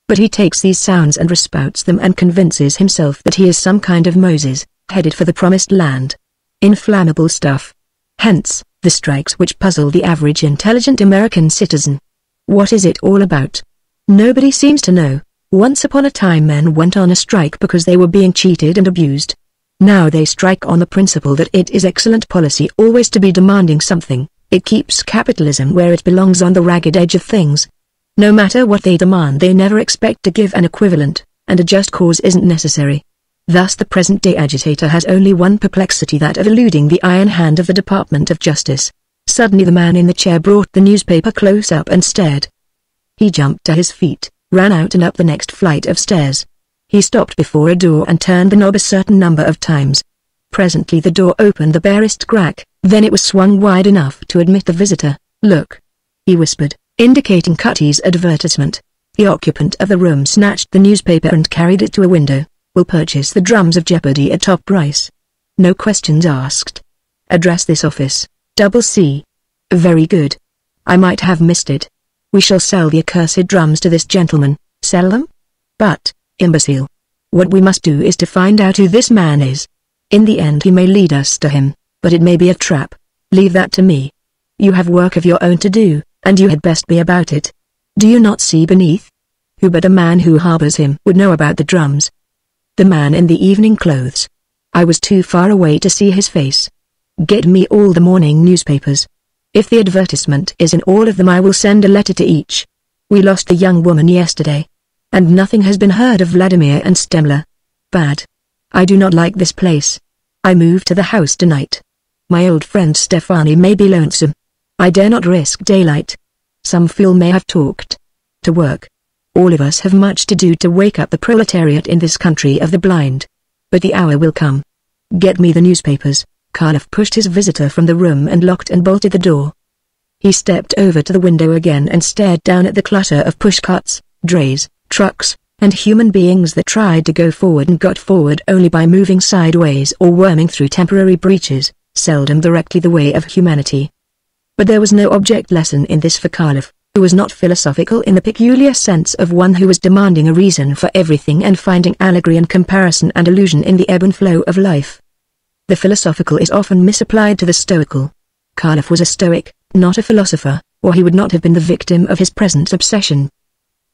But he takes these sounds and respouts them and convinces himself that he is some kind of Moses, headed for the promised land. Inflammable stuff. Hence, the strikes which puzzle the average intelligent American citizen. What is it all about? Nobody seems to know. Once upon a time men went on a strike because they were being cheated and abused. Now they strike on the principle that it is excellent policy always to be demanding something. It keeps capitalism where it belongs, on the ragged edge of things. No matter what they demand, they never expect to give an equivalent, and a just cause isn't necessary. Thus the present-day agitator has only one perplexity, that of eluding the iron hand of the Department of Justice. Suddenly the man in the chair brought the newspaper close up and stared. He jumped to his feet, ran out and up the next flight of stairs. He stopped before a door and turned the knob a certain number of times. Presently the door opened the barest crack, then it was swung wide enough to admit the visitor. "Look," he whispered, indicating Cutty's advertisement. The occupant of the room snatched the newspaper and carried it to a window. "Will purchase the drums of Jeopardy at top price. No questions asked. Address this office, Double C. Very good. I might have missed it. We shall sell the accursed drums to this gentleman." "Sell them? But, imbecile, what we must do is to find out who this man is. In the end he may lead us to him, but it may be a trap. Leave that to me. You have work of your own to do, and you had best be about it. Do you not see beneath? Who but a man who harbors him would know about the drums? The man in the evening clothes. I was too far away to see his face. Get me all the morning newspapers. If the advertisement is in all of them, I will send a letter to each. We lost the young woman yesterday. And nothing has been heard of Vladimir and Stemler. Bad. I do not like this place. I move to the house tonight. My old friend Stefani may be lonesome. I dare not risk daylight. Some fool may have talked. To work. All of us have much to do to wake up the proletariat in this country of the blind. But the hour will come. Get me the newspapers." Karloff pushed his visitor from the room and locked and bolted the door. He stepped over to the window again and stared down at the clutter of pushcarts, drays, trucks, and human beings that tried to go forward and got forward only by moving sideways or worming through temporary breaches, seldom directly the way of humanity. But there was no object lesson in this for Karloff, who was not philosophical in the peculiar sense of one who was demanding a reason for everything and finding allegory and comparison and allusion in the ebb and flow of life. The philosophical is often misapplied to the stoical. Karloff was a stoic, not a philosopher, or he would not have been the victim of his present obsession.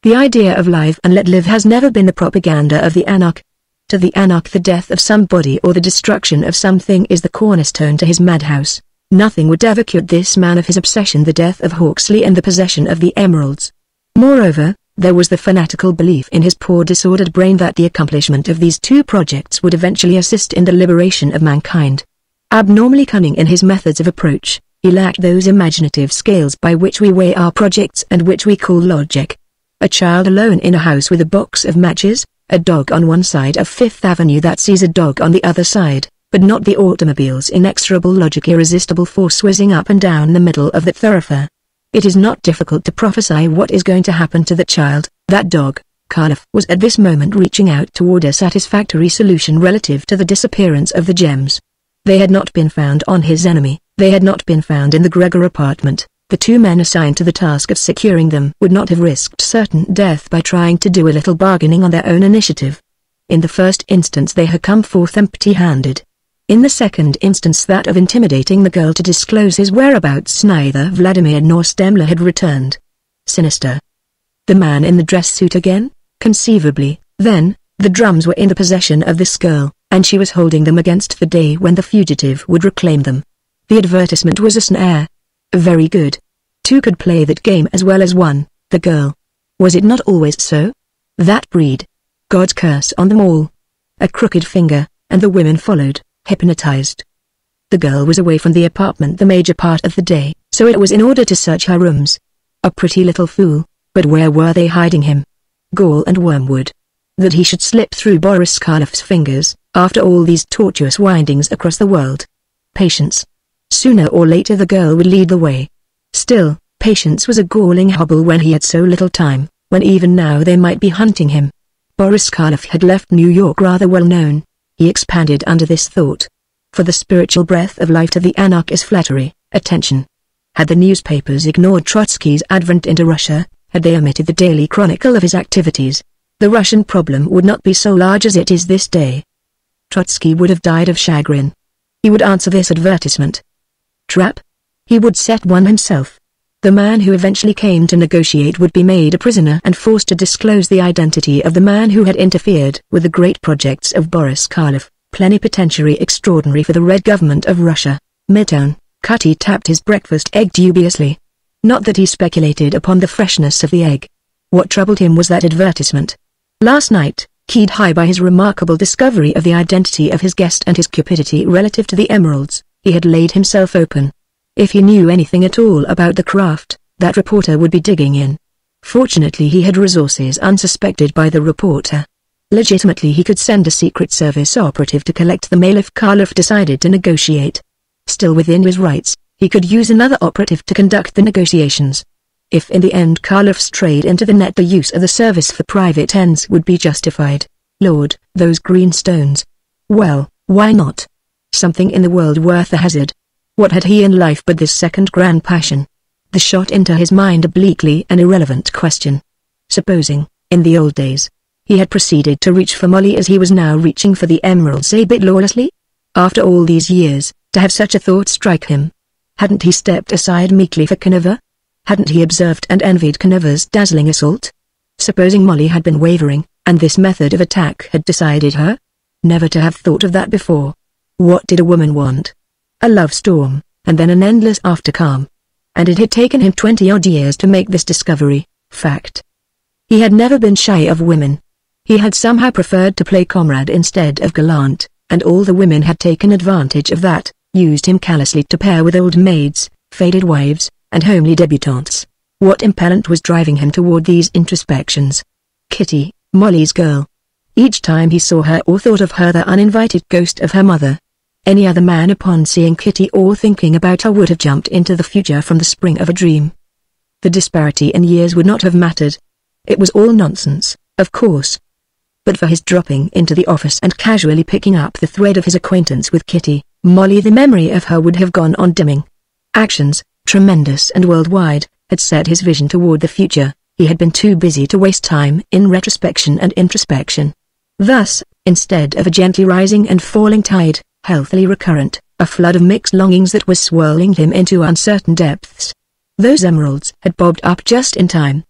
The idea of live and let live has never been the propaganda of the anarch. To the anarch, the death of somebody or the destruction of something is the cornerstone to his madhouse. Nothing would ever cure this man of his obsession, the death of Hawksley and the possession of the emeralds. Moreover, there was the fanatical belief in his poor disordered brain that the accomplishment of these two projects would eventually assist in the liberation of mankind. Abnormally cunning in his methods of approach, he lacked those imaginative scales by which we weigh our projects and which we call logic. A child alone in a house with a box of matches, a dog on one side of Fifth Avenue that sees a dog on the other side, but not the automobile's inexorable logic, irresistible force whizzing up and down the middle of that thoroughfare. It is not difficult to prophesy what is going to happen to the child. That dog, Karloff, was at this moment reaching out toward a satisfactory solution relative to the disappearance of the gems. They had not been found on his enemy, they had not been found in the Gregor apartment. The two men assigned to the task of securing them would not have risked certain death by trying to do a little bargaining on their own initiative. In the first instance they had come forth empty-handed. In the second instance, that of intimidating the girl to disclose his whereabouts, neither Vladimir nor Stemler had returned. Sinister. The man in the dress suit again? Conceivably. Then, the drums were in the possession of this girl, and she was holding them against the day when the fugitive would reclaim them. The advertisement was a snare. Very good. Two could play that game as well as one, the girl. Was it not always so? That breed. God's curse on them all. A crooked finger, and the women followed, hypnotized. The girl was away from the apartment the major part of the day, so it was in order to search her rooms. A pretty little fool, but where were they hiding him? Gall and wormwood. That he should slip through Boris Karloff's fingers, after all these tortuous windings across the world. Patience. Sooner or later the girl would lead the way. Still, patience was a galling hobble when he had so little time, when even now they might be hunting him. Boris Karloff had left New York rather well known. He expanded under this thought. For the spiritual breath of life to the anarch is flattery, attention. Had the newspapers ignored Trotsky's advent into Russia, had they omitted the daily chronicle of his activities, the Russian problem would not be so large as it is this day. Trotsky would have died of chagrin. He would answer this advertisement. Trap? He would set one himself. The man who eventually came to negotiate would be made a prisoner and forced to disclose the identity of the man who had interfered with the great projects of Boris Karloff, plenipotentiary extraordinary for the Red government of Russia. Midtown, Cutty tapped his breakfast egg dubiously. Not that he speculated upon the freshness of the egg. What troubled him was that advertisement. Last night, keyed high by his remarkable discovery of the identity of his guest and his cupidity relative to the emeralds, he had laid himself open. If he knew anything at all about the craft, that reporter would be digging in. Fortunately he had resources unsuspected by the reporter. Legitimately he could send a Secret Service operative to collect the mail if Karloff decided to negotiate. Still within his rights, he could use another operative to conduct the negotiations. If in the end Karloff strayed into the net, the use of the service for private ends would be justified. Lord, those green stones. Well, why not? Something in the world worth a hazard. What had he in life but this second grand passion? There shot into his mind obliquely an irrelevant question. Supposing, in the old days, he had proceeded to reach for Molly as he was now reaching for the emeralds a bit lawlessly? After all these years, to have such a thought strike him. Hadn't he stepped aside meekly for Canova? Hadn't he observed and envied Canova's dazzling assault? Supposing Molly had been wavering, and this method of attack had decided her? Never to have thought of that before. What did a woman want? A love storm, and then an endless after calm. And it had taken him 20-odd years to make this discovery, fact. He had never been shy of women. He had somehow preferred to play comrade instead of gallant, and all the women had taken advantage of that, used him callously to pair with old maids, faded wives, and homely debutantes. What impellent was driving him toward these introspections? Kitty, Molly's girl. Each time he saw her or thought of her, the uninvited ghost of her mother. Any other man upon seeing Kitty or thinking about her would have jumped into the future from the spring of a dream. The disparity in years would not have mattered. It was all nonsense, of course. But for his dropping into the office and casually picking up the thread of his acquaintance with Kitty, Molly, the memory of her would have gone on dimming. Actions, tremendous and worldwide, had set his vision toward the future. He had been too busy to waste time in retrospection and introspection. Thus, instead of a gently rising and falling tide, healthily recurrent, a flood of mixed longings that was swirling him into uncertain depths. Those emeralds had bobbed up just in time.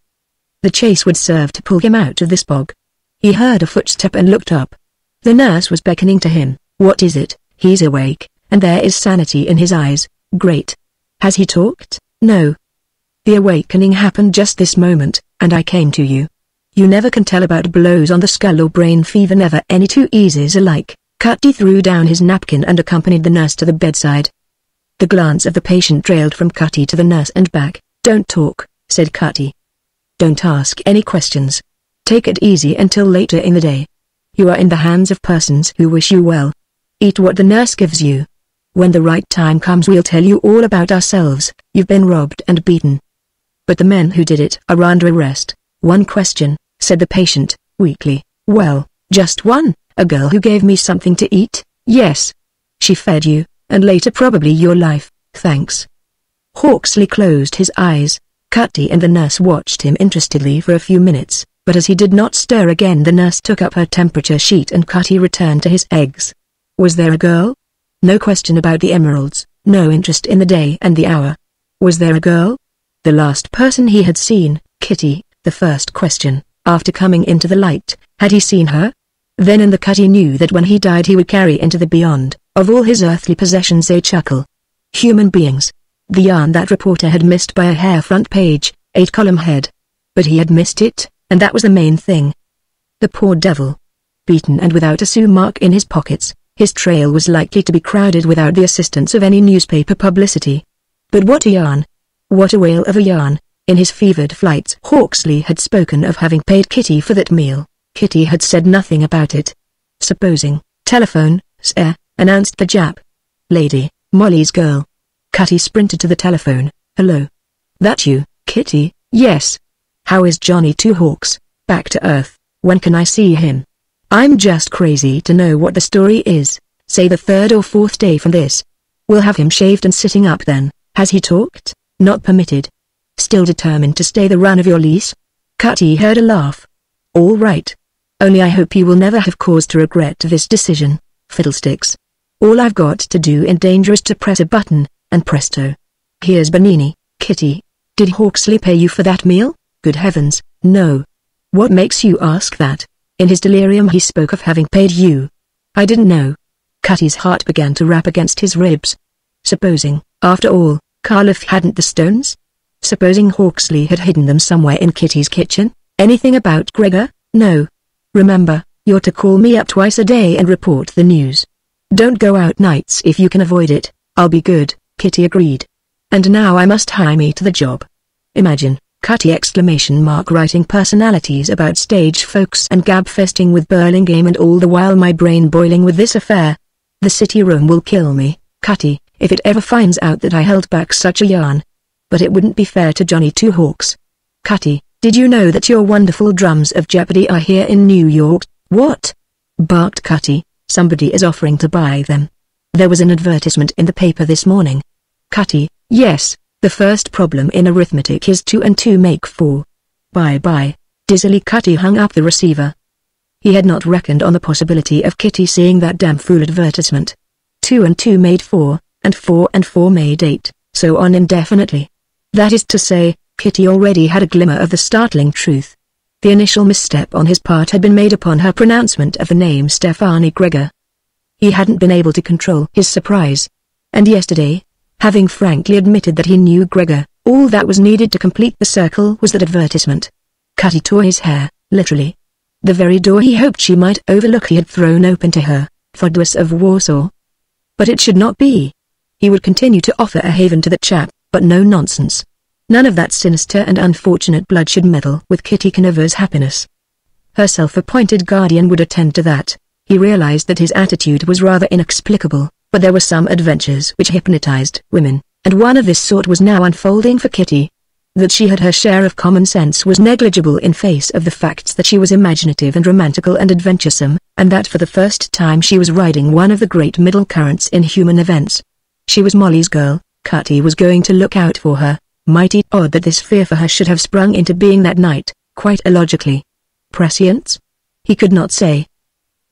The chase would serve to pull him out of this bog. He heard a footstep and looked up. The nurse was beckoning to him. What is it? He's awake, and there is sanity in his eyes. Great. Has he talked? No. The awakening happened just this moment, and I came to you. You never can tell about blows on the skull or brain fever, never any two eases alike. Cutty threw down his napkin and accompanied the nurse to the bedside. The glance of the patient trailed from Cutty to the nurse and back. Don't talk, said Cutty. Don't ask any questions. Take it easy until later in the day. You are in the hands of persons who wish you well. Eat what the nurse gives you. When the right time comes we'll tell you all about ourselves. You've been robbed and beaten. But the men who did it are under arrest. One question, said the patient, weakly. Well, just one. A girl who gave me something to eat? Yes. She fed you, and later probably your life, thanks. Hawksley closed his eyes. Cutty and the nurse watched him interestedly for a few minutes, but as he did not stir again the nurse took up her temperature sheet and Cutty returned to his eggs. Was there a girl? No question about the emeralds, no interest in the day and the hour. Was there a girl? The last person he had seen, Kitty, the first question, after coming into the light, had he seen her? Then and the Cutty knew that when he died he would carry into the beyond, of all his earthly possessions a chuckle. Human beings. The yarn that reporter had missed by a hair front page, 8-column head. But he had missed it, and that was the main thing. The poor devil. Beaten and without a sou mark in his pockets, his trail was likely to be crowded without the assistance of any newspaper publicity. But what a yarn! What a whale of a yarn! In his fevered flights Hawksley had spoken of having paid Kitty for that meal. Kitty had said nothing about it. Supposing, telephone, sir, announced the Jap. Lady, Molly's girl. Cutty sprinted to the telephone. Hello. That you, Kitty? Yes. How is Johnny Two Hawks? Back to earth. When can I see him? I'm just crazy to know what the story is. Say the 3rd or 4th day from this. We'll have him shaved and sitting up then. Has he talked? Not permitted. Still determined to stay the run of your lease? Cutty heard a laugh. All right. Only I hope you will never have cause to regret this decision. Fiddlesticks. All I've got to do in danger is to press a button, and presto. Here's Bernini. Kitty. Did Hawksley pay you for that meal? Good heavens, no. What makes you ask that? In his delirium he spoke of having paid you. I didn't know. Cutty's heart began to rap against his ribs. Supposing, after all, Carliff hadn't the stones? Supposing Hawksley had hidden them somewhere in Kitty's kitchen? Anything about Gregor? No. Remember, you're to call me up twice a day and report the news. Don't go out nights if you can avoid it. I'll be good, Kitty agreed. And now I must hire me to the job. Imagine, Cutty exclamation mark, writing personalities about stage folks and gab-festing with Burlingame and all the while my brain boiling with this affair. The city room will kill me, Cutty, if it ever finds out that I held back such a yarn. But it wouldn't be fair to Johnny Two Hawks. Cutty, did you know that your wonderful drums of Jeopardy are here in New York? What? Barked Cutty, somebody is offering to buy them. There was an advertisement in the paper this morning. Cutty, yes, the first problem in arithmetic is 2 and 2 make 4. Bye-bye. Dizzily Cutty hung up the receiver. He had not reckoned on the possibility of Kitty seeing that damn fool advertisement. 2 and 2 made 4, and 4 and 4 made 8, so on indefinitely. That is to say, Kitty already had a glimmer of the startling truth. The initial misstep on his part had been made upon her pronouncement of the name Stefani Gregor. He hadn't been able to control his surprise. And yesterday, having frankly admitted that he knew Gregor, all that was needed to complete the circle was that advertisement. Cutty tore his hair, literally. The very door he hoped she might overlook he had thrown open to her, Fodus of Warsaw. But it should not be. He would continue to offer a haven to the chap, but no nonsense. None of that sinister and unfortunate blood should meddle with Kitty Conover's happiness. Her self-appointed guardian would attend to that. He realized that his attitude was rather inexplicable, but there were some adventures which hypnotized women, and one of this sort was now unfolding for Kitty. That she had her share of common sense was negligible in face of the facts that she was imaginative and romantical and adventuresome, and that for the first time she was riding one of the great middle currents in human events. She was Molly's girl, Cutty was going to look out for her. Mighty odd that this fear for her should have sprung into being that night, quite illogically. Prescience? He could not say.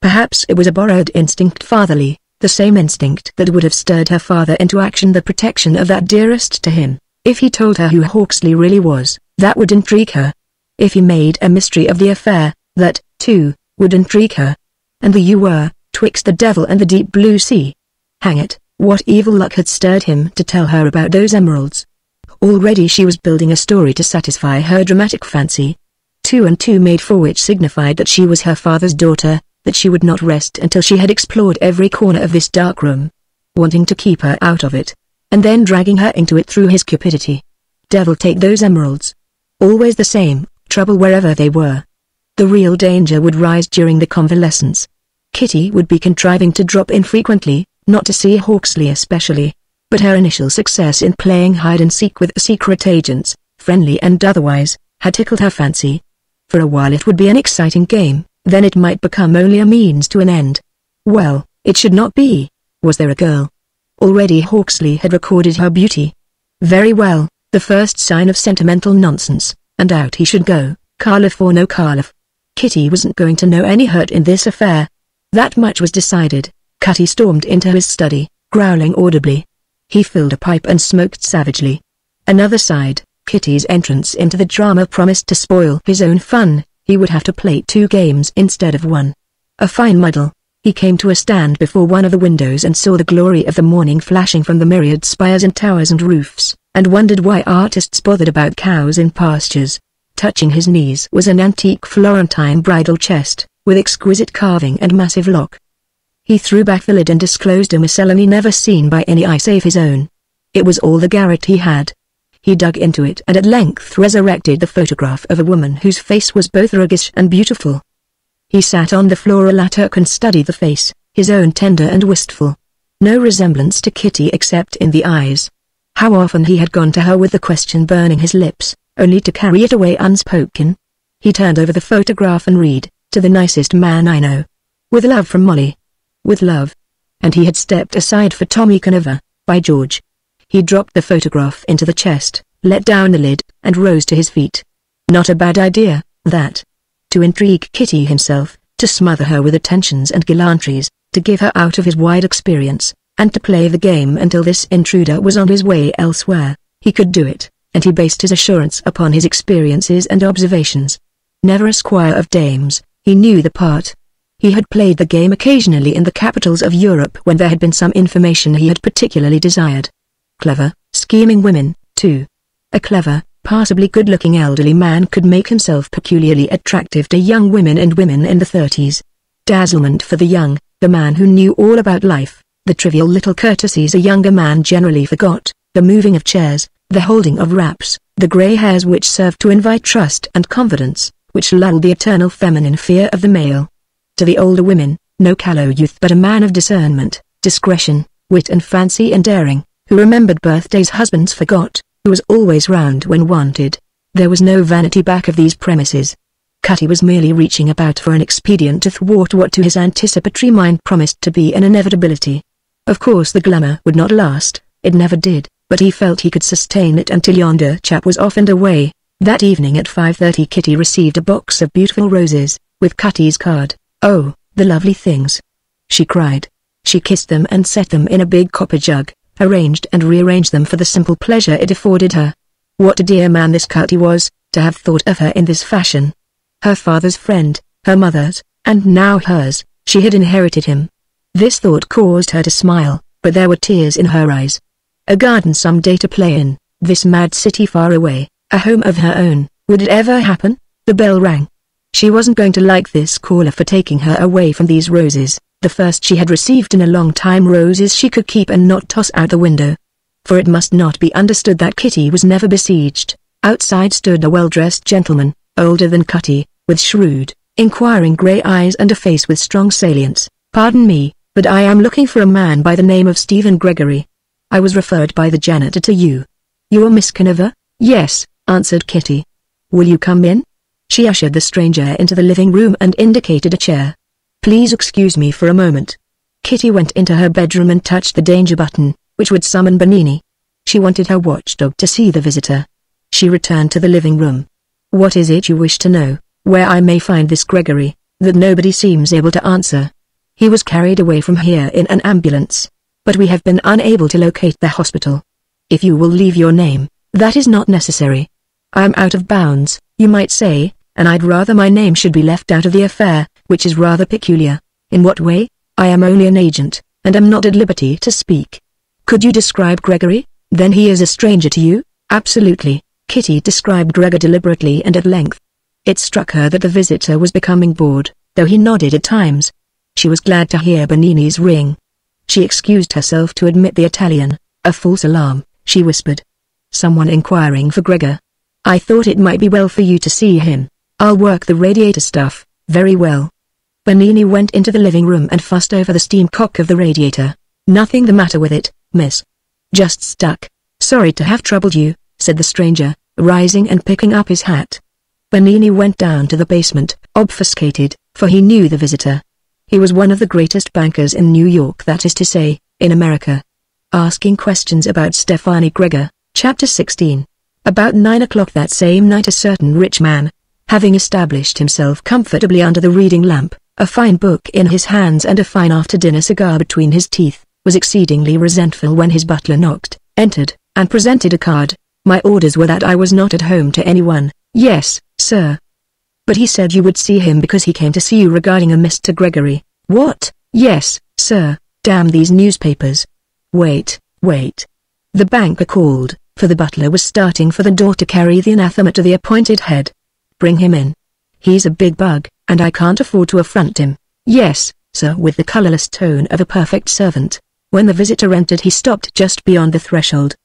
Perhaps it was a borrowed instinct, fatherly, the same instinct that would have stirred her father into action, the protection of that dearest to him. If he told her who Hawksley really was, that would intrigue her. If he made a mystery of the affair, that, too, would intrigue her. And the you were, twixt the devil and the deep blue sea. Hang it, what evil luck had stirred him to tell her about those emeralds? Already she was building a story to satisfy her dramatic fancy. 2 and 2 made 4, which signified that she was her father's daughter, that she would not rest until she had explored every corner of this dark room, wanting to keep her out of it, and then dragging her into it through his cupidity. Devil take those emeralds. Always the same, trouble wherever they were. The real danger would rise during the convalescence. Kitty would be contriving to drop in frequently, not to see Hawksley especially, but her initial success in playing hide-and-seek with secret agents, friendly and otherwise, had tickled her fancy. For a while it would be an exciting game, then it might become only a means to an end. Well, it should not be. Was there a girl? Already Hawksley had recorded her beauty. Very well, the first sign of sentimental nonsense, and out he should go, Caliph or no Caliph. Kitty wasn't going to know any hurt in this affair. That much was decided. Cutty stormed into his study, growling audibly. He filled a pipe and smoked savagely. Another side, Kitty's entrance into the drama promised to spoil his own fun. He would have to play 2 games instead of 1. A fine muddle. He came to a stand before one of the windows and saw the glory of the morning flashing from the myriad spires and towers and roofs, and wondered why artists bothered about cows in pastures. Touching his knees was an antique Florentine bridal chest, with exquisite carving and massive lock. He threw back the lid and disclosed a miscellany never seen by any eye save his own. It was all the garret he had. He dug into it and at length resurrected the photograph of a woman whose face was both roguish and beautiful. He sat on the floral lattice and studied the face, his own tender and wistful. No resemblance to Kitty except in the eyes. How often he had gone to her with the question burning his lips, only to carry it away unspoken. He turned over the photograph and read, "To the nicest man I know. With love from Molly." With love. And he had stepped aside for Tommy Conover, by George. He dropped the photograph into the chest, let down the lid, and rose to his feet. Not a bad idea, that. To intrigue Kitty himself, to smother her with attentions and gallantries, to give her out of his wide experience, and to play the game until this intruder was on his way elsewhere. He could do it, and he based his assurance upon his experiences and observations. Never a squire of dames, he knew the part. He had played the game occasionally in the capitals of Europe when there had been some information he had particularly desired. Clever, scheming women, too. A clever, passably good-looking elderly man could make himself peculiarly attractive to young women and women in the 30s. Dazzlement for the young, the man who knew all about life, the trivial little courtesies a younger man generally forgot, the moving of chairs, the holding of wraps, the grey hairs which served to invite trust and confidence, which lulled the eternal feminine fear of the male. To the older women, no callow youth but a man of discernment, discretion, wit and fancy and daring, who remembered birthdays husbands forgot, who was always round when wanted. There was no vanity back of these premises. Cutty was merely reaching about for an expedient to thwart what to his anticipatory mind promised to be an inevitability. Of course the glamour would not last, it never did, but he felt he could sustain it until yonder chap was off and away. That evening at 5:30 Kitty received a box of beautiful roses, with Cutty's card. "Oh, the lovely things!" she cried. She kissed them and set them in a big copper jug, arranged and rearranged them for the simple pleasure it afforded her. What a dear man this Cutty was, to have thought of her in this fashion. Her father's friend, her mother's, and now hers, she had inherited him. This thought caused her to smile, but there were tears in her eyes. A garden some day to play in, this mad city far away, a home of her own, would it ever happen? The bell rang. She wasn't going to like this caller for taking her away from these roses, the first she had received in a long time, roses she could keep and not toss out the window. For it must not be understood that Kitty was never besieged. Outside stood a well-dressed gentleman, older than Cutty, with shrewd, inquiring grey eyes and a face with strong salience. "Pardon me, but I am looking for a man by the name of Stephen Gregory. I was referred by the janitor to you." "You are Miss Conover?" "Yes," answered Kitty. "Will you come in?" She ushered the stranger into the living room and indicated a chair. "Please excuse me for a moment." Kitty went into her bedroom and touched the danger button, which would summon Bernini. She wanted her watchdog to see the visitor. She returned to the living room. "What is it you wish to know? Where I may find this Gregory, that nobody seems able to answer. He was carried away from here in an ambulance, but we have been unable to locate the hospital. If you will leave your name." "That is not necessary. I am out of bounds, you might say, and I'd rather my name should be left out of the affair, which is rather peculiar. In what way? I am only an agent, and am not at liberty to speak. Could you describe Gregory? Then he is a stranger to you? Absolutely. Kitty described Gregor deliberately and at length. It struck her that the visitor was becoming bored, though he nodded at times. She was glad to hear Bernini's ring. She excused herself to admit the Italian. A false alarm, she whispered. Someone inquiring for Gregor. I thought it might be well for you to see him. I'll work the radiator stuff. Very well. Bernini went into the living room and fussed over the steam cock of the radiator. Nothing the matter with it, miss. Just stuck. Sorry to have troubled you, said the stranger, rising and picking up his hat. Bernini went down to the basement, obfuscated, for he knew the visitor. He was one of the greatest bankers in New York, that is to say, in America. Asking questions about Stefani Gregor. Chapter 16. About 9 o'clock that same night a certain rich man, having established himself comfortably under the reading lamp, a fine book in his hands and a fine after-dinner cigar between his teeth, was exceedingly resentful when his butler knocked, entered, and presented a card. My orders were that I was not at home to anyone. Yes, sir. But he said you would see him because he came to see you regarding a Mr. Gregory. What? Yes, sir. Damn these newspapers. Wait. The banker called, for the butler was starting for the door to carry the anathema to the appointed head. Bring him in. He's a big bug, and I can't afford to affront him. Yes, sir, with the colorless tone of a perfect servant. When the visitor entered he stopped just beyond the threshold.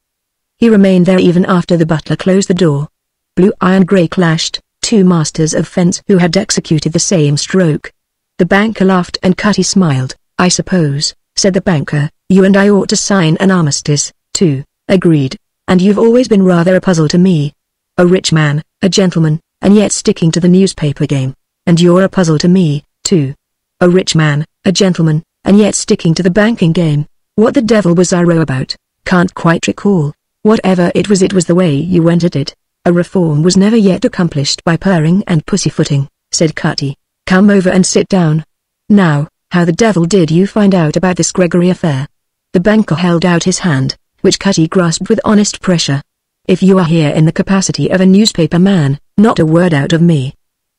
He remained there even after the butler closed the door. Blue iron grey clashed, two masters of fence who had executed the same stroke. The banker laughed and Cutty smiled. I suppose, said the banker, you and I ought to sign an armistice, too. Agreed. And you've always been rather a puzzle to me. A rich man, a gentleman, and yet sticking to the newspaper game. And you're a puzzle to me, too. A rich man, a gentleman, and yet sticking to the banking game. What the devil was I row about? Can't quite recall. Whatever it was the way you went at it. A reform was never yet accomplished by purring and pussyfooting, said Cutty. Come over and sit down. Now, how the devil did you find out about this Gregory affair? The banker held out his hand, which Cutty grasped with honest pressure. If you are here in the capacity of a newspaper man, not a word out of me.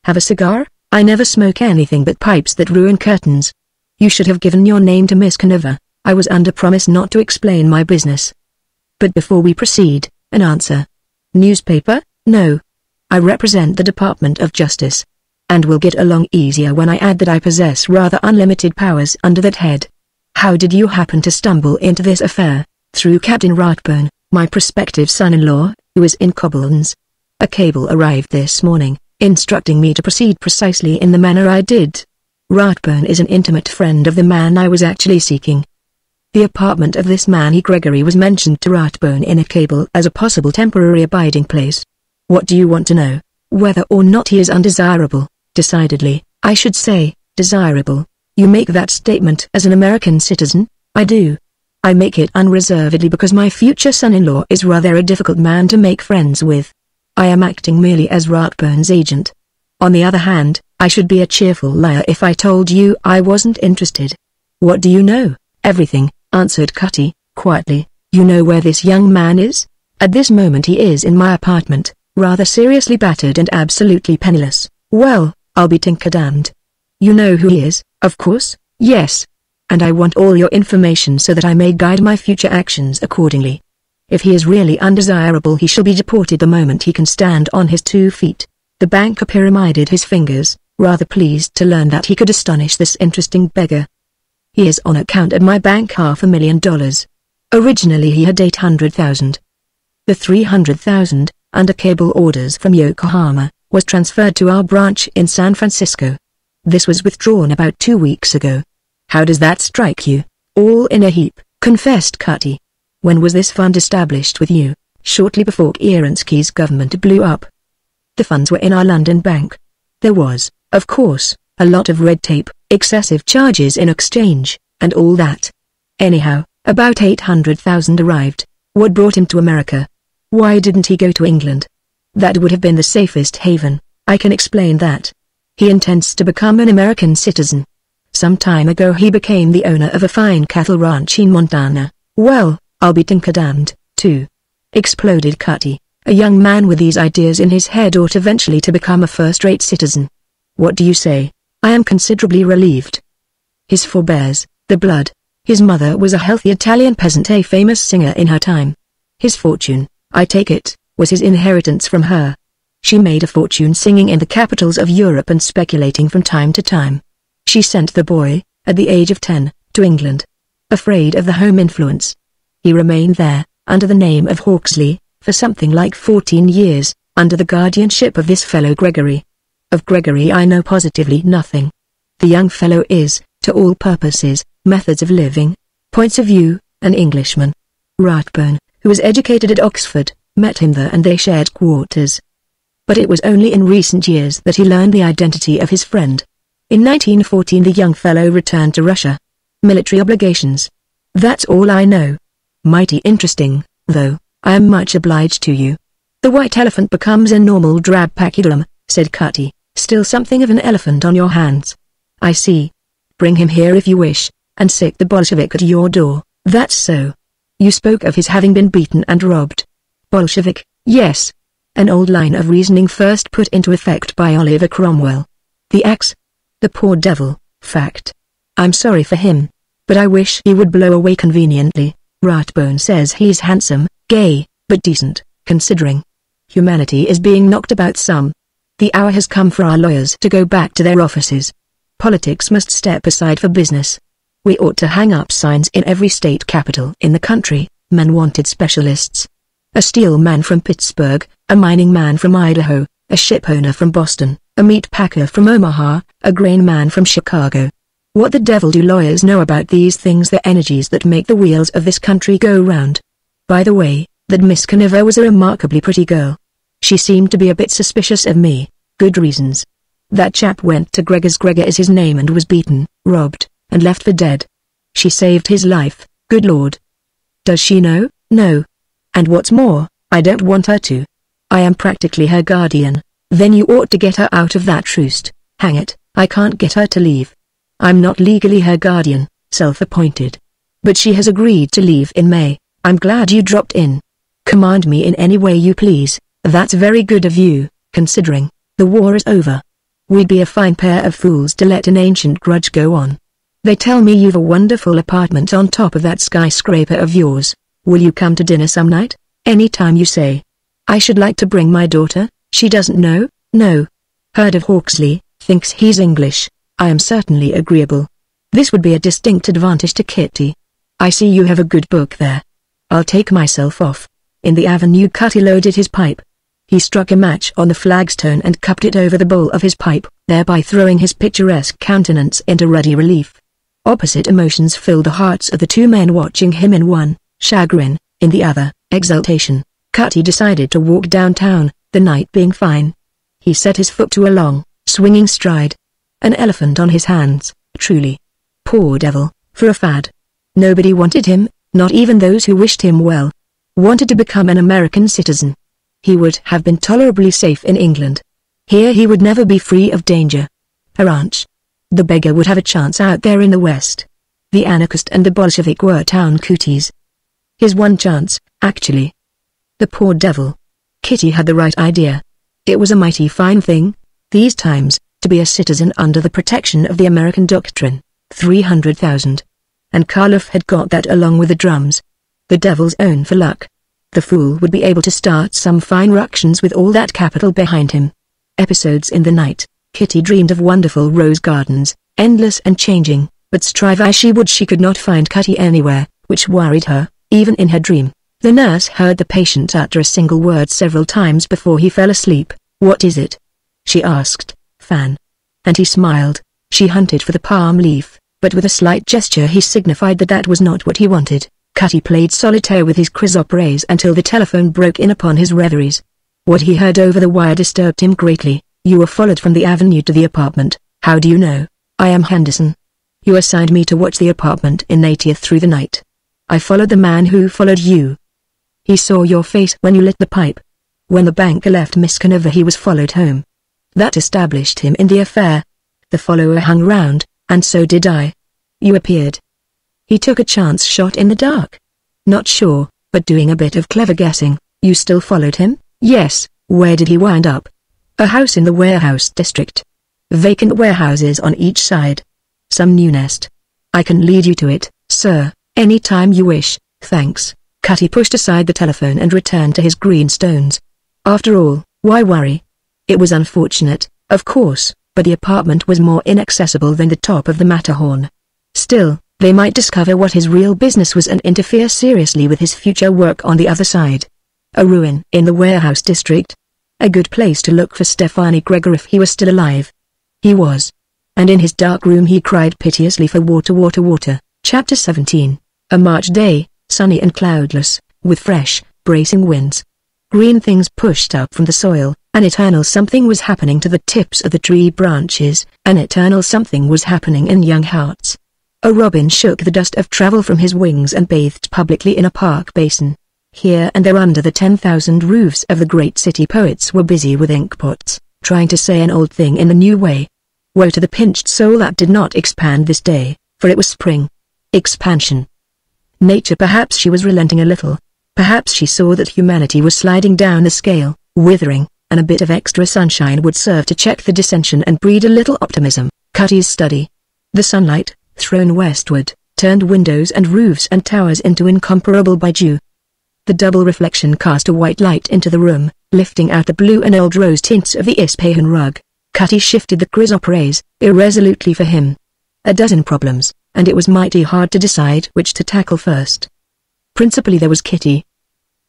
Have a cigar? I never smoke anything but pipes that ruin curtains. You should have given your name to Miss Canova. I was under promise not to explain my business. But before we proceed, an answer. Newspaper? No. I represent the Department of Justice. And will get along easier when I add that I possess rather unlimited powers under that head. How did you happen to stumble into this affair? Through Captain Ratburn, my prospective son-in-law, who is in Cobblens. A cable arrived this morning, instructing me to proceed precisely in the manner I did. Ratburn is an intimate friend of the man I was actually seeking. The apartment of this man Gregory was mentioned to Ratburn in a cable as a possible temporary abiding place. What do you want to know? Whether or not he is undesirable? Decidedly, I should say, desirable. You make that statement as an American citizen? I do. I make it unreservedly because my future son-in-law is rather a difficult man to make friends with. I am acting merely as Ratburn's agent. On the other hand, I should be a cheerful liar if I told you I wasn't interested. What do you know? Everything, answered Cutty, quietly. You know where this young man is? At this moment he is in my apartment, rather seriously battered and absolutely penniless. Well, I'll be tinkerdamned. You know who he is, of course? Yes. And I want all your information so that I may guide my future actions accordingly. If he is really undesirable he shall be deported the moment he can stand on his 2 feet. The banker pyramided his fingers, rather pleased to learn that he could astonish this interesting beggar. He is on account at my bank $500,000. Originally he had 800,000. The 300,000, under cable orders from Yokohama, was transferred to our branch in San Francisco. This was withdrawn about 2 weeks ago. How does that strike you? All in a heap, confessed Cutty. When was this fund established with you? Shortly before Kerensky's government blew up. The funds were in our London bank. There was, of course, a lot of red tape, excessive charges in exchange, and all that. Anyhow, about 800,000 arrived. What brought him to America? Why didn't he go to England? That would have been the safest haven. I can explain that. He intends to become an American citizen. Some time ago he became the owner of a fine cattle ranch in Montana. Well, I'll be tinkerdamned, too. Exploded Cutty. A young man with these ideas in his head ought eventually to become a first-rate citizen. What do you say? I am considerably relieved. His forebears, the blood. His mother was a healthy Italian peasant, a famous singer in her time. His fortune, I take it, was his inheritance from her. She made a fortune singing in the capitals of Europe and speculating from time to time. She sent the boy, at the age of 10, to England. Afraid of the home influence. He remained there, under the name of Hawksley, for something like 14 years, under the guardianship of this fellow Gregory. Of Gregory I know positively nothing. The young fellow is, to all purposes, methods of living, points of view, an Englishman. Rathbone, who was educated at Oxford, met him there and they shared quarters. But it was only in recent years that he learned the identity of his friend. In 1914 the young fellow returned to Russia. Military obligations. That's all I know. Mighty interesting, though. I am much obliged to you. The white elephant becomes a normal drab pachyderm, said Cutty, still something of an elephant on your hands. I see. Bring him here if you wish, and sick the Bolshevik at your door. That's so. You spoke of his having been beaten and robbed. Bolshevik, yes. An old line of reasoning first put into effect by Oliver Cromwell. The axe? The poor devil, fact. I'm sorry for him. But I wish he would blow away conveniently. Rathbone says he's handsome, gay, but decent, considering. Humanity is being knocked about some. The hour has come for our lawyers to go back to their offices. Politics must step aside for business. We ought to hang up signs in every state capital in the country, men wanted specialists. A steel man from Pittsburgh, a mining man from Idaho, a shipowner from Boston, a meat packer from Omaha, a grain man from Chicago. What the devil do lawyers know about these things, the energies that make the wheels of this country go round? By the way, that Miss Conover was a remarkably pretty girl. She seemed to be a bit suspicious of me, good reasons. That chap went to Gregor is his name, and was beaten, robbed, and left for dead. She saved his life, good Lord. Does she know? No. And what's more, I don't want her to. I am practically her guardian. Then you ought to get her out of that roost. Hang it, I can't get her to leave. I'm not legally her guardian, self-appointed. But she has agreed to leave in May. I'm glad you dropped in. Command me in any way you please. That's very good of you, considering. The war is over. We'd be a fine pair of fools to let an ancient grudge go on. They tell me you've a wonderful apartment on top of that skyscraper of yours. Will you come to dinner some night? Any time you say. I should like to bring my daughter. She doesn't know. No. Heard of Hawksley, thinks he's English. I am certainly agreeable. This would be a distinct advantage to Kitty. I see you have a good book there. I'll take myself off. In the avenue Cutty loaded his pipe. He struck a match on the flagstone and cupped it over the bowl of his pipe, thereby throwing his picturesque countenance into ruddy relief. Opposite emotions filled the hearts of the two men watching him, in one, chagrin, in the other, exultation. Cutty decided to walk downtown, the night being fine. He set his foot to a long, swinging stride. An elephant on his hands, truly. Poor devil, for a fad. Nobody wanted him, not even those who wished him well. Wanted to become an American citizen. He would have been tolerably safe in England. Here he would never be free of danger. A ranch. The beggar would have a chance out there in the West. The anarchist and the Bolshevik were town cooties. His one chance, actually. The poor devil. Kitty had the right idea. It was a mighty fine thing, these times, to be a citizen under the protection of the American doctrine. 300,000. And Karloff had got that along with the drums. The devil's own for luck. The fool would be able to start some fine ructions with all that capital behind him. Episodes in the night. Kitty dreamed of wonderful rose gardens, endless and changing, but strive as she would she could not find Cutty anywhere, which worried her, even in her dream. The nurse heard the patient utter a single word several times before he fell asleep. "What is it?" she asked. "Fan." And he smiled. She hunted for the palm leaf, but with a slight gesture he signified that that was not what he wanted. Cutty played solitaire with his chrysoprase until the telephone broke in upon his reveries. What he heard over the wire disturbed him greatly. "You were followed from the avenue to the apartment. How do you know?" "I am Henderson. You assigned me to watch the apartment in 80th through the night. I followed the man who followed you. He saw your face when you lit the pipe. When the banker left Miss Conover he was followed home. That established him in the affair. The follower hung round, and so did I. You appeared. He took a chance shot in the dark. Not sure, but doing a bit of clever guessing. You still followed him?" Yes, where did he wind up? A house in the warehouse district. Vacant warehouses on each side. Some new nest. I can lead you to it, sir, any time you wish, thanks. Cutty pushed aside the telephone and returned to his greenstones. After all, why worry? It was unfortunate, of course, but the apartment was more inaccessible than the top of the Matterhorn. Still, they might discover what his real business was and interfere seriously with his future work on the other side. A ruin in the warehouse district? A good place to look for Stefani Gregor if he was still alive. He was. And in his dark room he cried piteously for water, water, water. Chapter 17. A March day, sunny and cloudless, with fresh, bracing winds. Green things pushed up from the soil, an eternal something was happening to the tips of the tree branches, an eternal something was happening in young hearts. A robin shook the dust of travel from his wings and bathed publicly in a park basin. Here and there under the 10,000 roofs of the great city poets were busy with inkpots, trying to say an old thing in the new way. Woe to the pinched soul that did not expand this day, for it was spring. Expansion. Nature, perhaps she was relenting a little. Perhaps she saw that humanity was sliding down the scale, withering, and a bit of extra sunshine would serve to check the dissension and breed a little optimism. Cutty's study. The sunlight, thrown westward, turned windows and roofs and towers into incomparable bijou. The double reflection cast a white light into the room, lifting out the blue and old rose tints of the Ispahan rug. Cutty shifted the chrysoprase, irresolutely for him. A dozen problems, and it was mighty hard to decide which to tackle first. Principally there was Kitty.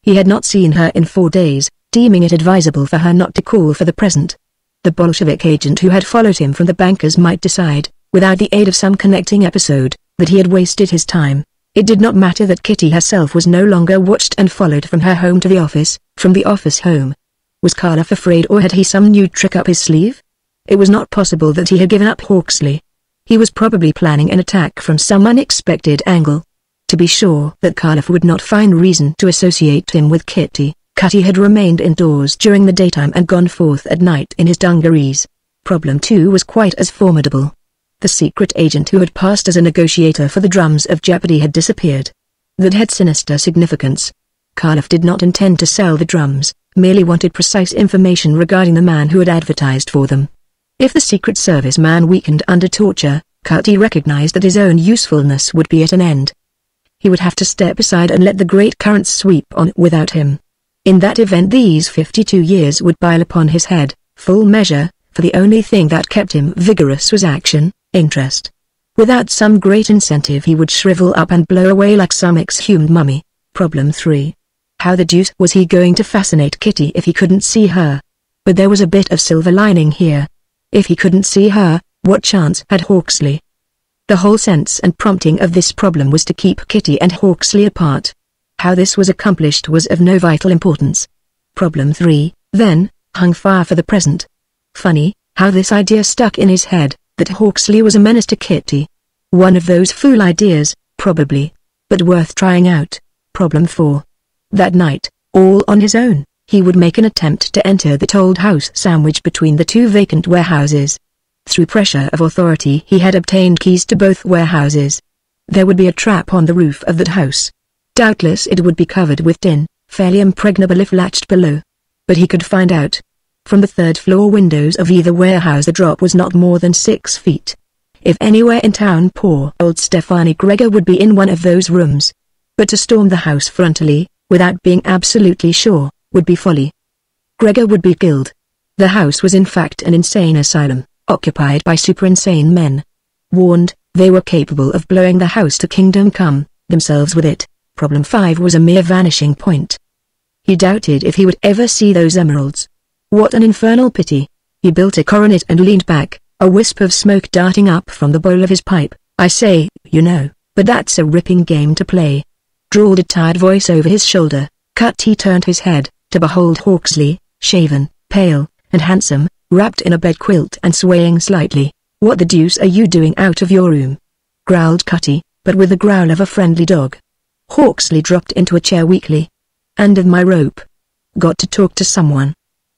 He had not seen her in 4 days, deeming it advisable for her not to call for the present. The Bolshevik agent who had followed him from the bankers might decide, without the aid of some connecting episode, that he had wasted his time. It did not matter that Kitty herself was no longer watched and followed from her home to the office, from the office home. Was Karloff afraid, or had he some new trick up his sleeve? It was not possible that he had given up Hawksley. He was probably planning an attack from some unexpected angle. To be sure that Karloff would not find reason to associate him with Kitty, Cutty had remained indoors during the daytime and gone forth at night in his dungarees. Problem 2 was quite as formidable. The secret agent who had passed as a negotiator for the drums of Jeopardy had disappeared. That had sinister significance. Karloff did not intend to sell the drums, merely wanted precise information regarding the man who had advertised for them. If the Secret Service man weakened under torture, Cutty recognized that his own usefulness would be at an end. He would have to step aside and let the great currents sweep on without him. In that event these 52 years would pile upon his head, full measure, for the only thing that kept him vigorous was action, interest. Without some great incentive he would shrivel up and blow away like some exhumed mummy. Problem 3. How the deuce was he going to fascinate Kitty if he couldn't see her? But there was a bit of silver lining here. If he couldn't see her, what chance had Hawksley? The whole sense and prompting of this problem was to keep Kitty and Hawksley apart. How this was accomplished was of no vital importance. Problem 3, then, hung fire for the present. Funny, how this idea stuck in his head, that Hawksley was a menace to Kitty. One of those fool ideas, probably. But worth trying out. Problem 4. That night, all on his own, he would make an attempt to enter that old house sandwiched between the 2 vacant warehouses. Through pressure of authority he had obtained keys to both warehouses. There would be a trap on the roof of that house. Doubtless it would be covered with tin, fairly impregnable if latched below. But he could find out. From the 3rd floor windows of either warehouse the drop was not more than 6 feet. If anywhere in town poor old Stefani Gregor would be in one of those rooms. But to storm the house frontally, without being absolutely sure, would be folly. Gregor would be killed. The house was in fact an insane asylum, occupied by super-insane men. Warned, they were capable of blowing the house to kingdom come, themselves with it. Problem 5 was a mere vanishing point. He doubted if he would ever see those emeralds. What an infernal pity. He built a coronet and leaned back, a wisp of smoke darting up from the bowl of his pipe. I say, you know, but that's a ripping game to play. Drawled a tired voice over his shoulder. Cutty turned his head, to behold Hawksley, shaven, pale, and handsome, wrapped in a bed quilt and swaying slightly. What the deuce are you doing out of your room? Growled Cutty, but with the growl of a friendly dog. Hawksley dropped into a chair weakly. End of my rope. Got to talk to someone.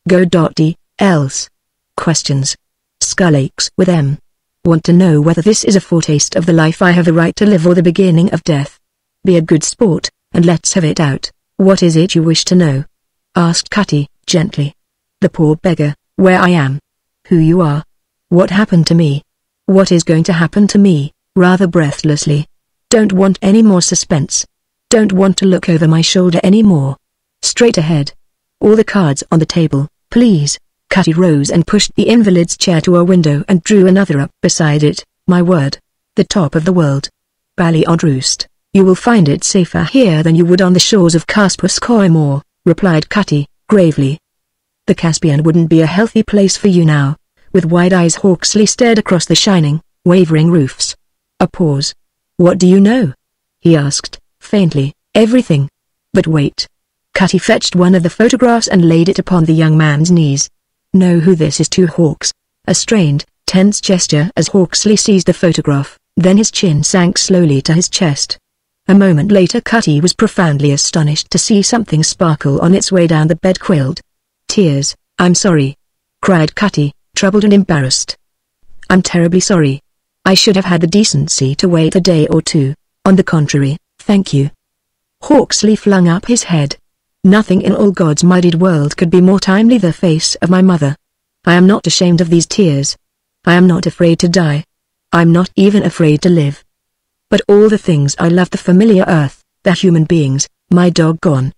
Go dotty, else. Questions. Skull aches with M. Want to know whether this is a foretaste of the life I have the right to live or the beginning of death. Be a good sport, and let's have it out. What is it you wish to know? Asked Cutty, gently. "The poor beggar, where I am. Who you are. What happened to me. What is going to happen to me," rather breathlessly. "Don't want any more suspense. Don't want to look over my shoulder anymore. Straight ahead. All the cards on the table, please." Cutty rose and pushed the invalid's chair to a window and drew another up beside it. "My word. The top of the world. Bally odd roost. You will find it safer here than you would on the shores of Kaspuskoimor," replied Cutty, gravely. "The Caspian wouldn't be a healthy place for you now." With wide eyes Hawksley stared across the shining, wavering roofs. A pause. "What do you know?" he asked, faintly. "Everything. But wait." Cutty fetched one of the photographs and laid it upon the young man's knees. "Know who this is to Hawks?" A strained, tense gesture as Hawksley seized the photograph, then his chin sank slowly to his chest. A moment later Cutty was profoundly astonished to see something sparkle on its way down the bed quilt. "Tears, I'm sorry," cried Cutty, troubled and embarrassed. "I'm terribly sorry. I should have had the decency to wait a day or two. On the contrary, thank you." Hawksley flung up his head. "Nothing in all God's muddied world could be more timely. The face of my mother. I am not ashamed of these tears. I am not afraid to die. I'm not even afraid to live. But all the things I love, the familiar earth, the human beings, my dog gone.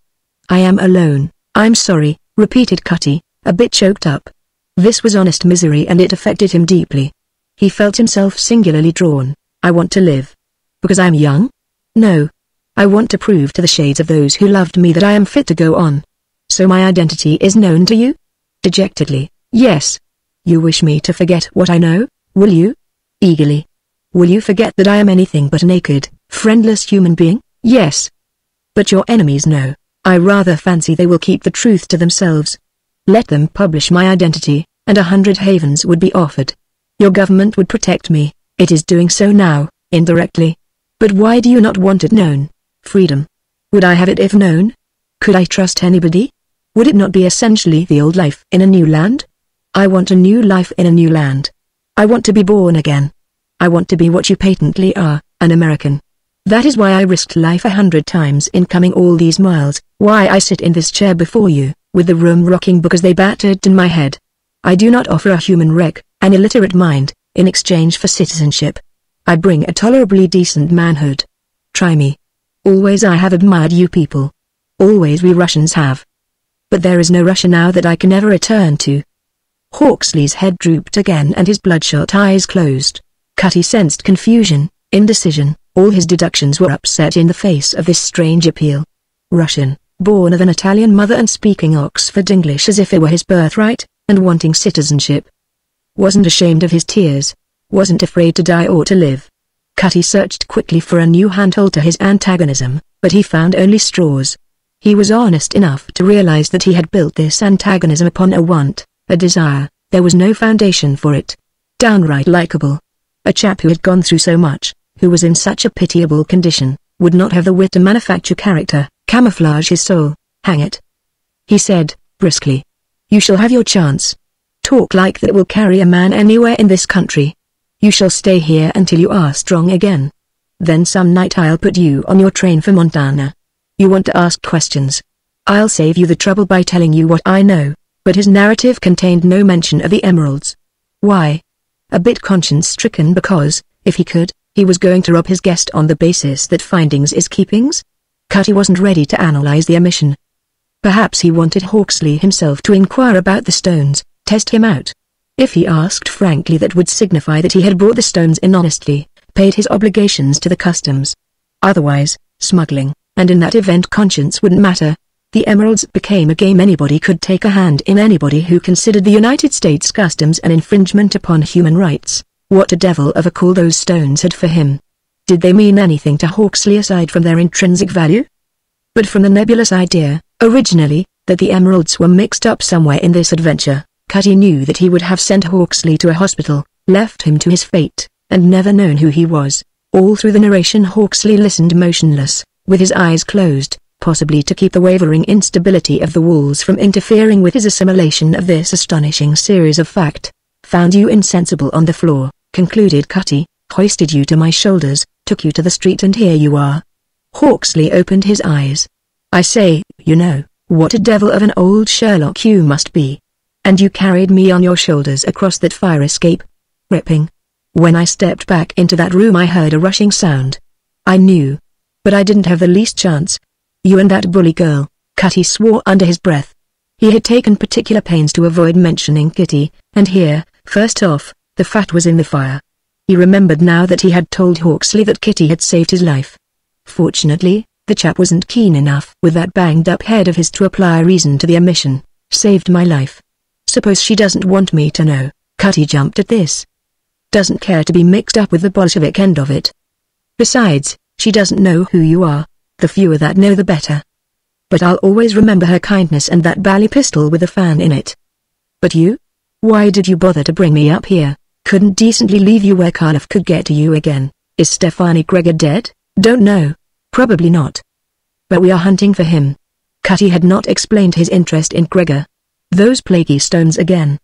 I am alone. I'm sorry," repeated Cutty, a bit choked up. This was honest misery and it affected him deeply. He felt himself singularly drawn. "I want to live. Because I am young? No. I want to prove to the shades of those who loved me that I am fit to go on. So my identity is known to you?" Dejectedly, "Yes." "You wish me to forget what I know, will you?" Eagerly. "Will you forget that I am anything but a naked, friendless human being?" "Yes." "But your enemies know. I rather fancy they will keep the truth to themselves. Let them publish my identity, and 100 havens would be offered. Your government would protect me. It is doing so now, indirectly. But why do you not want it known? Freedom. Would I have it if known? Could I trust anybody? Would it not be essentially the old life in a new land? I want a new life in a new land. I want to be born again. I want to be what you patently are, an American. That is why I risked life 100 times in coming all these miles, why I sit in this chair before you, with the room rocking because they battered in my head. I do not offer a human wreck, an illiterate mind, in exchange for citizenship. I bring a tolerably decent manhood. Try me. Always I have admired you people. Always we Russians have. But there is no Russia now that I can ever return to." Hawksley's head drooped again and his bloodshot eyes closed. Cutty sensed confusion, indecision, all his deductions were upset in the face of this strange appeal. Russian, born of an Italian mother and speaking Oxford English as if it were his birthright, and wanting citizenship. Wasn't ashamed of his tears. Wasn't afraid to die or to live. Cutty searched quickly for a new handhold to his antagonism, but he found only straws. He was honest enough to realize that he had built this antagonism upon a want, a desire. There was no foundation for it. Downright likable. A chap who had gone through so much, who was in such a pitiable condition, would not have the wit to manufacture character, camouflage his soul. Hang it. He said, briskly. "You shall have your chance. Talk like that will carry a man anywhere in this country. You shall stay here until you are strong again. Then some night I'll put you on your train for Montana. You want to ask questions. I'll save you the trouble by telling you what I know." But his narrative contained no mention of the emeralds. Why? A bit conscience-stricken because, if he could, he was going to rob his guest on the basis that findings is keepings? Cutty wasn't ready to analyze the omission. Perhaps he wanted Hawksley himself to inquire about the stones, test him out. If he asked frankly, that would signify that he had brought the stones in honestly, paid his obligations to the customs. Otherwise, smuggling, and in that event conscience wouldn't matter. The emeralds became a game anybody could take a hand in, anybody who considered the United States customs an infringement upon human rights. What a devil of a call those stones had for him. Did they mean anything to Hawksley aside from their intrinsic value? But from the nebulous idea, originally, that the emeralds were mixed up somewhere in this adventure, Cutty knew that he would have sent Hawksley to a hospital, left him to his fate, and never known who he was. All through the narration Hawksley listened motionless, with his eyes closed, possibly to keep the wavering instability of the walls from interfering with his assimilation of this astonishing series of fact. "Found you insensible on the floor," concluded Cutty, "hoisted you to my shoulders, took you to the street, and here you are." Hawksley opened his eyes. "I say, you know, What a devil of an old Sherlock you must be. And you carried me on your shoulders across that fire escape? Ripping. When I stepped back into that room I heard a rushing sound. I knew. But I didn't have the least chance. You and that bully girl, Cutty swore under his breath. He had taken particular pains to avoid mentioning Kitty, and here, first off, the fat was in the fire. He remembered now that he had told Hawksley that Kitty had saved his life. Fortunately, the chap wasn't keen enough with that banged-up head of his to apply reason to the omission. Saved my life. Suppose she doesn't want me to know. Cutty jumped at this. Doesn't care to be mixed up with the Bolshevik end of it. Besides, she doesn't know who you are. The fewer that know the better. But I'll always remember her kindness and that bally pistol with a fan in it. But you? Why did you bother to bring me up here? Couldn't decently leave you where Karloff could get to you again. Is Stefani Gregor dead? Don't know. Probably not. But we are hunting for him. Cutty had not explained his interest in Gregor. Those plaguey stones again.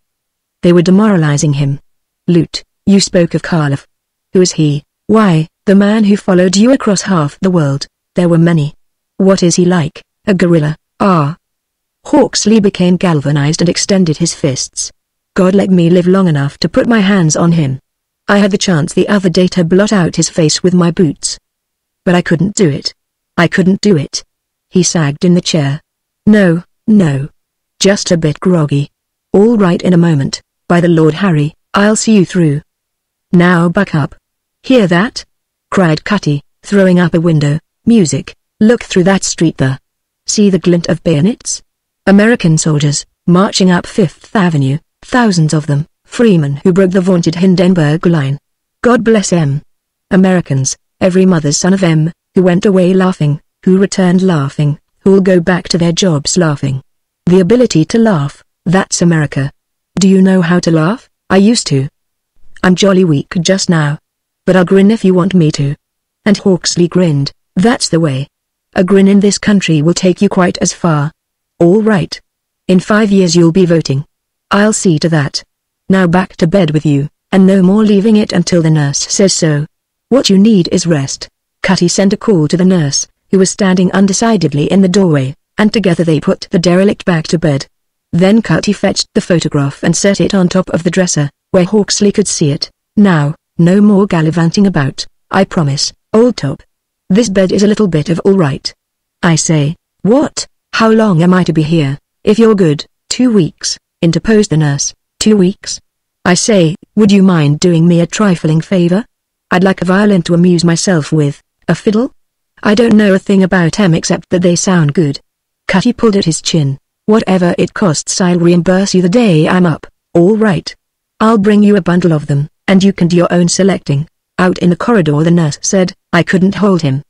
They were demoralizing him. Loot, you spoke of Karloff. Who is he? Why, the man who followed you across half the world. There were many. What is he like? A gorilla? Ah. Hawksley became galvanized and extended his fists. God let me live long enough to put my hands on him. I had the chance the other day to blot out his face with my boots. But I couldn't do it. I couldn't do it. He sagged in the chair. No, no. Just a bit groggy. All right in a moment, by the Lord Harry, I'll see you through. Now buck up. Hear that? Cried Cutty, throwing up a window. Music, look through that street there. See the glint of bayonets? American soldiers, marching up Fifth Avenue, thousands of them, freemen who broke the vaunted Hindenburg Line. God bless them. Americans, every mother's son of them, who went away laughing, who returned laughing, who'll go back to their jobs laughing. The ability to laugh, that's America. Do you know how to laugh? I used to. I'm jolly weak just now. But I'll grin if you want me to. And Hawksley grinned. That's the way. A grin in this country will take you quite as far. All right. In 5 years you'll be voting. I'll see to that. Now back to bed with you, and no more leaving it until the nurse says so. What you need is rest. Cutty sent a call to the nurse, who was standing undecidedly in the doorway, and together they put the derelict back to bed. Then Cutty fetched the photograph and set it on top of the dresser, where Hawksley could see it. Now, no more gallivanting about, I promise, old top. This bed is a little bit of all right. I say, what? How long am I to be here? If you're good, 2 weeks, interposed the nurse. 2 weeks? I say, would you mind doing me a trifling favor? I'd like a violin to amuse myself with. A fiddle? I don't know a thing about 'em except that they sound good. Cutty pulled at his chin. Whatever it costs I'll reimburse you the day I'm up. All right. I'll bring you a bundle of them, and you can do your own selecting. Out in the corridor the nurse said, I couldn't hold him.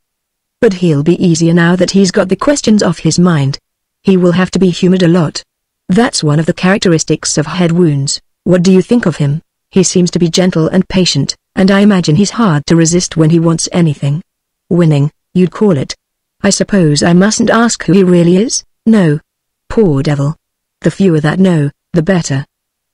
But he'll be easier now that he's got the questions off his mind. He will have to be humored a lot. That's one of the characteristics of head wounds. What do you think of him? He seems to be gentle and patient, and I imagine he's hard to resist when he wants anything. Winning, you'd call it. I suppose I mustn't ask who he really is? No. Poor devil. The fewer that know, the better.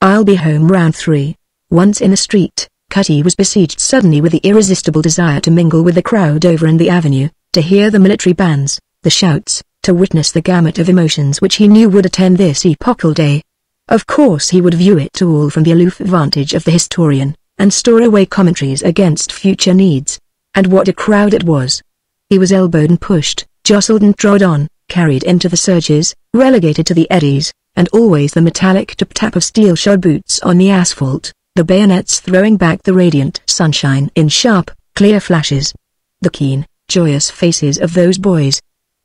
I'll be home round 3. Once in the street, Cutty was besieged suddenly with the irresistible desire to mingle with the crowd over in the avenue, to hear the military bands, the shouts, to witness the gamut of emotions which he knew would attend this epochal day. Of course he would view it all from the aloof vantage of the historian, and store away commentaries against future needs. And what a crowd it was! He was elbowed and pushed, jostled and trod on, carried into the surges, relegated to the eddies, and always the metallic tap-tap of steel-shod boots on the asphalt, the bayonets throwing back the radiant sunshine in sharp, clear flashes. The keen, joyous faces of those boys.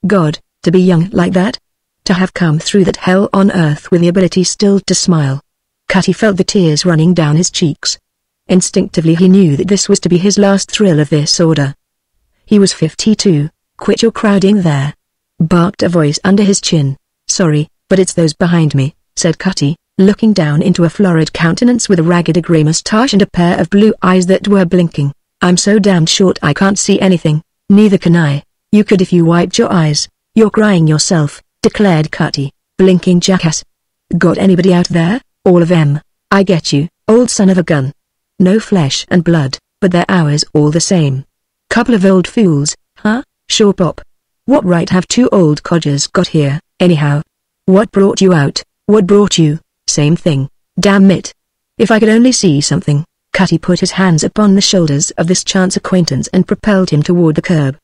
God, to be young like that? To have come through that hell on earth with the ability still to smile. Cutty felt the tears running down his cheeks. Instinctively he knew that this was to be his last thrill of this order. He was 52. Quit your crowding there. Barked a voice under his chin. Sorry, but it's those behind me, said Cutty, looking down into a florid countenance with a ragged grey moustache and a pair of blue eyes that were blinking. I'm so damned short I can't see anything. Neither can I. You could if you wiped your eyes. You're crying yourself, declared Cutty, blinking jackass. Got anybody out there? All of them. I get you, old son of a gun. No flesh and blood, but they're ours all the same. Couple of old fools, huh? Sure pop. What right have 2 old codgers got here, anyhow? What brought you out? What brought you? Same thing. Damn it. If I could only see something. Cutty put his hands upon the shoulders of this chance acquaintance and propelled him toward the curb.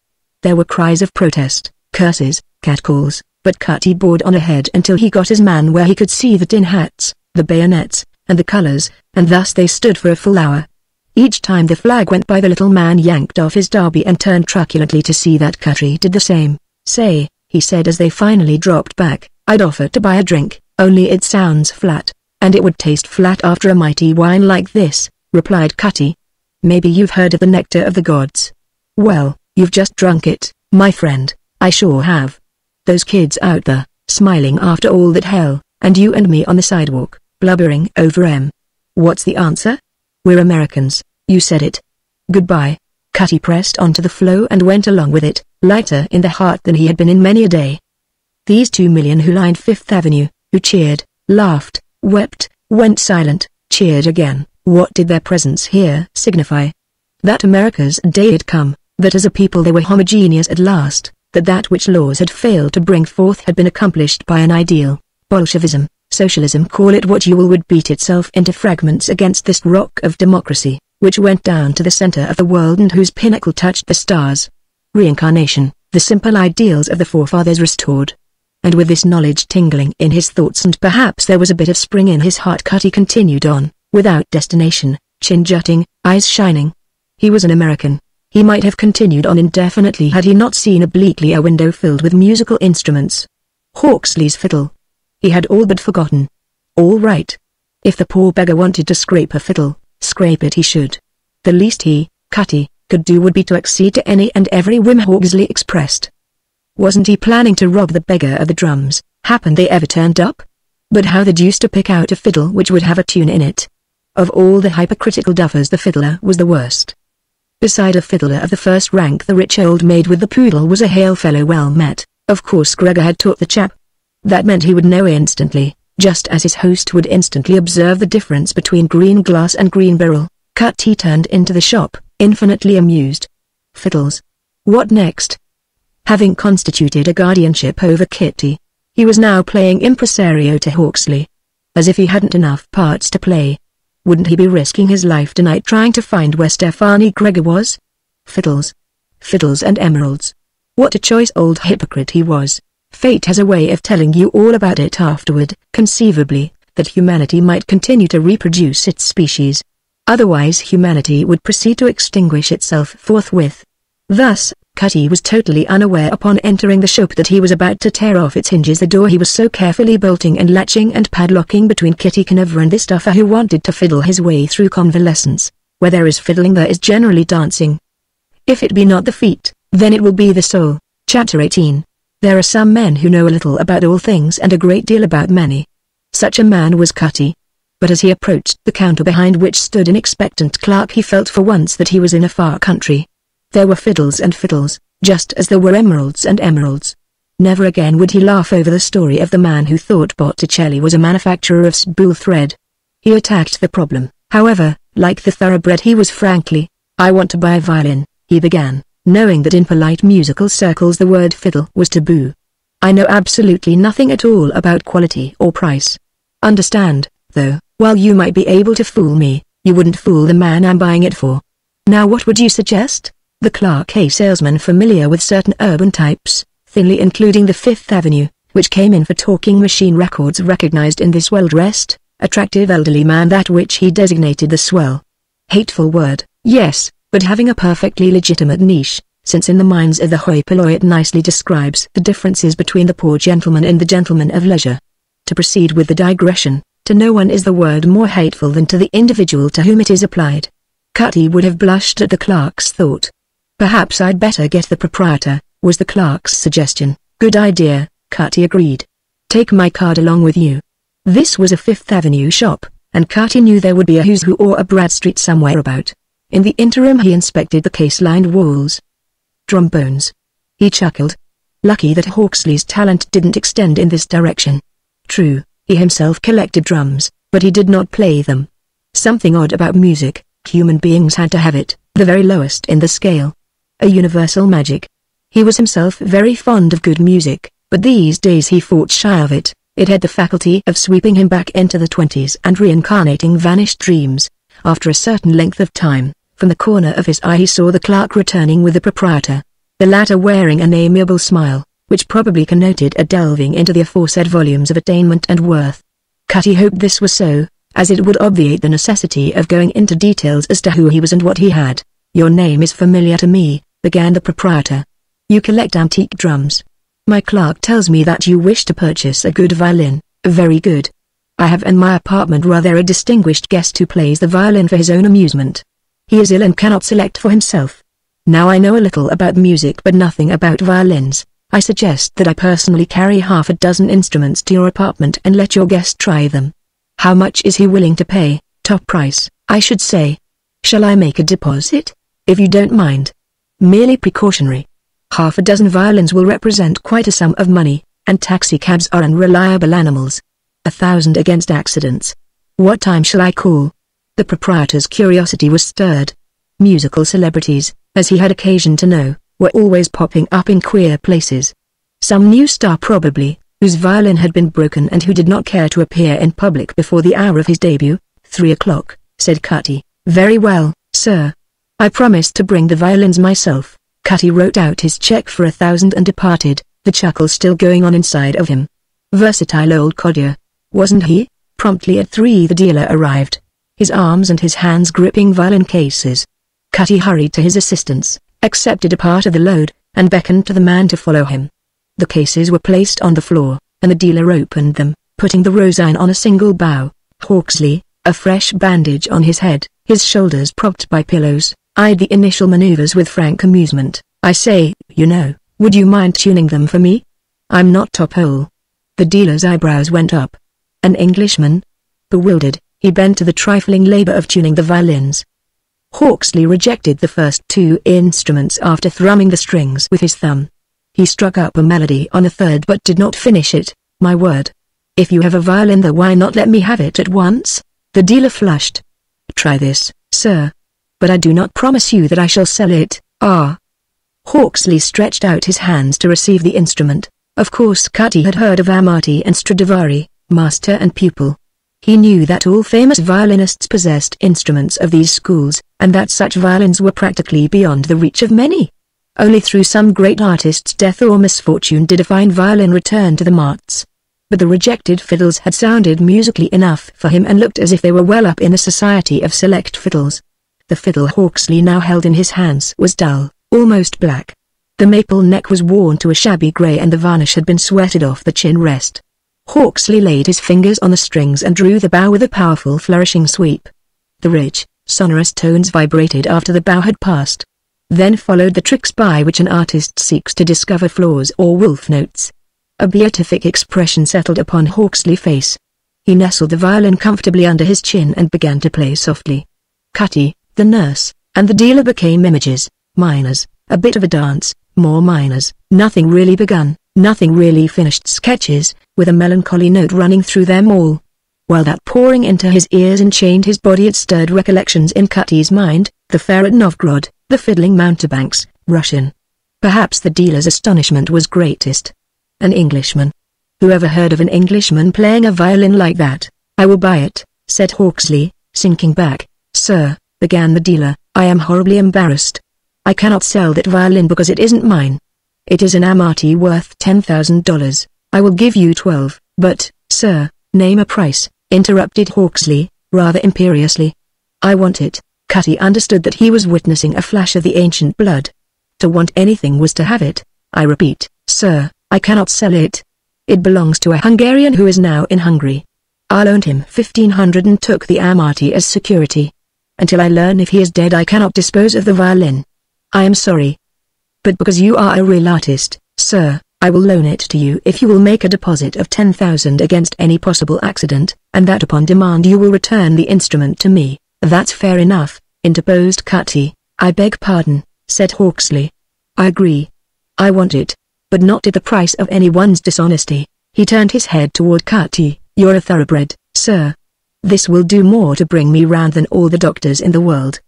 There were cries of protest, curses, catcalls, but Cutty bored on ahead until he got his man where he could see the tin hats, the bayonets, and the colors, and thus they stood for a full hour. Each time the flag went by, the little man yanked off his derby and turned truculently to see that Cutty did the same. "Say," he said as they finally dropped back, "I'd offer to buy a drink, only it sounds flat, and it would taste flat after a mighty wine like this," replied Cutty. "Maybe you've heard of the nectar of the gods. Well, you've just drunk it, my friend. I sure have. Those kids out there, smiling after all that hell, and you and me on the sidewalk, blubbering over What's the answer? We're Americans, you said it. Goodbye." Cutty pressed onto the flow and went along with it, lighter in the heart than he had been in many a day. These 2 million who lined Fifth Avenue, who cheered, laughed, wept, went silent, cheered again, what did their presence here signify? That America's day had come, that as a people they were homogeneous at last, that which laws had failed to bring forth had been accomplished by an ideal. Bolshevism, socialism, call it what you will, would beat itself into fragments against this rock of democracy, which went down to the center of the world and whose pinnacle touched the stars. Reincarnation, the simple ideals of the forefathers restored. And with this knowledge tingling in his thoughts and perhaps there was a bit of spring in his heart, Cutty continued on, without destination, chin jutting, eyes shining. He was an American. He might have continued on indefinitely had he not seen obliquely a window filled with musical instruments. Hawksley's fiddle. He had all but forgotten. All right. If the poor beggar wanted to scrape a fiddle, scrape it he should. The least he, Cutty, could do would be to accede to any and every whim Hawksley expressed. Wasn't he planning to rob the beggar of the drums, happened they ever turned up? But how the deuce to pick out a fiddle which would have a tune in it? Of all the hypocritical duffers the fiddler was the worst. Beside a fiddler of the first rank, the rich old maid with the poodle was a hail fellow well met. Of course Gregor had taught the chap. That meant he would know instantly, just as his host would instantly observe the difference between green glass and green beryl. Cutty turned into the shop, infinitely amused. Fiddles. What next? Having constituted a guardianship over Kitty, he was now playing impresario to Hawksley. As if he hadn't enough parts to play. Wouldn't he be risking his life tonight trying to find where Stefani Gregor was? Fiddles. Fiddles and emeralds. What a choice old hypocrite he was. Fate has a way of telling you all about it afterward, conceivably, that humanity might continue to reproduce its species. Otherwise humanity would proceed to extinguish itself forthwith. Thus, Cutty was totally unaware upon entering the shop that he was about to tear off its hinges the door he was so carefully bolting and latching and padlocking between Kitty Conover and this duffer who wanted to fiddle his way through convalescence. Where there is fiddling there is generally dancing. If it be not the feet, then it will be the soul. Chapter 18. There are some men who know a little about all things and a great deal about many. Such a man was Cutty. But as he approached the counter behind which stood an expectant clerk, he felt for once that he was in a far country. There were fiddles and fiddles, just as there were emeralds and emeralds. Never again would he laugh over the story of the man who thought Botticelli was a manufacturer of spool thread. He attacked the problem, however, like the thoroughbred he was frankly. "I want to buy a violin," he began, knowing that in polite musical circles the word fiddle was taboo. "I know absolutely nothing at all about quality or price. Understand, though, while you might be able to fool me, you wouldn't fool the man I'm buying it for. Now what would you suggest?" The clerk, a salesman familiar with certain urban types, thinly including the Fifth Avenue, which came in for talking machine records, recognized in this well-dressed, attractive elderly man that which he designated the swell. Hateful word, yes, but having a perfectly legitimate niche, since in the minds of the hoi polloi it nicely describes the differences between the poor gentleman and the gentleman of leisure. To proceed with the digression, to no one is the word more hateful than to the individual to whom it is applied. Cutty would have blushed at the clerk's thought. "Perhaps I'd better get the proprietor," was the clerk's suggestion. "Good idea," Cutty agreed. "Take my card along with you." This was a Fifth Avenue shop, and Cutty knew there would be a who's who or a Bradstreet somewhere about. In the interim he inspected the case-lined walls. Trombones. He chuckled. Lucky that Hawksley's talent didn't extend in this direction. True, he himself collected drums, but he did not play them. Something odd about music, human beings had to have it, the very lowest in the scale. A universal magic. He was himself very fond of good music, but these days he fought shy of it, It had the faculty of sweeping him back into the 20s and reincarnating vanished dreams. After a certain length of time, from the corner of his eye he saw the clerk returning with the proprietor. The latter wearing an amiable smile, which probably connoted a delving into the aforesaid volumes of attainment and worth. Cutty hoped this was so, as it would obviate the necessity of going into details as to who he was and what he had. "Your name is familiar to me," began the proprietor. "You collect antique drums. My clerk tells me that you wish to purchase a good violin." "Very good. I have in my apartment rather a distinguished guest who plays the violin for his own amusement. He is ill and cannot select for himself. Now I know a little about music but nothing about violins. I suggest that I personally carry half a dozen instruments to your apartment and let your guest try them." "How much is he willing to pay?" "Top price, I should say." "Shall I make a deposit?" "If you don't mind." "Merely precautionary. Half a dozen violins will represent quite a sum of money, and taxicabs are unreliable animals. 1,000 against accidents. What time shall I call?" The proprietor's curiosity was stirred. Musical celebrities, as he had occasion to know, were always popping up in queer places. Some new star probably, whose violin had been broken and who did not care to appear in public before the hour of his debut. 3 o'clock, said Cutty. "Very well, sir. I promised to bring the violins myself." Cutty wrote out his check for 1,000 and departed, the chuckle still going on inside of him. Versatile old codger, wasn't he? Promptly at 3 the dealer arrived, his arms and his hands gripping violin cases. Cutty hurried to his assistance, accepted a part of the load, and beckoned to the man to follow him. The cases were placed on the floor, and the dealer opened them, putting the Rosine on a single bough. Hawksley, a fresh bandage on his head, his shoulders propped by pillows, eyed the initial maneuvers with frank amusement. "I say, you know, would you mind tuning them for me? I'm not top hole." The dealer's eyebrows went up. An Englishman? Bewildered, he bent to the trifling labor of tuning the violins. Hawksley rejected the first 2 instruments after thrumming the strings with his thumb. He struck up a melody on the third but did not finish it. "My word. If you have a violin there, why not let me have it at once?" The dealer flushed. "Try this, sir. But I do not promise you that I shall sell it." "Ah." Hawksley stretched out his hands to receive the instrument. Of course Cutty had heard of Amati and Stradivari, master and pupil. He knew that all famous violinists possessed instruments of these schools, and that such violins were practically beyond the reach of many. Only through some great artist's death or misfortune did a fine violin return to the marts. But the rejected fiddles had sounded musically enough for him and looked as if they were well up in the society of select fiddles. The fiddle Hawksley now held in his hands was dull, almost black. The maple neck was worn to a shabby grey and the varnish had been sweated off the chin rest. Hawksley laid his fingers on the strings and drew the bow with a powerful flourishing sweep. The rich, sonorous tones vibrated after the bow had passed. Then followed the tricks by which an artist seeks to discover flaws or wolf notes. A beatific expression settled upon Hawksley's face. He nestled the violin comfortably under his chin and began to play softly. Cutty, the nurse, and the dealer became images, minors, a bit of a dance, more minors, nothing really begun, nothing really finished sketches, with a melancholy note running through them all. While that pouring into his ears enchained his body it stirred recollections in Cutty's mind, the fair at Novgorod, the fiddling mountebanks, Russian. Perhaps the dealer's astonishment was greatest. An Englishman. Who ever heard of an Englishman playing a violin like that? "I will buy it," said Hawksley, sinking back. "Sir," began the dealer, "I am horribly embarrassed. I cannot sell that violin because it isn't mine. It is an Amati worth $10,000. I will give you 12, but, sir..." "Name a price," interrupted Hawksley, rather imperiously. "I want it." Cutty understood that he was witnessing a flash of the ancient blood. To want anything was to have it. "I repeat, sir, I cannot sell it. It belongs to a Hungarian who is now in Hungary. I loaned him 1,500 and took the Amati as security. Until I learn if he is dead I cannot dispose of the violin. I am sorry. But because you are a real artist, sir, I will loan it to you if you will make a deposit of 10,000 against any possible accident, and that upon demand you will return the instrument to me." "That's fair enough," interposed Cutty. "I beg pardon," said Hawksley. "I agree. I want it, but not at the price of anyone's dishonesty." He turned his head toward Cutty. "You're a thoroughbred, sir. This will do more to bring me round than all the doctors in the world."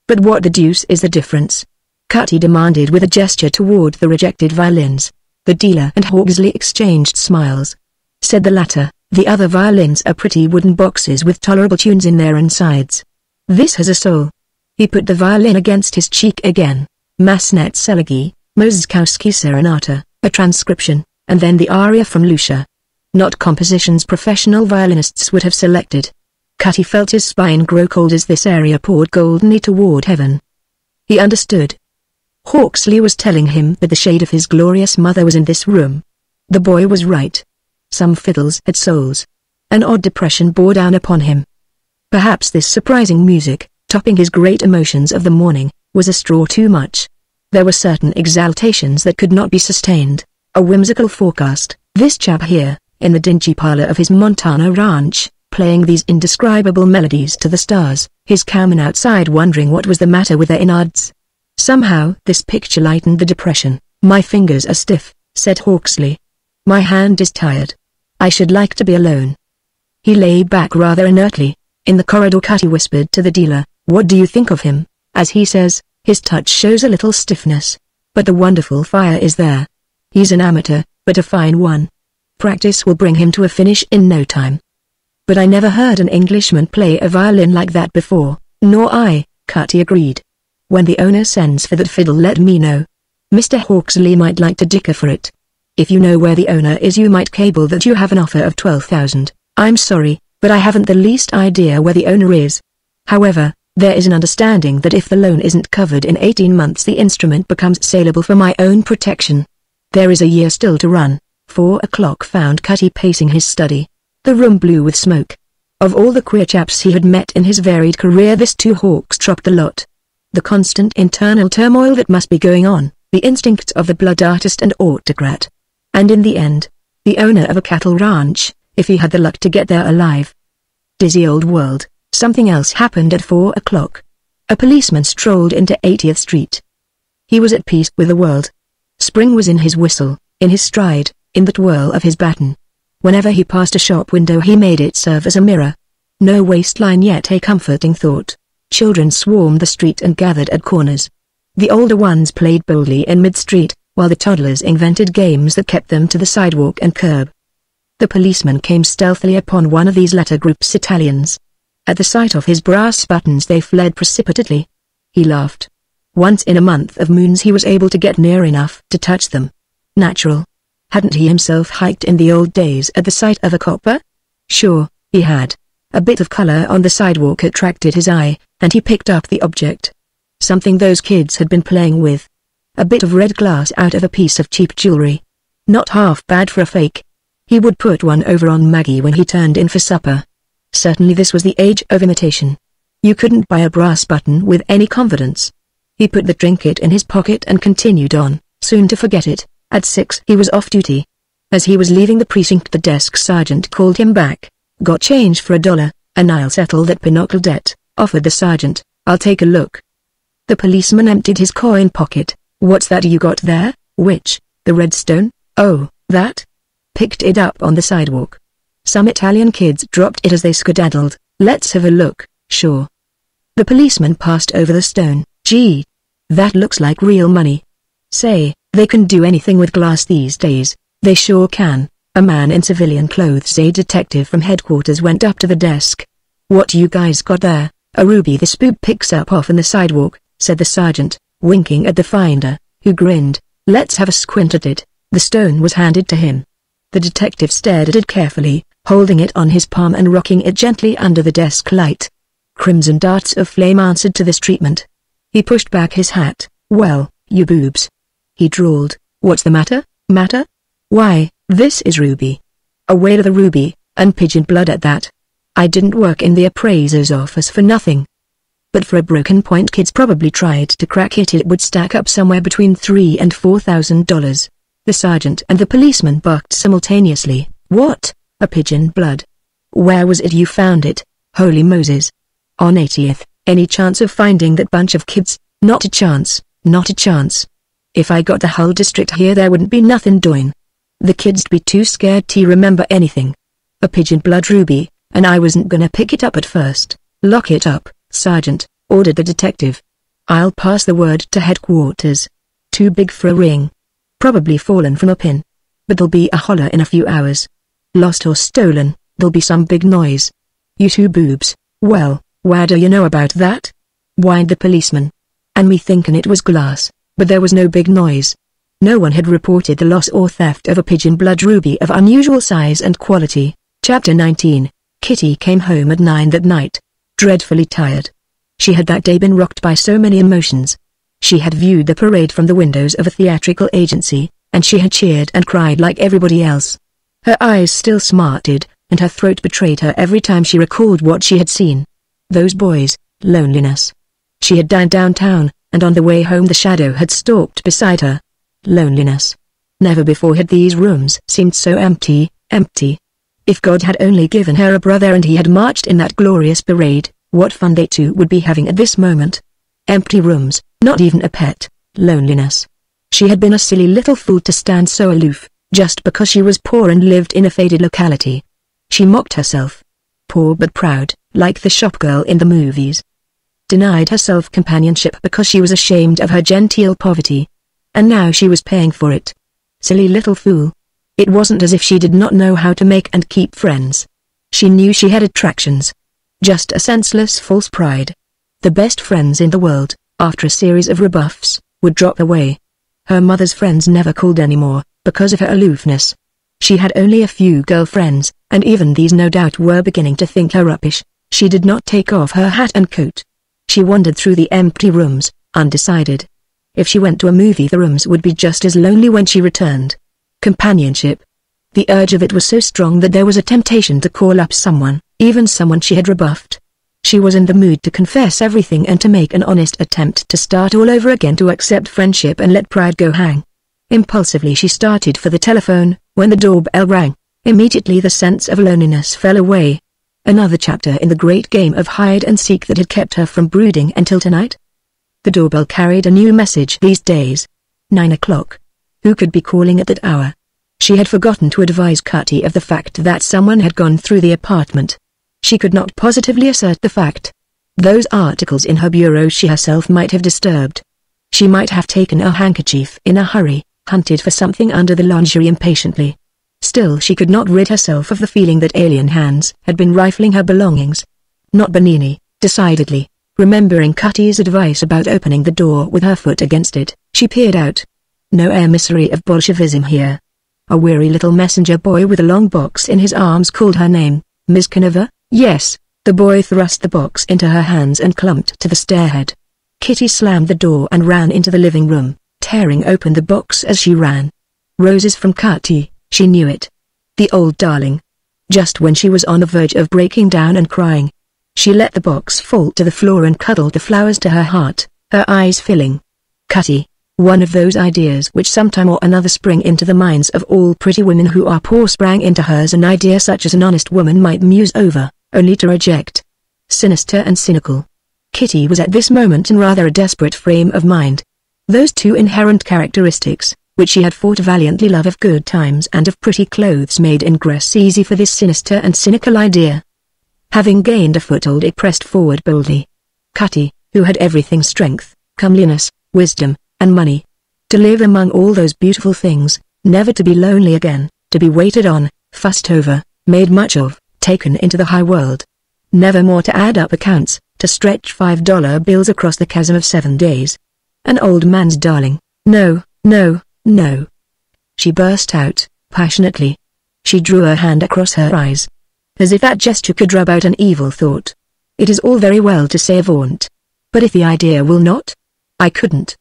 "But what the deuce is the difference?" Cutty demanded with a gesture toward the rejected violins. The dealer and Hawksley exchanged smiles. said the latter. The other violins are pretty wooden boxes with tolerable tunes in their insides. This has a soul. He put the violin against his cheek again. Masnet Selegi, Mozeskowski Serenata, a transcription, and then the aria from Lucia. Not compositions professional violinists would have selected. Cutty felt his spine grow cold as this aria poured goldenly toward heaven. He understood. Hawksley was telling him that the shade of his glorious mother was in this room. The boy was right. Some fiddles had souls. An odd depression bore down upon him. Perhaps this surprising music, topping his great emotions of the morning, was a straw too much. There were certain exaltations that could not be sustained. A whimsical forecast, this chap here, in the dingy parlor of his Montana ranch, playing these indescribable melodies to the stars, his cowmen outside wondering what was the matter with their innards. Somehow this picture lightened the depression. "My fingers are stiff," said Hawksley. "My hand is tired. I should like to be alone." He lay back rather inertly. In the corridor Cutty whispered to the dealer, "What do you think of him? As he says, his touch shows a little stiffness. But the wonderful fire is there. He's an amateur, but a fine one. Practice will bring him to a finish in no time." "But I never heard an Englishman play a violin like that before." "Nor I," Cutty agreed. "When the owner sends for that fiddle let me know. Mr. Hawksley might like to dicker for it. If you know where the owner is you might cable that you have an offer of 12,000. I'm sorry, but I haven't the least idea where the owner is. However, there is an understanding that if the loan isn't covered in 18 months the instrument becomes saleable for my own protection. There is a year still to run." 4 o'clock found Cutty pacing his study. The room blew with smoke. Of all the queer chaps he had met in his varied career this too Hawkstrop the lot. The constant internal turmoil that must be going on, the instincts of the blood artist and autocrat. And in the end, the owner of a cattle ranch, if he had the luck to get there alive. Dizzy old world. Something else happened at 4 o'clock. A policeman strolled into 80th Street. He was at peace with the world. Spring was in his whistle, in his stride, in the twirl of his baton. Whenever he passed a shop window he made it serve as a mirror. No waistline yet a comforting thought. Children swarmed the street and gathered at corners. The older ones played boldly in mid-street, while the toddlers invented games that kept them to the sidewalk and curb. The policeman came stealthily upon one of these latter group's Italians. At the sight of his brass buttons they fled precipitately. He laughed. Once in a month of moons he was able to get near enough to touch them. Natural. Hadn't he himself hiked in the old days at the sight of a copper? Sure, he had. A bit of color on the sidewalk attracted his eye, and he picked up the object. Something those kids had been playing with. A bit of red glass out of a piece of cheap jewelry. Not half bad for a fake. He would put one over on Maggie when he turned in for supper. Certainly this was the age of imitation. You couldn't buy a brass button with any confidence. He put the trinket in his pocket and continued on, soon to forget it. At 6 he was off duty. As he was leaving the precinct the desk sergeant called him back. "Got change for $1, and I'll settle that pinochle debt," offered the sergeant. "I'll take a look." The policeman emptied his coin pocket. "What's that you got there?" "Which, the red stone?" "Oh, that?" Picked it up on the sidewalk. Some Italian kids dropped it as they skedaddled. "Let's have a look." "Sure." The policeman passed over the stone. "Gee, that looks like real money. Say, they can do anything with glass these days." "They sure can." A man in civilian clothes, a detective from headquarters, went up to the desk. "What you guys got there?" "A ruby the spook picks up off on the sidewalk," said the sergeant, winking at the finder, who grinned. "Let's have a squint at it." The stone was handed to him. The detective stared at it carefully, holding it on his palm and rocking it gently under the desk light. Crimson darts of flame answered to this treatment. He pushed back his hat. "Well, you boobs," he drawled. "What's the matter?" "Matter? Why, this is ruby. A whale of a ruby, and pigeon blood at that. I didn't work in the appraiser's office for nothing. But for a broken point kids probably tried to crack it. It would stack up somewhere between $3,000 and $4,000. The sergeant and the policeman barked simultaneously. "What? A pigeon blood? Where was it you found it?" "Holy Moses. On 80th, any chance of finding that bunch of kids?" "Not a chance, not a chance. If I got the whole district here there wouldn't be nothing doing. The kids'd be too scared to remember anything. A pigeon blood ruby, and I wasn't gonna pick it up at first." "Lock it up, Sergeant," ordered the detective. "I'll pass the word to headquarters. Too big for a ring. Probably fallen from a pin. But there'll be a holler in a few hours." Lost or stolen, there'll be some big noise. You two boobs, well, where do you know about that? Whined the policeman. And me thinkin' it was glass, but there was no big noise. No one had reported the loss or theft of a pigeon blood ruby of unusual size and quality. Chapter 19. Kitty came home at 9 that night, dreadfully tired. She had that day been rocked by so many emotions. She had viewed the parade from the windows of a theatrical agency, and she had cheered and cried like everybody else. Her eyes still smarted, and her throat betrayed her every time she recalled what she had seen. Those boys, loneliness. She had dined downtown, and on the way home the shadow had stalked beside her. Loneliness. Never before had these rooms seemed so empty, empty. If God had only given her a brother and he had marched in that glorious parade, what fun they two would be having at this moment. Empty rooms, not even a pet. Loneliness. She had been a silly little fool to stand so aloof, just because she was poor and lived in a faded locality. She mocked herself. Poor but proud, like the shopgirl in the movies. Denied herself companionship because she was ashamed of her genteel poverty. And now she was paying for it. Silly little fool. It wasn't as if she did not know how to make and keep friends. She knew she had attractions. Just a senseless false pride. The best friends in the world, after a series of rebuffs, would drop away. Her mother's friends never called anymore, because of her aloofness. She had only a few girlfriends, and even these no doubt were beginning to think her uppish. She did not take off her hat and coat. She wandered through the empty rooms, undecided. If she went to a movie the rooms would be just as lonely when she returned. Companionship. The urge of it was so strong that there was a temptation to call up someone, even someone she had rebuffed. She was in the mood to confess everything and to make an honest attempt to start all over again, to accept friendship and let pride go hang. Impulsively she started for the telephone, when the doorbell rang. Immediately the sense of loneliness fell away. Another chapter in the great game of hide and seek that had kept her from brooding until tonight. The doorbell carried a new message these days. 9 o'clock. Who could be calling at that hour? She had forgotten to advise Cutty of the fact that someone had gone through the apartment. She could not positively assert the fact. Those articles in her bureau she herself might have disturbed. She might have taken a handkerchief in a hurry, hunted for something under the lingerie impatiently. Still she could not rid herself of the feeling that alien hands had been rifling her belongings. Not Benini, decidedly. Remembering Cutty's advice about opening the door with her foot against it, she peered out. No emissary of Bolshevism here. A weary little messenger boy with a long box in his arms called her name. Miss Canova? Yes. The boy thrust the box into her hands and clumped to the stairhead. Kitty slammed the door and ran into the living room, tearing open the box as she ran. Roses from Cutty, she knew it. The old darling. Just when she was on the verge of breaking down and crying, she let the box fall to the floor and cuddled the flowers to her heart, her eyes filling. Cutty. One of those ideas which sometime or another spring into the minds of all pretty women who are poor sprang into hers, an idea such as an honest woman might muse over, only to reject. Sinister and cynical. Kitty was at this moment in rather a desperate frame of mind. Those two inherent characteristics, which she had fought valiantly, love of good times and of pretty clothes, made ingress easy for this sinister and cynical idea. Having gained a foothold it pressed forward boldly. Cutty, who had everything: strength, comeliness, wisdom, and money. To live among all those beautiful things, never to be lonely again, to be waited on, fussed over, made much of, taken into the high world. Never more to add up accounts, to stretch $5 bills across the chasm of 7 days. An old man's darling. No, no, no. She burst out, passionately. She drew her hand across her eyes, as if that gesture could rub out an evil thought. It is all very well to say vaunt. But if the idea will not? I couldn't.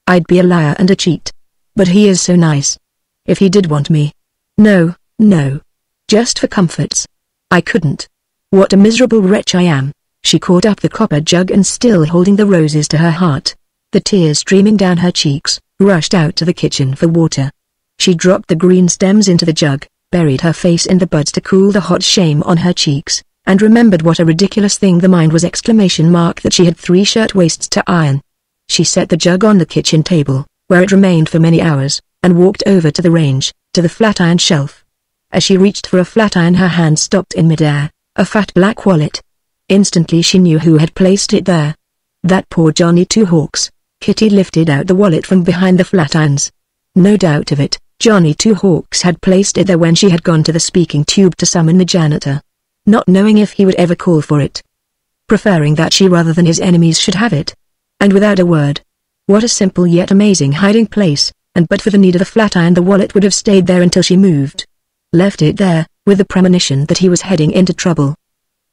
I'd be a liar and a cheat. But he is so nice. If he did want me. No, no. Just for comforts. I couldn't. What a miserable wretch I am. She caught up the copper jug and, still holding the roses to her heart, the tears streaming down her cheeks, rushed out to the kitchen for water. She dropped the green stems into the jug, buried her face in the buds to cool the hot shame on her cheeks, and remembered what a ridiculous thing the mind was! That she had 3 shirtwaists to iron. She set the jug on the kitchen table, where it remained for many hours, and walked over to the range, to the flat iron shelf. As she reached for a flat iron her hand stopped in midair, a fat black wallet. Instantly she knew who had placed it there. That poor Johnny Two Hawks. Kitty lifted out the wallet from behind the flat irons. No doubt of it, Johnny Two Hawks had placed it there when she had gone to the speaking tube to summon the janitor. Not knowing if he would ever call for it. Preferring that she rather than his enemies should have it. And without a word. What a simple yet amazing hiding place, and but for the need of the flat iron the wallet would have stayed there until she moved. Left it there, with the premonition that he was heading into trouble.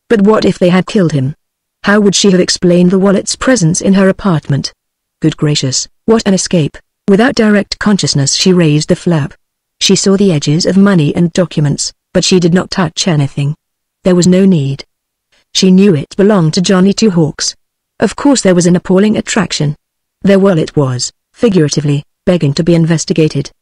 But what if they had killed him? How would she have explained the wallet's presence in her apartment? Good gracious, what an escape! Without direct consciousness she raised the flap. She saw the edges of money and documents, but she did not touch anything. There was no need. She knew it belonged to Johnny Two Hawks. Of course there was an appalling attraction. Their wallet was, figuratively, begging to be investigated.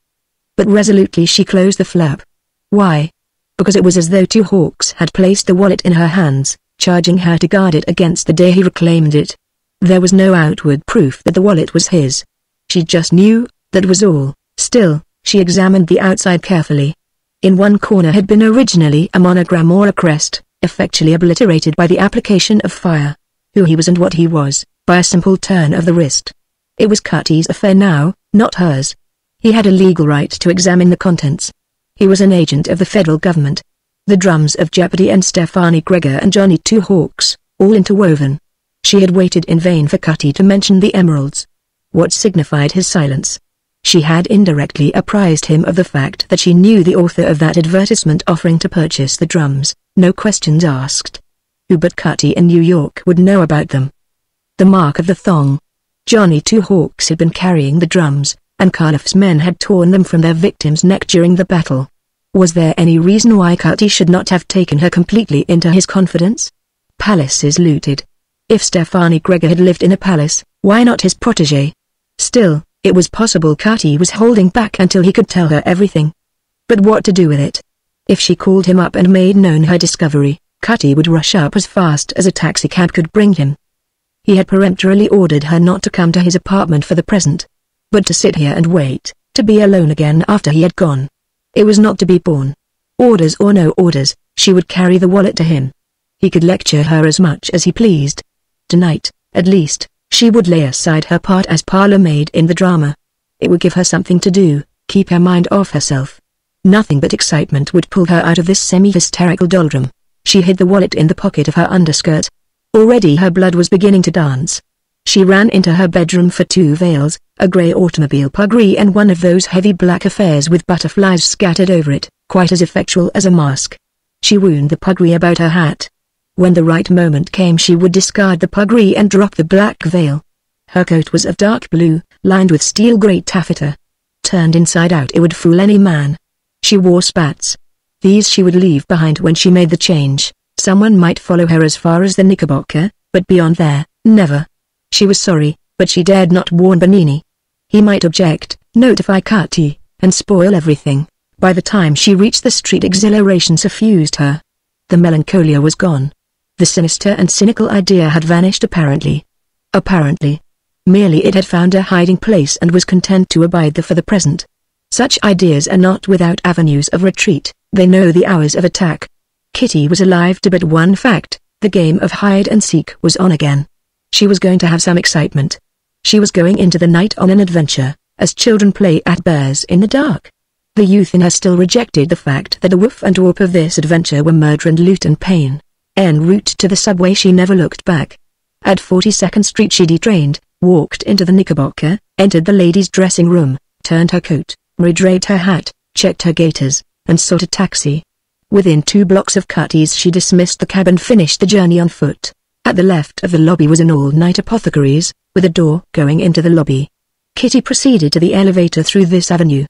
But resolutely she closed the flap. Why? Because it was as though Two Hawks had placed the wallet in her hands, charging her to guard it against the day he reclaimed it. There was no outward proof that the wallet was his. She just knew, that was all. Still, she examined the outside carefully. In one corner had been originally a monogram or a crest, effectually obliterated by the application of fire. Who he was and what he was, by a simple turn of the wrist. It was Cutty's affair now, not hers. He had a legal right to examine the contents. He was an agent of the federal government. The drums of Jeopardy and Stephanie Gregor and Johnny Two Hawks, all interwoven. She had waited in vain for Cutty to mention the emeralds. What signified his silence? She had indirectly apprised him of the fact that she knew the author of that advertisement offering to purchase the drums, no questions asked. Who but Cutty in New York would know about them? The mark of the thong. Johnny Two Hawks had been carrying the drums, and Karloff's men had torn them from their victim's neck during the battle. Was there any reason why Cutty should not have taken her completely into his confidence? Palaces looted. If Stephanie Gregor had lived in a palace, why not his protégé? Still, it was possible Cutty was holding back until he could tell her everything. But what to do with it? If she called him up and made known her discovery, Cutty would rush up as fast as a taxicab could bring him. He had peremptorily ordered her not to come to his apartment for the present. But to sit here and wait, to be alone again after he had gone. It was not to be borne. Orders or no orders, she would carry the wallet to him. He could lecture her as much as he pleased. Tonight, at least, she would lay aside her part as parlor maid in the drama. It would give her something to do, keep her mind off herself. Nothing but excitement would pull her out of this semi-hysterical doldrum. She hid the wallet in the pocket of her underskirt. Already her blood was beginning to dance. She ran into her bedroom for 2 veils, a grey automobile puggree and one of those heavy black affairs with butterflies scattered over it, quite as effectual as a mask. She wound the puggree about her hat. When the right moment came she would discard the puggree and drop the black veil. Her coat was of dark blue, lined with steel grey taffeta. Turned inside out it would fool any man. She wore spats. These she would leave behind when she made the change. Someone might follow her as far as the Knickerbocker, but beyond there, never. She was sorry, but she dared not warn Benini. He might object, notify Cutty, and spoil everything. By the time she reached the street exhilaration suffused her. The melancholia was gone. The sinister and cynical idea had vanished apparently. Apparently. Merely it had found a hiding place and was content to abide there for the present. Such ideas are not without avenues of retreat, they know the hours of attack. Kitty was alive to but one fact, the game of hide and seek was on again. She was going to have some excitement. She was going into the night on an adventure, as children play at bears in the dark. The youth in her still rejected the fact that the woof and warp of this adventure were murder and loot and pain. En route to the subway she never looked back. At 42nd Street she detrained, walked into the Knickerbocker, entered the ladies' dressing room, turned her coat, redraped her hat, checked her gaiters, and sought a taxi. Within 2 blocks of Cutty's she dismissed the cab and finished the journey on foot. At the left of the lobby was an all-night apothecary's, with a door going into the lobby. Kitty proceeded to the elevator through this avenue.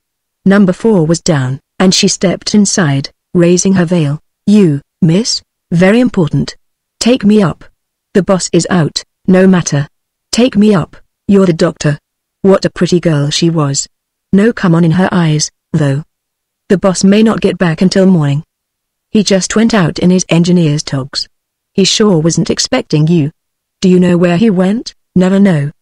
Number 4 was down, and she stepped inside, raising her veil. "You, miss? Very important. Take me up. The boss is out, no matter. Take me up, you're the doctor." What a pretty girl she was. No come on in her eyes, though. "The boss may not get back until morning. He just went out in his engineer's togs. He sure wasn't expecting you. Do you know where he went?" "Never know.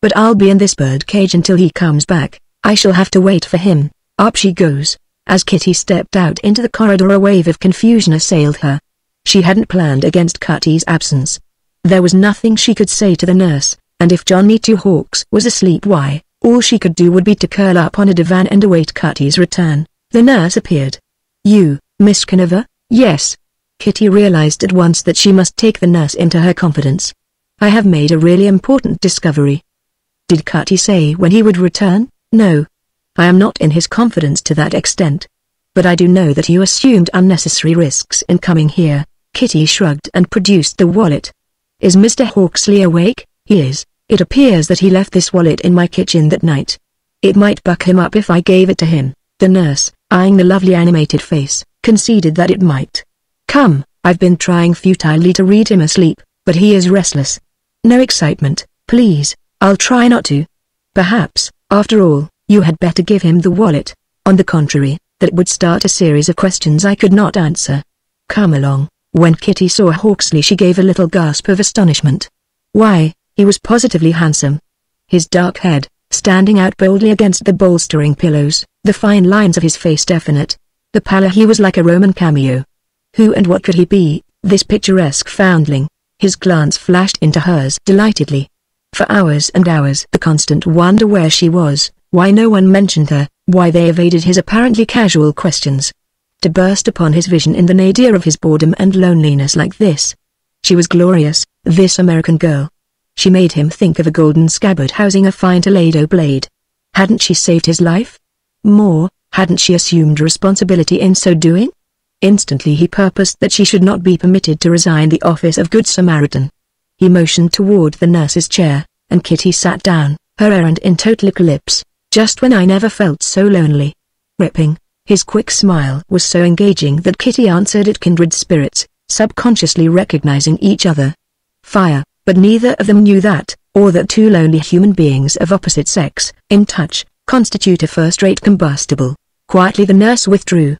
But I'll be in this bird cage until he comes back. I shall have to wait for him." Up she goes. As Kitty stepped out into the corridor a wave of confusion assailed her. She hadn't planned against Cutty's absence. There was nothing she could say to the nurse, and if Johnny Two Hawks was asleep why, All she could do would be to curl up on a divan and await Kitty's return. The nurse appeared. "You, Miss Conover?" "Yes." Kitty realized at once that she must take the nurse into her confidence. "I have made a really important discovery." "Did Kitty say when he would return?" "No. I am not in his confidence to that extent. But I do know that you assumed unnecessary risks in coming here." Kitty shrugged and produced the wallet. "Is Mr. Hawksley awake?" "He is. It appears that he left this wallet in my kitchen that night. It might buck him up if I gave it to him." The nurse, eyeing the lovely animated face, conceded that it might. "Come, I've been trying futilely to read him asleep, but he is restless." "No excitement, please, I'll try not to." "Perhaps, after all, you had better give him the wallet. On the contrary, that would start a series of questions I could not answer. Come along." When Kitty saw Hawksley, she gave a little gasp of astonishment. Why, he was positively handsome. His dark head, standing out boldly against the bolstering pillows, the fine lines of his face definite. The pallor, he was like a Roman cameo. Who and what could he be, this picturesque foundling? His glance flashed into hers delightedly. For hours and hours the constant wonder where she was, why no one mentioned her, why they evaded his apparently casual questions. To burst upon his vision in the nadir of his boredom and loneliness like this. She was glorious, this American girl. She made him think of a golden scabbard housing a fine Toledo blade. Hadn't she saved his life? More, hadn't she assumed responsibility in so doing? Instantly he purposed that she should not be permitted to resign the office of Good Samaritan. He motioned toward the nurse's chair, and Kitty sat down, her errand in total eclipse. "Just when I never felt so lonely." Ripping. His quick smile was so engaging that Kitty answered it, kindred spirits, subconsciously recognizing each other. Fire, but neither of them knew that, or that two lonely human beings of opposite sex, in touch, constitute a first-rate combustible. Quietly the nurse withdrew.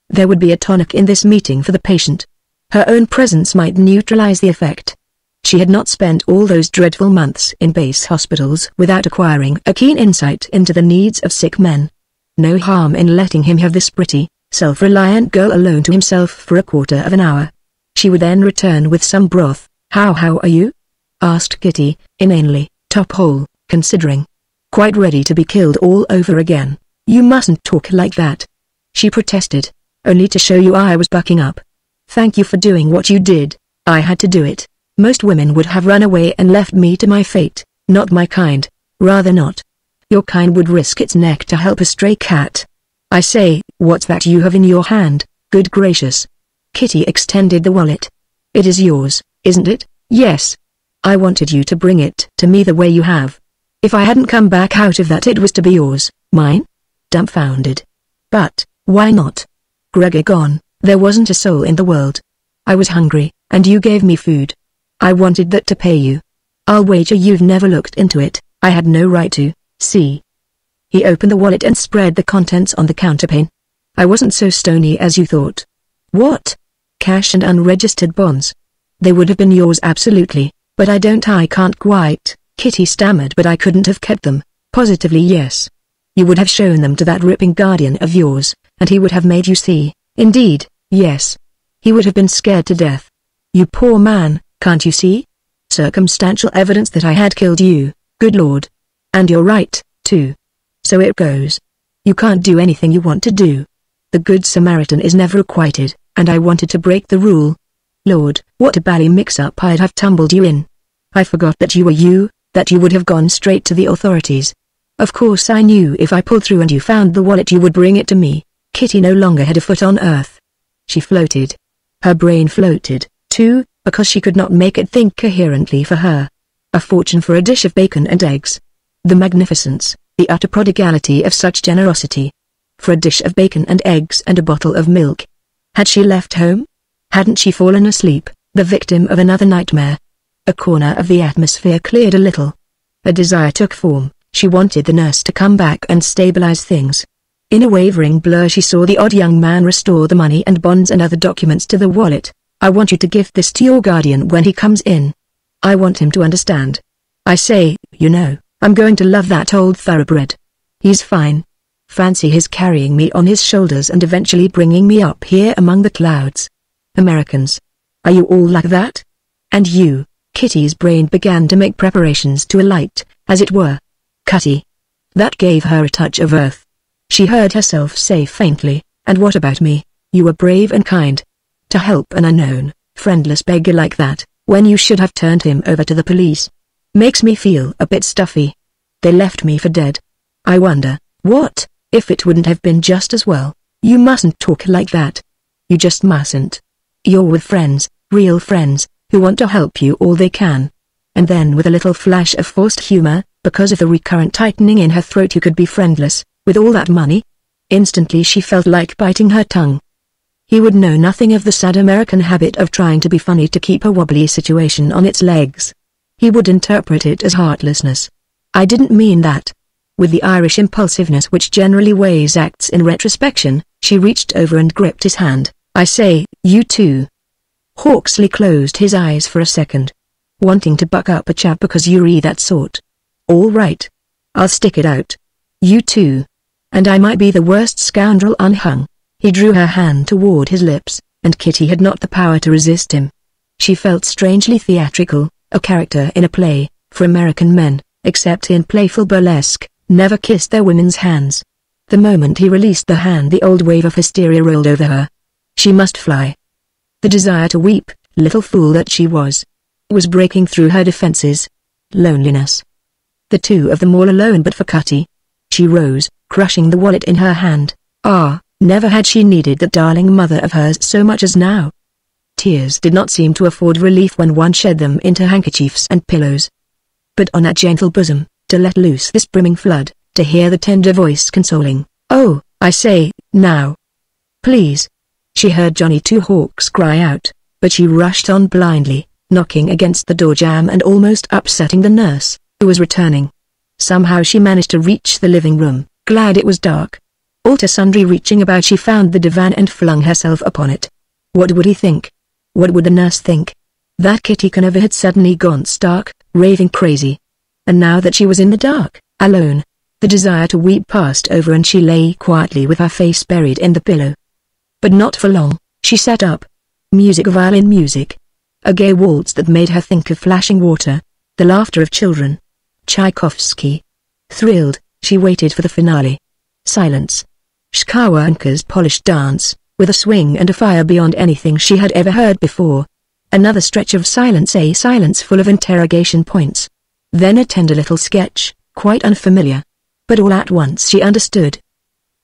There would be a tonic in this meeting for the patient. Her own presence might neutralize the effect. She had not spent all those dreadful months in base hospitals without acquiring a keen insight into the needs of sick men. No harm in letting him have this pretty, self-reliant girl alone to himself for a quarter of an hour. She would then return with some broth. How are you?" asked Kitty, inanely, top hole, considering. "Quite ready to be killed all over again." "You mustn't talk like that," she protested. "Only to show you I was bucking up. Thank you for doing what you did. I had to do it. Most women would have run away and left me to my fate. Not my kind. Rather not. Your kind would risk its neck to help a stray cat. I say, what's that you have in your hand? Good gracious." Kitty extended the wallet. "It is yours, isn't it?" "Yes. I wanted you to bring it to me the way you have. If I hadn't come back out of that, it was to be yours." "Mine?" Dumbfounded. "But, why not? Gregor gone, there wasn't a soul in the world. I was hungry, and you gave me food. I wanted that to pay you. I'll wager you've never looked into it. I had no right to. See." He opened the wallet and spread the contents on the counterpane. "I wasn't so stony as you thought." "What?" "Cash and unregistered bonds. They would have been yours absolutely, but I can't quite," Kitty stammered. "But I couldn't have kept them." "Positively yes. You would have shown them to that ripping guardian of yours, and he would have made you see." "Indeed, yes. He would have been scared to death." "You poor man, can't you see? Circumstantial evidence that I had killed you, good Lord. And you're right, too. So it goes. You can't do anything you want to do. The Good Samaritan is never requited, and I wanted to break the rule. Lord, what a bally mix-up I'd have tumbled you in. I forgot that you were you, that you would have gone straight to the authorities. Of course I knew if I pulled through and you found the wallet you would bring it to me." Kitty no longer had a foot on earth. She floated. Her brain floated, too, because she could not make it think coherently for her. A fortune for a dish of bacon and eggs. The magnificence, the utter prodigality of such generosity. For a dish of bacon and eggs and a bottle of milk. Had she left home? Hadn't she fallen asleep, the victim of another nightmare? A corner of the atmosphere cleared a little. A desire took form. She wanted the nurse to come back and stabilize things. In a wavering blur she saw the odd young man restore the money and bonds and other documents to the wallet. "I want you to give this to your guardian when he comes in. I want him to understand. I say, you know, I'm going to love that old thoroughbred. He's fine. Fancy his carrying me on his shoulders and eventually bringing me up here among the clouds. Americans. Are you all like that? And you?" Kitty's brain began to make preparations to alight, as it were. "Cutty." That gave her a touch of earth. She heard herself say faintly, "And what about me? You were brave and kind. To help an unknown, friendless beggar like that, when you should have turned him over to the police. Makes me feel a bit stuffy. They left me for dead. I wonder, what, if it wouldn't have been just as well? You mustn't talk like that. You just mustn't. You're with friends, real friends, who want to help you all they can." And then with a little flash of forced humor, because of the recurrent tightening in her throat, "You could be friendless, with all that money?" Instantly she felt like biting her tongue. He would know nothing of the sad American habit of trying to be funny to keep a wobbly situation on its legs. He would interpret it as heartlessness. "I didn't mean that." With the Irish impulsiveness which generally weighs acts in retrospection, she reached over and gripped his hand. "I say, you too." Hawksley closed his eyes for a second. "Wanting to buck up a chap because you're that sort. All right. I'll stick it out. You too. And I might be the worst scoundrel unhung." He drew her hand toward his lips, and Kitty had not the power to resist him. She felt strangely theatrical, a character in a play, for American men, except in playful burlesque, never kissed their women's hands. The moment he released the hand, the old wave of hysteria rolled over her. She must fly. The desire to weep, little fool that she was breaking through her defenses. Loneliness. The two of them all alone but for Cutty. She rose, crushing the wallet in her hand. Never had she needed that darling mother of hers so much as now. Tears did not seem to afford relief when one shed them into handkerchiefs and pillows. But on that gentle bosom, to let loose this brimming flood, to hear the tender voice consoling, "Oh, I say, now. Please." She heard Johnny Two Hawks cry out, but she rushed on blindly, knocking against the door jamb and almost upsetting the nurse, who was returning. Somehow she managed to reach the living room, glad it was dark. All to sundry reaching about, she found the divan and flung herself upon it. What would he think? What would the nurse think? That Kitty Conover had suddenly gone stark, raving crazy. And now that she was in the dark, alone, the desire to weep passed over and she lay quietly with her face buried in the pillow. But not for long. She sat up. Music, violin music. A gay waltz that made her think of flashing water, the laughter of children. Tchaikovsky. Thrilled, she waited for the finale. Silence. Shkawanka's polished dance, with a swing and a fire beyond anything she had ever heard before. Another stretch of silence, a silence full of interrogation points. Then a tender little sketch, quite unfamiliar. But all at once she understood.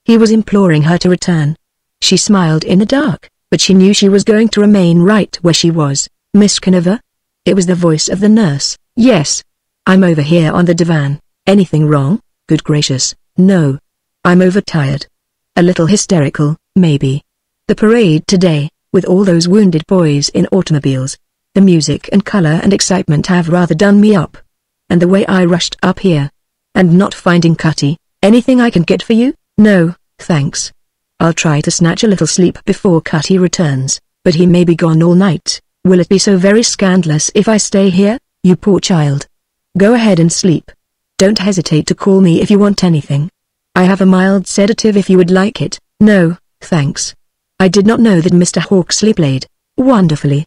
He was imploring her to return. She smiled in the dark, but she knew she was going to remain right where she was. "Miss Conover?" It was the voice of the nurse. "Yes. I'm over here on the divan. Anything wrong?" "Good gracious, no. I'm overtired. A little hysterical, maybe. The parade today, with all those wounded boys in automobiles. The music and color and excitement have rather done me up. And the way I rushed up here. And not finding Cutty. Anything I can get for you?" "No, thanks. I'll try to snatch a little sleep before Cutty returns, but he may be gone all night. Will it be so very scandalous if I stay here, you poor child? Go ahead and sleep. Don't hesitate to call me if you want anything. I have a mild sedative if you would like it." "No, thanks. I did not know that Mr. Hawksley played wonderfully.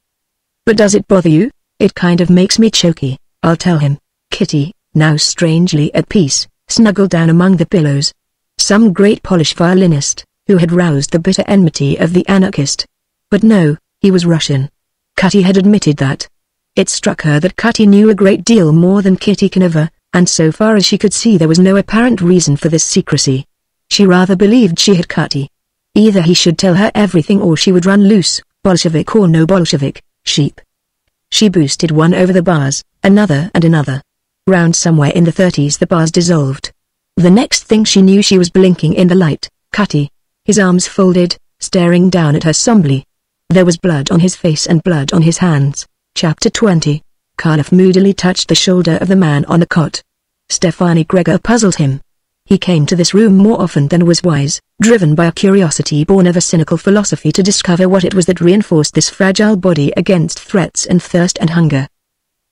But does it bother you? It kind of makes me choky." "I'll tell him." Kitty, now strangely at peace, snuggled down among the pillows. Some great Polish violinist, who had roused the bitter enmity of the anarchist. But no, he was Russian. Cutty had admitted that. It struck her that Cutty knew a great deal more than Kitty Conover, and so far as she could see there was no apparent reason for this secrecy. She rather believed she had Cutty. Either he should tell her everything or she would run loose, Bolshevik or no Bolshevik, sheep. She boosted one over the bars, another and another. Round somewhere in the 30s the bars dissolved. The next thing she knew she was blinking in the light, Cutty, his arms folded, staring down at her somberly. There was blood on his face and blood on his hands. Chapter 20. Karloff moodily touched the shoulder of the man on the cot. Stefani Gregor puzzled him. He came to this room more often than was wise, driven by a curiosity born of a cynical philosophy to discover what it was that reinforced this fragile body against threats and thirst and hunger.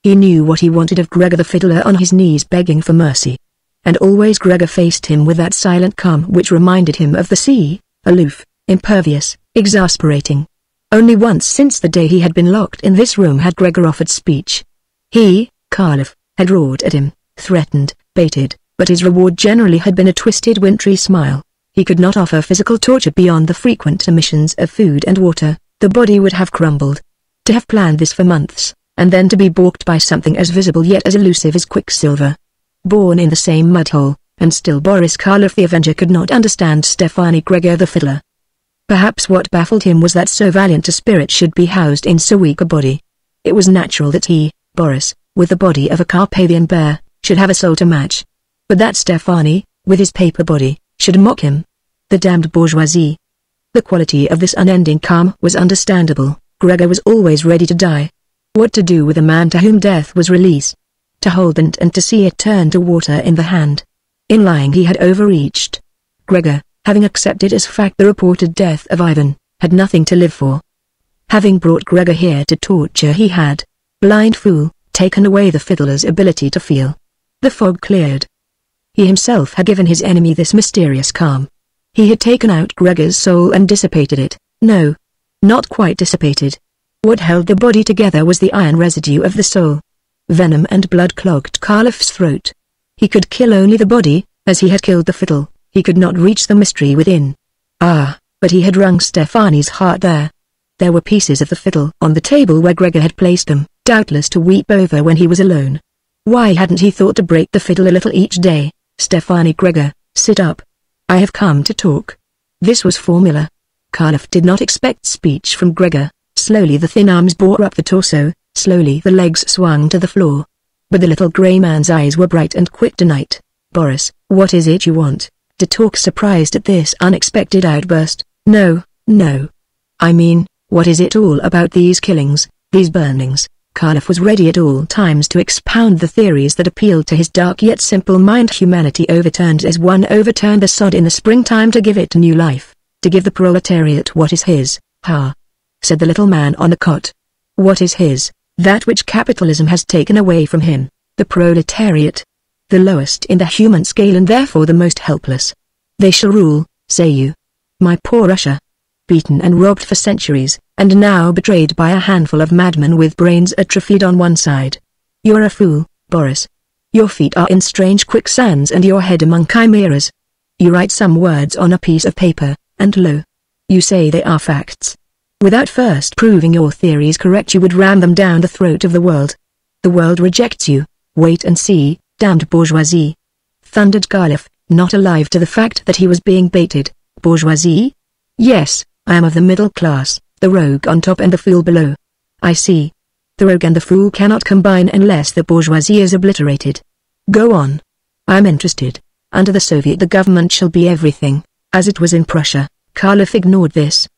He knew what he wanted of Gregor the fiddler on his knees begging for mercy. And always Gregor faced him with that silent calm which reminded him of the sea, aloof, impervious, exasperating. Only once since the day he had been locked in this room had Gregor offered speech. He, Karloff, had roared at him, threatened, baited, but his reward generally had been a twisted wintry smile. He could not offer physical torture beyond the frequent omissions of food and water. The body would have crumbled. To have planned this for months, and then to be balked by something as visible yet as elusive as quicksilver. Born in the same mudhole, and still Boris Karloff the Avenger could not understand Stefani Gregor the Fiddler. Perhaps what baffled him was that so valiant a spirit should be housed in so weak a body. It was natural that he, Boris, with the body of a Carpathian bear, should have a soul to match. But that Stefani, with his paper body, should mock him. The damned bourgeoisie. The quality of this unending calm was understandable. Gregor was always ready to die. What to do with a man to whom death was release? To hold it and to see it turn to water in the hand. In lying he had overreached. Gregor, having accepted as fact the reported death of Ivan, had nothing to live for. Having brought Gregor here to torture he had, blind fool, taken away the fiddler's ability to feel. The fog cleared. He himself had given his enemy this mysterious calm. He had taken out Gregor's soul and dissipated it. No. Not quite dissipated. What held the body together was the iron residue of the soul. Venom and blood clogged Karloff's throat. He could kill only the body, as he had killed the fiddle. He could not reach the mystery within. Ah, but he had wrung Stefani's heart there. There were pieces of the fiddle on the table where Gregor had placed them, doubtless to weep over when he was alone. Why hadn't he thought to break the fiddle a little each day? Stefani Gregor, sit up. I have come to talk. This was formula. Karloff did not expect speech from Gregor. Slowly the thin arms bore up the torso, slowly the legs swung to the floor. But the little grey man's eyes were bright and quick tonight. Boris, what is it you want? To talk, surprised at this unexpected outburst. No, no. I mean, what is it all about these killings, these burnings? Karloff was ready at all times to expound the theories that appealed to his dark yet simple mind. Humanity overturned as one overturned the sod in the springtime to give it new life, to give the proletariat what is his. Ha! Said the little man on the cot. What is his? That which capitalism has taken away from him, the proletariat. The lowest in the human scale and therefore the most helpless. They shall rule, say you. My poor Russia. Beaten and robbed for centuries, and now betrayed by a handful of madmen with brains atrophied on one side. You're a fool, Boris. Your feet are in strange quicksands and your head among chimeras. You write some words on a piece of paper, and lo! You say they are facts. Without first proving your theories correct you would ram them down the throat of the world. The world rejects you. Wait and see, damned bourgeoisie. Thundered Karloff, not alive to the fact that he was being baited. Bourgeoisie? Yes, I am of the middle class, the rogue on top and the fool below. I see. The rogue and the fool cannot combine unless the bourgeoisie is obliterated. Go on. I am interested. Under the Soviet the government shall be everything, as it was in Prussia. Karloff ignored this.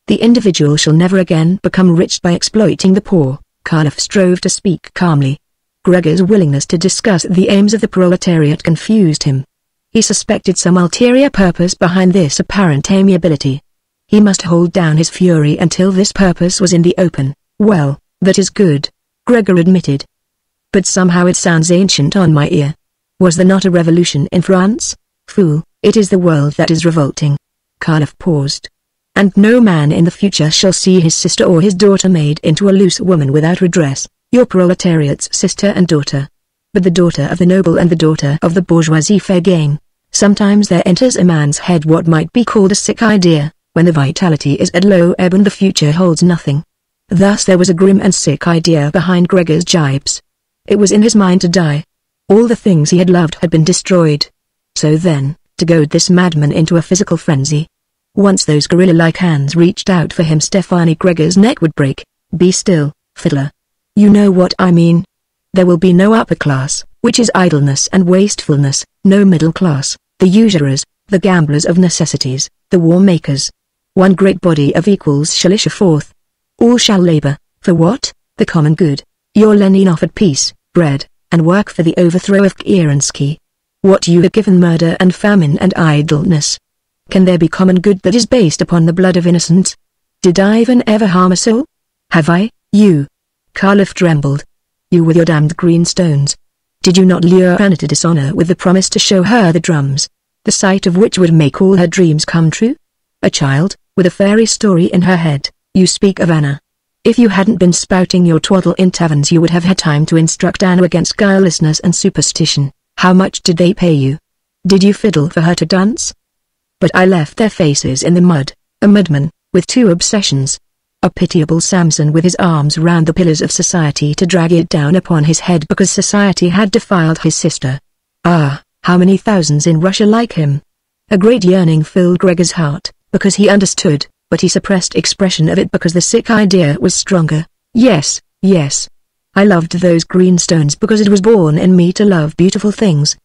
The individual shall never again become rich by exploiting the poor. Karloff strove to speak calmly. Gregor's willingness to discuss the aims of the proletariat confused him. He suspected some ulterior purpose behind this apparent amiability. He must hold down his fury until this purpose was in the open. Well, that is good, Gregor admitted. But somehow it sounds ancient on my ear. Was there not a revolution in France? Fool, it is the world that is revolting. Karloff paused. And no man in the future shall see his sister or his daughter made into a loose woman without redress, your proletariat's sister and daughter. But the daughter of the noble and the daughter of the bourgeoisie fair game. Sometimes there enters a man's head what might be called a sick idea, when the vitality is at low ebb and the future holds nothing. Thus there was a grim and sick idea behind Gregor's jibes. It was in his mind to die. All the things he had loved had been destroyed. So then, to goad this madman into a physical frenzy. Once those gorilla-like hands reached out for him, Stefani Gregor's neck would break. Be still, fiddler. You know what I mean. There will be no upper class, which is idleness and wastefulness, no middle class, the usurers, the gamblers of necessities, the war makers. One great body of equals shall issue forth. All shall labor, for what? The common good. Your Lenin offered peace, bread, and work for the overthrow of Kerensky. What you have given murder and famine and idleness. Can there be common good that is based upon the blood of innocents? Did Ivan ever harm a soul? Have I, you? Karloff trembled. You with your damned green stones. Did you not lure Anna to dishonor with the promise to show her the drums, the sight of which would make all her dreams come true? A child, with a fairy story in her head, you speak of Anna. If you hadn't been spouting your twaddle in taverns you would have had time to instruct Anna against guilelessness and superstition. How much did they pay you? Did you fiddle for her to dance? But I left their faces in the mud, a mudman, with two obsessions. A pitiable Samson with his arms round the pillars of society to drag it down upon his head because society had defiled his sister. Ah, how many thousands in Russia like him? A great yearning filled Gregor's heart, because he understood, but he suppressed expression of it because the sick idea was stronger. Yes, yes. I loved those green stones because it was born in me to love beautiful things.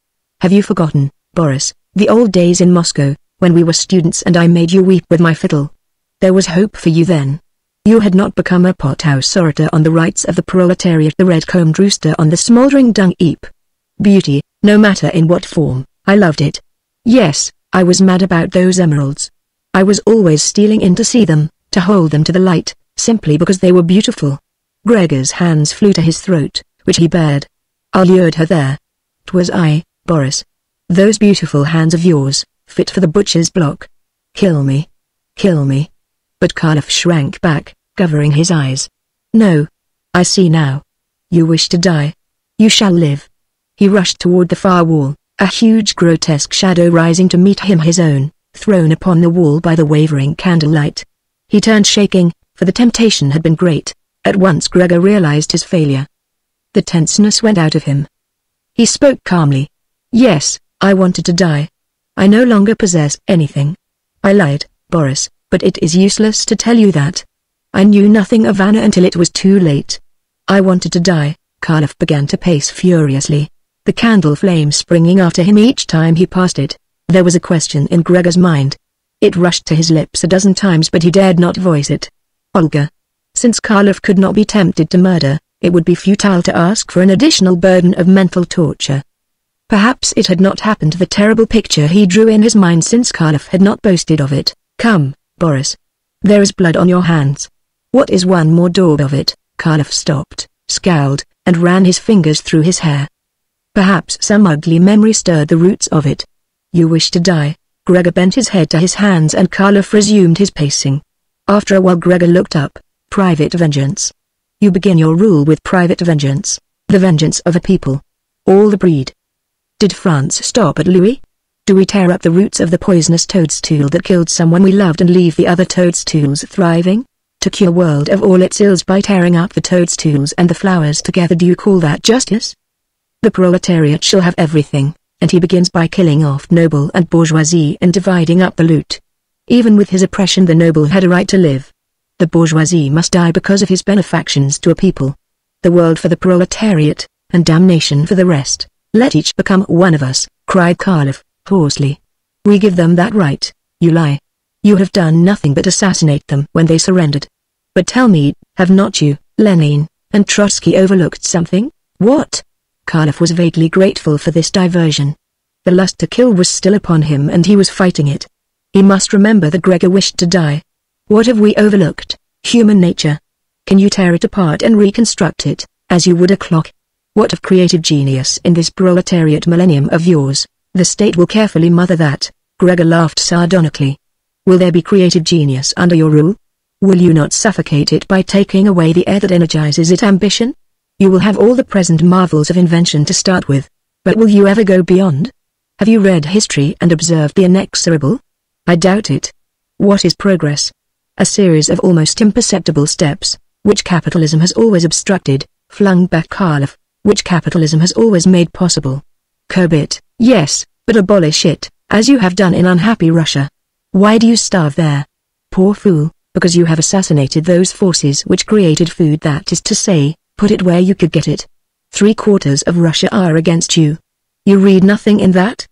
Have you forgotten, Boris, the old days in Moscow, when we were students and I made you weep with my fiddle? There was hope for you then. You had not become a pothouse orator on the rights of the proletariat, the red-combed rooster on the smouldering dung heap. Beauty, no matter in what form, I loved it. Yes, I was mad about those emeralds. I was always stealing in to see them, to hold them to the light, simply because they were beautiful. Gregor's hands flew to his throat, which he bared. I lured her there. 'Twas I, Boris. Those beautiful hands of yours, fit for the butcher's block. Kill me. Kill me. But Kharlov shrank back, covering his eyes. No. I see now. You wish to die. You shall live. He rushed toward the far wall, a huge grotesque shadow rising to meet him, his own, thrown upon the wall by the wavering candlelight. He turned shaking, for the temptation had been great. At once Gregor realized his failure. The tenseness went out of him. He spoke calmly. Yes, I wanted to die. I no longer possess anything. I lied, Boris, but it is useless to tell you that. I knew nothing of Anna until it was too late. I wanted to die. Kharlov began to pace furiously, the candle flame springing after him each time he passed it. There was a question in Gregor's mind. It rushed to his lips a dozen times, but he dared not voice it. Olga. Since Kharlov could not be tempted to murder, it would be futile to ask for an additional burden of mental torture. Perhaps it had not happened, the terrible picture he drew in his mind since Kharlov had not boasted of it. Come, Boris. There is blood on your hands. What is one more daub of it? Kharlov stopped, scowled, and ran his fingers through his hair. Perhaps some ugly memory stirred the roots of it. You wish to die? Gregor bent his head to his hands and Kharlov resumed his pacing. After a while Gregor looked up. Private vengeance. You begin your rule with private vengeance, the vengeance of a people. All the breed. Did France stop at Louis? Do we tear up the roots of the poisonous toadstool that killed someone we loved and leave the other toadstools thriving? To cure the world of all its ills by tearing up the toadstools and the flowers together, do you call that justice? The proletariat shall have everything, and he begins by killing off noble and bourgeoisie and dividing up the loot. Even with his oppression the noble had a right to live. The bourgeoisie must die because of his benefactions to a people. The world for the proletariat, and damnation for the rest. Let each become one of us, cried Kharlov, hoarsely. We give them that right. You lie. You have done nothing but assassinate them when they surrendered. But tell me, have not you, Lenin, and Trotsky overlooked something? What? Kharlov was vaguely grateful for this diversion. The lust to kill was still upon him and he was fighting it. He must remember that Gregor wished to die. What have we overlooked? Human nature. Can you tear it apart and reconstruct it, as you would a clock? What of creative genius in this proletariat millennium of yours? The state will carefully mother that. Gregor laughed sardonically. Will there be creative genius under your rule? Will you not suffocate it by taking away the air that energizes its ambition? You will have all the present marvels of invention to start with. But will you ever go beyond? Have you read history and observed the inexorable? I doubt it. What is progress? A series of almost imperceptible steps, which capitalism has always obstructed, flung back Kharlov, which capitalism has always made possible. Curb it, yes, but abolish it, as you have done in unhappy Russia. Why do you starve there? Poor fool, because you have assassinated those forces which created food, that is to say, put it where you could get it. 3/4 of Russia are against you. You read nothing in that?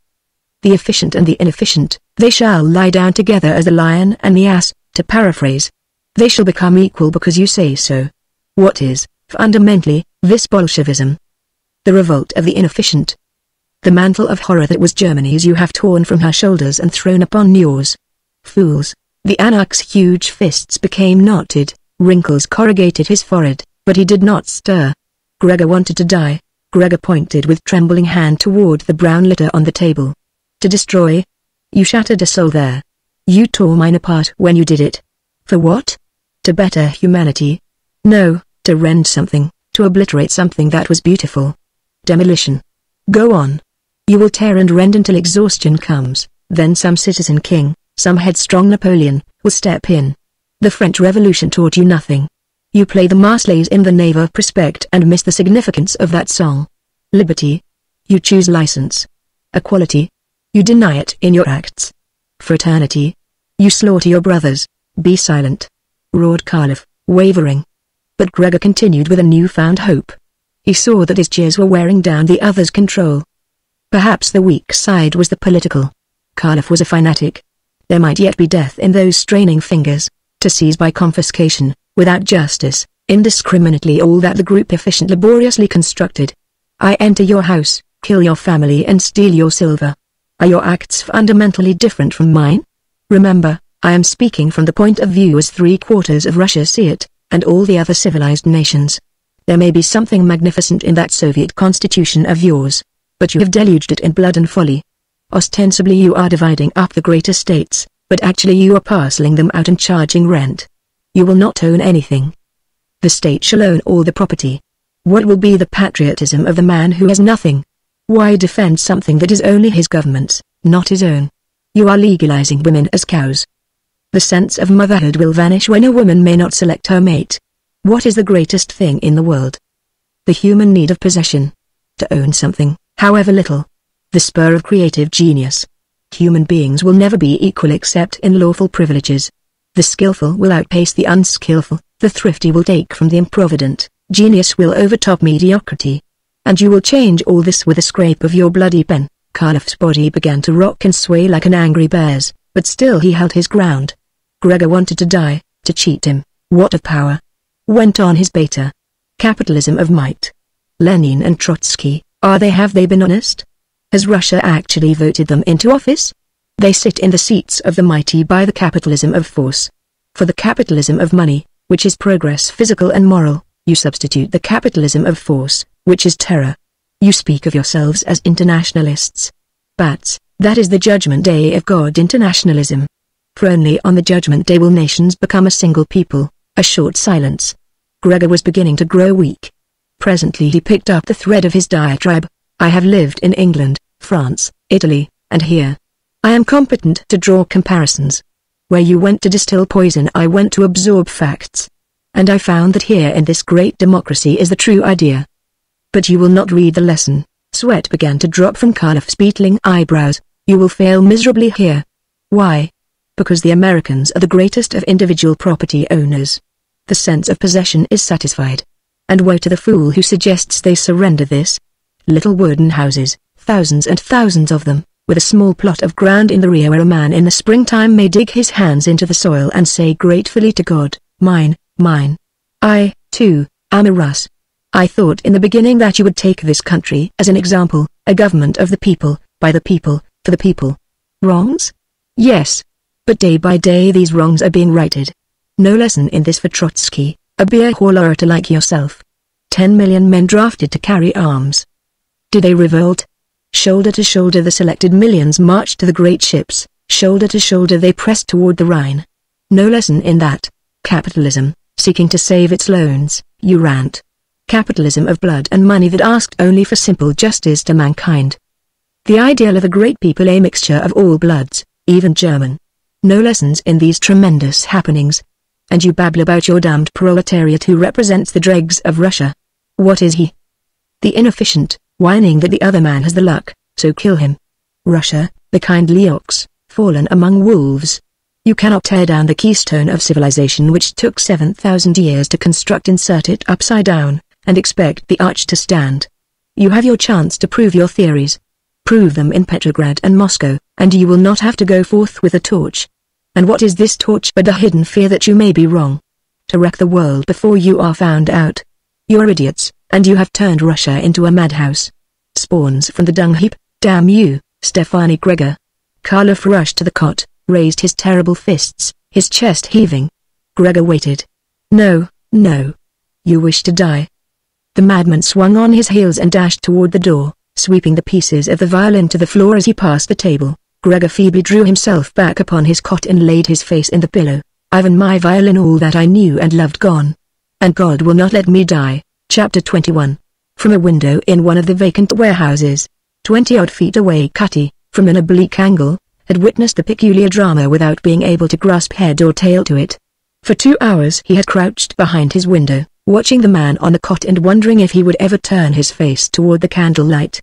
The efficient and the inefficient, they shall lie down together as the lion and the ass. To paraphrase, they shall become equal because you say so. What is, fundamentally, this Bolshevism? The revolt of the inefficient. The mantle of horror that was Germany's you have torn from her shoulders and thrown upon yours. Fools, the anarch's huge fists became knotted, wrinkles corrugated his forehead, but he did not stir. Gregor wanted to die. Gregor pointed with trembling hand toward the brown litter on the table. To destroy? You shattered a soul there. You tore mine apart when you did it. For what? To better humanity? No, to rend something, to obliterate something that was beautiful. Demolition. Go on. You will tear and rend until exhaustion comes, then some citizen king, some headstrong Napoleon, will step in. The French Revolution taught you nothing. You play the Marseillaise in the nave of prospect and miss the significance of that song. Liberty. You choose license. Equality. You deny it in your acts. Fraternity. You slaughter your brothers. Be silent, roared Caliph, wavering. But Gregor continued with a newfound hope. He saw that his jeers were wearing down the others' control. Perhaps the weak side was the political. Caliph was a fanatic. There might yet be death in those straining fingers, to seize by confiscation, without justice, indiscriminately all that the group efficient laboriously constructed. I enter your house, kill your family and steal your silver. Are your acts fundamentally different from mine? Remember, I am speaking from the point of view as 3/4 of Russia see it, and all the other civilized nations. There may be something magnificent in that Soviet constitution of yours, but you have deluged it in blood and folly. Ostensibly you are dividing up the great estates, but actually you are parceling them out and charging rent. You will not own anything. The state shall own all the property. What will be the patriotism of the man who has nothing? Why defend something that is only his government's, not his own? You are legalizing women as cows. The sense of motherhood will vanish when a woman may not select her mate. What is the greatest thing in the world? The human need of possession. To own something, however little. The spur of creative genius. Human beings will never be equal except in lawful privileges. The skillful will outpace the unskillful, the thrifty will take from the improvident, genius will overtop mediocrity. And you will change all this with a scrape of your bloody pen. Caliph's body began to rock and sway like an angry bear's, but still he held his ground. Gregor wanted to die, to cheat him. What of power? Went on his beta. Capitalism of might. Lenin and Trotsky, have they been honest? Has Russia actually voted them into office? They sit in the seats of the mighty by the capitalism of force. For the capitalism of money, which is progress physical and moral, you substitute the capitalism of force, which is terror. You speak of yourselves as internationalists. Bats, that is the judgment day of God internationalism. For only on the judgment day will nations become a single people. A short silence. Gregor was beginning to grow weak. Presently he picked up the thread of his diatribe. I have lived in England, France, Italy, and here. I am competent to draw comparisons. Where you went to distill poison I went to absorb facts. And I found that here in this great democracy is the true idea. But you will not read the lesson. Sweat began to drop from Caliph's beetling eyebrows. You will fail miserably here. Why? Because the Americans are the greatest of individual property owners. The sense of possession is satisfied. And woe to the fool who suggests they surrender this. Little wooden houses, thousands and thousands of them, with a small plot of ground in the rear where a man in the springtime may dig his hands into the soil and say gratefully to God, mine, mine. I, too, am a Rus. I thought in the beginning that you would take this country as an example, a government of the people, by the people, for the people. Wrongs? Yes. But day by day these wrongs are being righted. No lesson in this for Trotsky, a beer hall orator like yourself. 10 million men drafted to carry arms. Did they revolt? Shoulder to shoulder the selected millions marched to the great ships, shoulder to shoulder they pressed toward the Rhine. No lesson in that. Capitalism, seeking to save its loans, you rant. Capitalism of blood and money that asked only for simple justice to mankind. The ideal of a great people, a mixture of all bloods, even German. No lessons in these tremendous happenings. And you babble about your damned proletariat who represents the dregs of Russia. What is he? The inefficient, whining that the other man has the luck, so kill him. Russia, the kindly ox, fallen among wolves. You cannot tear down the keystone of civilization which took 7,000 years to construct, insert it upside down, and expect the arch to stand. You have your chance to prove your theories. Prove them in Petrograd and Moscow, and you will not have to go forth with a torch. And what is this torch but a hidden fear that you may be wrong? To wreck the world before you are found out. You're idiots, and you have turned Russia into a madhouse. Spawns from the dung heap, damn you, Stefani Gregor. Caliph rushed to the cot, raised his terrible fists, his chest heaving. Gregor waited. No, no. You wish to die. The madman swung on his heels and dashed toward the door, sweeping the pieces of the violin to the floor as he passed the table. Gregor feebly drew himself back upon his cot and laid his face in the pillow. I've in my violin all that I knew and loved gone. And God will not let me die. Chapter 21. From a window in one of the vacant warehouses. 20-odd feet away. Cutty, from an oblique angle, had witnessed the peculiar drama without being able to grasp head or tail to it. For 2 hours he had crouched behind his window, watching the man on the cot and wondering if he would ever turn his face toward the candlelight.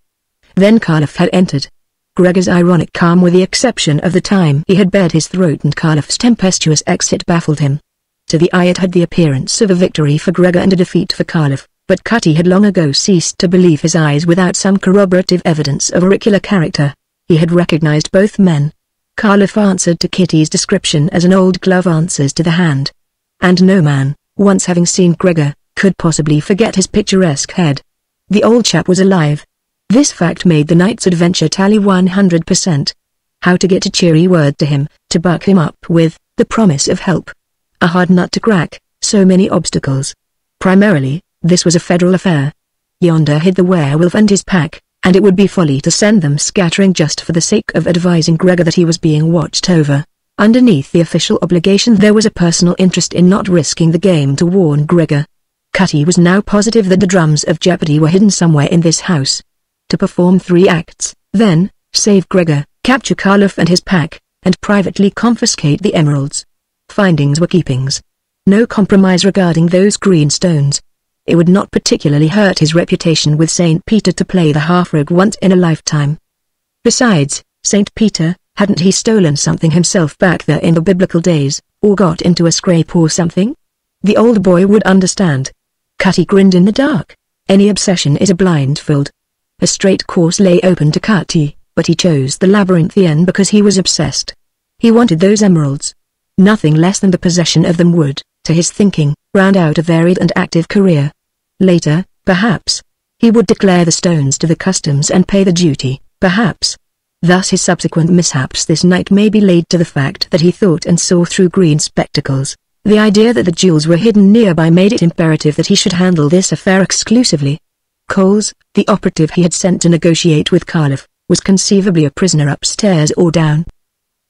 Then Karloff had entered. Gregor's ironic calm, with the exception of the time he had bared his throat, and Karloff's tempestuous exit, baffled him. To the eye it had the appearance of a victory for Gregor and a defeat for Karloff, but Cutty had long ago ceased to believe his eyes without some corroborative evidence of auricular character. He had recognized both men. Karloff answered to Kitty's description as an old glove answers to the hand. And no man, once having seen Gregor, could possibly forget his picturesque head. The old chap was alive. This fact made the night's adventure tally 100%. How to get a cheery word to him, to buck him up with, the promise of help. A hard nut to crack, so many obstacles. Primarily, this was a federal affair. Yonder hid the werewolf and his pack, and it would be folly to send them scattering just for the sake of advising Gregor that he was being watched over. Underneath the official obligation there was a personal interest in not risking the game to warn Gregor. Cutty was now positive that the drums of Jeopardy were hidden somewhere in this house. To perform 3 acts, then, save Gregor, capture Karloff and his pack, and privately confiscate the emeralds. Findings were keepings. No compromise regarding those green stones. It would not particularly hurt his reputation with St. Peter to play the half-rogue once in a lifetime. Besides, St. Peter, hadn't he stolen something himself back there in the biblical days, or got into a scrape or something? The old boy would understand. Cutty grinned in the dark. Any obsession is a blindfold. A straight course lay open to Cutty, but he chose the labyrinthian because he was obsessed. He wanted those emeralds. Nothing less than the possession of them would, to his thinking, round out a varied and active career. Later, perhaps, he would declare the stones to the customs and pay the duty, perhaps. Thus his subsequent mishaps this night may be laid to the fact that he thought and saw through green spectacles. The idea that the jewels were hidden nearby made it imperative that he should handle this affair exclusively. Coles, the operative he had sent to negotiate with Karloff, was conceivably a prisoner upstairs or down.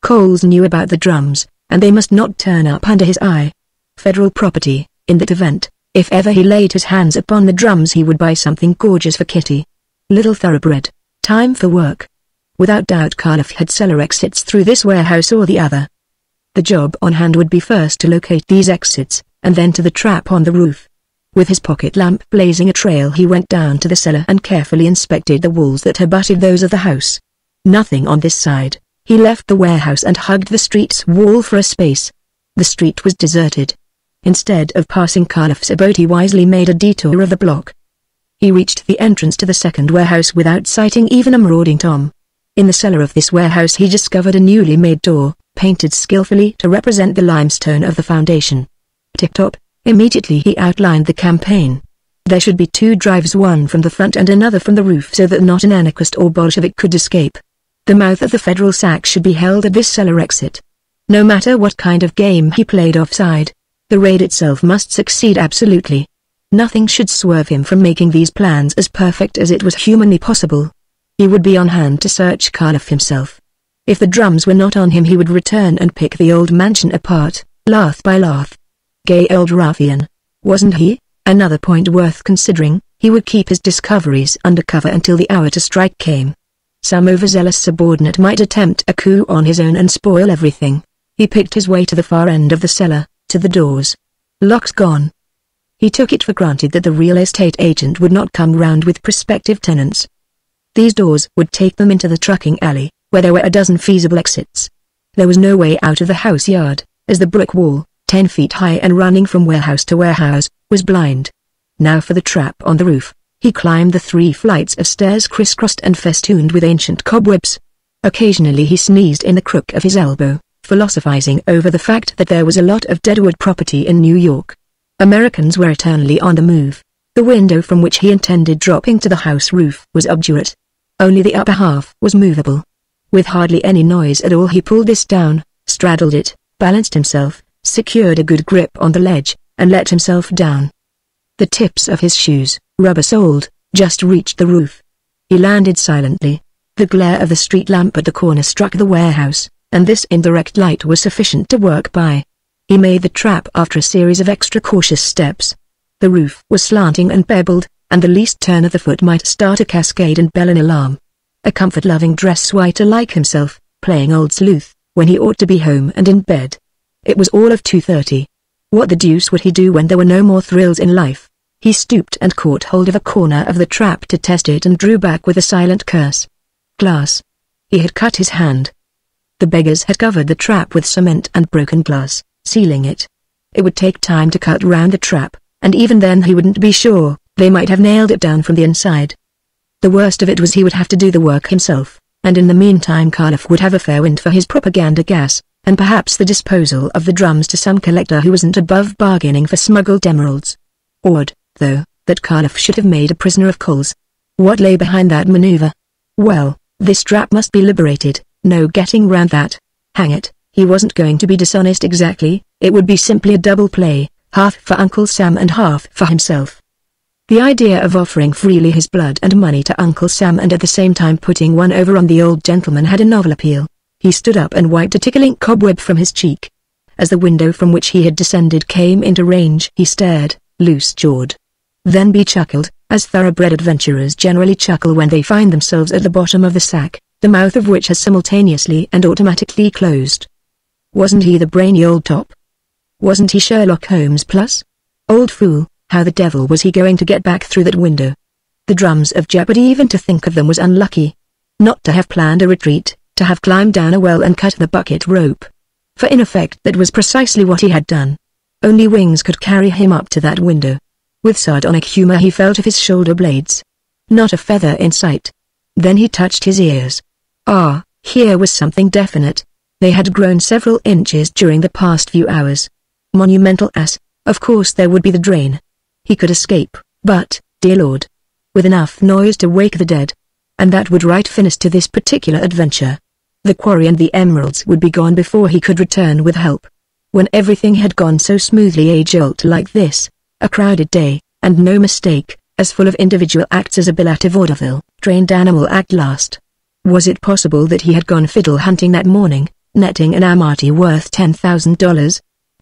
Coles knew about the drums, and they must not turn up under his eye. Federal property, in that event, if ever he laid his hands upon the drums he would buy something gorgeous for Kitty. Little thoroughbred, time for work. Without doubt Karloff had cellar exits through this warehouse or the other. The job on hand would be first to locate these exits, and then to the trap on the roof. With his pocket lamp blazing a trail he went down to the cellar and carefully inspected the walls that abutted those of the house. Nothing on this side. He left the warehouse and hugged the street's wall for a space. The street was deserted. Instead of passing Karloff's abode he wisely made a detour of the block. He reached the entrance to the second warehouse without sighting even a marauding Tom. In the cellar of this warehouse he discovered a newly made door, painted skillfully to represent the limestone of the foundation. Tip-top, immediately he outlined the campaign. There should be 2 drives, one from the front and another from the roof, so that not an anarchist or Bolshevik could escape. The mouth of the federal sack should be held at this cellar exit. No matter what kind of game he played offside, the raid itself must succeed absolutely. Nothing should swerve him from making these plans as perfect as it was humanly possible. He would be on hand to search Karloff himself. If the drums were not on him he would return and pick the old mansion apart, lath by lath. Gay old ruffian, wasn't he? Another point worth considering, he would keep his discoveries undercover until the hour to strike came. Some overzealous subordinate might attempt a coup on his own and spoil everything. He picked his way to the far end of the cellar, to the doors. Locks gone. He took it for granted that the real estate agent would not come round with prospective tenants. These doors would take them into the trucking alley, where there were a dozen feasible exits. There was no way out of the house yard, as the brick wall, 10 feet high and running from warehouse to warehouse, was blind. Now for the trap on the roof. He climbed the 3 flights of stairs crisscrossed and festooned with ancient cobwebs. Occasionally he sneezed in the crook of his elbow, philosophizing over the fact that there was a lot of deadwood property in New York. Americans were eternally on the move. The window from which he intended dropping to the house roof was obdurate. Only the upper half was movable. With hardly any noise at all he pulled this down, straddled it, balanced himself, secured a good grip on the ledge, and let himself down. The tips of his shoes, rubber-soled, just reached the roof. He landed silently. The glare of the street lamp at the corner struck the warehouse, and this indirect light was sufficient to work by. He made the trap after a series of extra cautious steps. The roof was slanting and pebbled, and the least turn of the foot might start a cascade and bell an alarm. a comfort-loving dress-whiter like himself, playing old sleuth, when he ought to be home and in bed. It was all of 2:30. What the deuce would he do when there were no more thrills in life? He stooped and caught hold of a corner of the trap to test it and drew back with a silent curse. Glass. He had cut his hand. The beggars had covered the trap with cement and broken glass, sealing it. It would take time to cut round the trap, and even then he wouldn't be sure. They might have nailed it down from the inside. The worst of it was he would have to do the work himself, and in the meantime Cardiff would have a fair wind for his propaganda gas, and perhaps the disposal of the drums to some collector who wasn't above bargaining for smuggled emeralds. Odd, though, that Cardiff should have made a prisoner of Coles. What lay behind that maneuver? Well, this trap must be liberated, no getting round that. Hang it, he wasn't going to be dishonest exactly, it would be simply a double play, half for Uncle Sam and half for himself. The idea of offering freely his blood and money to Uncle Sam and at the same time putting one over on the old gentleman had a novel appeal. He stood up and wiped a tickling cobweb from his cheek. As the window from which he had descended came into range he stared, loose-jawed. Then he chuckled, as thoroughbred adventurers generally chuckle when they find themselves at the bottom of the sack, the mouth of which has simultaneously and automatically closed. Wasn't he the brainy old top? Wasn't he Sherlock Holmes plus? Old fool, how the devil was he going to get back through that window? The drums of Jeopardy, even to think of them was unlucky. Not to have planned a retreat, to have climbed down a well and cut the bucket rope. For in effect that was precisely what he had done. Only wings could carry him up to that window. With sardonic humor he felt of his shoulder blades. Not a feather in sight. Then he touched his ears. Ah, here was something definite. They had grown several inches during the past few hours. Monumental ass, of course there would be the drain. He could escape, but, dear Lord, with enough noise to wake the dead. And that would write finish to this particular adventure. The quarry and the emeralds would be gone before he could return with help. When everything had gone so smoothly a jolt like this, a crowded day, and no mistake, as full of individual acts as a bill out of vaudeville, trained animal act last. Was it possible that he had gone fiddle hunting that morning, netting an amati worth $10,000?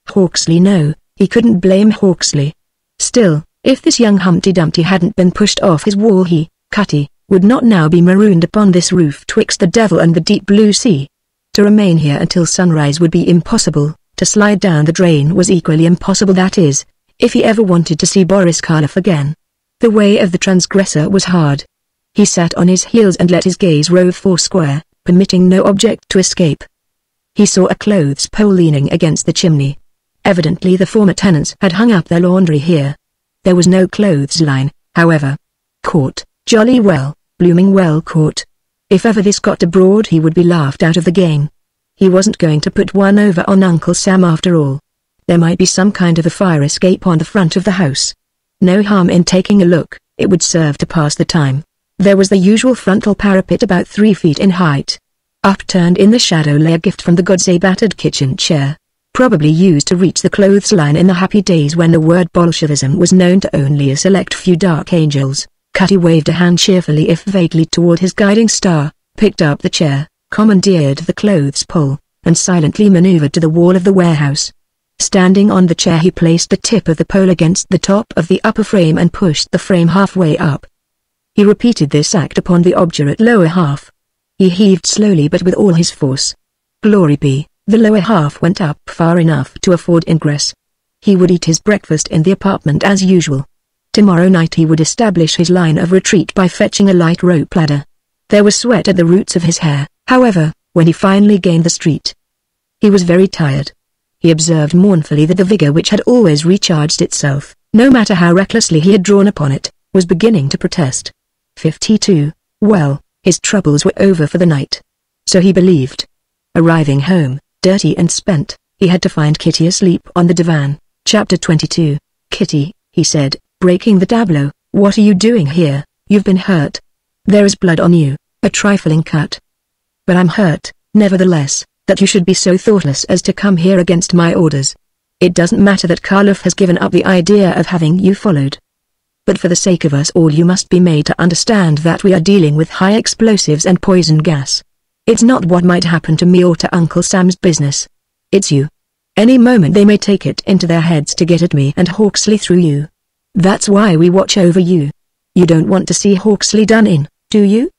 Hawksley, no, he couldn't blame Hawksley. Still, if this young Humpty Dumpty hadn't been pushed off his wall he, Cutty, would not now be marooned upon this roof twixt the devil and the deep blue sea. To remain here until sunrise would be impossible, to slide down the drain was equally impossible, that is, if he ever wanted to see Boris Karloff again. The way of the transgressor was hard. He sat on his heels and let his gaze rove foursquare, permitting no object to escape. He saw a clothes pole leaning against the chimney. Evidently the former tenants had hung up their laundry here. There was no clothesline, however. Caught, jolly well, blooming well caught. If ever this got abroad he would be laughed out of the game. He wasn't going to put one over on Uncle Sam after all. There might be some kind of a fire escape on the front of the house. No harm in taking a look, it would serve to pass the time. There was the usual frontal parapet about 3 feet in height. Upturned in the shadow lay a gift from the gods, a battered kitchen chair, probably used to reach the clothesline in the happy days when the word Bolshevism was known to only a select few dark angels. Cutty waved a hand cheerfully if vaguely toward his guiding star, picked up the chair, commandeered the clothes pole, and silently maneuvered to the wall of the warehouse. Standing on the chair he placed the tip of the pole against the top of the upper frame and pushed the frame halfway up. He repeated this act upon the obdurate lower half. He heaved slowly but with all his force. Glory be, the lower half went up far enough to afford ingress. He would eat his breakfast in the apartment as usual. Tomorrow night he would establish his line of retreat by fetching a light rope ladder. There was sweat at the roots of his hair, however, when he finally gained the street. He was very tired. He observed mournfully that the vigor which had always recharged itself, no matter how recklessly he had drawn upon it, was beginning to protest. 52, well, his troubles were over for the night. So he believed. Arriving home, dirty and spent, he had to find Kitty asleep on the divan. Chapter 22. Kitty, he said, breaking the tableau, what are you doing here? You've been hurt. There is blood on you, a trifling cut. But I'm hurt, nevertheless, that you should be so thoughtless as to come here against my orders. It doesn't matter that Karloff has given up the idea of having you followed. But for the sake of us all you must be made to understand that we are dealing with high explosives and poison gas. It's not what might happen to me or to Uncle Sam's business. It's you. Any moment they may take it into their heads to get at me and Hawksley through you. That's why we watch over you. You don't want to see Hawksley done in, do you?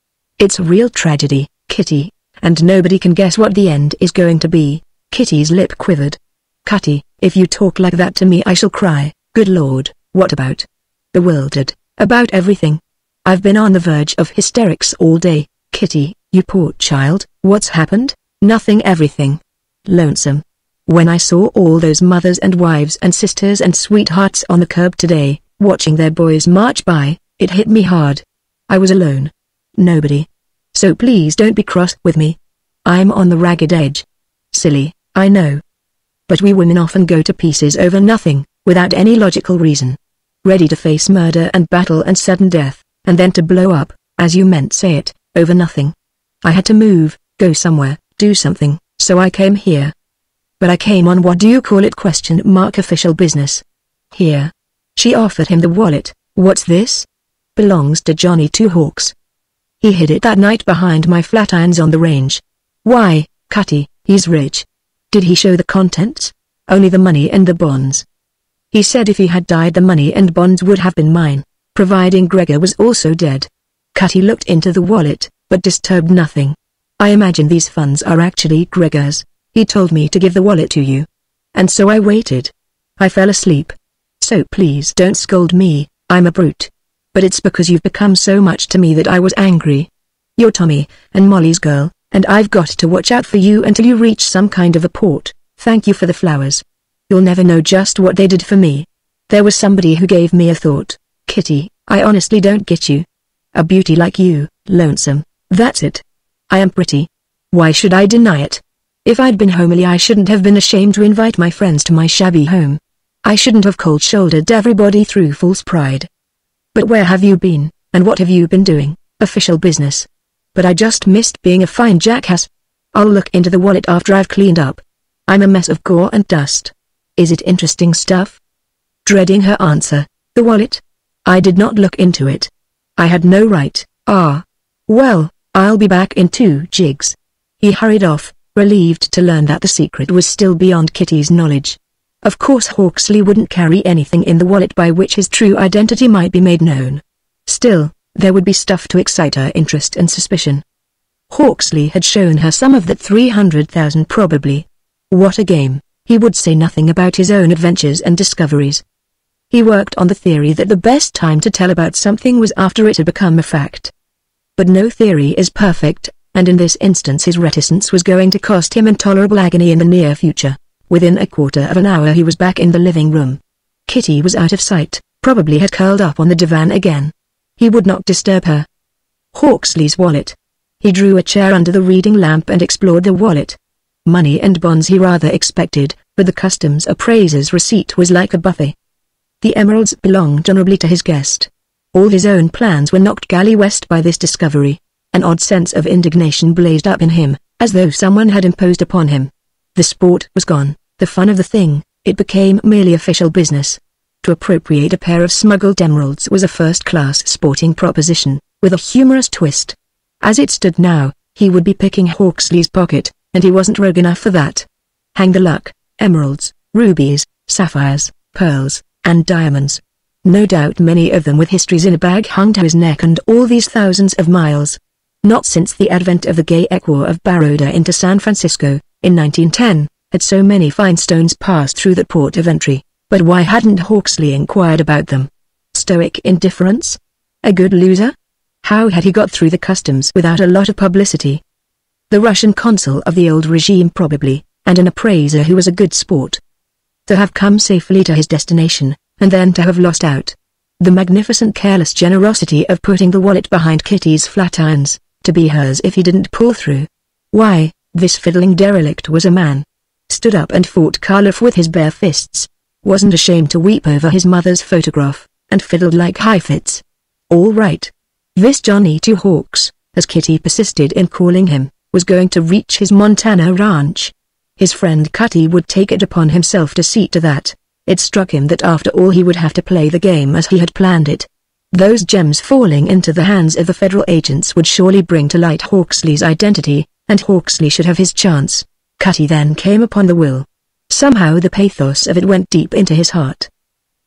It's a real tragedy, Kitty, and nobody can guess what the end is going to be." Kitty's lip quivered. "Cutty, if you talk like that to me I shall cry." "Good Lord, what about?" "Bewildered, about everything. I've been on the verge of hysterics all day." "Kitty, you poor child." "What's happened?" "Nothing, everything. Lonesome. When I saw all those mothers and wives and sisters and sweethearts on the curb today, watching their boys march by, it hit me hard. I was alone. Nobody. So please don't be cross with me. I'm on the ragged edge." "Silly, I know. But we women often go to pieces over nothing, without any logical reason. Ready to face murder and battle and sudden death, and then to blow up, as you meant say it, over nothing. I had to move, go somewhere, do something, so I came here. But I came on what do you call it ? Official business. Here." She offered him the wallet. "What's this?" "Belongs to Johnny Two Hawks. He hid it that night behind my flat irons on the range." "Why, Cutty, he's rich." "Did he show the contents?" "Only the money and the bonds. He said if he had died the money and bonds would have been mine, providing Gregor was also dead." Cutty looked into the wallet, but disturbed nothing. "I imagine these funds are actually Gregor's. He told me to give the wallet to you. And so I waited. I fell asleep. So please don't scold me, I'm a brute. But it's because you've become so much to me that I was angry. You're Tommy and Molly's girl, and I've got to watch out for you until you reach some kind of a port. Thank you for the flowers. You'll never know just what they did for me. There was somebody who gave me a thought. Kitty, I honestly don't get you. A beauty like you, lonesome, that's it. I am pretty. Why should I deny it? If I'd been homely I shouldn't have been ashamed to invite my friends to my shabby home. I shouldn't have cold-shouldered everybody through false pride. But where have you been, and what have you been doing? Official business. But I just missed being a fine jackass. I'll look into the wallet after I've cleaned up. I'm a mess of gore and dust. Is it interesting stuff?" Dreading her answer, "The wallet? I did not look into it. I had no right." "Ah. Well, I'll be back in 2 jigs." He hurried off, relieved to learn that the secret was still beyond Kitty's knowledge. Of course Hawksley wouldn't carry anything in the wallet by which his true identity might be made known. Still, there would be stuff to excite her interest and suspicion. Hawksley had shown her some of that 300,000 probably. What a game. He would say nothing about his own adventures and discoveries. He worked on the theory that the best time to tell about something was after it had become a fact. But no theory is perfect, and in this instance his reticence was going to cost him intolerable agony in the near future. Within a quarter of an hour he was back in the living room. Kitty was out of sight, probably had curled up on the divan again. He would not disturb her. Hawksley's wallet. He drew a chair under the reading lamp and explored the wallet. Money and bonds he rather expected, but the customs appraiser's receipt was like a buffet. The emeralds belonged honorably to his guest. All his own plans were knocked galley west by this discovery. An odd sense of indignation blazed up in him, as though someone had imposed upon him. The sport was gone, the fun of the thing, it became merely official business. To appropriate a pair of smuggled emeralds was a first-class sporting proposition, with a humorous twist. As it stood now, he would be picking Hawksley's pocket, and he wasn't rogue enough for that. Hang the luck, emeralds, rubies, sapphires, pearls, and diamonds. No doubt many of them with histories in a bag hung to his neck, and all these thousands of miles. Not since the advent of the gay equerry of Baroda into San Francisco, in 1910, had so many fine stones passed through that port of entry. But why hadn't Hawksley inquired about them? Stoic indifference? A good loser? How had he got through the customs without a lot of publicity? The Russian consul of the old regime probably, and an appraiser who was a good sport. To have come safely to his destination, and then to have lost out. The magnificent careless generosity of putting the wallet behind Kitty's flat irons, to be hers if he didn't pull through. Why, this fiddling derelict was a man. Stood up and fought Karloff with his bare fists. Wasn't ashamed to weep over his mother's photograph, and fiddled like Heifetz. All right. This Johnny Two Hawks, as Kitty persisted in calling him, was going to reach his Montana ranch. His friend Cutty would take it upon himself to see to that. It struck him that after all he would have to play the game as he had planned it. Those gems falling into the hands of the federal agents would surely bring to light Hawksley's identity, and Hawksley should have his chance. Cutty then came upon the will. Somehow the pathos of it went deep into his heart.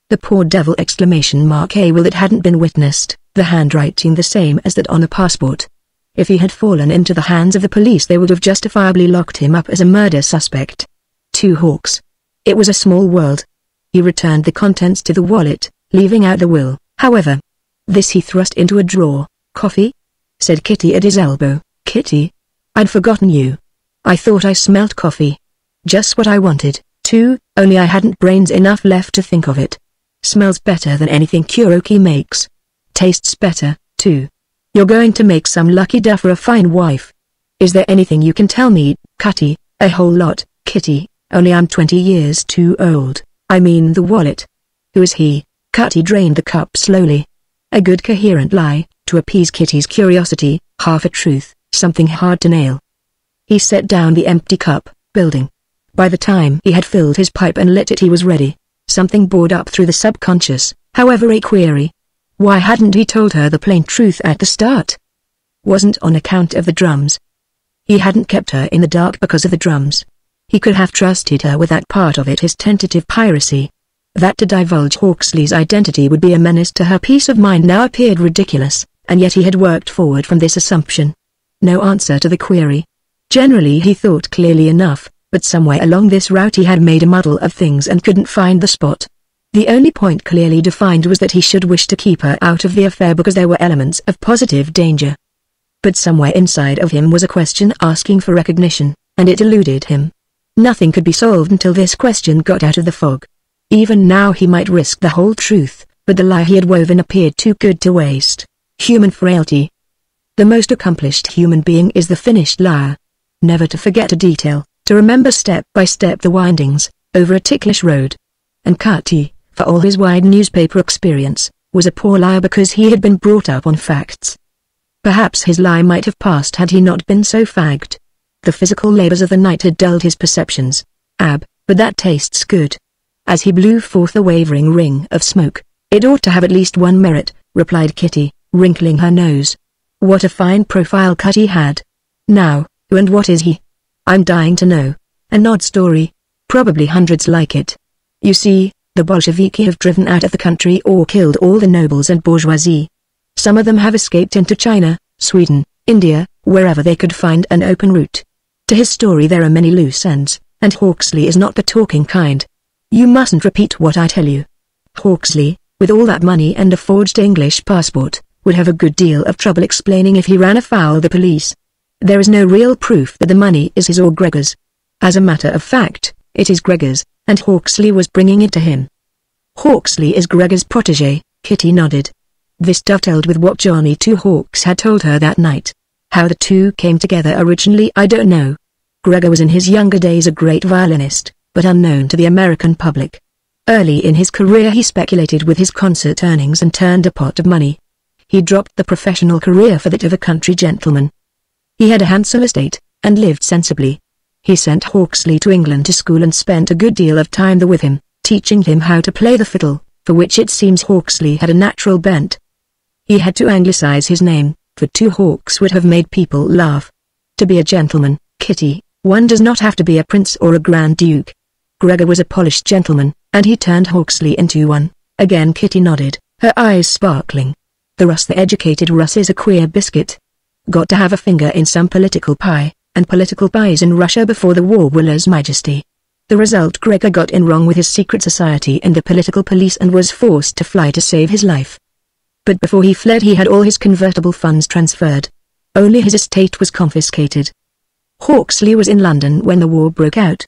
The poor devil! A will that hadn't been witnessed, the handwriting the same as that on a passport. If he had fallen into the hands of the police, they would have justifiably locked him up as a murder suspect. 2 Hawks. It was a small world. He returned the contents to the wallet, leaving out the will, however. This he thrust into a drawer. "Coffee?" said Kitty at his elbow. "Kitty? I'd forgotten you. I thought I smelt coffee. Just what I wanted, too, only I hadn't brains enough left to think of it. Smells better than anything Kuroki makes. Tastes better, too. You're going to make some lucky duffer a fine wife. Is there anything you can tell me, Cutty?" "A whole lot, Kitty, only I'm 20 years too old. I mean the wallet." "Who is he?" Cutty drained the cup slowly. A good coherent lie, to appease Kitty's curiosity, half a truth, something hard to nail. He set down the empty cup, building. By the time he had filled his pipe and lit it, he was ready. Something bored up through the subconscious, however, a query. Why hadn't he told her the plain truth at the start? Wasn't on account of the drums. He hadn't kept her in the dark because of the drums. He could have trusted her with that part of it, his tentative piracy. That to divulge Hawksley's identity would be a menace to her peace of mind now appeared ridiculous, and yet he had worked forward from this assumption. No answer to the query. Generally he thought clearly enough, but somewhere along this route he had made a muddle of things and couldn't find the spot. The only point clearly defined was that he should wish to keep her out of the affair because there were elements of positive danger. But somewhere inside of him was a question asking for recognition, and it eluded him. Nothing could be solved until this question got out of the fog. Even now he might risk the whole truth, but the lie he had woven appeared too good to waste. Human frailty. The most accomplished human being is the finished liar. Never to forget a detail, to remember step by step the windings, over a ticklish road. And Cutty, for all his wide newspaper experience, was a poor liar because he had been brought up on facts. Perhaps his lie might have passed had he not been so fagged. The physical labors of the night had dulled his perceptions. But that tastes good. As he blew forth a wavering ring of smoke, "It ought to have at least one merit," replied Kitty, wrinkling her nose. What a fine profile Cutty had. Now, who and what is he? I'm dying to know. An odd story. Probably hundreds like it. You see, the Bolsheviki have driven out of the country or killed all the nobles and bourgeoisie. Some of them have escaped into China, Sweden, India, wherever they could find an open route. To his story there are many loose ends, and Hawksley is not the talking kind. You mustn't repeat what I tell you. Hawksley, with all that money and a forged English passport, would have a good deal of trouble explaining if he ran afoul of the police. There is no real proof that the money is his or Gregor's. As a matter of fact, it is Gregor's, and Hawksley was bringing it to him. Hawksley is Gregor's protégé, Kitty nodded. This dovetailed with what Johnny Two Hawks had told her that night. How the two came together originally I don't know. Gregor was in his younger days a great violinist, but unknown to the American public. Early in his career he speculated with his concert earnings and turned a pot of money. He dropped the professional career for that of a country gentleman. He had a handsome estate, and lived sensibly. He sent Hawksley to England to school and spent a good deal of time there with him, teaching him how to play the fiddle, for which it seems Hawksley had a natural bent. He had to anglicize his name, for Two Hawks would have made people laugh. To be a gentleman, Kitty, one does not have to be a prince or a grand duke. Gregor was a polished gentleman, and he turned Hawksley into one. Again Kitty nodded, her eyes sparkling. The educated Russ is a queer biscuit. Got to have a finger in some political pie, and political pies in Russia before the war were His Majesty. The result, Gregor got in wrong with his secret society and the political police and was forced to fly to save his life. But before he fled he had all his convertible funds transferred. Only his estate was confiscated. Hawksley was in London when the war broke out.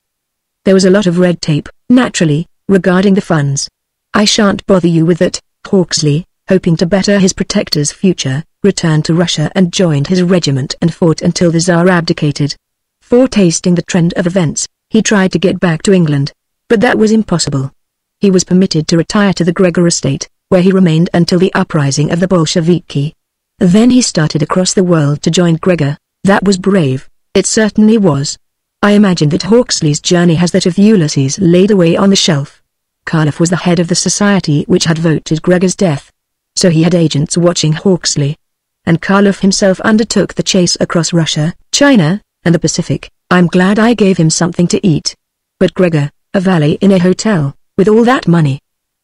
There was a lot of red tape, naturally, regarding the funds. I shan't bother you with that. Hawksley, hoping to better his protector's future, returned to Russia and joined his regiment and fought until the Tsar abdicated. Foretasting the trend of events, he tried to get back to England, but that was impossible. He was permitted to retire to the Gregor estate, where he remained until the uprising of the Bolsheviki. Then he started across the world to join Gregor. That was brave, it certainly was. I imagine that Hawksley's journey has that of Ulysses laid away on the shelf. Karloff was the head of the society which had voted Gregor's death. So he had agents watching Hawksley. And Karloff himself undertook the chase across Russia, China, and the Pacific. I'm glad I gave him something to eat. But Gregor, a valet in a hotel, with all that money.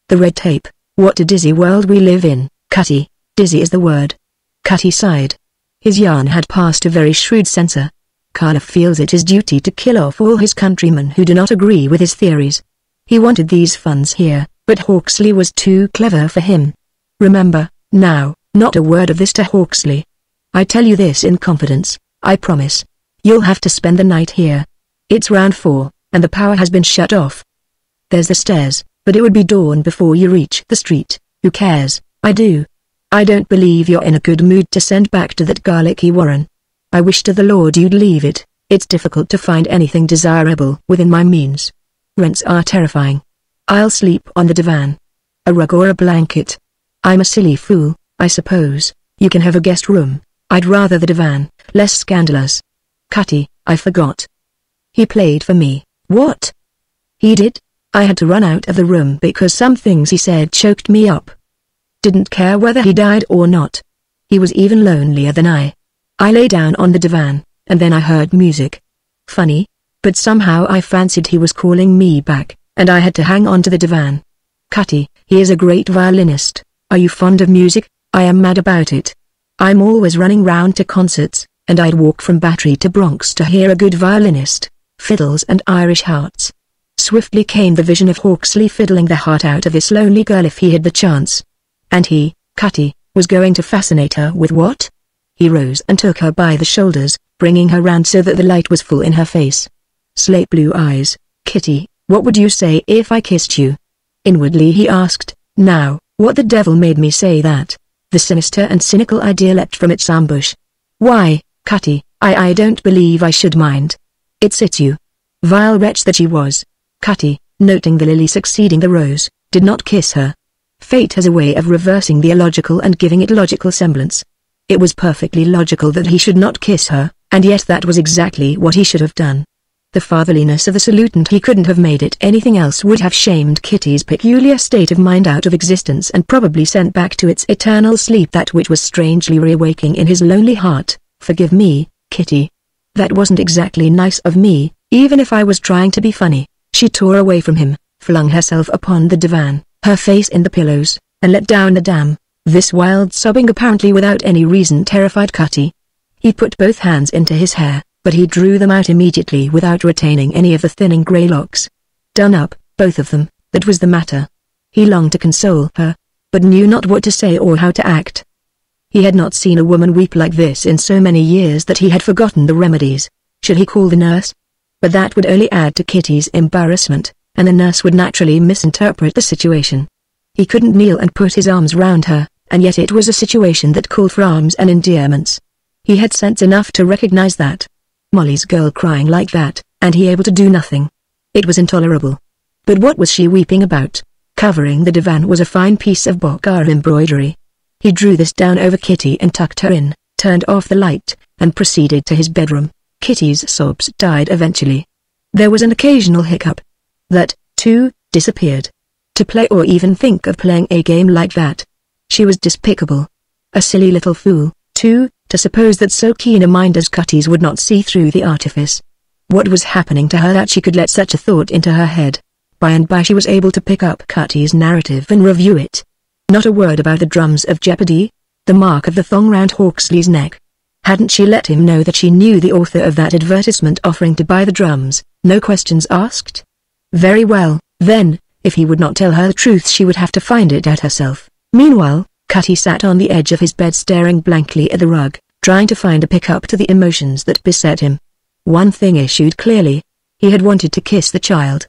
The red tape, what a dizzy world we live in, Cutty, dizzy is the word. Cutty sighed. His yarn had passed a very shrewd censor. Carla feels it his duty to kill off all his countrymen who do not agree with his theories. He wanted these funds here, but Hawksley was too clever for him. Remember, now, not a word of this to Hawksley. I tell you this in confidence, I promise. You'll have to spend the night here. It's round 4, and the power has been shut off. There's the stairs, but it would be dawn before you reach the street. Who cares? I do. I don't believe you're in a good mood to send back to that garlicky warren. I wish to the Lord you'd leave it. It's difficult to find anything desirable within my means. Rents are terrifying. I'll sleep on the divan. A rug or a blanket. I'm a silly fool, I suppose. You can have a guest room. I'd rather the divan, less scandalous. Cutty, I forgot. He played for me. What? He did? I had to run out of the room because some things he said choked me up. Didn't care whether he died or not. He was even lonelier than I. I lay down on the divan, and then I heard music. Funny, but somehow I fancied he was calling me back, and I had to hang on to the divan. Cutty, he is a great violinist. Are you fond of music? I am mad about it. I'm always running round to concerts, and I'd walk from Battery to Bronx to hear a good violinist. Fiddles and Irish hearts. Swiftly came the vision of Hawksley fiddling the heart out of this lonely girl if he had the chance. And he, Cutty, was going to fascinate her with what? He rose and took her by the shoulders, bringing her round so that the light was full in her face. Slate blue eyes. Kitty, what would you say if I kissed you? Inwardly he asked, now, what the devil made me say that? The sinister and cynical idea leapt from its ambush. Why, Cutty, I don't believe I should mind. It sits you. Vile wretch that she was. Cutty, noting the lily succeeding the rose, did not kiss her. Fate has a way of reversing the illogical and giving it logical semblance. It was perfectly logical that he should not kiss her, and yet that was exactly what he should have done. The fatherliness of the salutant he couldn't have made it anything else would have shamed Kitty's peculiar state of mind out of existence and probably sent back to its eternal sleep that which was strangely reawaking in his lonely heart. Forgive me, Kitty. That wasn't exactly nice of me, even if I was trying to be funny. She tore away from him, flung herself upon the divan, her face in the pillows, and let down the dam. This wild sobbing apparently without any reason terrified Cutty. He put both hands into his hair, but he drew them out immediately without retaining any of the thinning grey locks. Done up, both of them, that was the matter. He longed to console her, but knew not what to say or how to act. He had not seen a woman weep like this in so many years that he had forgotten the remedies. Should he call the nurse? But that would only add to Kitty's embarrassment, and the nurse would naturally misinterpret the situation. He couldn't kneel and put his arms round her, and yet it was a situation that called for arms and endearments. He had sense enough to recognize that. Molly's girl crying like that, and he able to do nothing. It was intolerable. But what was she weeping about? Covering the divan was a fine piece of Bokar embroidery. He drew this down over Kitty and tucked her in, turned off the light, and proceeded to his bedroom. Kitty's sobs died eventually. There was an occasional hiccup. That, too, disappeared. To play or even think of playing a game like that. She was despicable. A silly little fool, too, to suppose that so keen a mind as Cutty's would not see through the artifice. What was happening to her that she could let such a thought into her head? By and by she was able to pick up Cutty's narrative and review it. Not a word about the drums of Jeopardy, the mark of the thong round Hawksley's neck. Hadn't she let him know that she knew the author of that advertisement offering to buy the drums, no questions asked? Very well, then, if he would not tell her the truth she would have to find it out herself. Meanwhile, Cutty sat on the edge of his bed staring blankly at the rug, trying to find a pick-up to the emotions that beset him. One thing issued clearly. He had wanted to kiss the child.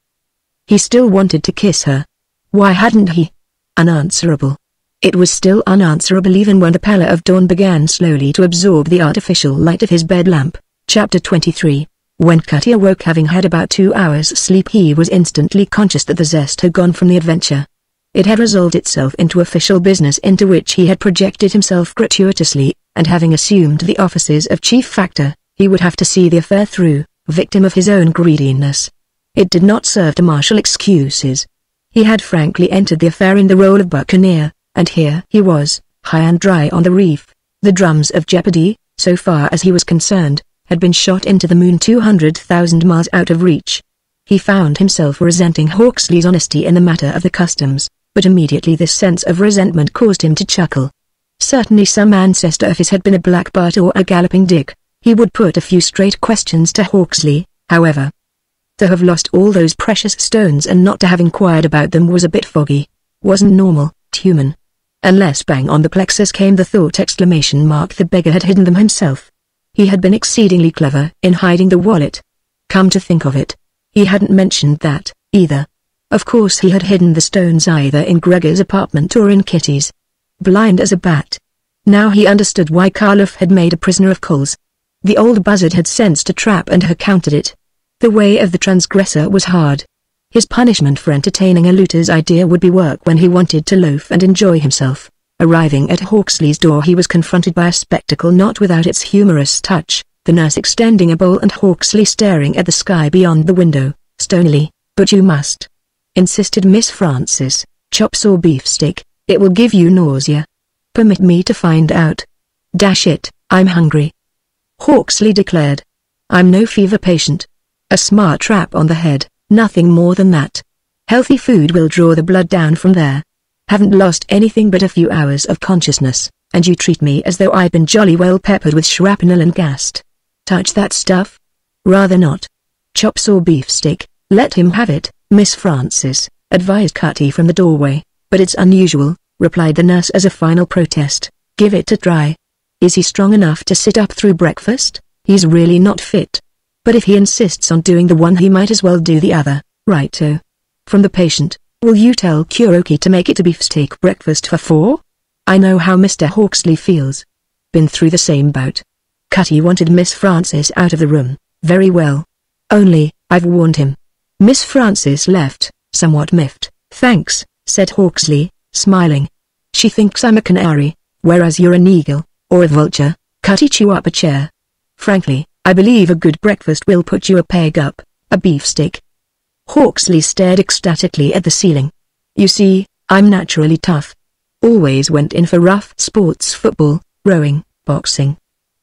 He still wanted to kiss her. Why hadn't he? Unanswerable. It was still unanswerable even when the pallor of dawn began slowly to absorb the artificial light of his bed lamp. Chapter 23. When Cutty awoke having had about 2 hours sleep he was instantly conscious that the zest had gone from the adventure. It had resolved itself into official business into which he had projected himself gratuitously, and having assumed the offices of chief factor, he would have to see the affair through, victim of his own greediness. It did not serve to marshal excuses. He had frankly entered the affair in the role of buccaneer, and here he was, high and dry on the reef. The drums of Jeopardy, so far as he was concerned, had been shot into the moon 200,000 miles out of reach. He found himself resenting Hawksley's honesty in the matter of the customs, but immediately this sense of resentment caused him to chuckle. Certainly some ancestor of his had been a black bart or a galloping dick. He would put a few straight questions to Hawksley, however. To have lost all those precious stones and not to have inquired about them was a bit foggy. Wasn't normal, human. Unless bang on the plexus came the thought exclamation mark, the beggar had hidden them himself. He had been exceedingly clever in hiding the wallet. Come to think of it, he hadn't mentioned that, either. Of course he had hidden the stones either in Gregor's apartment or in Kitty's. Blind as a bat. Now he understood why Karloff had made a prisoner of Coles. The old buzzard had sensed a trap and had countered it. The way of the transgressor was hard. His punishment for entertaining a looter's idea would be work when he wanted to loaf and enjoy himself. Arriving at Hawksley's door, he was confronted by a spectacle not without its humorous touch, the nurse extending a bowl and Hawksley staring at the sky beyond the window, stonily. "But you must," insisted Miss Frances. "Chops or beefsteak, it will give you nausea." "Permit me to find out." "Dash it, I'm hungry," Hawksley declared. "I'm no fever patient. A smart trap on the head, nothing more than that. Healthy food will draw the blood down from there. Haven't lost anything but a few hours of consciousness, and you treat me as though I'd been jolly well peppered with shrapnel and gassed. Touch that stuff? Rather not. Chops or beefsteak, let him have it, Miss Frances," advised Cutty from the doorway. "But it's unusual," replied the nurse as a final protest. "Give it a try. Is he strong enough to sit up through breakfast? He's really not fit. But if he insists on doing the one, he might as well do the other." "Righto." From the patient, "Will you tell Kuroki to make it a beefsteak breakfast for 4? I know how Mr. Hawksley feels. Been through the same bout." Cutty wanted Miss Frances out of the room. "Very well. Only, I've warned him." Miss Frances left, somewhat miffed. "Thanks," said Hawksley, smiling. "She thinks I'm a canary, whereas you're an eagle, or a vulture." Cutty chew up a chair. "Frankly, I believe a good breakfast will put you a peg up, a beefsteak." Hawksley stared ecstatically at the ceiling. "You see, I'm naturally tough. Always went in for rough sports, football, rowing, boxing.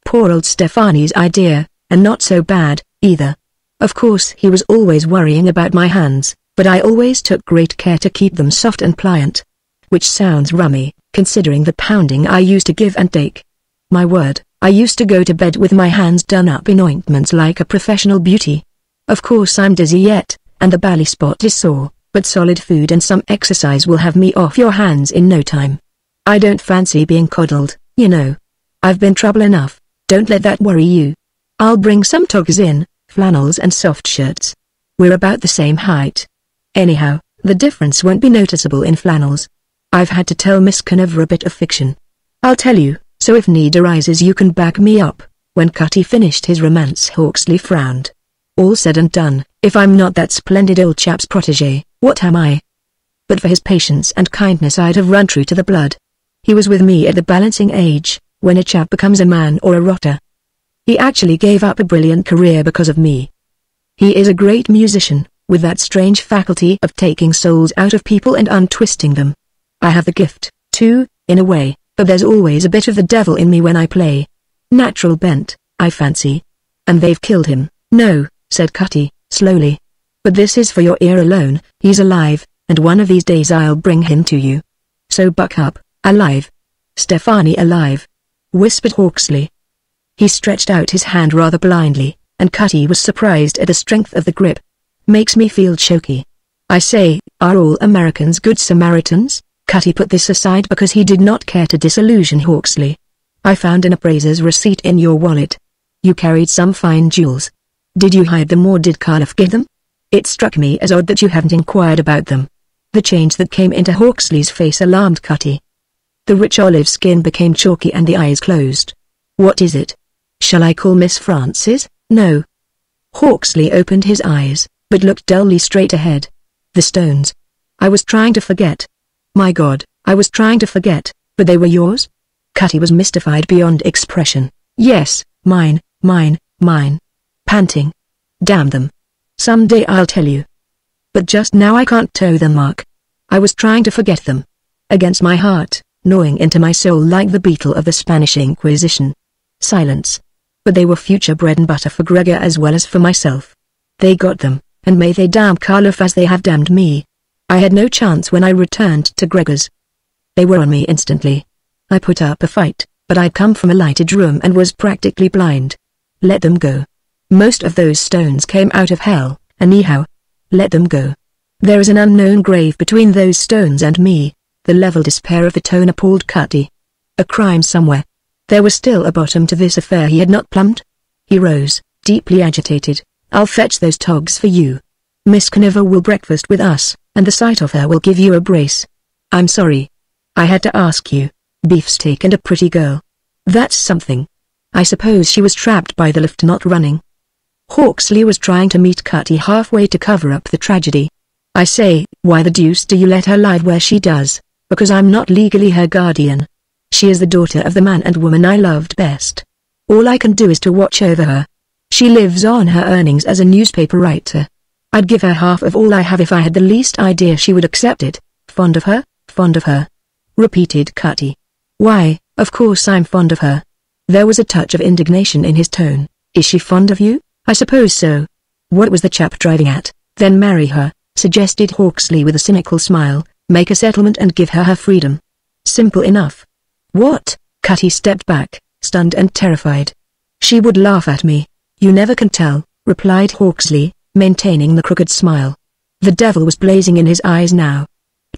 Poor old Stefani's idea, and not so bad, either. Of course he was always worrying about my hands, but I always took great care to keep them soft and pliant. Which sounds rummy, considering the pounding I used to give and take. My word, I used to go to bed with my hands done up in ointments like a professional beauty. Of course I'm dizzy yet, and the bally spot is sore, but solid food and some exercise will have me off your hands in no time. I don't fancy being coddled, you know. I've been trouble enough, don't let that worry you. I'll bring some togs in, flannels and soft shirts. We're about the same height. Anyhow, the difference won't be noticeable in flannels. I've had to tell Miss Conover a bit of fiction. I'll tell you, so if need arises you can back me up." When Cutty finished his romance, Hawksley frowned. "All said and done, if I'm not that splendid old chap's protégé, what am I? But for his patience and kindness I'd have run true to the blood. He was with me at the balancing age, when a chap becomes a man or a rotter. He actually gave up a brilliant career because of me. He is a great musician, with that strange faculty of taking souls out of people and untwisting them. I have the gift, too, in a way, but there's always a bit of the devil in me when I play. Natural bent, I fancy. And they've killed him." "No," said Cutty, slowly. "But this is for your ear alone. He's alive, and one of these days I'll bring him to you. So buck up." "Alive? Stefani alive?" whispered Hawksley. He stretched out his hand rather blindly, and Cutty was surprised at the strength of the grip. "Makes me feel choky. I say, are all Americans good Samaritans?" Cutty put this aside because he did not care to disillusion Hawksley. "I found an appraiser's receipt in your wallet. You carried some fine jewels. Did you hide them or did Karloff give them? It struck me as odd that you haven't inquired about them." The change that came into Hawksley's face alarmed Cutty. The rich olive skin became chalky and the eyes closed. "What is it? Shall I call Miss Frances?" "No." Hawksley opened his eyes, but looked dully straight ahead. "The stones. I was trying to forget. My God, I was trying to forget, but they were yours?" Cutty was mystified beyond expression. "Yes, mine, mine. Panting. Damn them. Someday I'll tell you. But just now I can't toe them, Mark. I was trying to forget them. Against my heart, gnawing into my soul like the beetle of the Spanish Inquisition." Silence. "But they were future bread and butter for Gregor as well as for myself. They got them, and may they damn Karloff as they have damned me. I had no chance when I returned to Gregor's. They were on me instantly. I put up a fight, but I come from a lighted room and was practically blind. Let them go. Most of those stones came out of hell, anyhow. Let them go. There is an unknown grave between those stones and me. The level despair of the tone appalled Cutty. A crime somewhere. There was still a bottom to this affair he had not plumbed. He rose, deeply agitated. I'll fetch those togs for you. Miss Conover will breakfast with us, and the sight of her will give you a brace. I'm sorry. I had to ask you. Beefsteak and a pretty girl. That's something. I suppose she was trapped by the lift not running. Hawksley was trying to meet Cutty halfway to cover up the tragedy. I say, why the deuce do you let her lie where she does? Because I'm not legally her guardian. She is the daughter of the man and woman I loved best. All I can do is to watch over her. She lives on her earnings as a newspaper writer. I'd give her half of all I have if I had the least idea she would accept it. Fond of her, repeated Cutty. Why, of course I'm fond of her. There was a touch of indignation in his tone. Is she fond of you? I suppose so. What was the chap driving at? Then marry her, suggested Hawksley with a cynical smile, make a settlement and give her her freedom. Simple enough. What? Cutty stepped back, stunned and terrified. She would laugh at me. You never can tell, replied Hawksley, maintaining the crooked smile. The devil was blazing in his eyes now.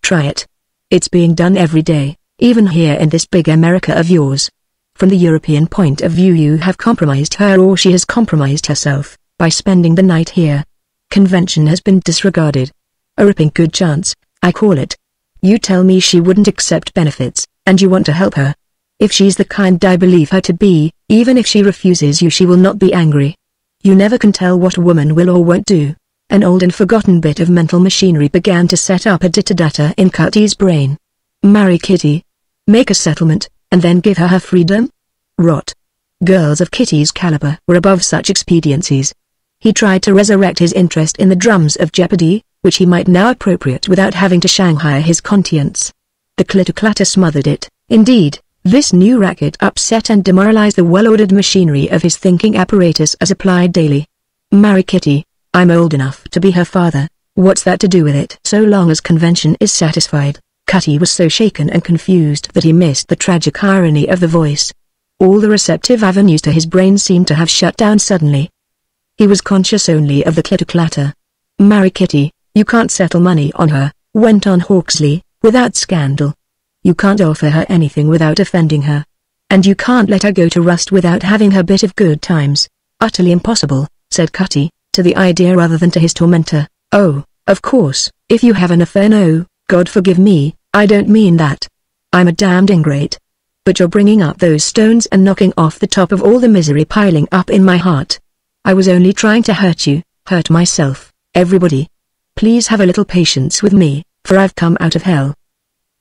Try it. It's being done every day, even here in this big America of yours. From the European point of view you have compromised her or she has compromised herself, by spending the night here. Convention has been disregarded. A ripping good chance, I call it. You tell me she wouldn't accept benefits, and you want to help her. If she's the kind I believe her to be, even if she refuses you she will not be angry. You never can tell what a woman will or won't do. An old and forgotten bit of mental machinery began to set up a ditter-datter in Cutty's brain. Marry Kitty. Make a settlement, and then give her her freedom? Rot. Girls of Kitty's caliber were above such expediencies. He tried to resurrect his interest in the drums of Jeopardy, which he might now appropriate without having to Shanghai his conscience. The clitter-clatter smothered it. Indeed, this new racket upset and demoralized the well-ordered machinery of his thinking apparatus as applied daily. Marry Kitty. I'm old enough to be her father. What's that to do with it? So long as convention is satisfied. Cutty was so shaken and confused that he missed the tragic irony of the voice. All the receptive avenues to his brain seemed to have shut down suddenly. He was conscious only of the clitter-clatter. Marry Kitty. You can't settle money on her, went on Hawksley, without scandal. You can't offer her anything without offending her. And you can't let her go to rust without having her bit of good times. Utterly impossible, said Cutty, to the idea rather than to his tormentor. Oh, of course, if you have an affair. No, God forgive me, I don't mean that. I'm a damned ingrate. But you're bringing up those stones and knocking off the top of all the misery piling up in my heart. I was only trying to hurt you, hurt myself, everybody. Please have a little patience with me, for I've come out of hell.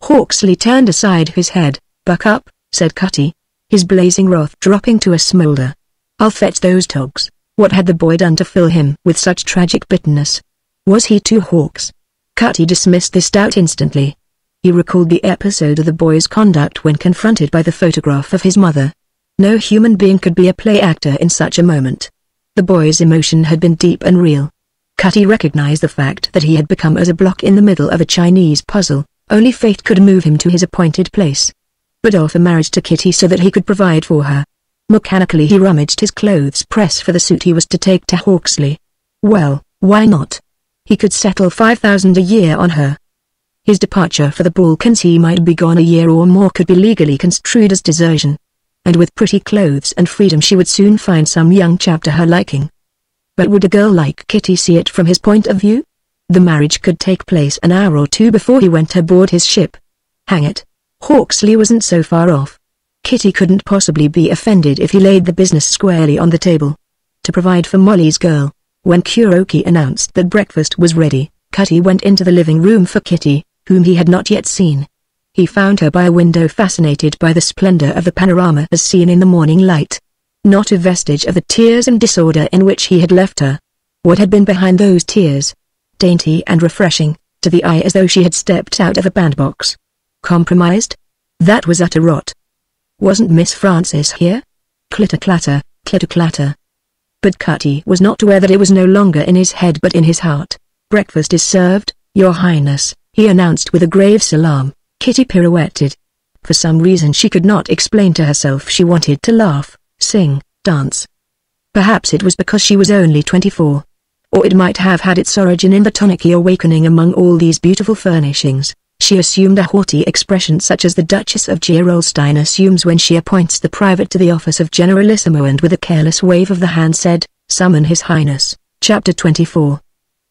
Hawksley turned aside his head. Buck up, said Cutty, his blazing wrath dropping to a smolder. I'll fetch those togs. What had the boy done to fill him with such tragic bitterness? Was he two hawks? Cutty dismissed this doubt instantly. He recalled the episode of the boy's conduct when confronted by the photograph of his mother. No human being could be a play actor in such a moment. The boy's emotion had been deep and real. Cutty recognized the fact that he had become as a block in the middle of a Chinese puzzle. Only fate could move him to his appointed place. But offer marriage to Kitty so that he could provide for her. Mechanically he rummaged his clothes press for the suit he was to take to Hawksley. Well, why not? He could settle $5,000 a year on her. His departure for the Balkans, he might be gone a year or more, could be legally construed as desertion. And with pretty clothes and freedom she would soon find some young chap to her liking. But would a girl like Kitty see it from his point of view? The marriage could take place an hour or two before he went aboard his ship. Hang it, Hawksley wasn't so far off. Kitty couldn't possibly be offended if he laid the business squarely on the table. To provide for Molly's girl. When Kuroki announced that breakfast was ready, Cutty went into the living room for Kitty, whom he had not yet seen. He found her by a window, fascinated by the splendor of the panorama as seen in the morning light. Not a vestige of the tears and disorder in which he had left her. What had been behind those tears? Dainty and refreshing, to the eye as though she had stepped out of a bandbox. Compromised? That was utter rot. Wasn't Miss Frances here? Clitter-clatter, clitter-clatter. But Cutty was not aware that it was no longer in his head but in his heart. Breakfast is served, Your Highness, he announced with a grave salaam. Kitty pirouetted. For some reason she could not explain to herself she wanted to laugh, sing, dance. Perhaps it was because she was only 24. Or it might have had its origin in the tonicky awakening among all these beautiful furnishings. She assumed a haughty expression such as the Duchess of Gerolstein assumes when she appoints the private to the office of Generalissimo, and with a careless wave of the hand said, "Summon His Highness." Chapter 24.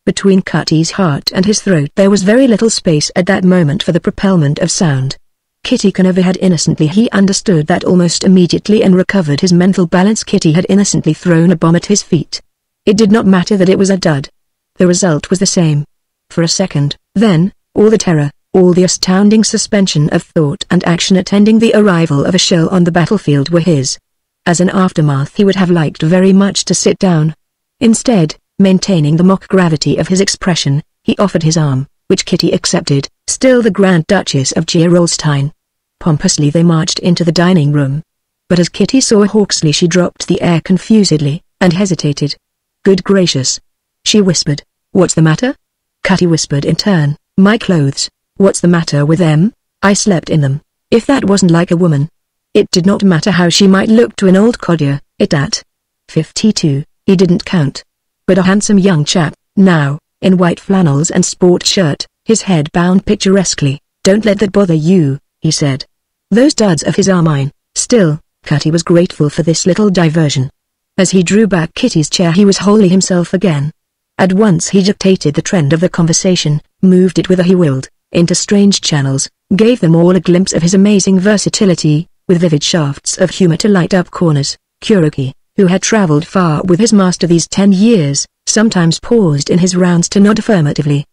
Between Cutty's heart and his throat there was very little space at that moment for the propelment of sound. Kitty Conover had innocently, he understood that almost immediately, and recovered his mental balance. Kitty had innocently thrown a bomb at his feet. It did not matter that it was a dud. The result was the same. For a second, then, all the terror, all the astounding suspension of thought and action attending the arrival of a shell on the battlefield were his. As an aftermath he would have liked very much to sit down. Instead, maintaining the mock gravity of his expression, he offered his arm, which Kitty accepted, still the Grand Duchess of Gerolstein. Pompously they marched into the dining room. But as Kitty saw Hawksley she dropped the air confusedly, and hesitated. "Good gracious," she whispered. "What's the matter?" Cutty whispered in turn, "My clothes. What's the matter with them? I slept in them. If that wasn't like a woman." It did not matter how she might look to an old codger, at 52, he didn't count. But a handsome young chap, now, in white flannels and sport shirt, his head bound picturesquely. "Don't let that bother you," he said. "Those duds of his are mine." Still, Cutty was grateful for this little diversion. As he drew back Kitty's chair he was wholly himself again. At once he dictated the trend of the conversation, moved it whither he willed, into strange channels, gave them all a glimpse of his amazing versatility, with vivid shafts of humor to light up corners. Kuroki, who had traveled far with his master these 10 years, sometimes paused in his rounds to nod affirmatively.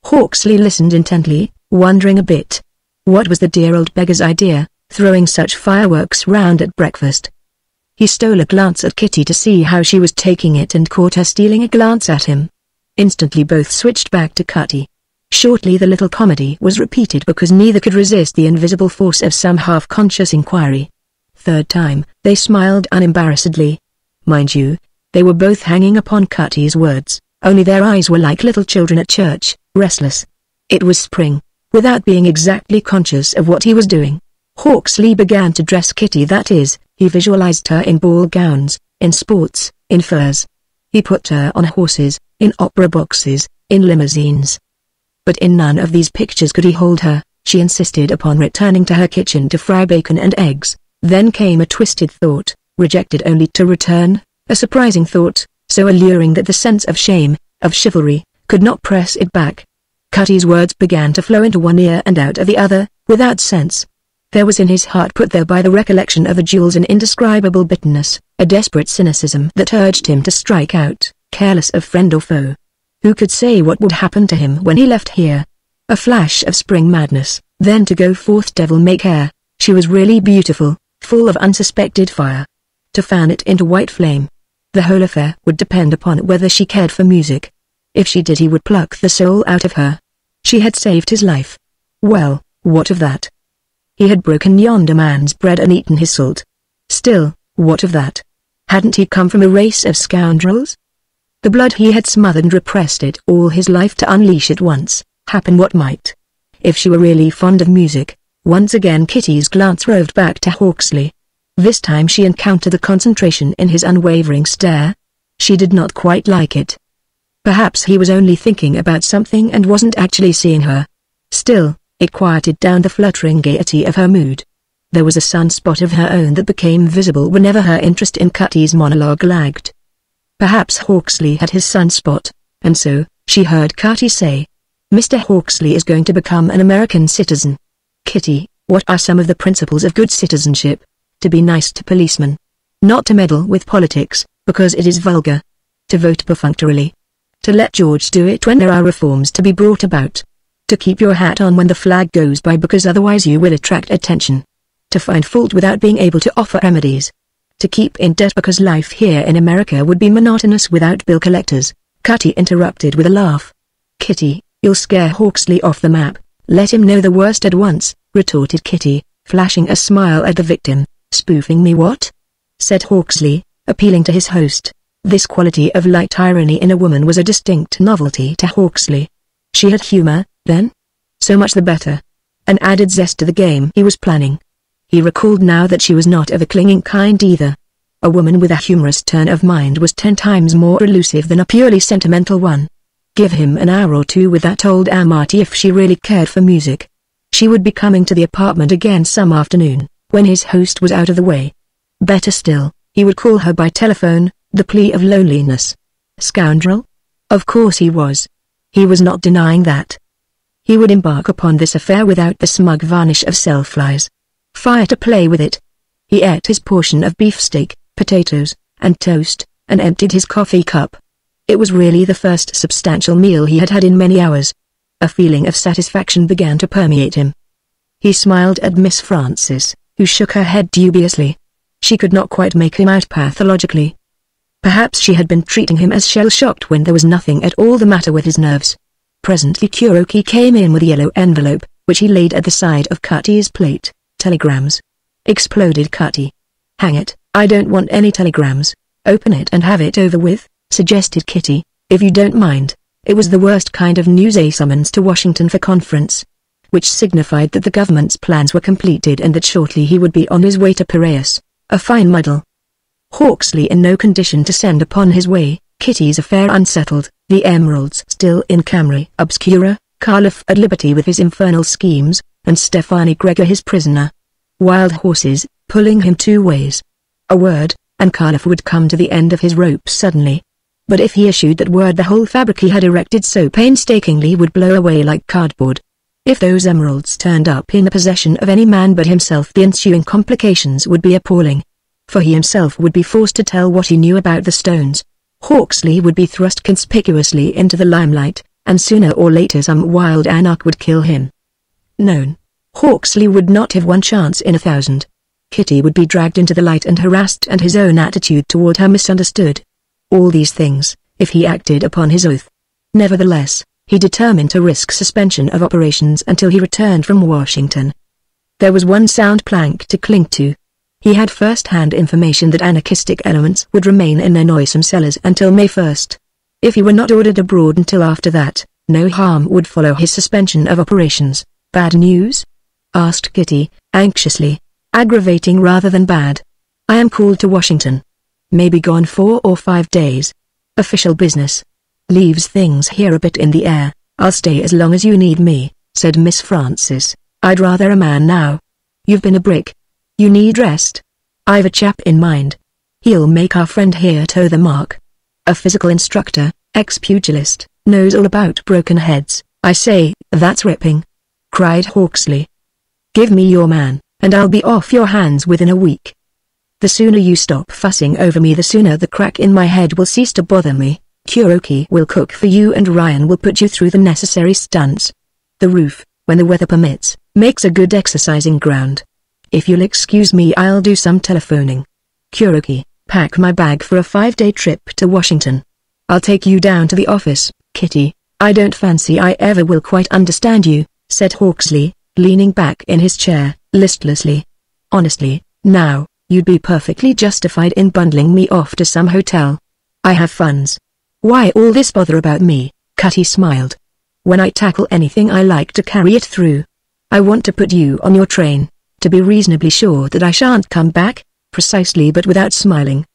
Hawksley listened intently, wondering a bit. What was the dear old beggar's idea, throwing such fireworks round at breakfast? He stole a glance at Kitty to see how she was taking it and caught her stealing a glance at him. Instantly both switched back to Cutty. Shortly the little comedy was repeated because neither could resist the invisible force of some half-conscious inquiry. Third time, they smiled unembarrassedly. Mind you, they were both hanging upon Cutty's words, only their eyes were like little children at church, restless. It was spring. Without being exactly conscious of what he was doing, Hawksley began to dress Kitty, that is, he visualized her in ball gowns, in sports, in furs. He put her on horses, in opera boxes, in limousines. But in none of these pictures could he hold her. She insisted upon returning to her kitchen to fry bacon and eggs. Then came a twisted thought, rejected only to return, a surprising thought, so alluring that the sense of shame, of chivalry, could not press it back. Cutty's words began to flow into one ear and out of the other, without sense. There was in his heart put there by the recollection of the duels an indescribable bitterness, a desperate cynicism that urged him to strike out, careless of friend or foe. Who could say what would happen to him when he left here? A flash of spring madness, then to go forth devil-may-care. She was really beautiful, full of unsuspected fire. To fan it into white flame. The whole affair would depend upon whether she cared for music. If she did he would pluck the soul out of her. She had saved his life. Well, what of that? He had broken yonder man's bread and eaten his salt. Still, what of that? Hadn't he come from a race of scoundrels? The blood he had smothered and repressed it all his life to unleash it once, happen what might. If she were really fond of music, once again Kitty's glance roved back to Hawksley. This time she encountered the concentration in his unwavering stare. She did not quite like it. Perhaps he was only thinking about something and wasn't actually seeing her. Still, it quieted down the fluttering gaiety of her mood. There was a sunspot of her own that became visible whenever her interest in Cutty's monologue lagged. Perhaps Hawksley had his sunspot, and so, she heard Cutty say, "Mr. Hawksley is going to become an American citizen." "Kitty, what are some of the principles of good citizenship?" "To be nice to policemen. Not to meddle with politics, because it is vulgar. To vote perfunctorily. To let George do it when there are reforms to be brought about. To keep your hat on when the flag goes by because otherwise you will attract attention. To find fault without being able to offer remedies. To keep in debt because life here in America would be monotonous without bill collectors." Cutty interrupted with a laugh. "Kitty, you'll scare Hawksley off the map. Let him know the worst at once," retorted Kitty, flashing a smile at the victim. "Spoofing me what?" said Hawksley, appealing to his host. This quality of light irony in a woman was a distinct novelty to Hawksley. She had humor, then? So much the better. An added zest to the game he was planning. He recalled now that she was not of a clinging kind either. A woman with a humorous turn of mind was 10 times more elusive than a purely sentimental one. Give him an hour or two with that old Amati if she really cared for music. She would be coming to the apartment again some afternoon, when his host was out of the way. Better still, he would call her by telephone, the plea of loneliness. Scoundrel? Of course he was. He was not denying that. He would embark upon this affair without the smug varnish of self-lies. Fire to play with it. He ate his portion of beefsteak, potatoes, and toast, and emptied his coffee cup. It was really the first substantial meal he had had in many hours. A feeling of satisfaction began to permeate him. He smiled at Miss Frances, who shook her head dubiously. She could not quite make him out pathologically. Perhaps she had been treating him as shell-shocked when there was nothing at all the matter with his nerves. Presently Kuroki came in with a yellow envelope, which he laid at the side of Cutty's plate. Telegrams. Exploded Cutty. Hang it, I don't want any telegrams. Open it and have it over with, suggested Kitty, if you don't mind. It was the worst kind of news, a summons to Washington for conference, which signified that the government's plans were completed and that shortly he would be on his way to Piraeus. A fine muddle. Hawksley in no condition to send upon his way, Kitty's affair unsettled, the emeralds still in Camera Obscura, Caliph at liberty with his infernal schemes, and Stephanie Gregor his prisoner. Wild horses, pulling him 2 ways. A word, and Caliph would come to the end of his rope suddenly. But if he issued that word, the whole fabric he had erected so painstakingly would blow away like cardboard. If those emeralds turned up in the possession of any man but himself, the ensuing complications would be appalling. For he himself would be forced to tell what he knew about the stones. Hawksley would be thrust conspicuously into the limelight, and sooner or later some wild anarch would kill him. Known. Hawksley would not have one chance in 1,000. Kitty would be dragged into the light and harassed, and his own attitude toward her misunderstood. All these things, if he acted upon his oath. Nevertheless, he determined to risk suspension of operations until he returned from Washington. There was one sound plank to cling to. He had first-hand information that anarchistic elements would remain in their noisome cellars until May 1st. If he were not ordered abroad until after that, no harm would follow his suspension of operations. Bad news? Asked Kitty, anxiously. Aggravating rather than bad. I am called to Washington. May be gone 4 or 5 days. Official business. Leaves things here a bit in the air. I'll stay as long as you need me, said Miss Frances. I'd rather a man now. You've been a brick. You need rest. I've a chap in mind. He'll make our friend here toe the mark. A physical instructor, ex-pugilist, knows all about broken heads. I say, that's ripping, cried Hawksley. Give me your man, and I'll be off your hands within a week. The sooner you stop fussing over me, the sooner the crack in my head will cease to bother me. Kuroki will cook for you and Ryan will put you through the necessary stunts. The roof, when the weather permits, makes a good exercising ground. If you'll excuse me, I'll do some telephoning. Kuroki, pack my bag for a 5-day trip to Washington. I'll take you down to the office, Kitty. I don't fancy I ever will quite understand you, said Hawksley, leaning back in his chair, listlessly. Honestly, now, you'd be perfectly justified in bundling me off to some hotel. I have funds. Why all this bother about me? Cutty smiled. When I tackle anything, I like to carry it through. I want to put you on your train, to be reasonably sure that I shan't come back. Precisely, but without smiling.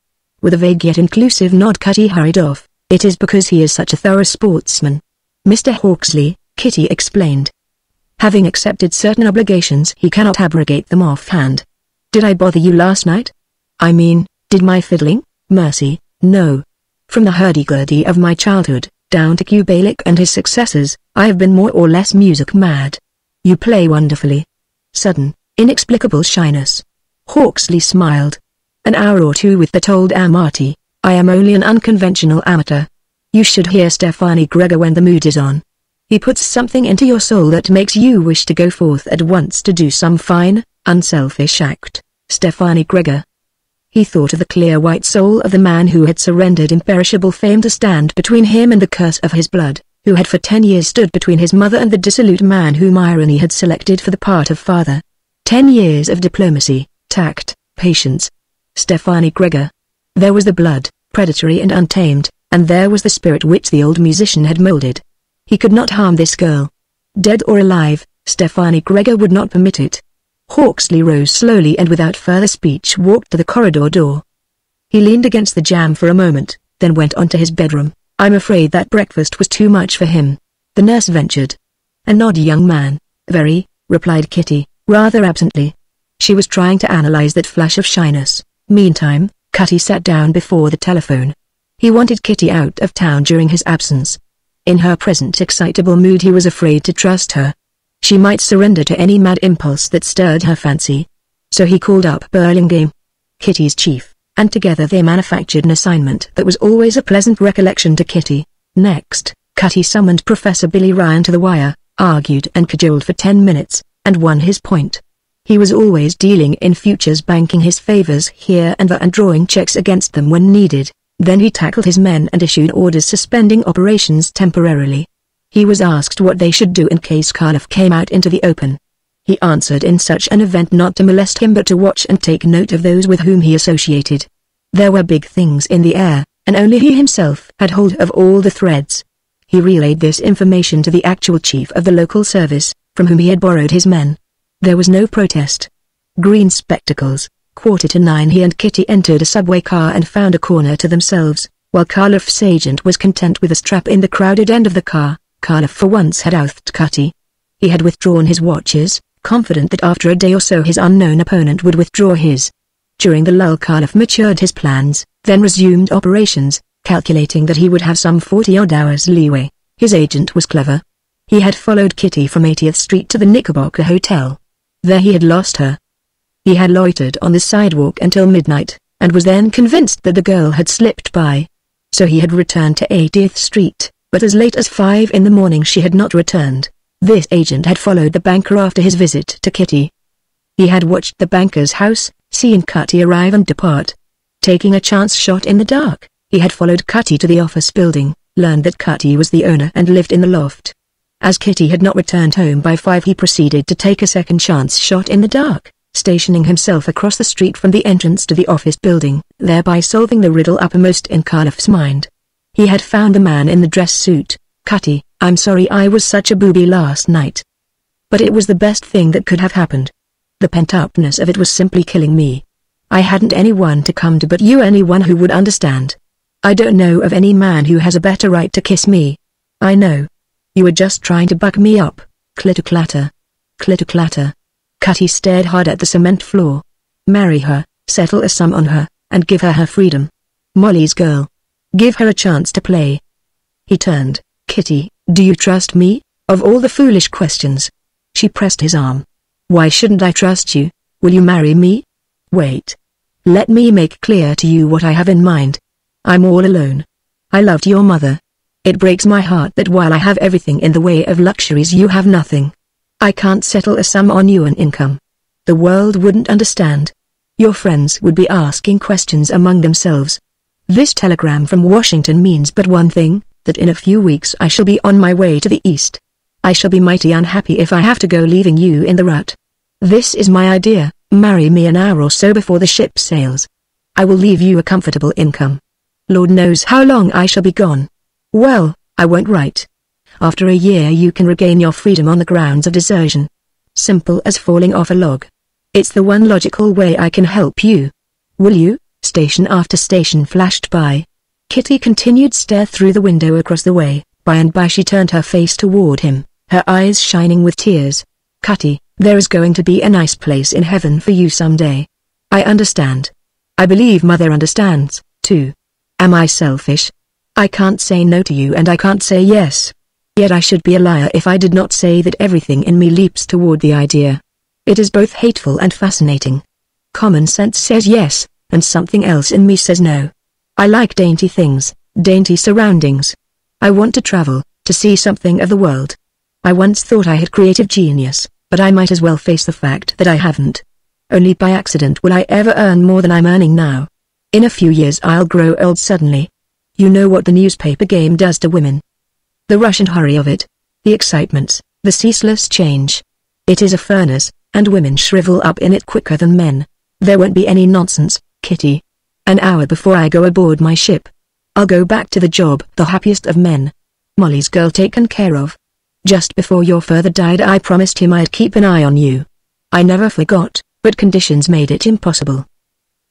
With a vague yet inclusive nod, Cutty hurried off. It is because he is such a thorough sportsman, Mr. Hawksley, Kitty explained. Having accepted certain obligations, he cannot abrogate them offhand. Did I bother you last night? I mean, did my fiddling? Mercy, no. From the hurdy-gurdy of my childhood, down to Kubelik and his successors, I have been more or less music mad. You play wonderfully. Sudden, inexplicable shyness. Hawksley smiled. An hour or two with that old Amati. I am only an unconventional amateur. You should hear Stephanie Gregor when the mood is on. He puts something into your soul that makes you wish to go forth at once to do some fine, unselfish act. Stephanie Gregor. He thought of the clear white soul of the man who had surrendered imperishable fame to stand between him and the curse of his blood, who had for 10 years stood between his mother and the dissolute man whom irony had selected for the part of father. 10 years of diplomacy, tact, patience. Stephanie Gregor. There was the blood, predatory and untamed, and there was the spirit which the old musician had molded. He could not harm this girl. Dead or alive, Stephanie Gregor would not permit it. Hawksley rose slowly and without further speech walked to the corridor door. He leaned against the jamb for a moment, then went on to his bedroom. I'm afraid that breakfast was too much for him, the nurse ventured. An odd young man, very, replied Kitty, rather absently. She was trying to analyze that flash of shyness. Meantime, Cutty sat down before the telephone. He wanted Kitty out of town during his absence. In her present excitable mood he was afraid to trust her. She might surrender to any mad impulse that stirred her fancy. So he called up Burlingame, Kitty's chief, and together they manufactured an assignment that was always a pleasant recollection to Kitty. Next, Cutty summoned Professor Billy Ryan to the wire, argued and cajoled for 10 minutes, and won his point. He was always dealing in futures, banking his favors here and there and drawing checks against them when needed. Then he tackled his men and issued orders suspending operations temporarily. He was asked what they should do in case Cardiff came out into the open. He answered in such an event not to molest him but to watch and take note of those with whom he associated. There were big things in the air, and only he himself had hold of all the threads. He relayed this information to the actual chief of the local service, from whom he had borrowed his men. There was no protest. Green spectacles. 8:45 he and Kitty entered a subway car and found a corner to themselves, while Cardiff's agent was content with a strap in the crowded end of the car. Cardiff for once had outhed Cutty. He had withdrawn his watches, confident that after a day or so his unknown opponent would withdraw his. During the lull Cardiff matured his plans, then resumed operations, calculating that he would have some 40-odd hours leeway. His agent was clever. He had followed Kitty from 80th Street to the Knickerbocker Hotel. There he had lost her. He had loitered on the sidewalk until midnight, and was then convinced that the girl had slipped by. So he had returned to 80th Street, but as late as 5 in the morning she had not returned. This agent had followed the banker after his visit to Kitty. He had watched the banker's house, seen Cutty arrive and depart. Taking a chance shot in the dark, he had followed Cutty to the office building, learned that Cutty was the owner and lived in the loft. As Kitty had not returned home by 5 he proceeded to take a second chance shot in the dark, stationing himself across the street from the entrance to the office building, thereby solving the riddle uppermost in Cardiff's mind. He had found the man in the dress suit. Cutty, I'm sorry I was such a booby last night. But it was the best thing that could have happened. The pent-upness of it was simply killing me. I hadn't anyone to come to but you, anyone who would understand. I don't know of any man who has a better right to kiss me. I know. You were just trying to buck me up. Clitter-clatter. Clitter-clatter. Cutty stared hard at the cement floor. Marry her, settle a sum on her, and give her her freedom. Molly's girl. Give her a chance to play. He turned. Kitty, do you trust me? Of all the foolish questions. She pressed his arm. Why shouldn't I trust you? Will you marry me? Wait. Let me make clear to you what I have in mind. I'm all alone. I loved your mother. It breaks my heart that while I have everything in the way of luxuries you have nothing. I can't settle a sum on you an income. The world wouldn't understand. Your friends would be asking questions among themselves. This telegram from Washington means but one thing, that in a few weeks I shall be on my way to the East. I shall be mighty unhappy if I have to go leaving you in the rut. This is my idea, marry me an hour or so before the ship sails. I will leave you a comfortable income. Lord knows how long I shall be gone. Well, I won't write. After a year you can regain your freedom on the grounds of desertion. Simple as falling off a log. It's the one logical way I can help you. Will you? Station after station flashed by. Kitty continued stare through the window across the way. By and by she turned her face toward him, her eyes shining with tears. Cutty, there is going to be a nice place in heaven for you someday. I understand. I believe Mother understands, too. Am I selfish? I can't say no to you and I can't say yes. Yet I should be a liar if I did not say that everything in me leaps toward the idea. It is both hateful and fascinating. Common sense says yes, and something else in me says no. I like dainty things, dainty surroundings. I want to travel, to see something of the world. I once thought I had creative genius, but I might as well face the fact that I haven't. Only by accident will I ever earn more than I'm earning now. In a few years I'll grow old suddenly. You know what the newspaper game does to women. The rush and hurry of it. The excitements, the ceaseless change. It is a furnace, and women shrivel up in it quicker than men. There won't be any nonsense, Kitty. An hour before I go aboard my ship, I'll go back to the job, the happiest of men. Molly's girl taken care of. Just before your father died I promised him I'd keep an eye on you. I never forgot, but conditions made it impossible.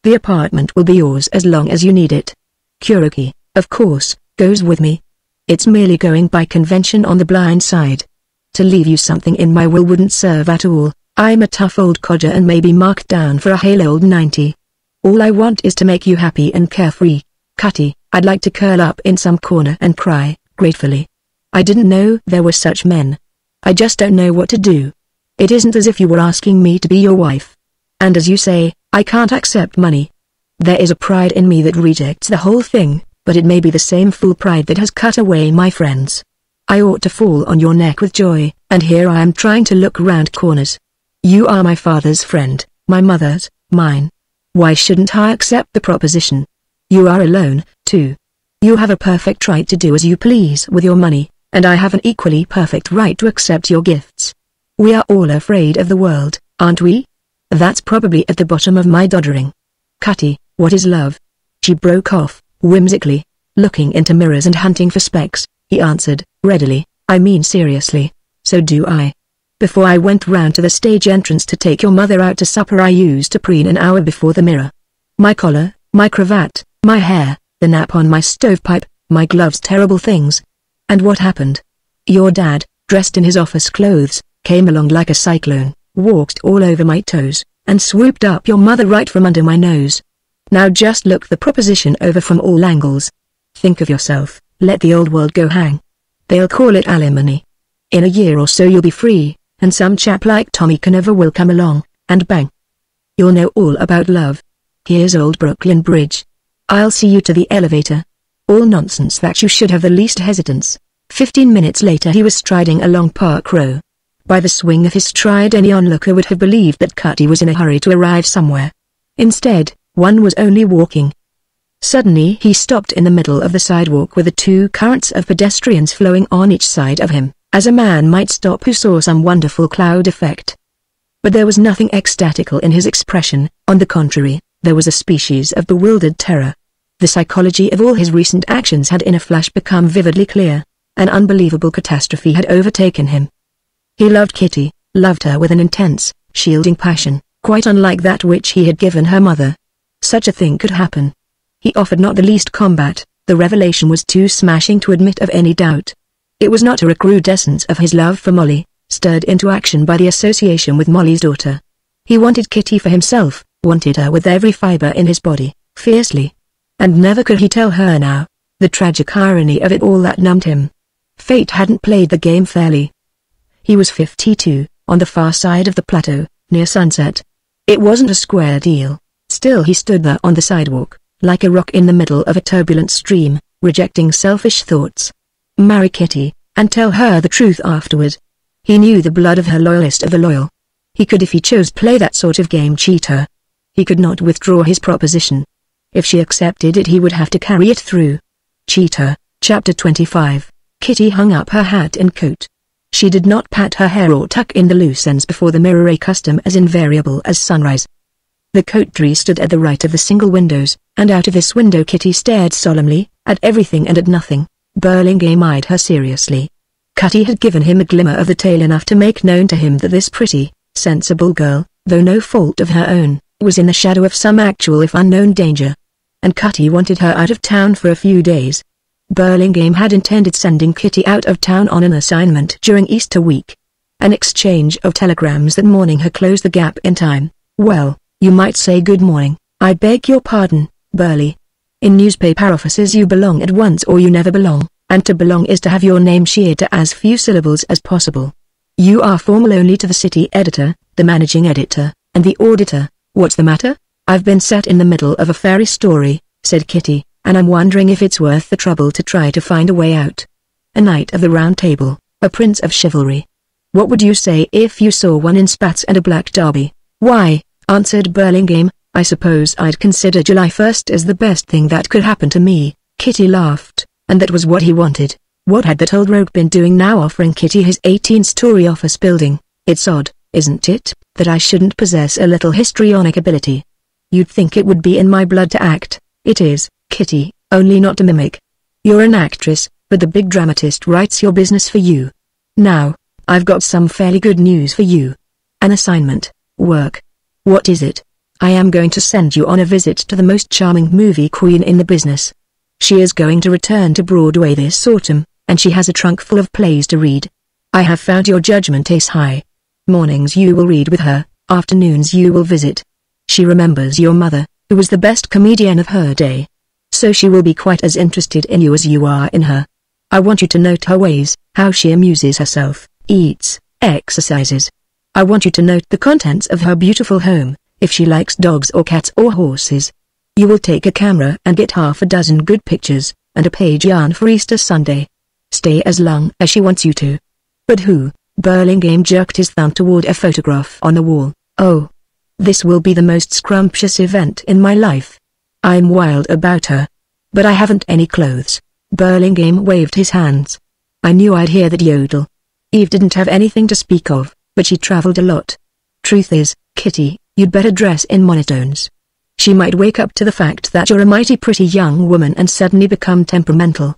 The apartment will be yours as long as you need it. Kuroki, of course, goes with me. It's merely going by convention on the blind side. To leave you something in my will wouldn't serve at all. I'm a tough old codger and may be marked down for a hale old 90. All I want is to make you happy and carefree. Cutty, I'd like to curl up in some corner and cry, gratefully. I didn't know there were such men. I just don't know what to do. It isn't as if you were asking me to be your wife. And as you say, I can't accept money. There is a pride in me that rejects the whole thing, but it may be the same fool pride that has cut away my friends. I ought to fall on your neck with joy, and here I am trying to look round corners. You are my father's friend, my mother's, mine. Why shouldn't I accept the proposition? You are alone, too. You have a perfect right to do as you please with your money, and I have an equally perfect right to accept your gifts. We are all afraid of the world, aren't we? That's probably at the bottom of my doddering. Cutty, what is love? She broke off, whimsically. Looking into mirrors and hunting for specks, he answered, readily, I mean seriously. So do I. Before I went round to the stage entrance to take your mother out to supper I used to preen an hour before the mirror. My collar, my cravat, my hair, the nap on my stovepipe, my gloves, terrible things. And what happened? Your dad, dressed in his office clothes, came along like a cyclone, walked all over my toes, and swooped up your mother right from under my nose. Now just look the proposition over from all angles. Think of yourself, let the old world go hang. They'll call it alimony. In a year or so you'll be free, and some chap like Tommy Conover will come along, and bang. You'll know all about love. Here's old Brooklyn Bridge. I'll see you to the elevator. All nonsense that you should have the least hesitance. 15 minutes later he was striding along Park Row. By the swing of his stride any onlooker would have believed that Cutty was in a hurry to arrive somewhere. Instead, one was only walking. Suddenly he stopped in the middle of the sidewalk with the two currents of pedestrians flowing on each side of him, as a man might stop who saw some wonderful cloud effect. But there was nothing ecstatical in his expression, on the contrary, there was a species of bewildered terror. The psychology of all his recent actions had in a flash become vividly clear. An unbelievable catastrophe had overtaken him. He loved Kitty, loved her with an intense, shielding passion, quite unlike that which he had given her mother. Such a thing could happen. He offered not the least combat, the revelation was too smashing to admit of any doubt. It was not a recrudescence of his love for Molly, stirred into action by the association with Molly's daughter. He wanted Kitty for himself, wanted her with every fiber in his body, fiercely. And never could he tell her now. The tragic irony of it all that numbed him. Fate hadn't played the game fairly. He was 52, on the far side of the plateau, near sunset. It wasn't a square deal. Still he stood there on the sidewalk, like a rock in the middle of a turbulent stream, rejecting selfish thoughts. Marry Kitty, and tell her the truth afterward. He knew the blood of her loyalist of the loyal. He could if he chose play that sort of game, cheat her. He could not withdraw his proposition. If she accepted it he would have to carry it through. Cheat her. Chapter 25. Kitty hung up her hat and coat. She did not pat her hair or tuck in the loose ends before the mirror, a custom as invariable as sunrise. The coat tree stood at the right of the single windows, and out of this window Kitty stared solemnly, at everything and at nothing. Burlingame eyed her seriously. Cutty had given him a glimmer of the tale enough to make known to him that this pretty, sensible girl, though no fault of her own, was in the shadow of some actual if unknown danger. And Cutty wanted her out of town for a few days. Burlingame had intended sending Kitty out of town on an assignment during Easter week. An exchange of telegrams that morning had closed the gap in time. Well, you might say good morning, I beg your pardon, Burley. In newspaper offices you belong at once or you never belong, and to belong is to have your name sheared to as few syllables as possible. You are formal only to the city editor, the managing editor, and the auditor. What's the matter? I've been set in the middle of a fairy story, said Kitty, and I'm wondering if it's worth the trouble to try to find a way out. A knight of the round table, a prince of chivalry. What would you say if you saw one in spats and a black derby? Why, answered Burlingame, I suppose I'd consider July 1st as the best thing that could happen to me. Kitty laughed, and that was what he wanted. What had that old rogue been doing now, offering Kitty his 18-story office building? It's odd, isn't it, that I shouldn't possess a little histrionic ability. You'd think it would be in my blood to act. It is, Kitty, only not to mimic. You're an actress, but the big dramatist writes your business for you. Now, I've got some fairly good news for you. An assignment. Work. What is it? I am going to send you on a visit to the most charming movie queen in the business. She is going to return to Broadway this autumn, and she has a trunk full of plays to read. I have found your judgment ace high. Mornings you will read with her, afternoons you will visit. She remembers your mother, who was the best comedian of her day. So she will be quite as interested in you as you are in her. I want you to note her ways, how she amuses herself, eats, exercises. I want you to note the contents of her beautiful home, if she likes dogs or cats or horses. You will take a camera and get half a dozen good pictures, and a page yarn for Easter Sunday. Stay as long as she wants you to. But who? Burlingame jerked his thumb toward a photograph on the wall. Oh. This will be the most scrumptious event in my life. I'm wild about her. But I haven't any clothes. Burlingame waved his hands. I knew I'd hear that yodel. Eve didn't have anything to speak of, but she traveled a lot. Truth is, Kitty, you'd better dress in monotones. She might wake up to the fact that you're a mighty pretty young woman and suddenly become temperamental.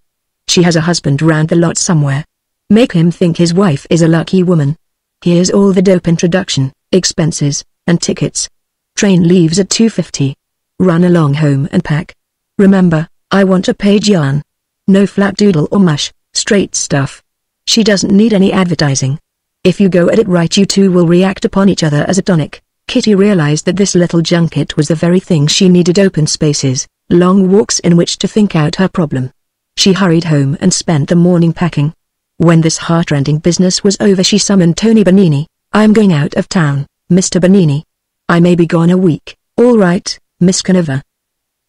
She has a husband round the lot somewhere. Make him think his wife is a lucky woman. Here's all the dope introduction, expenses, and tickets. Train leaves at 2:50. Run along home and pack. Remember, I want a page yarn. No flapdoodle or mush, straight stuff. She doesn't need any advertising. If you go at it right, you two will react upon each other as a tonic. Kitty realized that this little junket was the very thing she needed: open spaces, long walks in which to think out her problem. She hurried home and spent the morning packing. When this heart-rending business was over, she summoned Tony Bernini. I'm going out of town, Mr. Bernini. I may be gone a week. All right, Miss Canova.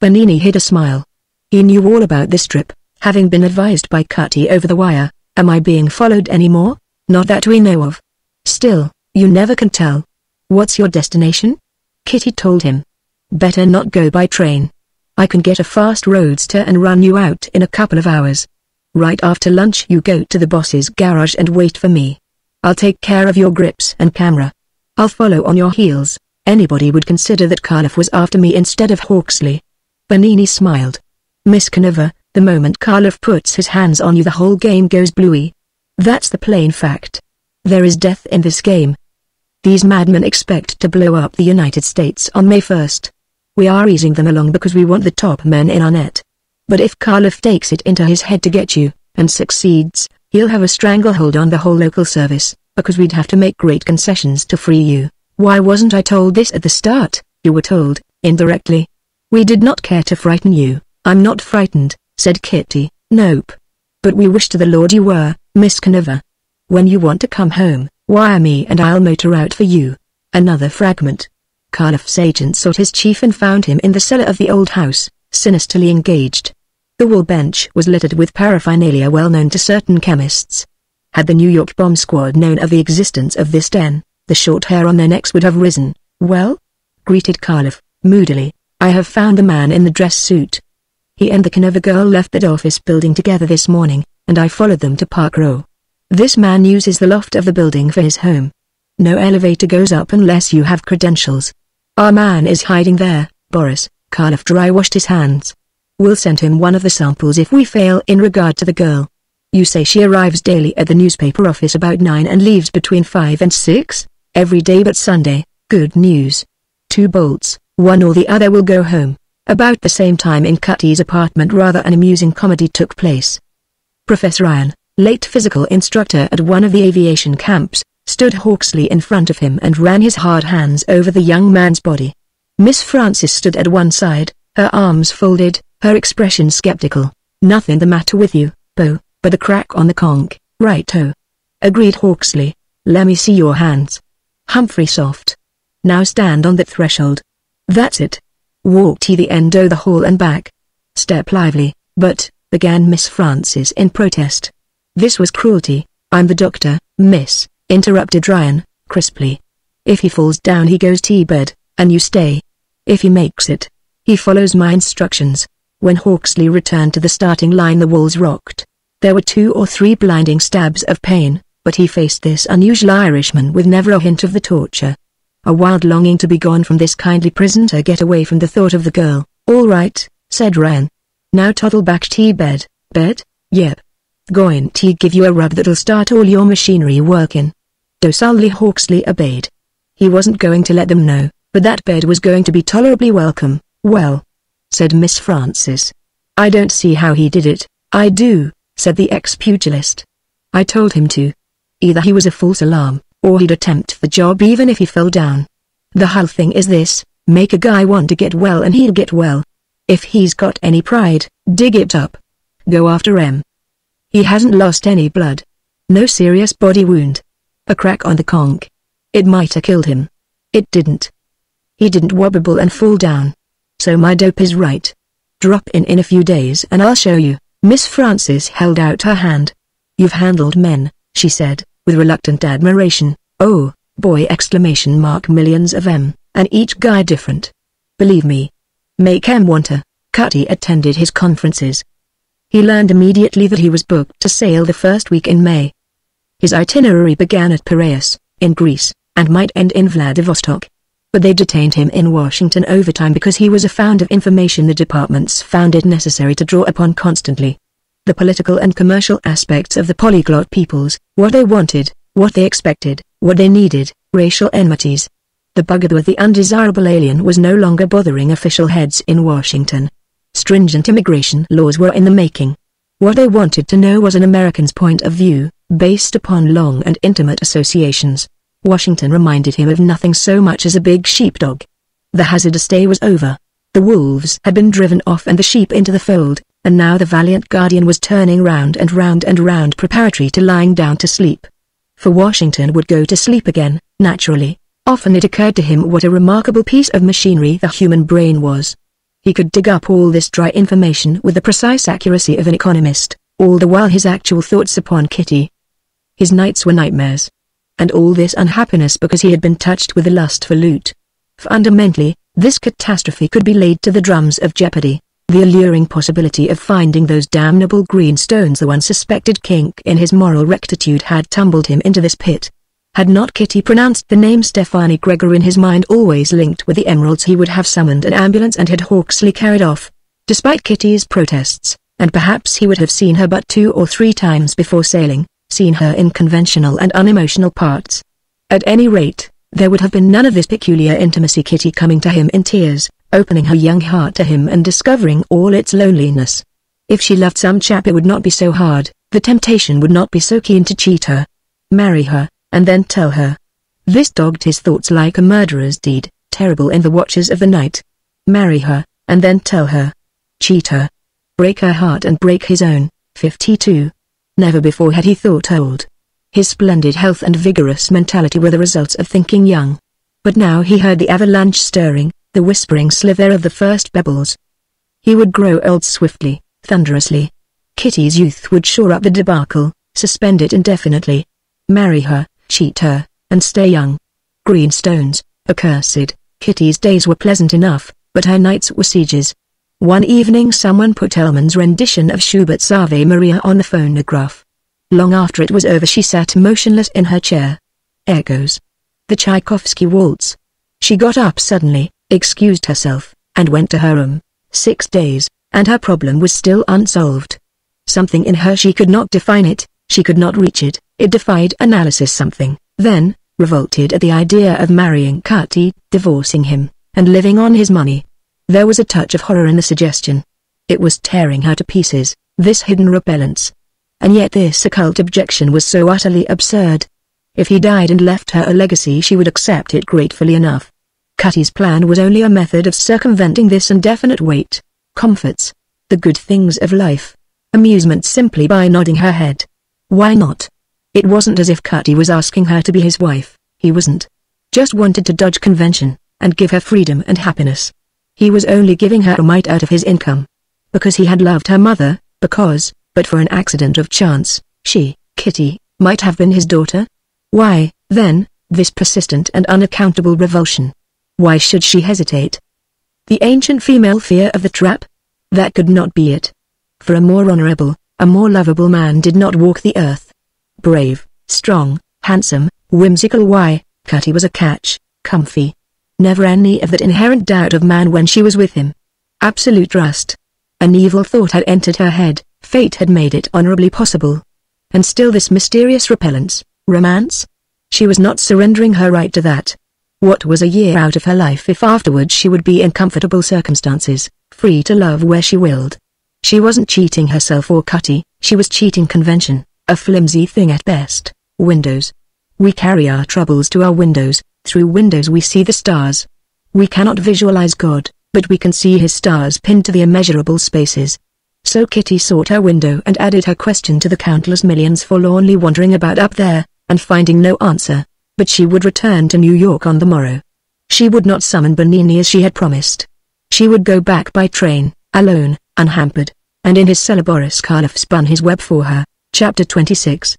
Bernini hid a smile. He knew all about this trip, having been advised by Cutty over the wire. Am I being followed anymore? Not that we know of. Still, you never can tell. What's your destination? Kitty told him. Better not go by train. I can get a fast roadster and run you out in a couple of hours. Right after lunch you go to the boss's garage and wait for me. I'll take care of your grips and camera. I'll follow on your heels. Anybody would consider that Karloff was after me instead of Hawksley. Bernini smiled. Miss Canova, the moment Karloff puts his hands on you, the whole game goes bluey. That's the plain fact. There is death in this game. These madmen expect to blow up the United States on May 1st. We are easing them along because we want the top men in our net. But if Karloff takes it into his head to get you, and succeeds, he'll have a stranglehold on the whole local service, because we'd have to make great concessions to free you. Why wasn't I told this at the start? You were told, indirectly. We did not care to frighten you. I'm not frightened, said Kitty. Nope. But we wish to the Lord you were, Miss Canova. When you want to come home, wire me and I'll motor out for you. Another fragment. Karloff's agent sought his chief and found him in the cellar of the old house, sinisterly engaged. The wall bench was littered with paraphernalia well known to certain chemists. Had the New York bomb squad known of the existence of this den, the short hair on their necks would have risen. Well? Greeted Karloff, moodily. I have found the man in the dress suit. He and the Canova girl left that office building together this morning, and I followed them to Park Row. This man uses the loft of the building for his home. No elevator goes up unless you have credentials. Our man is hiding there, Boris. Karloff dry-washed his hands. We'll send him one of the samples if we fail in regard to the girl. You say she arrives daily at the newspaper office about 9 and leaves between 5 and 6? Every day but Sunday. Good news. 2 bolts, one or the other will go home. About the same time in Cutty's apartment rather an amusing comedy took place. Professor Ryan, late physical instructor at one of the aviation camps, stood Hawksley in front of him and ran his hard hands over the young man's body. Miss Frances stood at one side, her arms folded, her expression skeptical. Nothing the matter with you, Bo, but a crack on the conch, right-o. Agreed Hawksley. Let me see your hands. Humphrey soft. Now stand on that threshold. That's it. Walk to the end o' the hall and back. Step lively, but, began Miss Frances in protest. This was cruelty. I'm the doctor, miss, interrupted Ryan, crisply. If he falls down he goes to bed, and you stay. If he makes it, he follows my instructions. When Hawksley returned to the starting line the walls rocked. There were 2 or 3 blinding stabs of pain, but he faced this unusual Irishman with never a hint of the torture. A wild longing to be gone from this kindly prison to get away from the thought of the girl. All right, said Ryan. Now toddle back to bed. Bed? Yep. Going to give you a rub that'll start all your machinery working. Docilely Hawksley obeyed. He wasn't going to let them know, but that bed was going to be tolerably welcome. "Well," said Miss Frances. "I don't see how he did it." "I do," said the ex-pugilist. "I told him to. Either he was a false alarm, or he'd attempt the job even if he fell down. The whole thing is this: make a guy want to get well and he'll get well. If he's got any pride, dig it up. Go after him. He hasn't lost any blood. No serious body wound. A crack on the conch. It might have killed him. It didn't. He didn't wobble and fall down. So my dope is right. Drop in a few days and I'll show you." Miss Frances held out her hand. "You've handled men," she said, with reluctant admiration. "Oh, boy! Millions of 'em, and each guy different. Believe me. Make 'em want to." Cutty attended his conferences. He learned immediately that he was booked to sail the first week in May. His itinerary began at Piraeus, in Greece, and might end in Vladivostok. But they detained him in Washington overtime because he was a fount of information the departments found it necessary to draw upon constantly. The political and commercial aspects of the polyglot peoples, what they wanted, what they expected, what they needed, racial enmities. The bugaboo with the undesirable alien was no longer bothering official heads in Washington. Stringent immigration laws were in the making. What they wanted to know was an American's point of view, based upon long and intimate associations. Washington reminded him of nothing so much as a big sheepdog. The hazardous day was over. The wolves had been driven off and the sheep into the fold, and now the valiant guardian was turning round and round and round preparatory to lying down to sleep. For Washington would go to sleep again, naturally. Often it occurred to him what a remarkable piece of machinery the human brain was. He could dig up all this dry information with the precise accuracy of an economist, all the while his actual thoughts upon Kitty. His nights were nightmares. And all this unhappiness because he had been touched with a lust for loot. Fundamentally, this catastrophe could be laid to the drums of Jeopardy. The alluring possibility of finding those damnable green stones, the one suspected kink in his moral rectitude, had tumbled him into this pit. Had not Kitty pronounced the name Stephanie Gregor in his mind always linked with the emeralds, he would have summoned an ambulance and had Hawksley carried off. Despite Kitty's protests, and perhaps he would have seen her but 2 or 3 times before sailing, seen her in conventional and unemotional parts. At any rate, there would have been none of this peculiar intimacy, Kitty coming to him in tears, opening her young heart to him and discovering all its loneliness. If she loved some chap, it would not be so hard, the temptation would not be so keen to cheat her. Marry her, and then tell her. This dogged his thoughts like a murderer's deed, terrible in the watches of the night. Marry her, and then tell her. Cheat her. Break her heart and break his own. 52. Never before had he thought old. His splendid health and vigorous mentality were the results of thinking young. But now he heard the avalanche stirring, the whispering slither of the first pebbles. He would grow old swiftly, thunderously. Kitty's youth would shore up the debacle, suspend it indefinitely. Marry her, cheat her, and stay young. Greenstones, accursed. Kitty's days were pleasant enough, but her nights were sieges. One evening someone put Elman's rendition of Schubert's Ave Maria on the phonograph. Long after it was over she sat motionless in her chair. Echoes. The Tchaikovsky waltz. She got up suddenly, excused herself, and went to her room. 6 days, and her problem was still unsolved. Something in her, she could not define it, she could not reach it, it defied analysis. Something, then, revolted at the idea of marrying Cutty, divorcing him, and living on his money. There was a touch of horror in the suggestion. It was tearing her to pieces, this hidden repellence. And yet this occult objection was so utterly absurd. If he died and left her a legacy, she would accept it gratefully enough. Cutty's plan was only a method of circumventing this indefinite weight. Comforts. The good things of life. Amusement simply by nodding her head. Why not? It wasn't as if Cutty was asking her to be his wife, he wasn't. Just wanted to dodge convention, and give her freedom and happiness. He was only giving her a mite out of his income. Because he had loved her mother, because, but for an accident of chance, she, Kitty, might have been his daughter? Why, then, this persistent and unaccountable revulsion? Why should she hesitate? The ancient female fear of the trap? That could not be it. For a more honorable, a more lovable man did not walk the earth. Brave, strong, handsome, whimsical. Why, Cutty was a catch, comfy. Never any of that inherent doubt of man when she was with him. Absolute trust. An evil thought had entered her head, fate had made it honorably possible. And still this mysterious repellence, romance? She was not surrendering her right to that. What was a year out of her life if afterwards she would be in comfortable circumstances, free to love where she willed? She wasn't cheating herself or Cutty, she was cheating convention, a flimsy thing at best. Windows. We carry our troubles to our windows, through windows we see the stars. We cannot visualize God, but we can see his stars pinned to the immeasurable spaces. So Kitty sought her window and added her question to the countless millions forlornly wandering about up there, and finding no answer. But she would return to New York on the morrow. She would not summon Bernini as she had promised. She would go back by train, alone, unhampered, and in his cellar Boris Karloff spun his web for her. Chapter 26.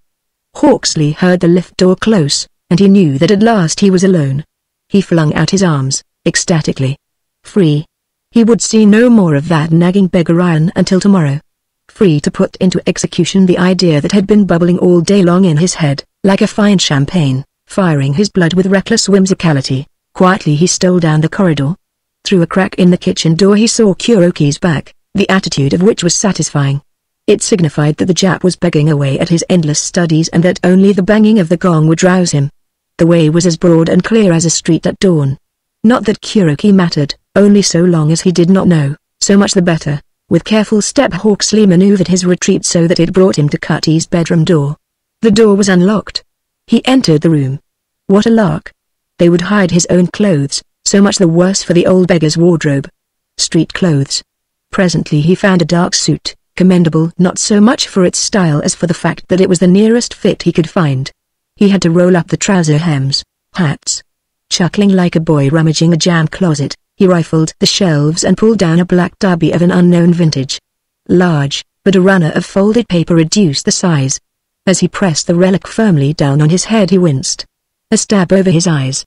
Hawksley heard the lift door close, and he knew that at last he was alone. He flung out his arms, ecstatically. Free. He would see no more of that nagging beggar Iron until tomorrow. Free to put into execution the idea that had been bubbling all day long in his head, like a fine champagne, firing his blood with reckless whimsicality. Quietly he stole down the corridor. Through a crack in the kitchen door he saw Kuroki's back, the attitude of which was satisfying. It signified that the Jap was begging away at his endless studies and that only the banging of the gong would rouse him. The way was as broad and clear as a street at dawn. Not that Kuroki mattered, only so long as he did not know, so much the better. With careful step Hawksley maneuvered his retreat so that it brought him to Cutty's bedroom door. The door was unlocked. He entered the room. What a lark. They would hide his own clothes, so much the worse for the old beggar's wardrobe. Street clothes. Presently he found a dark suit, commendable not so much for its style as for the fact that it was the nearest fit he could find. He had to roll up the trouser hems. Hats. Chuckling like a boy rummaging a jam closet, he rifled the shelves and pulled down a black derby of an unknown vintage. Large, but a runner of folded paper reduced the size. As he pressed the relic firmly down on his head he winced. A stab over his eyes.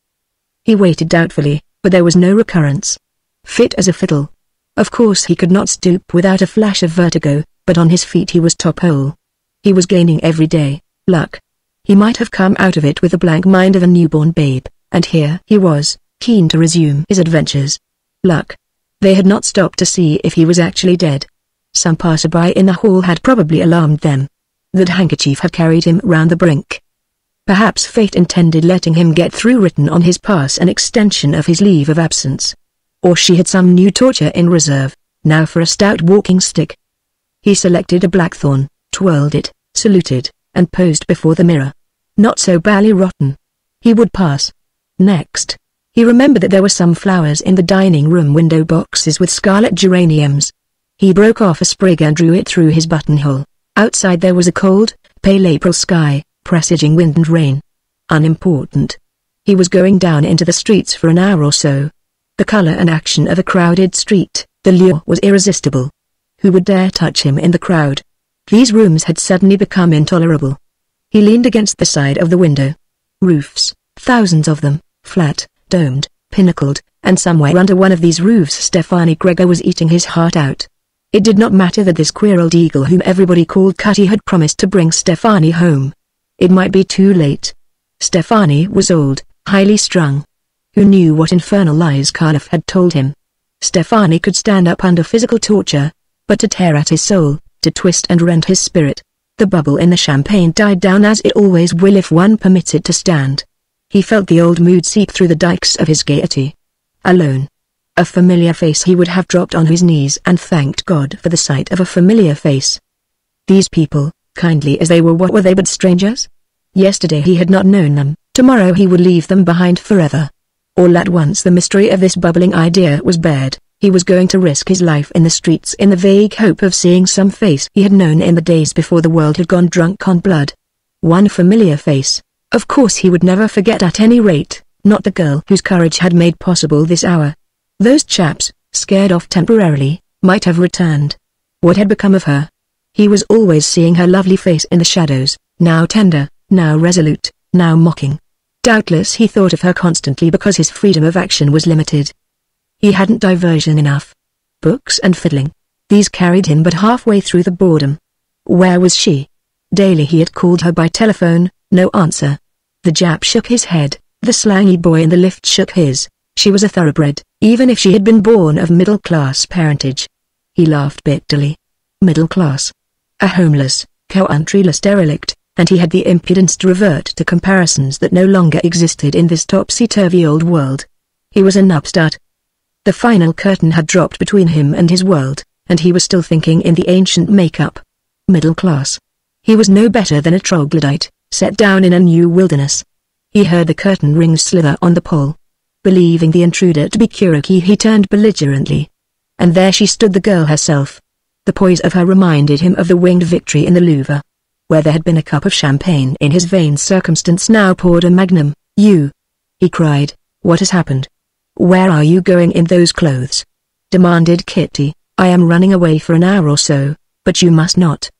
He waited doubtfully, but there was no recurrence. Fit as a fiddle. Of course he could not stoop without a flash of vertigo, but on his feet he was top hole. He was gaining every day, luck. He might have come out of it with the blank mind of a newborn babe, and here he was, keen to resume his adventures. Luck. They had not stopped to see if he was actually dead. Some passerby in the hall had probably alarmed them. That handkerchief had carried him round the brink. Perhaps fate intended letting him get through written on his pass an extension of his leave of absence. Or she had some new torture in reserve, now for a stout walking stick. He selected a blackthorn, twirled it, saluted, and posed before the mirror. Not so bally-rotten. He would pass. Next, he remembered that there were some flowers in the dining room window boxes with scarlet geraniums. He broke off a sprig and drew it through his buttonhole. Outside there was a cold, pale April sky, presaging wind and rain. Unimportant. He was going down into the streets for an hour or so. The color and action of a crowded street, the lure was irresistible. Who would dare touch him in the crowd? These rooms had suddenly become intolerable. He leaned against the side of the window. Roofs, thousands of them, flat, domed, pinnacled, and somewhere under one of these roofs Stefani Gregor was eating his heart out. It did not matter that this queer old eagle whom everybody called Cutty had promised to bring Stefani home. It might be too late. Stefani was old, highly strung. Who knew what infernal lies Karloff had told him? Stefani could stand up under physical torture, but to tear at his soul, to twist and rend his spirit, the bubble in the champagne died down as it always will if one permits it to stand. He felt the old mood seep through the dikes of his gaiety. Alone. A familiar face. He would have dropped on his knees and thanked God for the sight of a familiar face. These people, kindly as they were, what were they but strangers? Yesterday he had not known them, tomorrow he would leave them behind forever. All at once the mystery of this bubbling idea was bared. He was going to risk his life in the streets in the vague hope of seeing some face he had known in the days before the world had gone drunk on blood. One familiar face. Of course he would never forget, at any rate, not the girl whose courage had made possible this hour. Those chaps, scared off temporarily, might have returned. What had become of her? He was always seeing her lovely face in the shadows, now tender, now resolute, now mocking. Doubtless he thought of her constantly because his freedom of action was limited. He hadn't diversion enough. Books and fiddling. These carried him but halfway through the boredom. Where was she? Daily he had called her by telephone, no answer. The Jap shook his head, the slangy boy in the lift shook his. She was a thoroughbred, even if she had been born of middle-class parentage. He laughed bitterly. Middle class. A homeless, countryless derelict, and he had the impudence to revert to comparisons that no longer existed in this topsy-turvy old world. He was an upstart. The final curtain had dropped between him and his world, and he was still thinking in the ancient make-up. Middle class. He was no better than a troglodyte, set down in a new wilderness. He heard the curtain rings slither on the pole. Believing the intruder to be Kuroki, he turned belligerently. And there she stood, the girl herself. The poise of her reminded him of the winged Victory in the Louvre. Where there had been a cup of champagne in his veins, circumstance now poured a magnum. "You!" he cried. "What has happened? Where are you going in those clothes?" demanded Kitty. "I am running away for an hour or so, but you must not.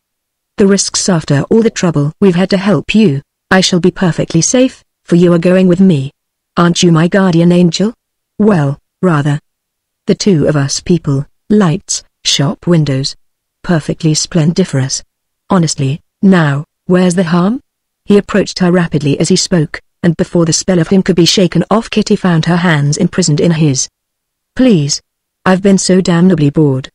The risks after all the trouble we've had to help you. I shall be perfectly safe, for you are going with me. Aren't you my guardian angel? Well, rather. The two of us people, lights, shop windows. Perfectly splendiferous. Honestly, now, where's the harm?" He approached her rapidly as he spoke, and before the spell of him could be shaken off, Kitty found her hands imprisoned in his. "Please. I've been so damnably bored.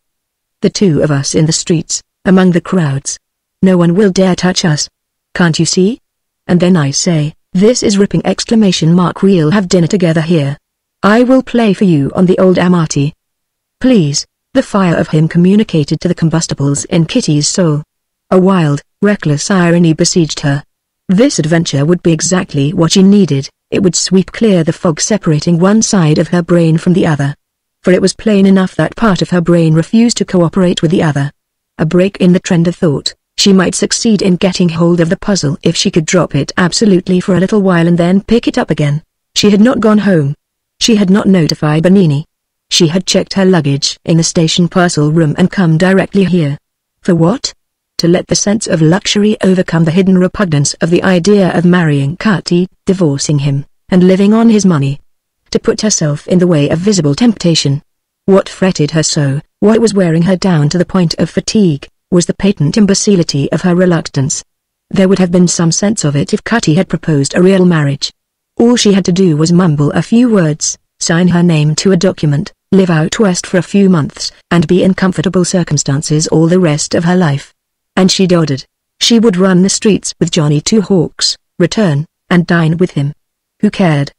The two of us in the streets, among the crowds. No one will dare touch us. Can't you see? And then I say, this is ripping ! We'll have dinner together here. I will play for you on the old Amati. Please." The fire of him communicated to the combustibles in Kitty's soul. A wild, reckless irony besieged her. This adventure would be exactly what she needed. It would sweep clear the fog separating one side of her brain from the other. For it was plain enough that part of her brain refused to cooperate with the other. A break in the trend of thought. She might succeed in getting hold of the puzzle if she could drop it absolutely for a little while and then pick it up again. She had not gone home. She had not notified Benini. She had checked her luggage in the station parcel room and come directly here. For what? To let the sense of luxury overcome the hidden repugnance of the idea of marrying Kati, divorcing him, and living on his money. To put herself in the way of visible temptation. What fretted her so, what was wearing her down to the point of fatigue, was the patent imbecility of her reluctance. There would have been some sense of it if Kati had proposed a real marriage. All she had to do was mumble a few words, sign her name to a document, live out west for a few months, and be in comfortable circumstances all the rest of her life. And she nodded. She would run the streets with Johnny Two Hawks, return, and dine with him. Who cared?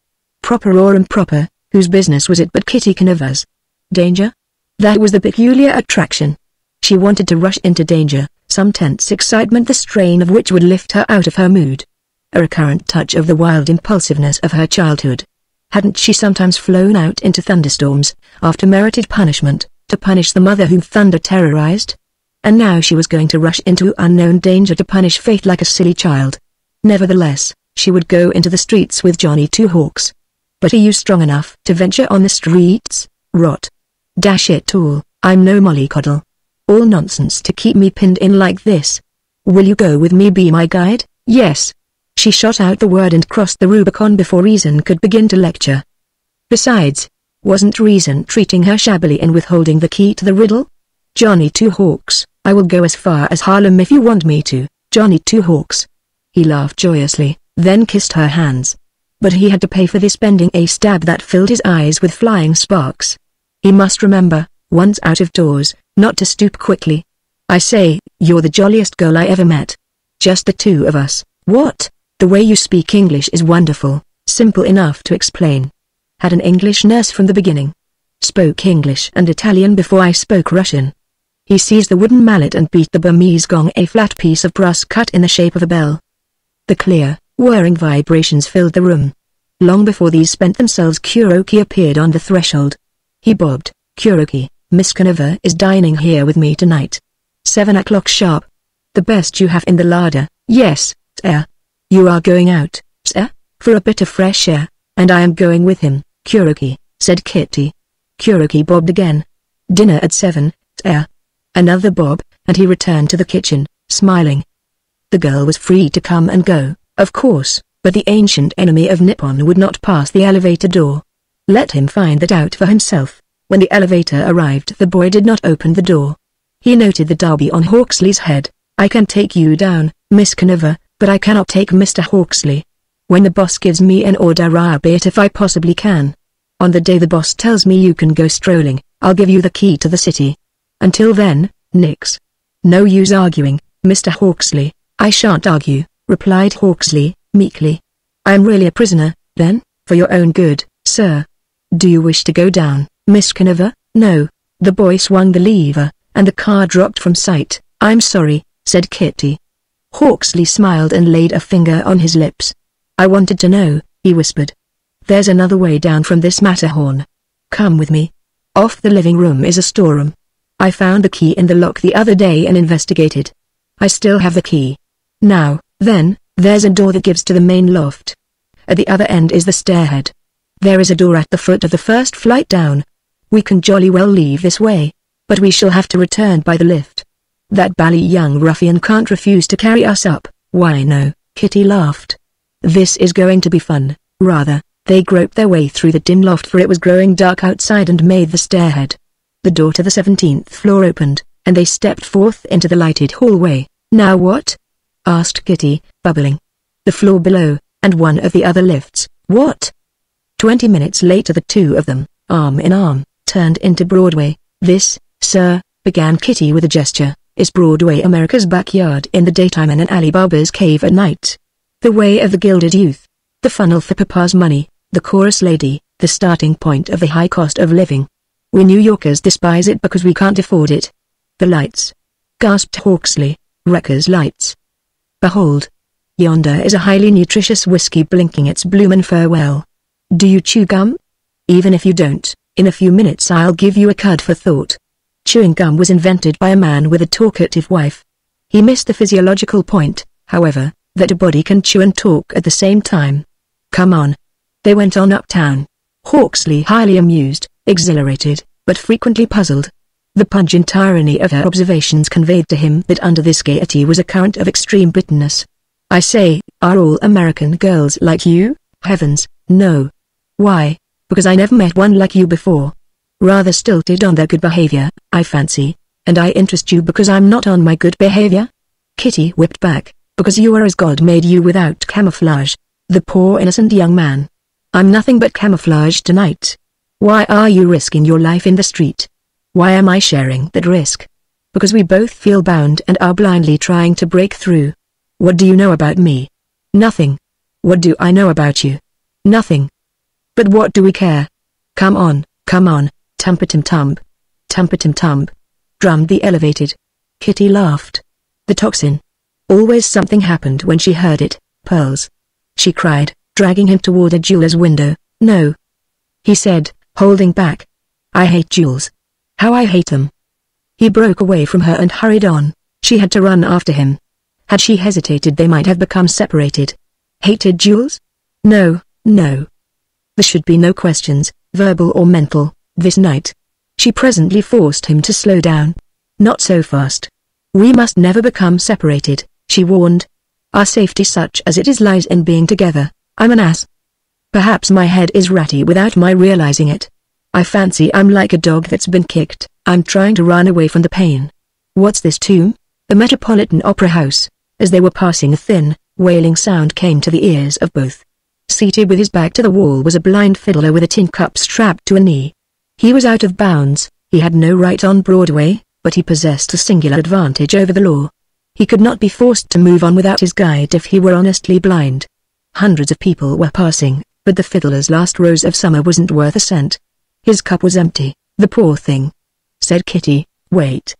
Proper or improper, whose business was it but Kitty Canaver's? Danger? That was the peculiar attraction. She wanted to rush into danger, some tense excitement the strain of which would lift her out of her mood. A recurrent touch of the wild impulsiveness of her childhood. Hadn't she sometimes flown out into thunderstorms, after merited punishment, to punish the mother whom thunder terrorized? And now she was going to rush into unknown danger to punish fate like a silly child. Nevertheless, she would go into the streets with Johnny Two Hawks. But are you strong enough to venture on the streets? Rot. Dash it all, I'm no mollycoddle. All nonsense to keep me pinned in like this. Will you go with me, be my guide? Yes. She shot out the word and crossed the Rubicon before reason could begin to lecture. Besides, wasn't reason treating her shabbily in withholding the key to the riddle? Johnny Two Hawks, I will go as far as Harlem if you want me to, Johnny Two Hawks. He laughed joyously, then kissed her hands. But he had to pay for this, spending a stab that filled his eyes with flying sparks. He must remember, once out of doors, not to stoop quickly. I say, you're the jolliest girl I ever met. Just the two of us. What? The way you speak English is wonderful, simple enough to explain. Had an English nurse from the beginning. Spoke English and Italian before I spoke Russian. He seized the wooden mallet and beat the Burmese gong, a flat piece of brass cut in the shape of a bell. The clear, whirring vibrations filled the room. Long before these spent themselves, Kuroki appeared on the threshold. He bobbed. Kuroki, Miss Canaver is dining here with me tonight. 7 o'clock sharp. The best you have in the larder. Yes, sir. You are going out, sir, for a bit of fresh air, and I am going with him, Kuroki, said Kitty. Kuroki bobbed again. Dinner at 7, sir. Another bob, and he returned to the kitchen, smiling. The girl was free to come and go, of course, but the ancient enemy of Nippon would not pass the elevator door. Let him find that out for himself. When the elevator arrived, the boy did not open the door. He noted the derby on Hawksley's head. I can take you down, Miss Canaver, but I cannot take Mr. Hawksley. When the boss gives me an order, I'll obey it if I possibly can. On the day the boss tells me you can go strolling, I'll give you the key to the city. Until then, nix. No use arguing, Mr. Hawksley. I shan't argue. replied Hawksley, meekly. "I am really a prisoner, then, for your own good, sir. Do you wish to go down, Miss Conover?" "No." The boy swung the lever, and the car dropped from sight. "I'm sorry," said Kitty. Hawksley smiled and laid a finger on his lips. "I wanted to know," he whispered. "There's another way down from this Matterhorn. Come with me. Off the living room is a storeroom. I found the key in the lock the other day and investigated. I still have the key. Now, then, there's a door that gives to the main loft. At the other end is the stairhead. There is a door at the foot of the first flight down. We can jolly well leave this way, but we shall have to return by the lift. That bally young ruffian can't refuse to carry us up." "Why no," Kitty laughed. "This is going to be fun, rather." They groped their way through the dim loft, for it was growing dark outside, and made the stairhead. The door to the 17th floor opened, and they stepped forth into the lighted hallway. "Now what?" asked Kitty, bubbling. "The floor below, and one of the other lifts." "What?" 20 minutes later the two of them, arm in arm, turned into Broadway. "This, sir," began Kitty with a gesture, "is Broadway, America's backyard in the daytime and an Alibaba's cave at night. The way of the gilded youth. The funnel for Papa's money, the chorus lady, the starting point of the high cost of living. We New Yorkers despise it because we can't afford it." "The lights," gasped Hawksley. "Wrecker's lights. Behold. Yonder is a highly nutritious whiskey blinking its bloomin' farewell. Do you chew gum? Even if you don't, in a few minutes I'll give you a cud for thought." Chewing gum was invented by a man with a talkative wife. He missed the physiological point, however, that a body can chew and talk at the same time. "Come on." They went on uptown. Hawksley highly amused, exhilarated, but frequently puzzled. The pungent irony of her observations conveyed to him that under this gaiety was a current of extreme bitterness. "I say, are all American girls like you?" "Heavens, no." "Why?" "Because I never met one like you before. Rather stilted on their good behavior, I fancy, and I interest you because I'm not on my good behavior?" Kitty whipped back. "Because you are as God made you without camouflage." The poor innocent young man. "I'm nothing but camouflage tonight. Why are you risking your life in the street? Why am I sharing that risk?" "Because we both feel bound and are blindly trying to break through." "What do you know about me?" "Nothing." "What do I know about you?" "Nothing." "But what do we care?" Come on, tump-a-tum-tump. Tump-a-tum-tump. Drummed the elevated. Kitty laughed. The tocsin. Always something happened when she heard it. "Pearls," she cried, dragging him toward a jeweler's window. "No," he said, holding back. "I hate jewels. How I hate them." He broke away from her and hurried on. She had to run after him. Had she hesitated they might have become separated. Hated jewels? No, no. There should be no questions, verbal or mental, this night. She presently forced him to slow down. "Not so fast. We must never become separated," she warned. "Our safety such as it is lies in being together." "I'm an ass. Perhaps my head is ratty without my realizing it. I fancy I'm like a dog that's been kicked. I'm trying to run away from the pain." "What's this tune?" The Metropolitan Opera House. As they were passing a thin, wailing sound came to the ears of both. Seated with his back to the wall was a blind fiddler with a tin cup strapped to a knee. He was out of bounds. He had no right on Broadway, but he possessed a singular advantage over the law. He could not be forced to move on without his guide if he were honestly blind. Hundreds of people were passing, but the fiddler's last rose of summer wasn't worth a cent. His cup was empty. "The poor thing," said Kitty. "Wait."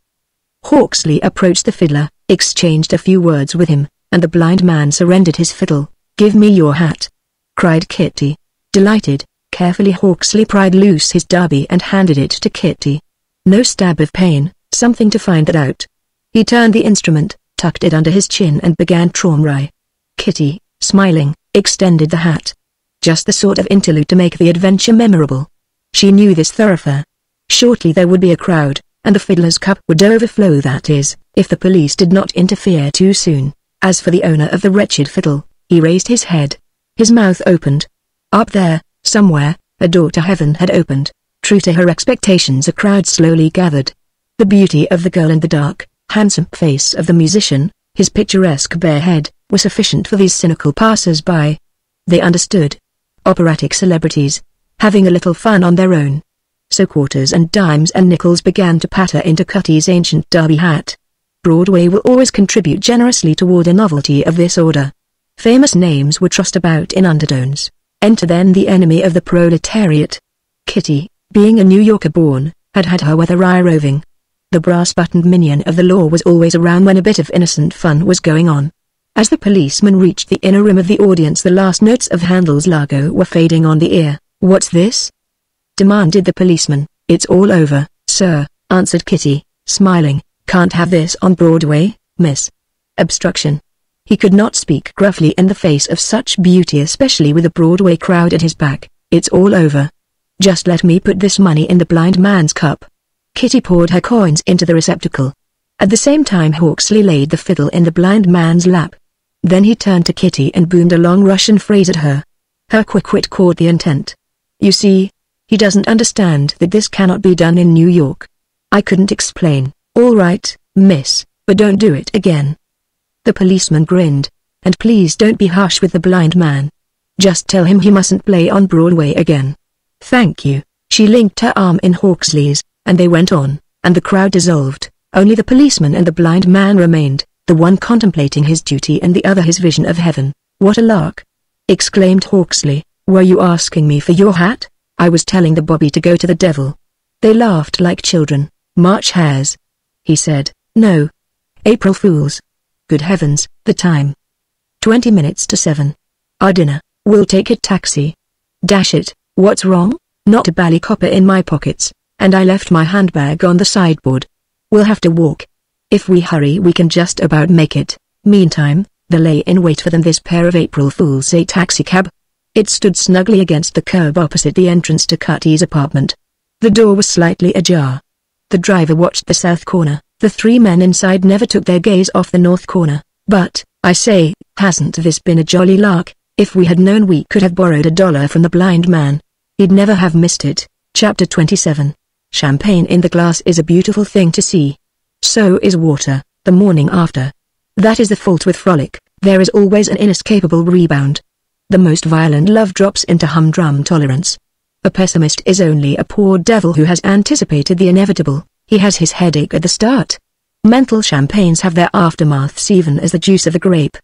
Hawksley approached the fiddler, exchanged a few words with him, and the blind man surrendered his fiddle. "Give me your hat," cried Kitty. Delighted, carefully Hawksley pried loose his derby and handed it to Kitty. No stab of pain, something to find that out. He turned the instrument, tucked it under his chin and began Traumrei. Kitty, smiling, extended the hat. Just the sort of interlude to make the adventure memorable. She knew this thoroughfare. Shortly there would be a crowd, and the fiddler's cup would overflow, that is, if the police did not interfere too soon. As for the owner of the wretched fiddle, he raised his head. His mouth opened. Up there, somewhere, a door to heaven had opened. True to her expectations, a crowd slowly gathered. The beauty of the girl and the dark, handsome face of the musician, his picturesque bare head, were sufficient for these cynical passers-by. They understood. Operatic celebrities, having a little fun on their own. So quarters and dimes and nickels began to patter into Cutty's ancient derby hat. Broadway will always contribute generously toward a novelty of this order. Famous names were tossed about in undertones. Enter then the enemy of the proletariat. Kitty, being a New Yorker born, had had her weather eye roving. The brass-buttoned minion of the law was always around when a bit of innocent fun was going on. As the policeman reached the inner rim of the audience, the last notes of Handel's Largo were fading on the ear. "What's this?" demanded the policeman. "It's all over, sir," answered Kitty, smiling. "Can't have this on Broadway, miss." Obstruction. He could not speak gruffly in the face of such beauty, especially with a Broadway crowd at his back. "It's all over. Just let me put this money in the blind man's cup." Kitty poured her coins into the receptacle. At the same time Hawksley laid the fiddle in the blind man's lap. Then he turned to Kitty and boomed a long Russian phrase at her. Her quick wit caught the intent. "You see, he doesn't understand that this cannot be done in New York. I couldn't explain." "All right, miss, but don't do it again." The policeman grinned. "And please don't be harsh with the blind man. Just tell him he mustn't play on Broadway again." "Thank you." She linked her arm in Hawksley's, and they went on, and the crowd dissolved. Only the policeman and the blind man remained, the one contemplating his duty and the other his vision of heaven. "What a lark!" exclaimed Hawksley. "Were you asking me for your hat? I was telling the bobby to go to the devil." They laughed like children. "March hares," he said. "No. April Fools. Good heavens, the time. 20 minutes to 7. Our dinner. We'll take a taxi." "Dash it, what's wrong?" "Not a bally copper in my pockets, and I left my handbag on the sideboard. We'll have to walk. If we hurry we can just about make it." Meantime, there lay in wait for them this pair of April Fools, a taxicab. It stood snugly against the curb opposite the entrance to Cutty's apartment. The door was slightly ajar. The driver watched the south corner. The three men inside never took their gaze off the north corner. "But, I say, hasn't this been a jolly lark? If we had known we could have borrowed $1 from the blind man, he'd never have missed it." Chapter 27. Champagne in the glass is a beautiful thing to see. So is water, the morning after. That is the fault with frolic, there is always an inescapable rebound. The most violent love drops into humdrum tolerance. A pessimist is only a poor devil who has anticipated the inevitable. He has his headache at the start. Mental champagnes have their aftermaths even as the juice of the grape.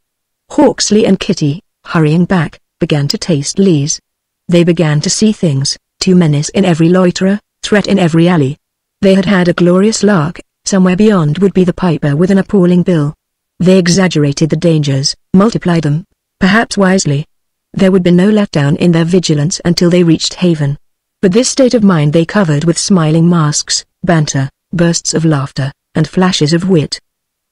Hawksley and Kitty, hurrying back, began to taste lees. They began to see things, to menace in every loiterer, threat in every alley. They had had a glorious lark, somewhere beyond would be the piper with an appalling bill. They exaggerated the dangers, multiplied them, perhaps wisely. There would be no letdown in their vigilance until they reached haven. But this state of mind they covered with smiling masks, banter, bursts of laughter, and flashes of wit.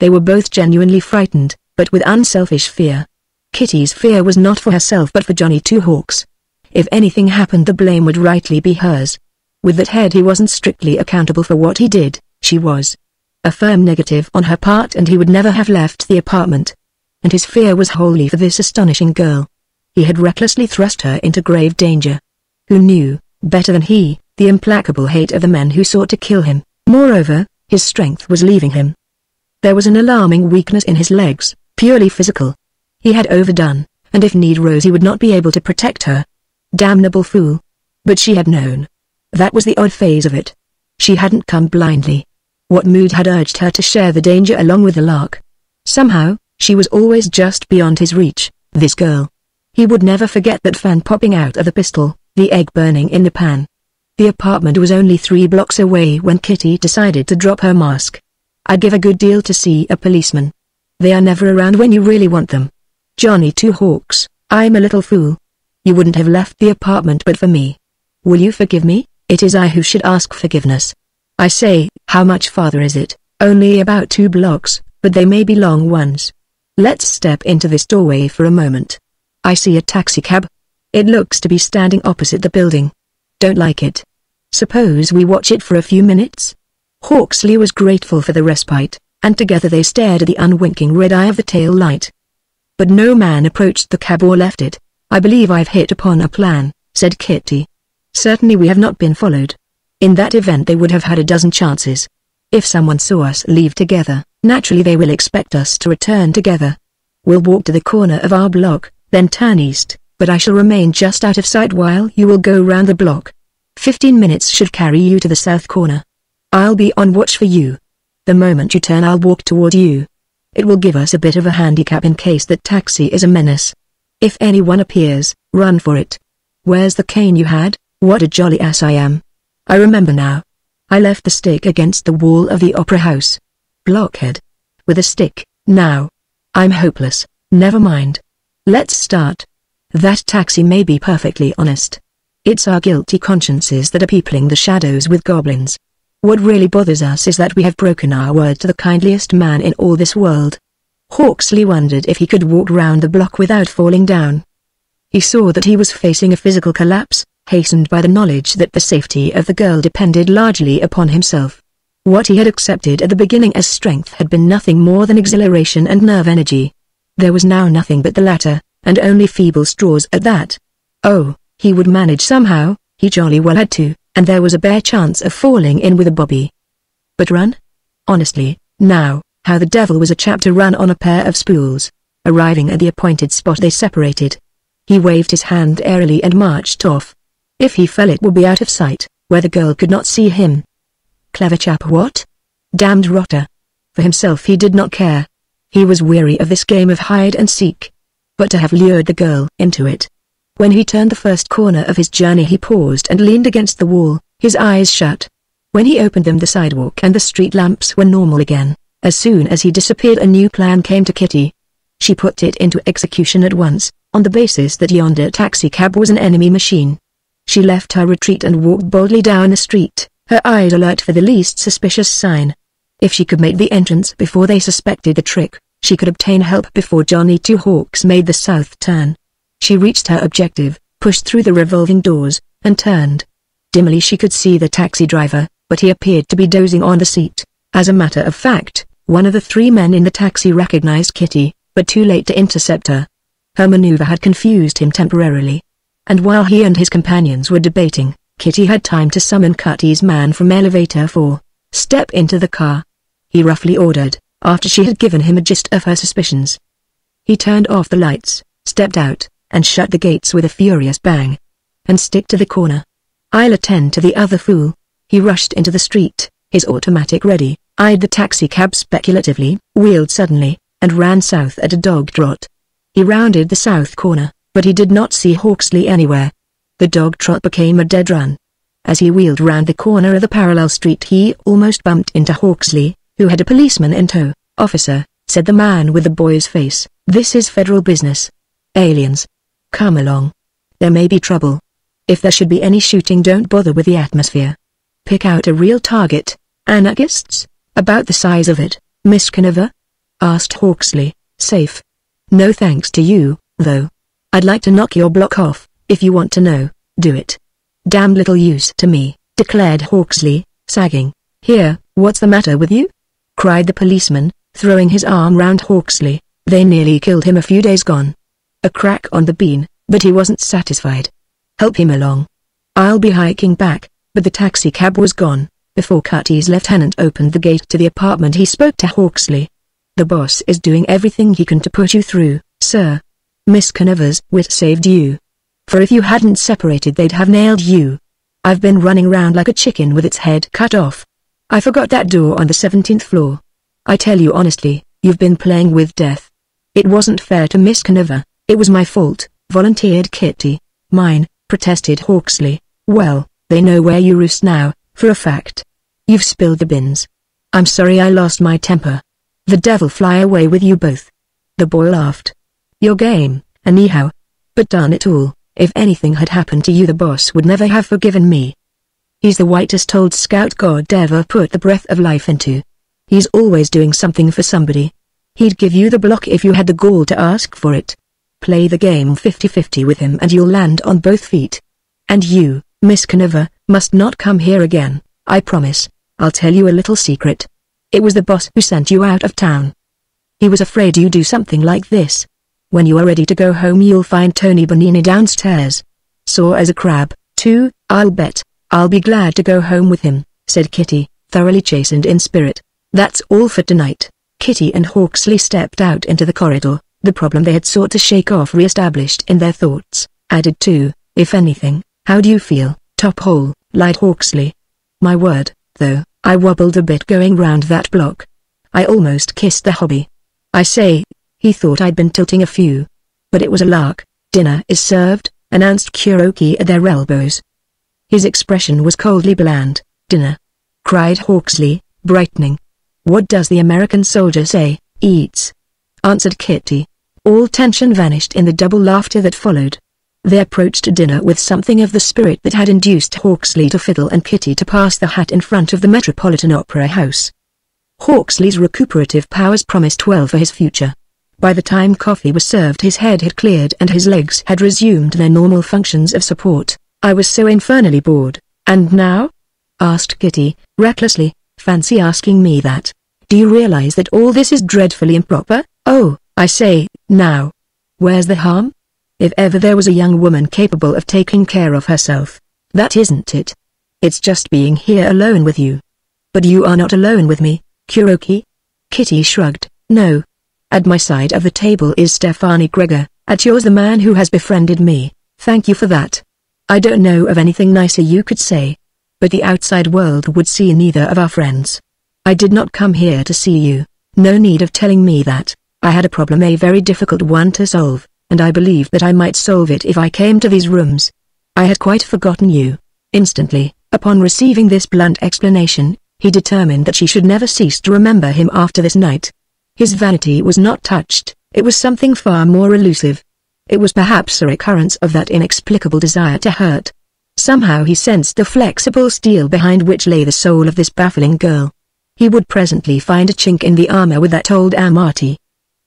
They were both genuinely frightened, but with unselfish fear. Kitty's fear was not for herself but for Johnny Two Hawks. If anything happened the blame would rightly be hers. With that head he wasn't strictly accountable for what he did, she was. A firm negative on her part and he would never have left the apartment. And his fear was wholly for this astonishing girl. He had recklessly thrust her into grave danger. Who knew, better than he, the implacable hate of the men who sought to kill him? Moreover, his strength was leaving him. There was an alarming weakness in his legs, purely physical. He had overdone, and if need rose he would not be able to protect her. Damnable fool. But she had known. That was the odd phase of it. She hadn't come blindly. What mood had urged her to share the danger along with the lark? Somehow, she was always just beyond his reach, this girl. He would never forget that fan popping out of the pistol, the egg burning in the pan. The apartment was only 3 blocks away when Kitty decided to drop her mask. "I'd give a good deal to see a policeman. They are never around when you really want them." "Johnny Two Hawks, I'm a little fool. You wouldn't have left the apartment but for me. Will you forgive me? It is I who should ask forgiveness. I say, how much farther is it?" "Only about 2 blocks, but they may be long ones. Let's step into this doorway for a moment. I see a taxicab. It looks to be standing opposite the building. Don't like it. Suppose we watch it for a few minutes?" Hawksley was grateful for the respite, and together they stared at the unwinking red eye of the tail light. But no man approached the cab or left it. "I believe I've hit upon a plan," said Kitty. "Certainly we have not been followed. In that event they would have had a dozen chances. If someone saw us leave together, naturally they will expect us to return together. We'll walk to the corner of our block, then turn east, but I shall remain just out of sight while you will go round the block. 15 minutes should carry you to the south corner. I'll be on watch for you. The moment you turn I'll walk toward you. It will give us a bit of a handicap in case that taxi is a menace. If anyone appears, run for it. Where's the cane you had? What a jolly ass I am. I remember now. I left the stick against the wall of the opera house. Blockhead. With a stick, now. I'm hopeless. Never mind. Let's start. That taxi may be perfectly honest. It's our guilty consciences that are peopling the shadows with goblins. What really bothers us is that we have broken our word to the kindliest man in all this world. Hawksley wondered if he could walk round the block without falling down. He saw that he was facing a physical collapse, hastened by the knowledge that the safety of the girl depended largely upon himself. What he had accepted at the beginning as strength had been nothing more than exhilaration and nerve energy. There was now nothing but the latter, and only feeble straws at that. Oh, he would manage somehow, he jolly well had to, and there was a bare chance of falling in with a bobby. But run? Honestly, now, how the devil was a chap to run on a pair of spools? Arriving at the appointed spot they separated. He waved his hand airily and marched off. If he fell it would be out of sight, where the girl could not see him. Clever chap what? Damned rotter. For himself he did not care. He was weary of this game of hide and seek. But to have lured the girl into it. When he turned the first corner of his journey he paused and leaned against the wall, his eyes shut. When he opened them the sidewalk and the street lamps were normal again. As soon as he disappeared a new plan came to Kitty. She put it into execution at once, on the basis that yonder taxicab was an enemy machine. She left her retreat and walked boldly down the street, her eyes alert for the least suspicious sign. If she could make the entrance before they suspected the trick, she could obtain help before Johnny Two Hawks made the south turn. She reached her objective, pushed through the revolving doors, and turned. Dimly she could see the taxi driver, but he appeared to be dozing on the seat. As a matter of fact, one of the three men in the taxi recognized Kitty, but too late to intercept her. Her maneuver had confused him temporarily. And while he and his companions were debating, Kitty had time to summon Cutty's man from elevator 4. Step into the car. He roughly ordered, after she had given him a gist of her suspicions. He turned off the lights, stepped out, and shut the gates with a furious bang. And stick to the corner. I'll attend to the other fool. He rushed into the street, his automatic ready, eyed the taxicab speculatively, wheeled suddenly, and ran south at a dog trot. He rounded the south corner, but he did not see Hawksley anywhere. The dog trot became a dead run. As he wheeled round the corner of the parallel street he almost bumped into Hawksley, who had a policeman in tow. "Officer," said the man with the boy's face, "this is federal business. Aliens. Come along. There may be trouble. If there should be any shooting don't bother with the atmosphere. Pick out a real target. Anarchists? About the size of it, Miss Conover?" asked Hawksley. "Safe. No thanks to you, though. I'd like to knock your block off. If you want to know, do it." "Damn little use to me," declared Hawksley, sagging. "Here, what's the matter with you?" cried the policeman, throwing his arm round Hawksley. "They nearly killed him a few days gone. A crack on the bean, but he wasn't satisfied. Help him along. I'll be hiking back." But the taxicab was gone. Before Cutty's lieutenant opened the gate to the apartment he spoke to Hawksley. "The boss is doing everything he can to put you through, sir. Miss Conover's wit saved you. For if you hadn't separated they'd have nailed you. I've been running round like a chicken with its head cut off. I forgot that door on the 17th floor. I tell you honestly, you've been playing with death. It wasn't fair to Miss Conover, it was my fault," volunteered Kitty. "Mine," protested Hawksley. "Well, they know where you roost now, for a fact. You've spilled the beans. I'm sorry I lost my temper. The devil fly away with you both." The boy laughed. "Your game, anyhow. But darn it all, if anything had happened to you the boss would never have forgiven me. He's the whitest old scout God ever put the breath of life into. He's always doing something for somebody. He'd give you the block if you had the gall to ask for it. Play the game 50-50 with him and you'll land on both feet. And you, Miss Conover, must not come here again, I promise. I'll tell you a little secret. It was the boss who sent you out of town. He was afraid you'd do something like this. When you are ready to go home you'll find Tony Bernini downstairs. Sore as a crab, too, I'll bet. I'll be glad to go home with him," said Kitty, thoroughly chastened in spirit. "That's all for tonight." Kitty and Hawksley stepped out into the corridor, the problem they had sought to shake off re-established in their thoughts, added to, if anything. "How do you feel, top hole?" lied Hawksley. "My word, though, I wobbled a bit going round that block. I almost kissed the hobby. I say, he thought I'd been tilting a few. But it was a lark. Dinner is served, announced Kuroki at their elbows. His expression was coldly bland. Dinner? Cried Hawksley, brightening. What does the American soldier say? Eats, answered Kitty. All tension vanished in the double laughter that followed. They approached dinner with something of the spirit that had induced Hawksley to fiddle and Kitty to pass the hat in front of the Metropolitan Opera House. Hawksley's recuperative powers promised well for his future. By the time coffee was served his head had cleared and his legs had resumed their normal functions of support. I was so infernally bored. And now? Asked Kitty, recklessly. Fancy asking me that. Do you realize that all this is dreadfully improper? Oh, I say, now. Where's the harm? If ever there was a young woman capable of taking care of herself, that isn't it. It's just being here alone with you. But you are not alone with me, Kuroki. Kitty shrugged. No. At my side of the table is Stefani Gregor, at yours the man who has befriended me. Thank you for that. I don't know of anything nicer you could say. But the outside world would see neither of our friends. I did not come here to see you. No need of telling me that. I had a problem, a very difficult one to solve, and I believed that I might solve it if I came to these rooms. I had quite forgotten you. Instantly, upon receiving this blunt explanation, he determined that she should never cease to remember him after this night. His vanity was not touched, it was something far more elusive. It was perhaps a recurrence of that inexplicable desire to hurt. Somehow he sensed the flexible steel behind which lay the soul of this baffling girl. He would presently find a chink in the armor with that old Amati.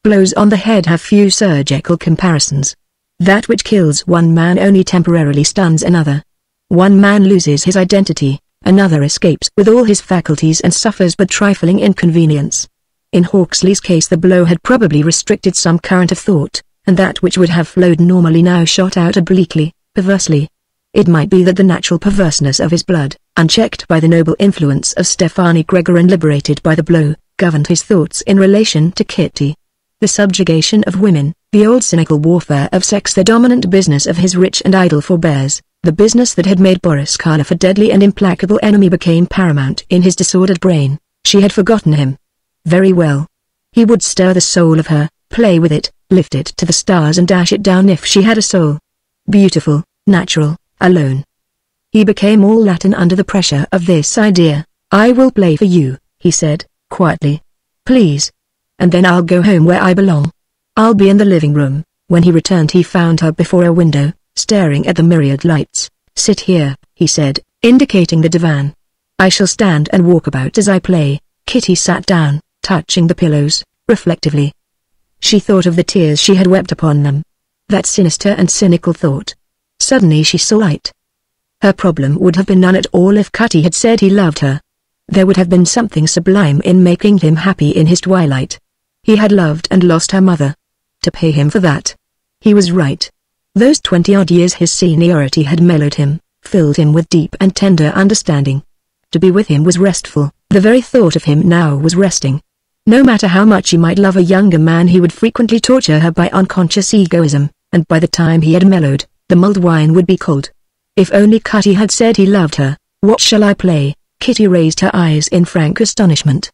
Blows on the head have few surgical comparisons. That which kills one man only temporarily stuns another. One man loses his identity, another escapes with all his faculties and suffers but trifling inconvenience. In Hawksley's case the blow had probably restricted some current of thought, and that which would have flowed normally now shot out obliquely, perversely. It might be that the natural perverseness of his blood, unchecked by the noble influence of Stefani Gregor and liberated by the blow, governed his thoughts in relation to Kitty. The subjugation of women, the old cynical warfare of sex, the dominant business of his rich and idle forebears, the business that had made Boris Karloff a deadly and implacable enemy became paramount in his disordered brain. She had forgotten him. Very well. He would stir the soul of her, play with it, lift it to the stars and dash it down if she had a soul. Beautiful, natural, alone. He became all Latin under the pressure of this idea. I will play for you, he said, quietly. Please. And then I'll go home where I belong. I'll be in the living room. When he returned he found her before a window, staring at the myriad lights. Sit here, he said, indicating the divan. I shall stand and walk about as I play. Kitty sat down, touching the pillows, reflectively. She thought of the tears she had wept upon them. That sinister and cynical thought. Suddenly she saw light. Her problem would have been none at all if Cutty had said he loved her. There would have been something sublime in making him happy in his twilight. He had loved and lost her mother. To pay him for that. He was right. Those 20-odd years his seniority had mellowed him, filled him with deep and tender understanding. To be with him was restful, the very thought of him now was resting. No matter how much he might love a younger man he would frequently torture her by unconscious egoism, and by the time he had mellowed, the mulled wine would be cold. If only Cutty had said he loved her. What shall I play? Kitty raised her eyes in frank astonishment.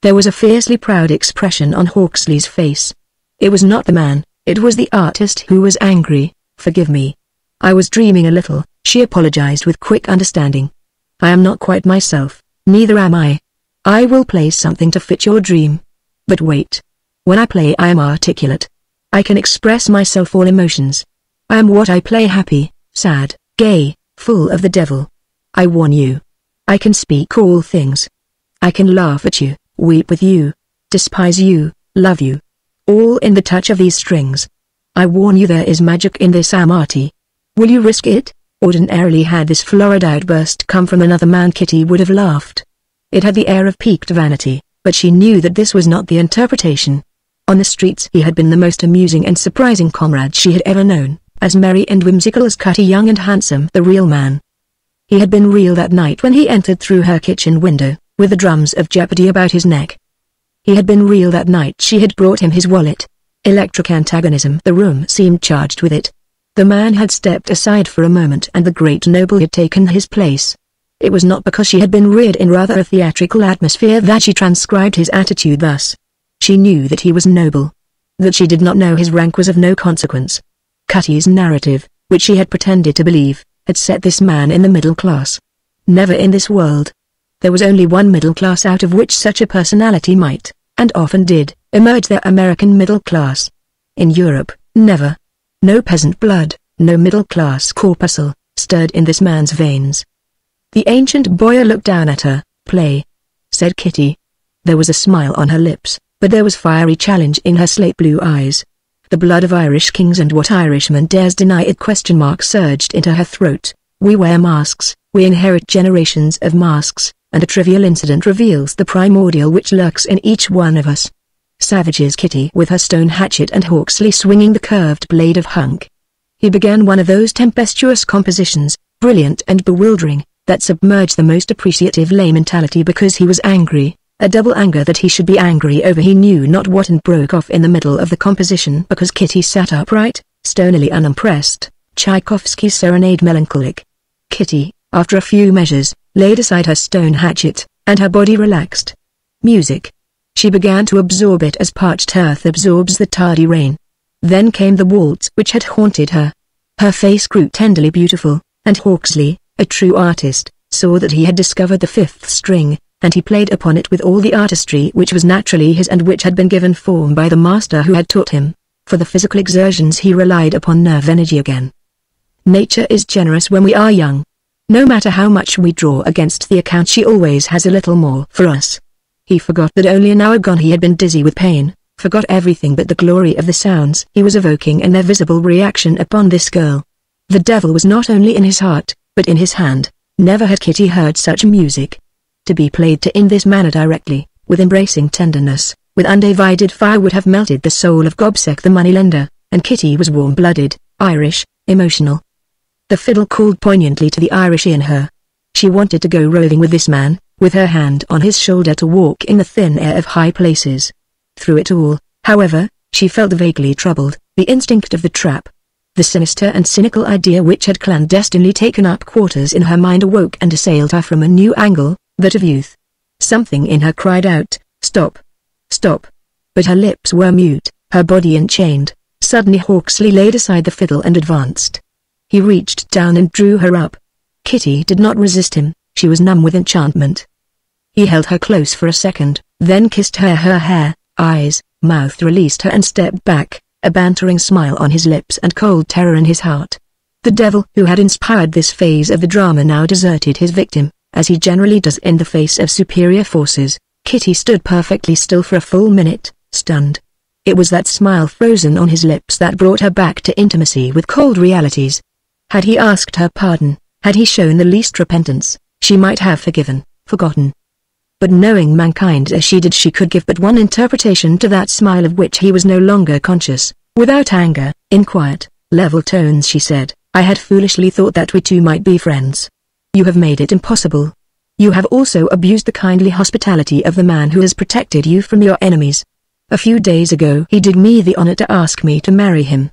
There was a fiercely proud expression on Hawksley's face. It was not the man, it was the artist who was angry. Forgive me. I was dreaming a little, she apologized with quick understanding. I am not quite myself, neither am I. I will play something to fit your dream. But wait. When I play I am articulate. I can express myself all emotions. I am what I play, happy, sad, gay, full of the devil. I warn you. I can speak all things. I can laugh at you, weep with you, despise you, love you. All in the touch of these strings. I warn you there is magic in this Amati. Will you risk it? Ordinarily had this florid outburst come from another man Kitty would have laughed. It had the air of piqued vanity, but she knew that this was not the interpretation. On the streets he had been the most amusing and surprising comrade she had ever known, as merry and whimsical as Cutty, young and handsome, the real man. He had been real that night when he entered through her kitchen window, with the drums of Jeopardy about his neck. He had been real that night she had brought him his wallet. Electric antagonism. The room seemed charged with it. The man had stepped aside for a moment and the great noble had taken his place. It was not because she had been reared in rather a theatrical atmosphere that she transcribed his attitude thus. She knew that he was noble. That she did not know his rank was of no consequence. Cutty's narrative, which she had pretended to believe, had set this man in the middle class. Never in this world. There was only one middle class out of which such a personality might, and often did, emerge: the American middle class. In Europe, never. No peasant blood, no middle-class corpuscle, stirred in this man's veins. The ancient boyar looked down at her. "Play," said Kitty. There was a smile on her lips, but there was fiery challenge in her slate-blue eyes. The blood of Irish kings and what Irishman dares deny it? ? Surged into her throat. We wear masks, we inherit generations of masks, and a trivial incident reveals the primordial which lurks in each one of us. Savages. Kitty with her stone hatchet and Hawksley swinging the curved blade of Hunk. He began one of those tempestuous compositions, brilliant and bewildering, that submerge the most appreciative lay mentality because he was angry, a double anger that he should be angry over he knew not what, and broke off in the middle of the composition because Kitty sat upright, stonily unimpressed. Tchaikovsky's Serenade Melancholic. Kitty, after a few measures, laid aside her stone hatchet, and her body relaxed. Music. She began to absorb it as parched earth absorbs the tardy rain. Then came the waltz which had haunted her. Her face grew tenderly beautiful, and Hawksley, a true artist, saw that he had discovered the fifth string, and he played upon it with all the artistry which was naturally his and which had been given form by the master who had taught him. For the physical exertions he relied upon nerve energy again. Nature is generous when we are young. No matter how much we draw against the account, she always has a little more for us. He forgot that only an hour gone he had been dizzy with pain, forgot everything but the glory of the sounds he was evoking and their visible reaction upon this girl. The devil was not only in his heart, but in his hand. Never had Kitty heard such music. To be played to in this manner directly, with embracing tenderness, with undivided fire, would have melted the soul of Gobseck the moneylender, and Kitty was warm-blooded, Irish, emotional. The fiddle called poignantly to the Irish in her. She wanted to go roving with this man, with her hand on his shoulder, to walk in the thin air of high places. Through it all, however, she felt vaguely troubled, the instinct of the trap. The sinister and cynical idea which had clandestinely taken up quarters in her mind awoke and assailed her from a new angle, that of youth. Something in her cried out, "Stop! Stop!" But her lips were mute, her body enchained. Suddenly Hawksley laid aside the fiddle and advanced. He reached down and drew her up. Kitty did not resist him, she was numb with enchantment. He held her close for a second, then kissed her hair, eyes, mouth, released her and stepped back, a bantering smile on his lips and cold terror in his heart. The devil who had inspired this phase of the drama now deserted his victim, as he generally does in the face of superior forces. Kitty stood perfectly still for a full minute, stunned. It was that smile frozen on his lips that brought her back to intimacy with cold realities. Had he asked her pardon, had he shown the least repentance, she might have forgiven, forgotten. But knowing mankind as she did, she could give but one interpretation to that smile of which he was no longer conscious. Without anger, in quiet, level tones she said, "I had foolishly thought that we two might be friends. You have made it impossible. You have also abused the kindly hospitality of the man who has protected you from your enemies. A few days ago he did me the honor to ask me to marry him.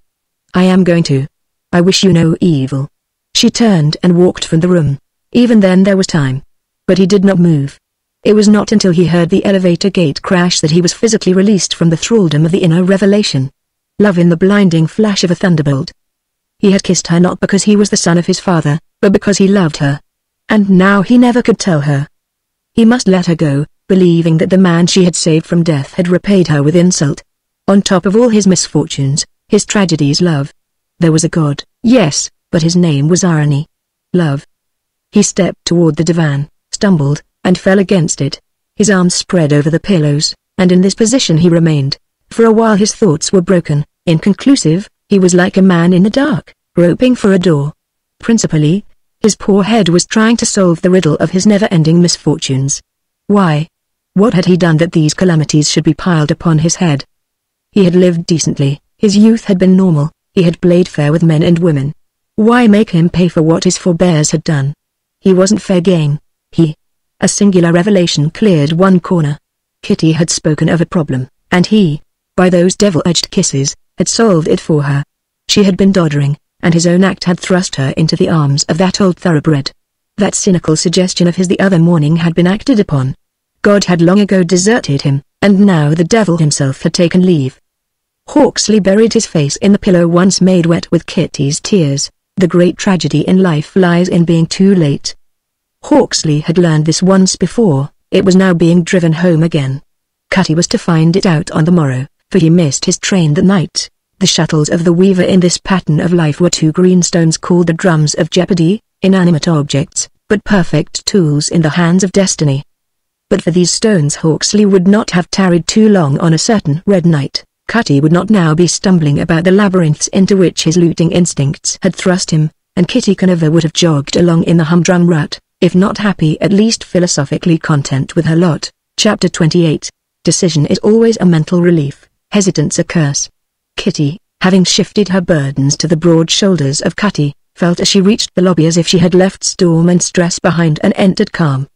I am going to. I wish you no evil." She turned and walked from the room. Even then there was time. But he did not move. It was not until he heard the elevator gate crash that he was physically released from the thraldom of the inner revelation. Love in the blinding flash of a thunderbolt. He had kissed her not because he was the son of his father, but because he loved her. And now he never could tell her. He must let her go, believing that the man she had saved from death had repaid her with insult. On top of all his misfortunes, his tragedies, love. There was a God, yes, but his name was irony. Love. He stepped toward the divan, stumbled, and fell against it. His arms spread over the pillows, and in this position he remained. For a while his thoughts were broken, inconclusive. He was like a man in the dark, groping for a door. Principally, his poor head was trying to solve the riddle of his never-ending misfortunes. Why? What had he done that these calamities should be piled upon his head? He had lived decently, his youth had been normal, he had played fair with men and women. Why make him pay for what his forebears had done? He wasn't fair game. A singular revelation cleared one corner. Kitty had spoken of a problem, and he, by those devil-edged kisses, had solved it for her. She had been doddering, and his own act had thrust her into the arms of that old thoroughbred. That cynical suggestion of his the other morning had been acted upon. God had long ago deserted him, and now the devil himself had taken leave. Hawksley buried his face in the pillow once made wet with Kitty's tears. The great tragedy in life lies in being too late. Hawksley had learned this once before, it was now being driven home again. Cutty was to find it out on the morrow, for he missed his train that night. The shuttles of the weaver in this pattern of life were two greenstones called the drums of Jeopardy, inanimate objects, but perfect tools in the hands of destiny. But for these stones Hawksley would not have tarried too long on a certain red night. Cutty would not now be stumbling about the labyrinths into which his looting instincts had thrust him, and Kitty Conover would have jogged along in the humdrum rut, if not happy at least philosophically content with her lot. Chapter 28. Decision is always a mental relief, hesitance a curse. Kitty, having shifted her burdens to the broad shoulders of Cutty, felt as she reached the lobby as if she had left storm and stress behind and entered calm.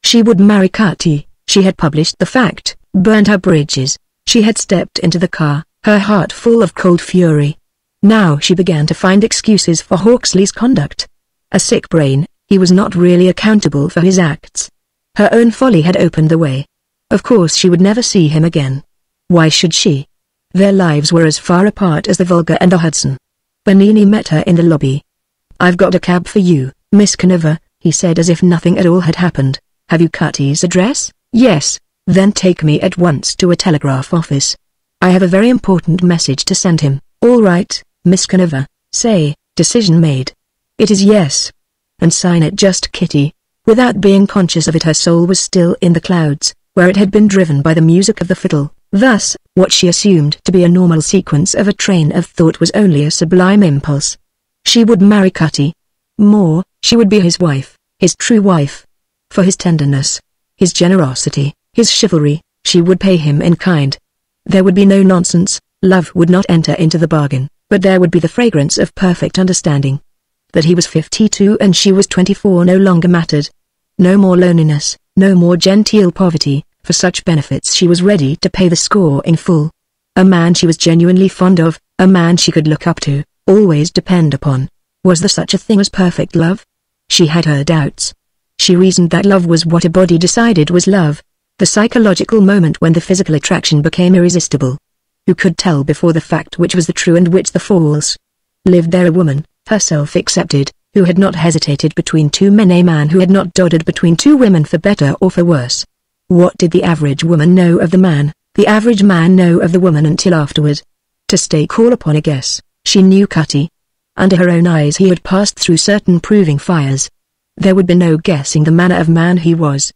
She would marry Cutty, she had published the fact, burned her bridges. She had stepped into the car, her heart full of cold fury. Now she began to find excuses for Hawksley's conduct. A sick brain, he was not really accountable for his acts. Her own folly had opened the way. Of course she would never see him again. Why should she? Their lives were as far apart as the Volga and the Hudson. Bernini met her in the lobby. "I've got a cab for you, Miss Conover," he said as if nothing at all had happened. "Have you Cutty's address?" "Yes." "Then take me at once to a telegraph office. I have a very important message to send him." "All right, Miss Conover, say, decision made." "It is yes." "And sign it just Kitty." Without being conscious of it her soul was still in the clouds, where it had been driven by the music of the fiddle. Thus, what she assumed to be a normal sequence of a train of thought was only a sublime impulse. She would marry Cutty. More, she would be his wife, his true wife. For his tenderness, his generosity, his chivalry, she would pay him in kind. There would be no nonsense, love would not enter into the bargain, but there would be the fragrance of perfect understanding. That he was 52 and she was 24 no longer mattered. No more loneliness, no more genteel poverty, for such benefits she was ready to pay the score in full. A man she was genuinely fond of, a man she could look up to, always depend upon. Was there such a thing as perfect love? She had her doubts. She reasoned that love was what a body decided was love. The psychological moment when the physical attraction became irresistible. Who could tell before the fact which was the true and which the false? Lived there a woman, herself excepted, who had not hesitated between two men, a man who had not doddered between two women for better or for worse? What did the average woman know of the man, the average man know of the woman until afterward? To stake call upon a guess, she knew Cutty. Under her own eyes he had passed through certain proving fires. There would be no guessing the manner of man he was.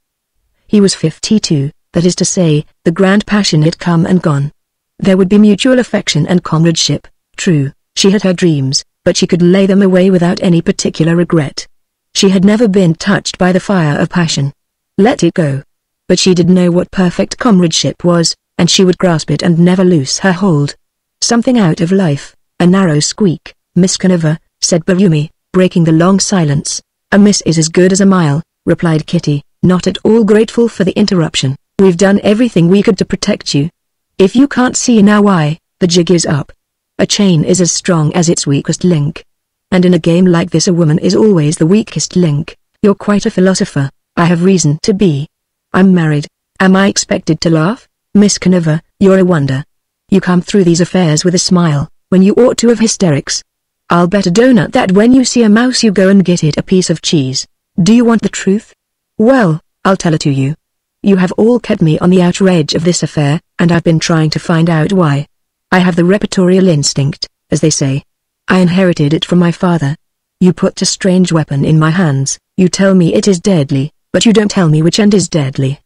He was 52, that is to say, the grand passion had come and gone. There would be mutual affection and comradeship, true, she had her dreams, but she could lay them away without any particular regret. She had never been touched by the fire of passion. Let it go. But she did know what perfect comradeship was, and she would grasp it and never loose her hold. Something out of life, a narrow squeak, Miss Conover, said Barumi, breaking the long silence. "A miss is as good as a mile," replied Kitty, not at all grateful for the interruption. "We've done everything we could to protect you. If you can't see now why, the jig is up. A chain is as strong as its weakest link. And in a game like this a woman is always the weakest link." "You're quite a philosopher." "I have reason to be. I'm married. Am I expected to laugh?" "Miss Conover, you're a wonder. You come through these affairs with a smile, when you ought to have hysterics. I'll bet a donut that when you see a mouse you go and get it a piece of cheese. Do you want the truth? Well, I'll tell it to you. You have all kept me on the outer edge of this affair, and I've been trying to find out why. I have the repertorial instinct, as they say. I inherited it from my father. You put a strange weapon in my hands, you tell me it is deadly, but you don't tell me which end is deadly.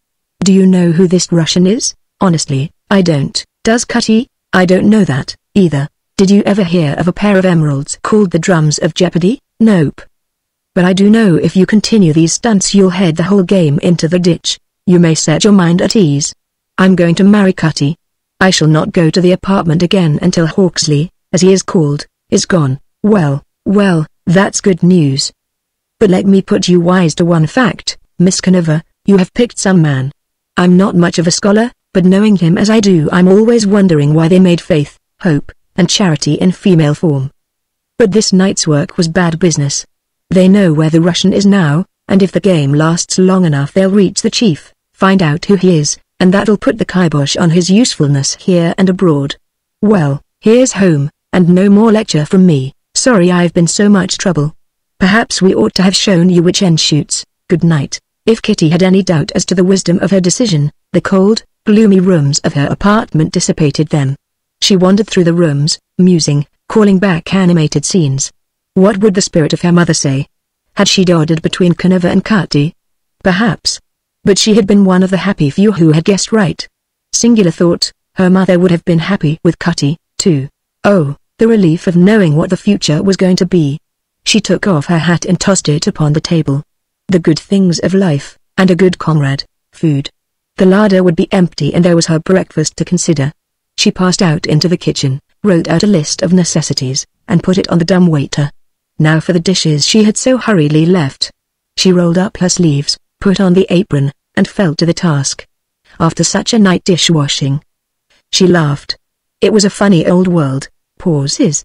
Do you know who this Russian is? Honestly, I don't. Does Cutty? I don't know that, either. Did you ever hear of a pair of emeralds called the drums of Jeopardy? Nope. But I do know if you continue these stunts you'll head the whole game into the ditch. You may set your mind at ease. I'm going to marry Cutty. I shall not go to the apartment again until Hawksley, as he is called, is gone. Well, that's good news. But let me put you wise to one fact, Miss Conover, you have picked some man. I'm not much of a scholar, but knowing him as I do I'm always wondering why they made faith, hope, and charity in female form. But this night's work was bad business. They know where the Russian is now, and if the game lasts long enough they'll reach the chief, find out who he is, and that'll put the kibosh on his usefulness here and abroad. Well, here's home, and no more lecture from me. Sorry I've been so much trouble. Perhaps we ought to have shown you which end shoots. Good night." If Kitty had any doubt as to the wisdom of her decision, the cold, gloomy rooms of her apartment dissipated them. She wandered through the rooms, musing, calling back animated scenes. What would the spirit of her mother say? Had she doddered between Canova and Cutty? Perhaps. But she had been one of the happy few who had guessed right. Singular thought, her mother would have been happy with Cutty, too. Oh, the relief of knowing what the future was going to be. She took off her hat and tossed it upon the table. The good things of life, and a good comrade, food. The larder would be empty and there was her breakfast to consider. She passed out into the kitchen, wrote out a list of necessities, and put it on the dumbwaiter. Now for the dishes she had so hurriedly left. She rolled up her sleeves, put on the apron, and fell to the task. After such a night dishwashing. She laughed. It was a funny old world. Pauses.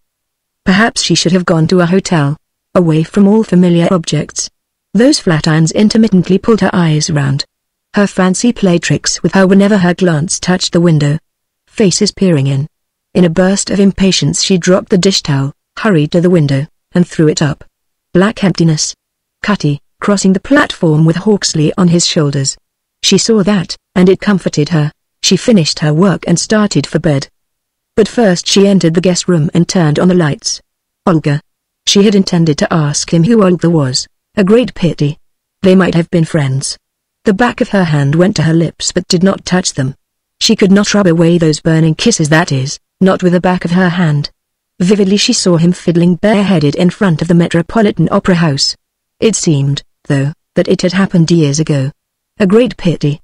Perhaps she should have gone to a hotel, away from all familiar objects. Those flatirons intermittently pulled her eyes round. Her fancy played tricks with her whenever her glance touched the window. Faces peering in. In a burst of impatience she dropped the dish towel, hurried to the window, and threw it up. Black emptiness. Cutty, crossing the platform with Hawksley on his shoulders. She saw that, and it comforted her. She finished her work and started for bed. But first she entered the guest room and turned on the lights. Olga. She had intended to ask him who Olga was. A great pity. They might have been friends. The back of her hand went to her lips but did not touch them. She could not rub away those burning kisses, that is, not with the back of her hand. Vividly she saw him fiddling bareheaded in front of the Metropolitan Opera House. It seemed, though, that it had happened years ago. A great pity.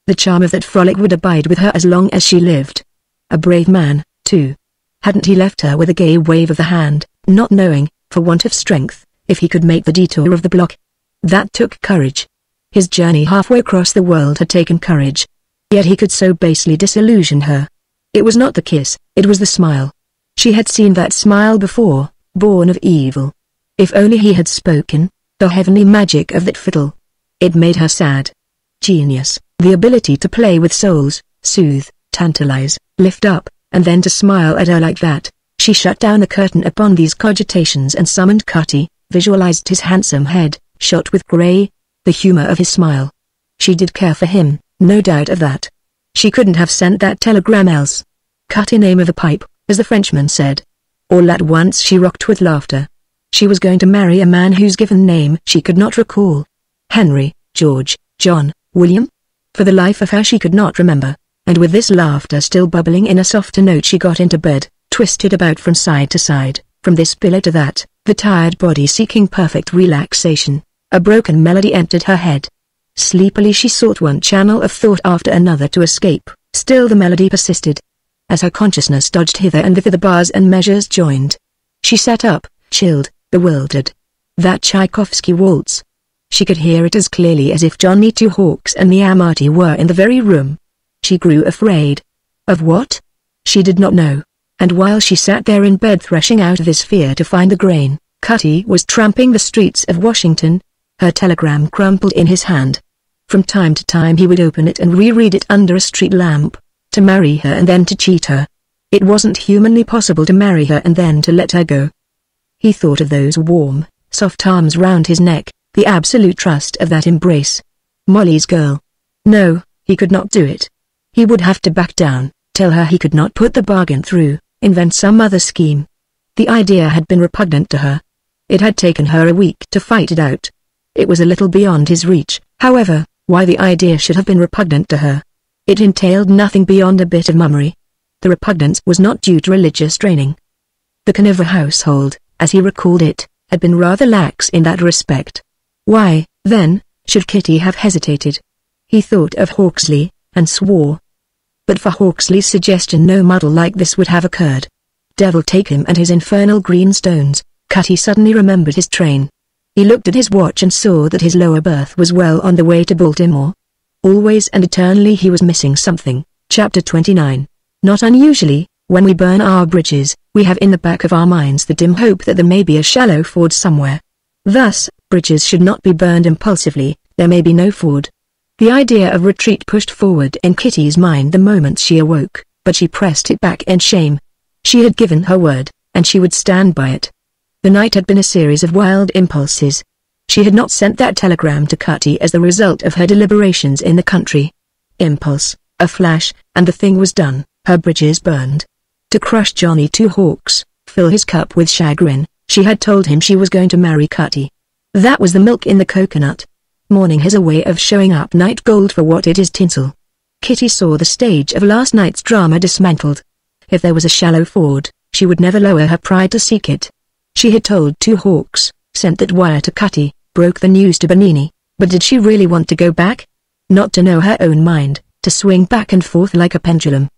The charm of that frolic would abide with her as long as she lived. A brave man, too. Hadn't he left her with a gay wave of the hand, not knowing, for want of strength, if he could make the detour of the block? That took courage. His journey halfway across the world had taken courage. Yet he could so basely disillusion her. It was not the kiss, it was the smile. She had seen that smile before, born of evil. If only he had spoken, the heavenly magic of that fiddle. It made her sad. Genius, the ability to play with souls, soothe, tantalize, lift up, and then to smile at her like that. She shut down the curtain upon these cogitations and summoned Cutty, visualized his handsome head, shot with grey, the humor of his smile. She did care for him, no doubt of that. She couldn't have sent that telegram else. Cutty, name of a pipe, as the Frenchman said. All at once she rocked with laughter. She was going to marry a man whose given name she could not recall. Henry, George, John, William? For the life of her she could not remember, and with this laughter still bubbling in a softer note she got into bed, twisted about from side to side, from this pillow to that, the tired body seeking perfect relaxation. A broken melody entered her head. Sleepily she sought one channel of thought after another to escape, still the melody persisted. As her consciousness dodged hither and thither the bars and measures joined. She sat up, chilled, bewildered. That Tchaikovsky waltz. She could hear it as clearly as if Johnny Two Hawks and the Amati were in the very room. She grew afraid. Of what? She did not know. And while she sat there in bed threshing out this fear to find the grain, Cutty was tramping the streets of Washington. Her telegram crumpled in his hand. From time to time he would open it and reread it under a street lamp. To marry her and then to cheat her. It wasn't humanly possible to marry her and then to let her go. He thought of those warm, soft arms round his neck, the absolute trust of that embrace. Molly's girl. No, he could not do it. He would have to back down, tell her he could not put the bargain through, invent some other scheme. The idea had been repugnant to her. It had taken her a week to fight it out. It was a little beyond his reach, however, why the idea should have been repugnant to her. It entailed nothing beyond a bit of mummery. The repugnance was not due to religious training. The Canova household, as he recalled it, had been rather lax in that respect. Why, then, should Kitty have hesitated? He thought of Hawksley, and swore. But for Hawksley's suggestion no muddle like this would have occurred. Devil take him and his infernal green stones, Cutty suddenly remembered his train. He looked at his watch and saw that his lower berth was well on the way to Baltimore. Always and eternally he was missing something. Chapter 29. Not unusually, when we burn our bridges, we have in the back of our minds the dim hope that there may be a shallow ford somewhere. Thus, bridges should not be burned impulsively, there may be no ford. The idea of retreat pushed forward in Kitty's mind the moment she awoke, but she pressed it back in shame. She had given her word, and she would stand by it. The night had been a series of wild impulses. She had not sent that telegram to Cutty as the result of her deliberations in the country. Impulse, a flash, and the thing was done, her bridges burned. To crush Johnny Two Hawks, fill his cup with chagrin, she had told him she was going to marry Cutty. That was the milk in the coconut. Morning has a way of showing up night gold for what it is, tinsel. Kitty saw the stage of last night's drama dismantled. If there was a shallow ford, she would never lower her pride to seek it. She had told Two Hawks, sent that wire to Cutty, broke the news to Bernini, but did she really want to go back? Not to know her own mind, to swing back and forth like a pendulum.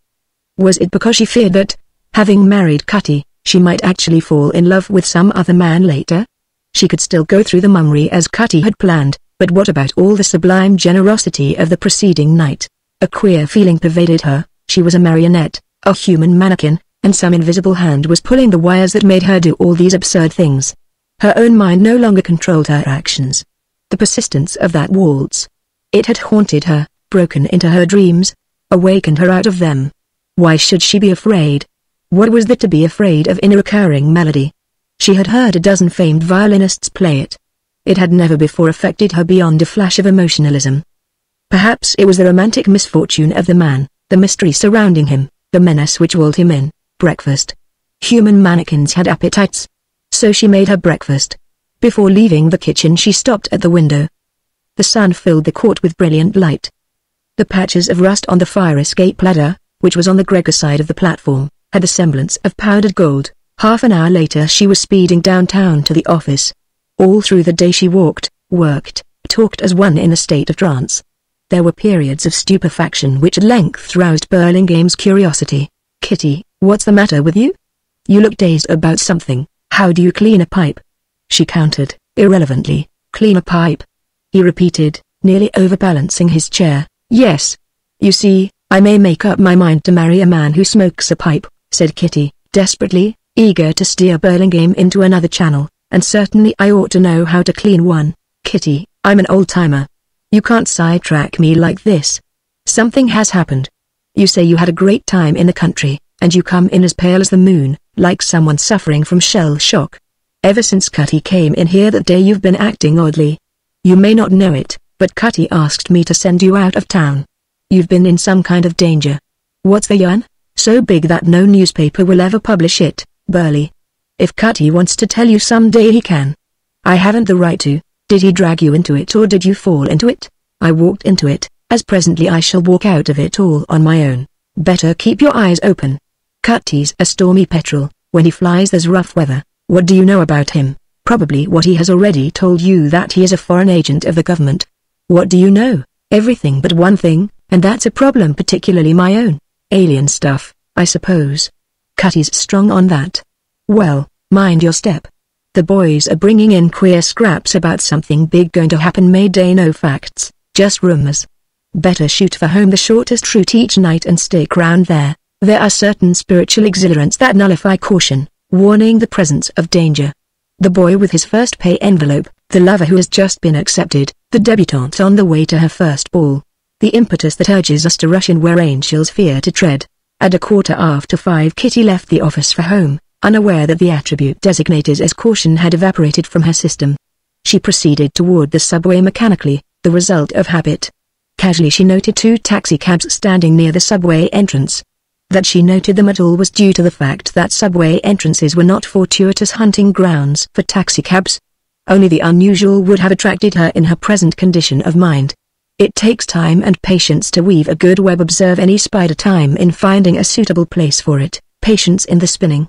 Was it because she feared that, having married Cutty, she might actually fall in love with some other man later? She could still go through the mummery as Cutty had planned, but what about all the sublime generosity of the preceding night? A queer feeling pervaded her. She was a marionette, a human mannequin, and some invisible hand was pulling the wires that made her do all these absurd things. Her own mind no longer controlled her actions. The persistence of that waltz. It had haunted her, broken into her dreams, awakened her out of them. Why should she be afraid? What was there to be afraid of in a recurring melody? She had heard a dozen famed violinists play it. It had never before affected her beyond a flash of emotionalism. Perhaps it was the romantic misfortune of the man, the mystery surrounding him, the menace which walled him in. Breakfast. Human mannequins had appetites. So she made her breakfast. Before leaving the kitchen she stopped at the window. The sun filled the court with brilliant light. The patches of rust on the fire escape ladder, which was on the Gregor side of the platform, had the semblance of powdered gold. Half an hour later she was speeding downtown to the office. All through the day she walked, worked, talked as one in a state of trance. There were periods of stupefaction which at length roused Burlingame's curiosity. "Kitty, what's the matter with you? You look dazed about something. How do you clean a pipe?" She countered, irrelevantly. "Clean a pipe?" he repeated, nearly overbalancing his chair. "Yes. You see, I may make up my mind to marry a man who smokes a pipe," said Kitty, desperately, eager to steer Burlingame into another channel, "and certainly I ought to know how to clean one. Kitty, I'm an old-timer. You can't sidetrack me like this. Something has happened. You say you had a great time in the country, and you come in as pale as the moon, like someone suffering from shell shock. Ever since Cutty came in here that day you've been acting oddly. You may not know it, but Cutty asked me to send you out of town. You've been in some kind of danger. What's the yarn? So big that no newspaper will ever publish it, Burley. If Cutty wants to tell you someday he can. I haven't the right to. Did he drag you into it or did you fall into it?" "I walked into it, as presently I shall walk out of it all on my own. Better keep your eyes open. Cutty's a stormy petrel. When he flies there's rough weather. What do you know about him? Probably what he has already told you, that he is a foreign agent of the government. What do you know? Everything but one thing, and that's a problem, particularly my own. Alien stuff, I suppose. Cutty's strong on that. Well, mind your step. The boys are bringing in queer scraps about something big going to happen. Mayday, no facts, just rumors. Better shoot for home the shortest route each night and stick round there. There are certain spiritual exhilarants that nullify caution, warning the presence of danger. The boy with his first pay envelope, the lover who has just been accepted, the debutante on the way to her first ball. The impetus that urges us to rush in where angels fear to tread. At 5:15 Kitty left the office for home, unaware that the attribute designated as caution had evaporated from her system. She proceeded toward the subway mechanically, the result of habit. Casually she noted 2 taxicabs standing near the subway entrance. That she noted them at all was due to the fact that subway entrances were not fortuitous hunting grounds for taxicabs. Only the unusual would have attracted her in her present condition of mind. It takes time and patience to weave a good web. Observe any spider, time in finding a suitable place for it, patience in the spinning.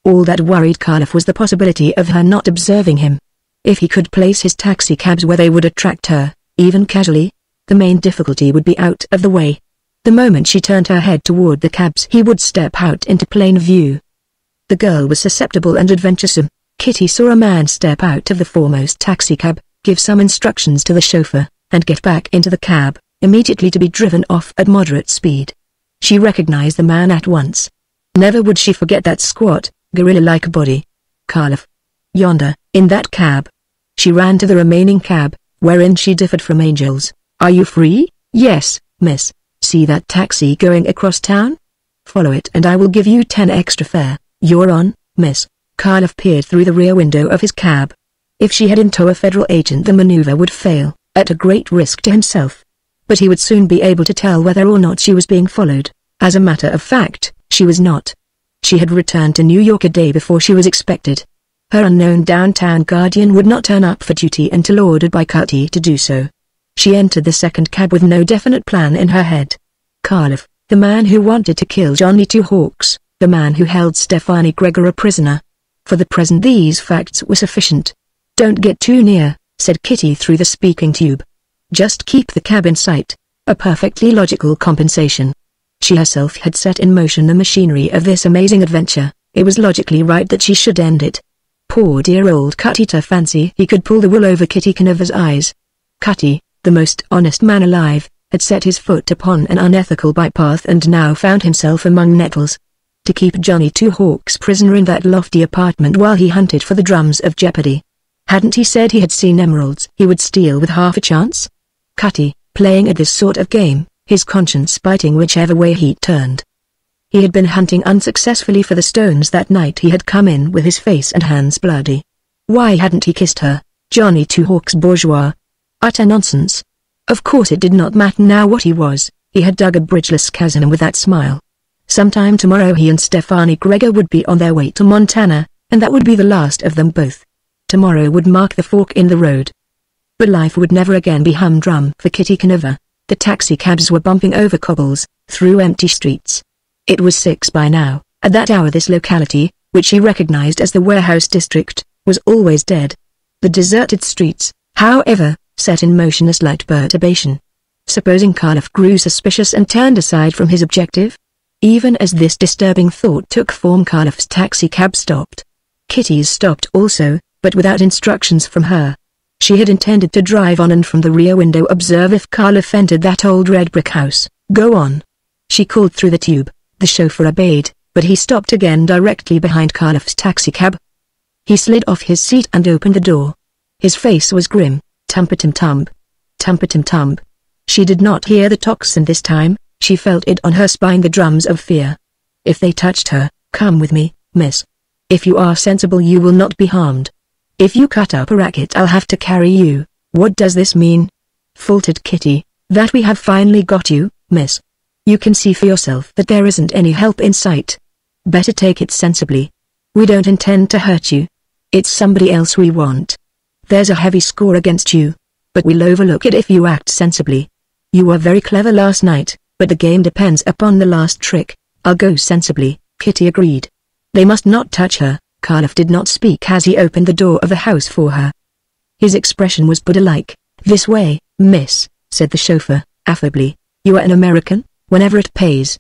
All that worried Carloff was the possibility of her not observing him. If he could place his taxicabs where they would attract her, even casually, the main difficulty would be out of the way. The moment she turned her head toward the cabs he would step out into plain view. The girl was susceptible and adventuresome. Kitty saw a man step out of the foremost taxicab, give some instructions to the chauffeur, and get back into the cab, immediately to be driven off at moderate speed. She recognized the man at once. Never would she forget that squat, gorilla-like body. Carloff. Yonder, in that cab. She ran to the remaining cab, wherein she differed from Angel's. "Are you free?" Yes, miss. See that taxi going across town? Follow it and I will give you 10 extra fare. You're on, miss. Karloff peered through the rear window of his cab. If she had in tow a federal agent, the maneuver would fail, at a great risk to himself. But he would soon be able to tell whether or not she was being followed. As a matter of fact, she was not. She had returned to New York a day before she was expected. Her unknown downtown guardian would not turn up for duty until ordered by Cutty to do so. She entered the second cab with no definite plan in her head. Karloff, the man who wanted to kill Johnny Two Hawks, the man who held Stephanie Gregor a prisoner. For the present these facts were sufficient. Don't get too near, said Kitty through the speaking tube. Just keep the cab in sight. A perfectly logical compensation. She herself had set in motion the machinery of this amazing adventure. It was logically right that she should end it. Poor dear old Cutty, to fancy he could pull the wool over Kitty Canova's eyes. Cutty, the most honest man alive, had set his foot upon an unethical bypath and now found himself among nettles. To keep Johnny Two Hawks prisoner in that lofty apartment while he hunted for the drums of Jeopardy. Hadn't he said he had seen emeralds he would steal with half a chance? Cutty, playing at this sort of game, his conscience biting whichever way he turned. He had been hunting unsuccessfully for the stones that night. He had come in with his face and hands bloody. Why hadn't he kissed her, Johnny Two Hawks bourgeois? Utter nonsense. Of course it did not matter now what he was. He had dug a bridgeless chasm with that smile. Sometime tomorrow he and Stephanie Gregor would be on their way to Montana, and that would be the last of them both. Tomorrow would mark the fork in the road. But life would never again be humdrum for Kitty Canova. The taxicabs were bumping over cobbles, through empty streets. It was 6 by now. At that hour this locality, which he recognized as the warehouse district, was always dead. The deserted streets, however, set in motion a slight perturbation. Supposing Karloff grew suspicious and turned aside from his objective? Even as this disturbing thought took form, Karloff's taxicab stopped. Kitty's stopped also, but without instructions from her. She had intended to drive on and from the rear window observe if Karloff entered that old red brick house. Go on. She called through the tube. The chauffeur obeyed, but he stopped again directly behind Karloff's taxicab. He slid off his seat and opened the door. His face was grim. Tump-a-tum-tump. Tump-a-tum-tump. She did not hear the tocsin this time. She felt it on her spine, the drums of fear. If they touched her, come with me, miss. If you are sensible you will not be harmed. If you cut up a racket I'll have to carry you. What does this mean? Faltered Kitty. That we have finally got you, miss. You can see for yourself that there isn't any help in sight. Better take it sensibly. We don't intend to hurt you. It's somebody else we want. There's a heavy score against you. But we'll overlook it if you act sensibly. You were very clever last night, but the game depends upon the last trick. I'll go sensibly, Kitty agreed. They must not touch her. Karloff did not speak as he opened the door of the house for her. His expression was Buddha-like. This way, miss, said the chauffeur, affably. You are an American, whenever it pays.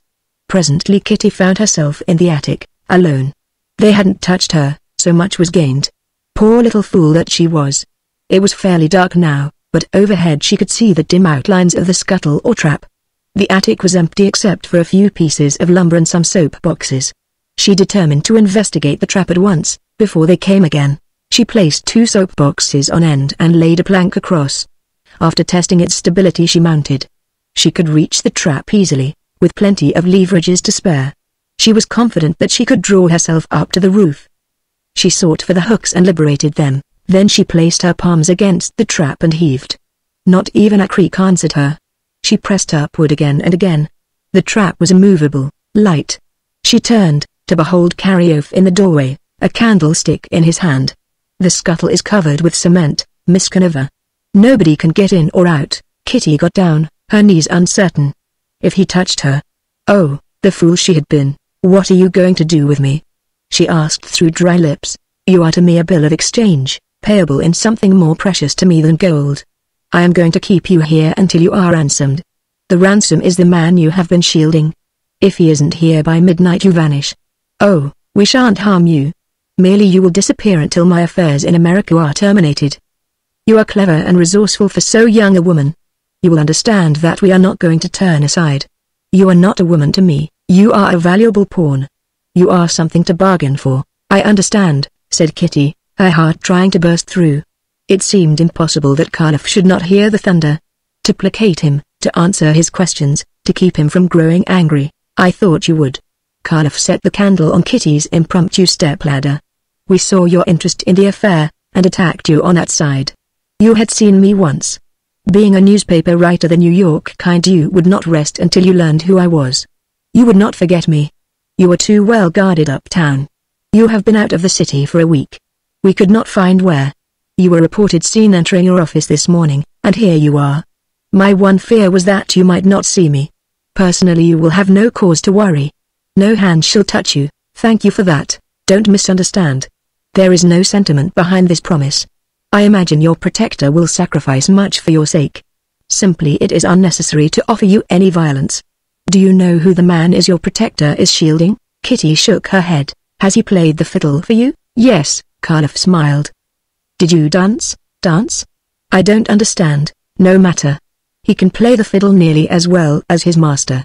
Presently Kitty found herself in the attic, alone. They hadn't touched her, so much was gained. Poor little fool that she was. It was fairly dark now, but overhead she could see the dim outlines of the scuttle or trap. The attic was empty except for a few pieces of lumber and some soap boxes. She determined to investigate the trap at once, before they came again. She placed 2 soap boxes on end and laid a plank across. After testing its stability she mounted. She could reach the trap easily, with plenty of leverages to spare. She was confident that she could draw herself up to the roof. She sought for the hooks and liberated them, then she placed her palms against the trap and heaved. Not even a creak answered her. She pressed upward again and again. The trap was immovable, light. She turned, to behold Karloff in the doorway, a candlestick in his hand. The scuttle is covered with cement, Miss Canova. Nobody can get in or out. Kitty got down, her knees uncertain. If he touched her. Oh, the fool she had been. What are you going to do with me? She asked through dry lips. You are to me a bill of exchange, payable in something more precious to me than gold. I am going to keep you here until you are ransomed. The ransom is the man you have been shielding. If he isn't here by midnight you vanish. Oh, we shan't harm you. Merely you will disappear until my affairs in America are terminated. You are clever and resourceful for so young a woman. You will understand that we are not going to turn aside. You are not a woman to me, you are a valuable pawn. You are something to bargain for. I understand, said Kitty, her heart trying to burst through. It seemed impossible that Karloff should not hear the thunder. To placate him, to answer his questions, to keep him from growing angry. I thought you would. Cardiff set the candle on Kitty's impromptu stepladder. We saw your interest in the affair, and attacked you on that side. You had seen me once. Being a newspaper writer, the New York kind, you would not rest until you learned who I was. You would not forget me. You were too well guarded uptown. You have been out of the city for a week. We could not find where. You were reported seen entering your office this morning, and here you are. My one fear was that you might not see me. Personally, you will have no cause to worry. No hand shall touch you. Thank you for that. Don't misunderstand. There is no sentiment behind this promise. I imagine your protector will sacrifice much for your sake. Simply it is unnecessary to offer you any violence. Do you know who the man is your protector is shielding? Kitty shook her head. Has he played the fiddle for you? Yes, Cardiff smiled. Did you dance? Dance? I don't understand. No matter. He can play the fiddle nearly as well as his master.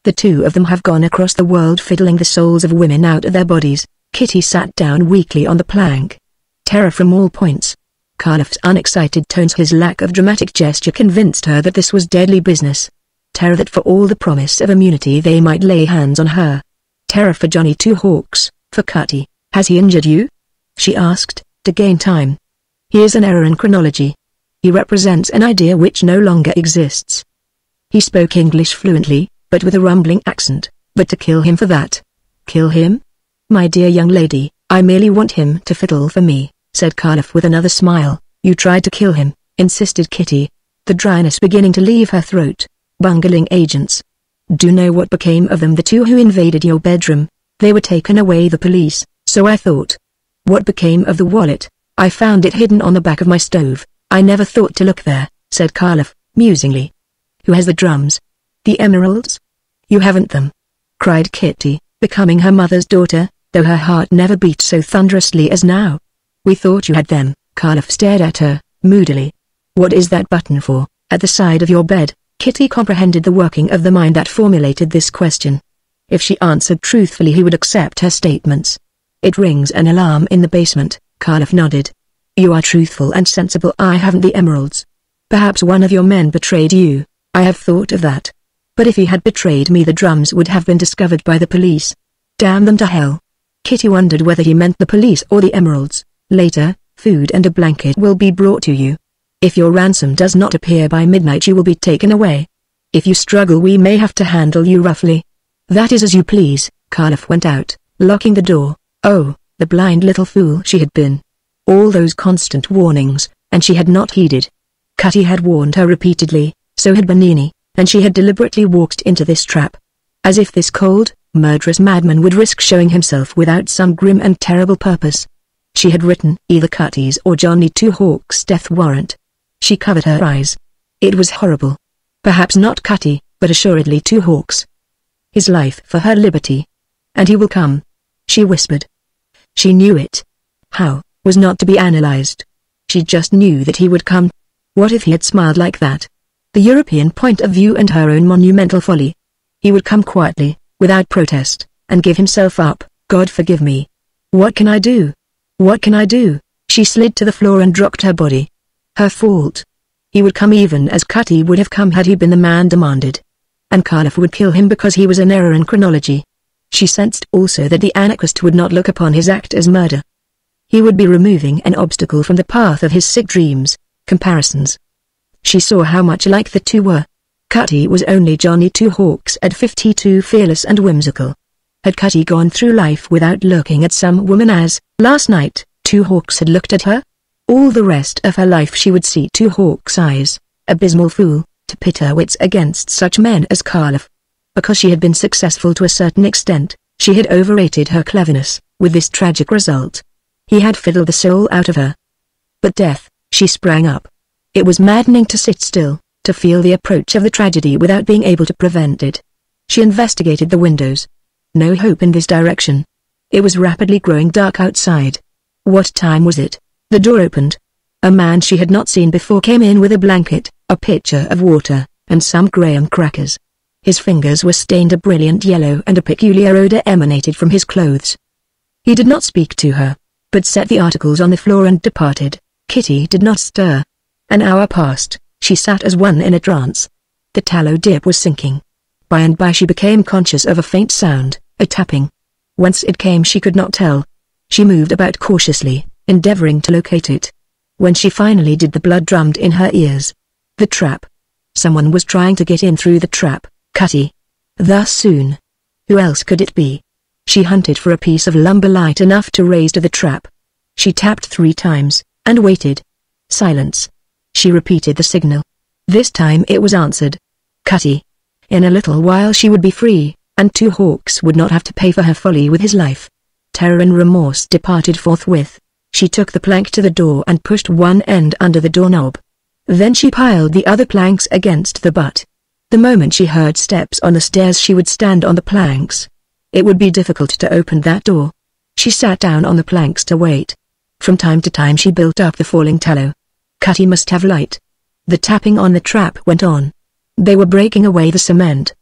The two of them have gone across the world fiddling the souls of women out of their bodies. Kitty sat down weakly on the plank. Terror from all points. Cardiff's unexcited tones, his lack of dramatic gesture, convinced her that this was deadly business. Terror that for all the promise of immunity they might lay hands on her. Terror for Johnny Two Hawks, for Cutty. Has he injured you? She asked, to gain time. Here's an error in chronology. He represents an idea which no longer exists. He spoke English fluently, but with a rumbling accent. But to kill him for that? Kill him? My dear young lady, I merely want him to fiddle for me, said Cardiff with another smile. You tried to kill him, insisted Kitty, the dryness beginning to leave her throat. Bungling agents. Do you know what became of them, the two who invaded your bedroom? They were taken away, the police, so I thought. What became of the wallet? I found it hidden on the back of my stove. I never thought to look there, said Cardiff, musingly. Who has the drums? The emeralds? You haven't them, cried Kitty, becoming her mother's daughter, though her heart never beat so thunderously as now. We thought you had them. Cardiff stared at her, moodily. What is that button for, at the side of your bed? Kitty comprehended the working of the mind that formulated this question. If she answered truthfully, he would accept her statements. It rings an alarm in the basement. Cardiff nodded. You are truthful and sensible. I haven't the emeralds. Perhaps one of your men betrayed you. I have thought of that. But if he had betrayed me, the drums would have been discovered by the police. Damn them to hell. Kitty wondered whether he meant the police or the emeralds. Later, food and a blanket will be brought to you. If your ransom does not appear by midnight, you will be taken away. If you struggle, we may have to handle you roughly. That is as you please. Cardiff went out, locking the door. Oh, the blind little fool she had been. All those constant warnings, and she had not heeded. Cutty had warned her repeatedly, so had Bernini, and she had deliberately walked into this trap. As if this cold, murderous madman would risk showing himself without some grim and terrible purpose. She had written either Cutty's or Johnny Two Hawks' death warrant. She covered her eyes. It was horrible. Perhaps not Cutty, but assuredly Two Hawks. His life for her liberty. And he will come. She whispered. She knew it. How, was not to be analyzed. She just knew that he would come. What if he had smiled like that? The European point of view and her own monumental folly. He would come quietly, without protest, and give himself up. God forgive me. What can I do? What can I do? She slid to the floor and rocked her body. Her fault. He would come even as Cutty would have come had he been the man demanded. And Cardiff would kill him because he was an error in chronology. She sensed also that the anarchist would not look upon his act as murder. He would be removing an obstacle from the path of his sick dreams, comparisons. She saw how much alike the two were. Cutty was only Johnny Two Hawks at 52, fearless and whimsical. Had Cutty gone through life without looking at some woman as, last night, Two Hawks had looked at her? All the rest of her life she would see Two Hawks' eyes, abysmal fool, to pit her wits against such men as Cardiff. Because she had been successful to a certain extent, she had overrated her cleverness, with this tragic result. He had fiddled the soul out of her. But death, she sprang up. It was maddening to sit still, to feel the approach of the tragedy without being able to prevent it. She investigated the windows. No hope in this direction. It was rapidly growing dark outside. What time was it? The door opened. A man she had not seen before came in with a blanket, a pitcher of water, and some graham crackers. His fingers were stained a brilliant yellow and a peculiar odor emanated from his clothes. He did not speak to her, but set the articles on the floor and departed. Kitty did not stir. An hour passed. She sat as one in a trance. The tallow dip was sinking. By and by she became conscious of a faint sound, a tapping. Whence it came she could not tell. She moved about cautiously, endeavoring to locate it. When she finally did, the blood drummed in her ears. The trap. Someone was trying to get in through the trap. Cutty. Thus soon. Who else could it be? She hunted for a piece of lumber light enough to raise to the trap. She tapped 3 times, and waited. Silence. She repeated the signal. This time it was answered. Cutty. In a little while she would be free, and 2 hawks would not have to pay for her folly with his life. Terror and remorse departed forthwith. She took the plank to the door and pushed one end under the doorknob. Then she piled the other planks against the butt. The moment she heard steps on the stairs she would stand on the planks. It would be difficult to open that door. She sat down on the planks to wait. From time to time she built up the falling tallow. Cutty must have light. The tapping on the trap went on. They were breaking away the cement.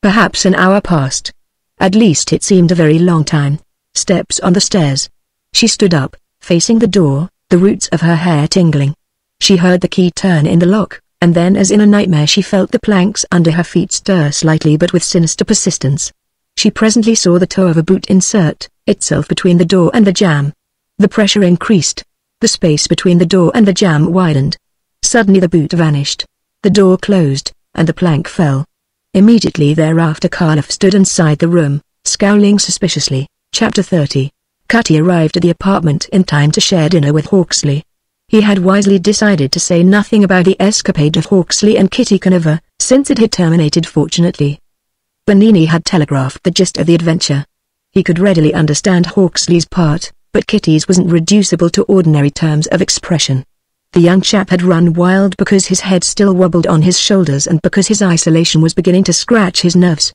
Perhaps an hour passed. At least it seemed a very long time. Steps on the stairs. She stood up, facing the door, the roots of her hair tingling. She heard the key turn in the lock, and then as in a nightmare she felt the planks under her feet stir slightly but with sinister persistence. She presently saw the toe of a boot insert itself between the door and the jamb. The pressure increased. The space between the door and the jamb widened. Suddenly the boot vanished. The door closed, and the plank fell. Immediately thereafter Carloff stood inside the room, scowling suspiciously. Chapter 30. Cutty arrived at the apartment in time to share dinner with Hawksley. He had wisely decided to say nothing about the escapade of Hawksley and Kitty Conover, since it had terminated fortunately. Bernini had telegraphed the gist of the adventure. He could readily understand Hawksley's part, but Kitty's wasn't reducible to ordinary terms of expression. The young chap had run wild because his head still wobbled on his shoulders and because his isolation was beginning to scratch his nerves.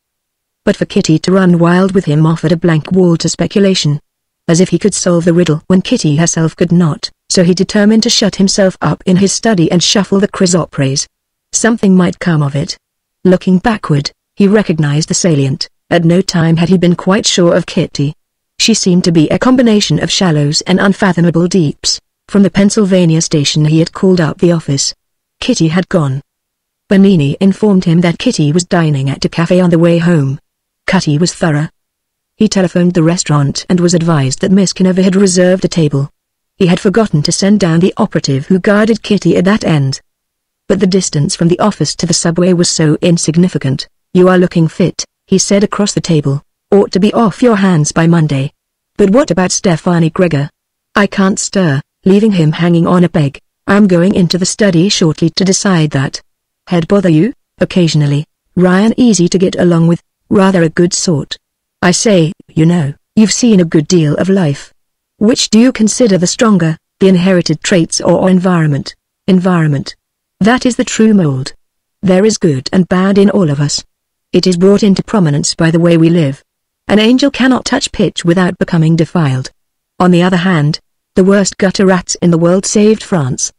But for Kitty to run wild with him offered a blank wall to speculation. As if he could solve the riddle when Kitty herself could not, so he determined to shut himself up in his study and shuffle the chrysoprase. Something might come of it. Looking backward, he recognized the salient. At no time had he been quite sure of Kitty. She seemed to be a combination of shallows and unfathomable deeps. From the Pennsylvania station he had called up the office. Kitty had gone. Bernini informed him that Kitty was dining at a cafe on the way home. Cutty was thorough. He telephoned the restaurant and was advised that Miss Conover had reserved a table. He had forgotten to send down the operative who guarded Kitty at that end. But the distance from the office to the subway was so insignificant. "You are looking fit," he said across the table. "Ought to be off your hands by Monday. But what about Stefani Gregor? I can't stir, leaving him hanging on a peg. I'm going into the study shortly to decide that. Head bother you?" "Occasionally. Ryan easy to get along with, rather a good sort. I say, you know, you've seen a good deal of life. Which do you consider the stronger, the inherited traits or environment?" "Environment. That is the true mold. There is good and bad in all of us. It is brought into prominence by the way we live. An angel cannot touch pitch without becoming defiled. On the other hand, the worst gutter rats in the world saved France.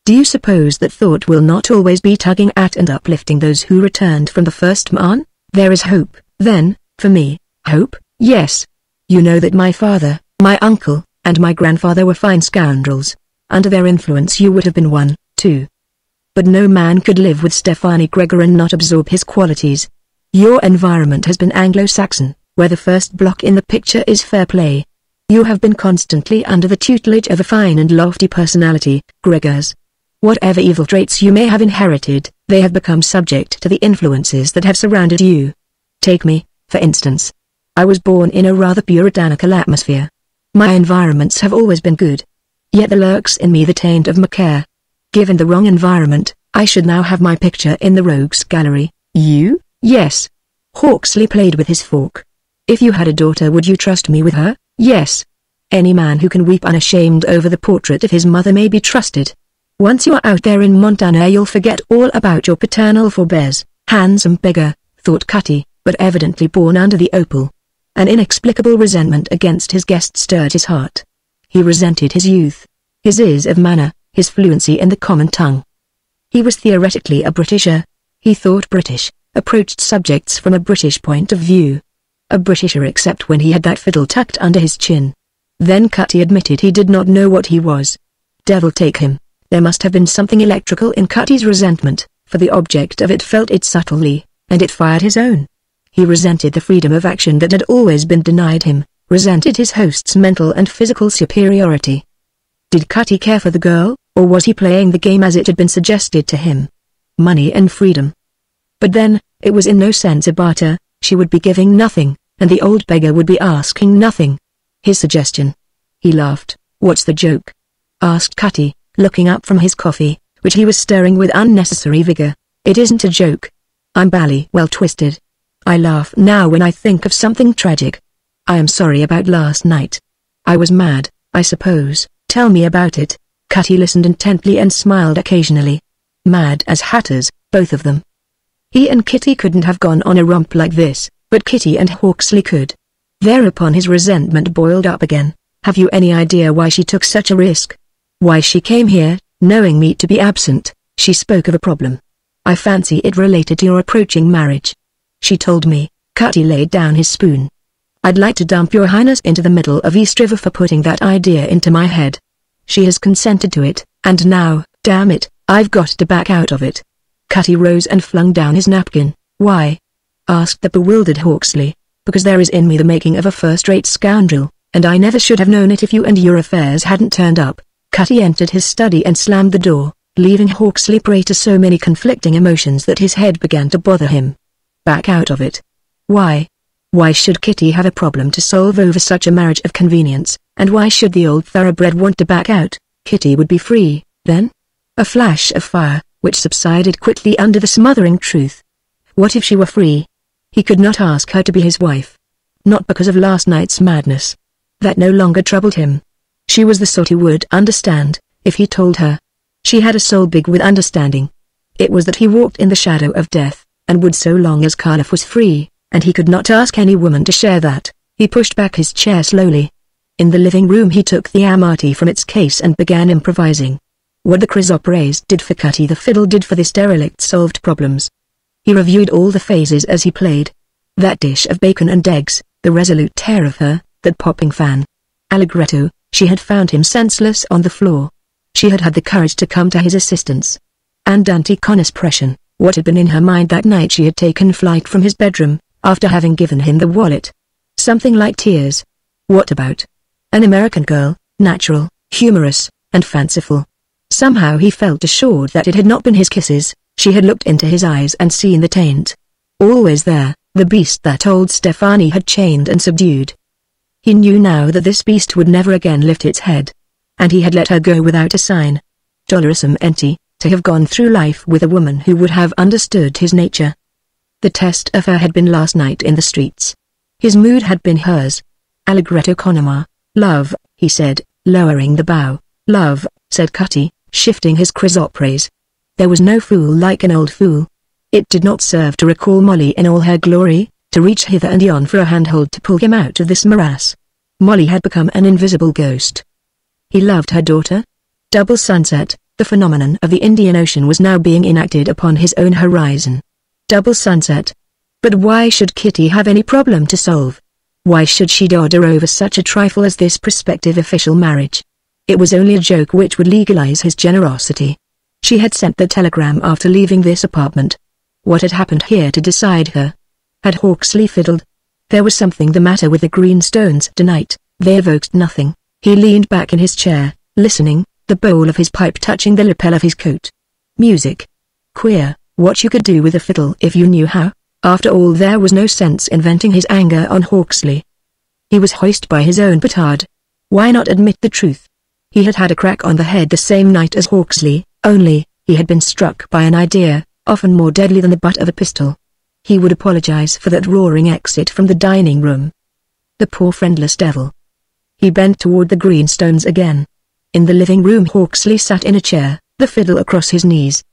Do you suppose that thought will not always be tugging at and uplifting those who returned from the first Marne? There is hope, then, for me." "Hope? Yes. You know that my father, my uncle, and my grandfather were fine scoundrels. Under their influence you would have been one, too. But no man could live with Stefani Gregor and not absorb his qualities. Your environment has been Anglo-Saxon, where the first block in the picture is fair play. You have been constantly under the tutelage of a fine and lofty personality, Gregor's. Whatever evil traits you may have inherited, they have become subject to the influences that have surrounded you. Take me, for instance. I was born in a rather puritanical atmosphere. My environments have always been good. Yet there lurks in me the taint of Macaire. Given the wrong environment, I should now have my picture in the rogues gallery." "You?" "Yes." Hawksley played with his fork. "If you had a daughter, would you trust me with her?" "Yes. Any man who can weep unashamed over the portrait of his mother may be trusted. Once you are out there in Montana you'll forget all about your paternal forebears." "Handsome beggar," thought Cutty, but evidently born under the opal. An inexplicable resentment against his guest stirred his heart. He resented his youth, his ease of manner, his fluency in the common tongue. He was theoretically a Britisher. He thought British, approached subjects from a British point of view. A Britisher except when he had that fiddle tucked under his chin. Then Cutty admitted he did not know what he was. Devil take him, there must have been something electrical in Cutty's resentment, for the object of it felt it subtly, and it fired his own. He resented the freedom of action that had always been denied him, resented his host's mental and physical superiority. Did Cutty care for the girl, or was he playing the game as it had been suggested to him? Money and freedom. But then, it was in no sense a barter. She would be giving nothing, and the old beggar would be asking nothing. His suggestion. He laughed. "What's the joke?" asked Cutty, looking up from his coffee, which he was stirring with unnecessary vigor. "It isn't a joke. I'm bally well twisted. I laugh now when I think of something tragic. I am sorry about last night. I was mad, I suppose. Tell me about it." Cutty listened intently and smiled occasionally. Mad as hatters, both of them. He and Kitty couldn't have gone on a romp like this, but Kitty and Hawksley could. Thereupon his resentment boiled up again. "Have you any idea why she took such a risk? Why she came here, knowing me to be absent?" She spoke of a problem. "I fancy it related to your approaching marriage. She told me." Cutty laid down his spoon. "I'd like to dump your highness into the middle of East River for putting that idea into my head. She has consented to it, and now, damn it, I've got to back out of it." Cutty rose and flung down his napkin. "Why?" asked the bewildered Hawksley. "Because there is in me the making of a first-rate scoundrel, and I never should have known it if you and your affairs hadn't turned up." Cutty entered his study and slammed the door, leaving Hawksley prey to so many conflicting emotions that his head began to bother him. Back out of it? Why? Why should Kitty have a problem to solve over such a marriage of convenience, and why should the old thoroughbred want to back out? Kitty would be free, then? A flash of fire, which subsided quickly under the smothering truth. What if she were free? He could not ask her to be his wife. Not because of last night's madness. That no longer troubled him. She was the sort who would understand, if he told her. She had a soul big with understanding. It was that he walked in the shadow of death, and would so long as Carlof was free, and he could not ask any woman to share that. He pushed back his chair slowly. In the living room he took the Amati from its case and began improvising. What the chrysoprase did for Cutty the fiddle did for this derelict solved problems. He reviewed all the phases as he played. That dish of bacon and eggs, the resolute tear of her, that popping fan. Allegretto, she had found him senseless on the floor. She had had the courage to come to his assistance. Andante con espression, what had been in her mind that night she had taken flight from his bedroom, after having given him the wallet. Something like tears. What about? An American girl, natural, humorous, and fanciful. Somehow he felt assured that it had not been his kisses. She had looked into his eyes and seen the taint. Always there, the beast that old Stefani had chained and subdued. He knew now that this beast would never again lift its head. And he had let her go without a sign. Dolorisum enti, to have gone through life with a woman who would have understood his nature. The test of her had been last night in the streets. His mood had been hers. Allegretto con amor. "Love," he said, lowering the bow. "Love," said Cutty, shifting his chrysoprase. There was no fool like an old fool. It did not serve to recall Molly in all her glory, to reach hither and yon for a handhold to pull him out of this morass. Molly had become an invisible ghost. He loved her daughter. Double sunset, the phenomenon of the Indian Ocean was now being enacted upon his own horizon. Double sunset. But why should Kitty have any problem to solve? Why should she dodder over such a trifle as this prospective official marriage? It was only a joke which would legalize his generosity. She had sent the telegram after leaving this apartment. What had happened here to decide her? Had Hawksley fiddled? There was something the matter with the green stones tonight. They evoked nothing. He leaned back in his chair, listening, the bowl of his pipe touching the lapel of his coat. Music. Queer, what you could do with a fiddle if you knew how. After all, there was no sense in venting his anger on Hawksley. He was hoist by his own petard. Why not admit the truth? He had had a crack on the head the same night as Hawksley, only, he had been struck by an idea, often more deadly than the butt of a pistol. He would apologize for that roaring exit from the dining room. The poor friendless devil. He bent toward the greenstones again. In the living room Hawksley sat in a chair, the fiddle across his knees.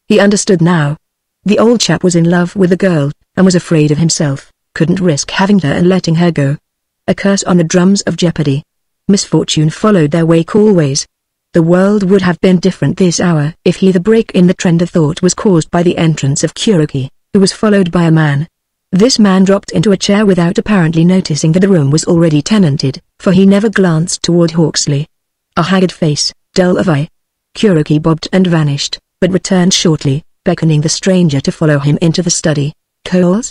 He understood now. The old chap was in love with the girl, and was afraid of himself, couldn't risk having her and letting her go. A curse on the drums of Jeopardy. Misfortune followed their wake always. The world would have been different this hour if the break in the trend of thought was caused by the entrance of Kuroki, who was followed by a man. This man dropped into a chair without apparently noticing that the room was already tenanted, for he never glanced toward Hawksley. A haggard face, dull of eye. Kuroki bobbed and vanished, but returned shortly, beckoning the stranger to follow him into the study. "Coles?"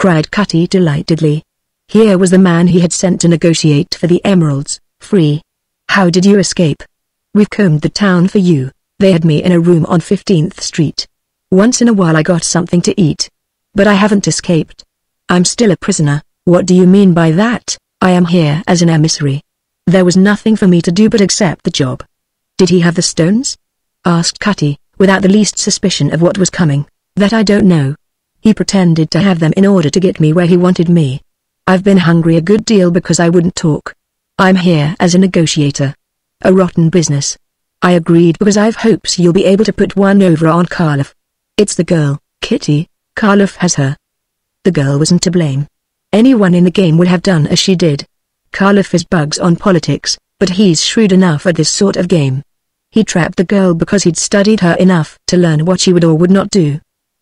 cried Cutty delightedly. Here was the man he had sent to negotiate for the emeralds, free. "How did you escape?" "We've combed the town for you. They had me in a room on 15th Street. Once in a while I got something to eat. But I haven't escaped. I'm still a prisoner." "What do you mean by that?" "I am here as an emissary. There was nothing for me to do but accept the job." "Did he have the stones?" asked Cutty, without the least suspicion of what was coming. "That I don't know. He pretended to have them in order to get me where he wanted me. I've been hungry a good deal because I wouldn't talk. I'm here as a negotiator. A rotten business. I agreed because I've hopes you'll be able to put one over on Karloff. It's the girl, Kitty. Karloff has her." The girl wasn't to blame. Anyone in the game would have done as she did. Karloff is bugs on politics, but he's shrewd enough at this sort of game. He trapped the girl because he'd studied her enough to learn what she would or would not do.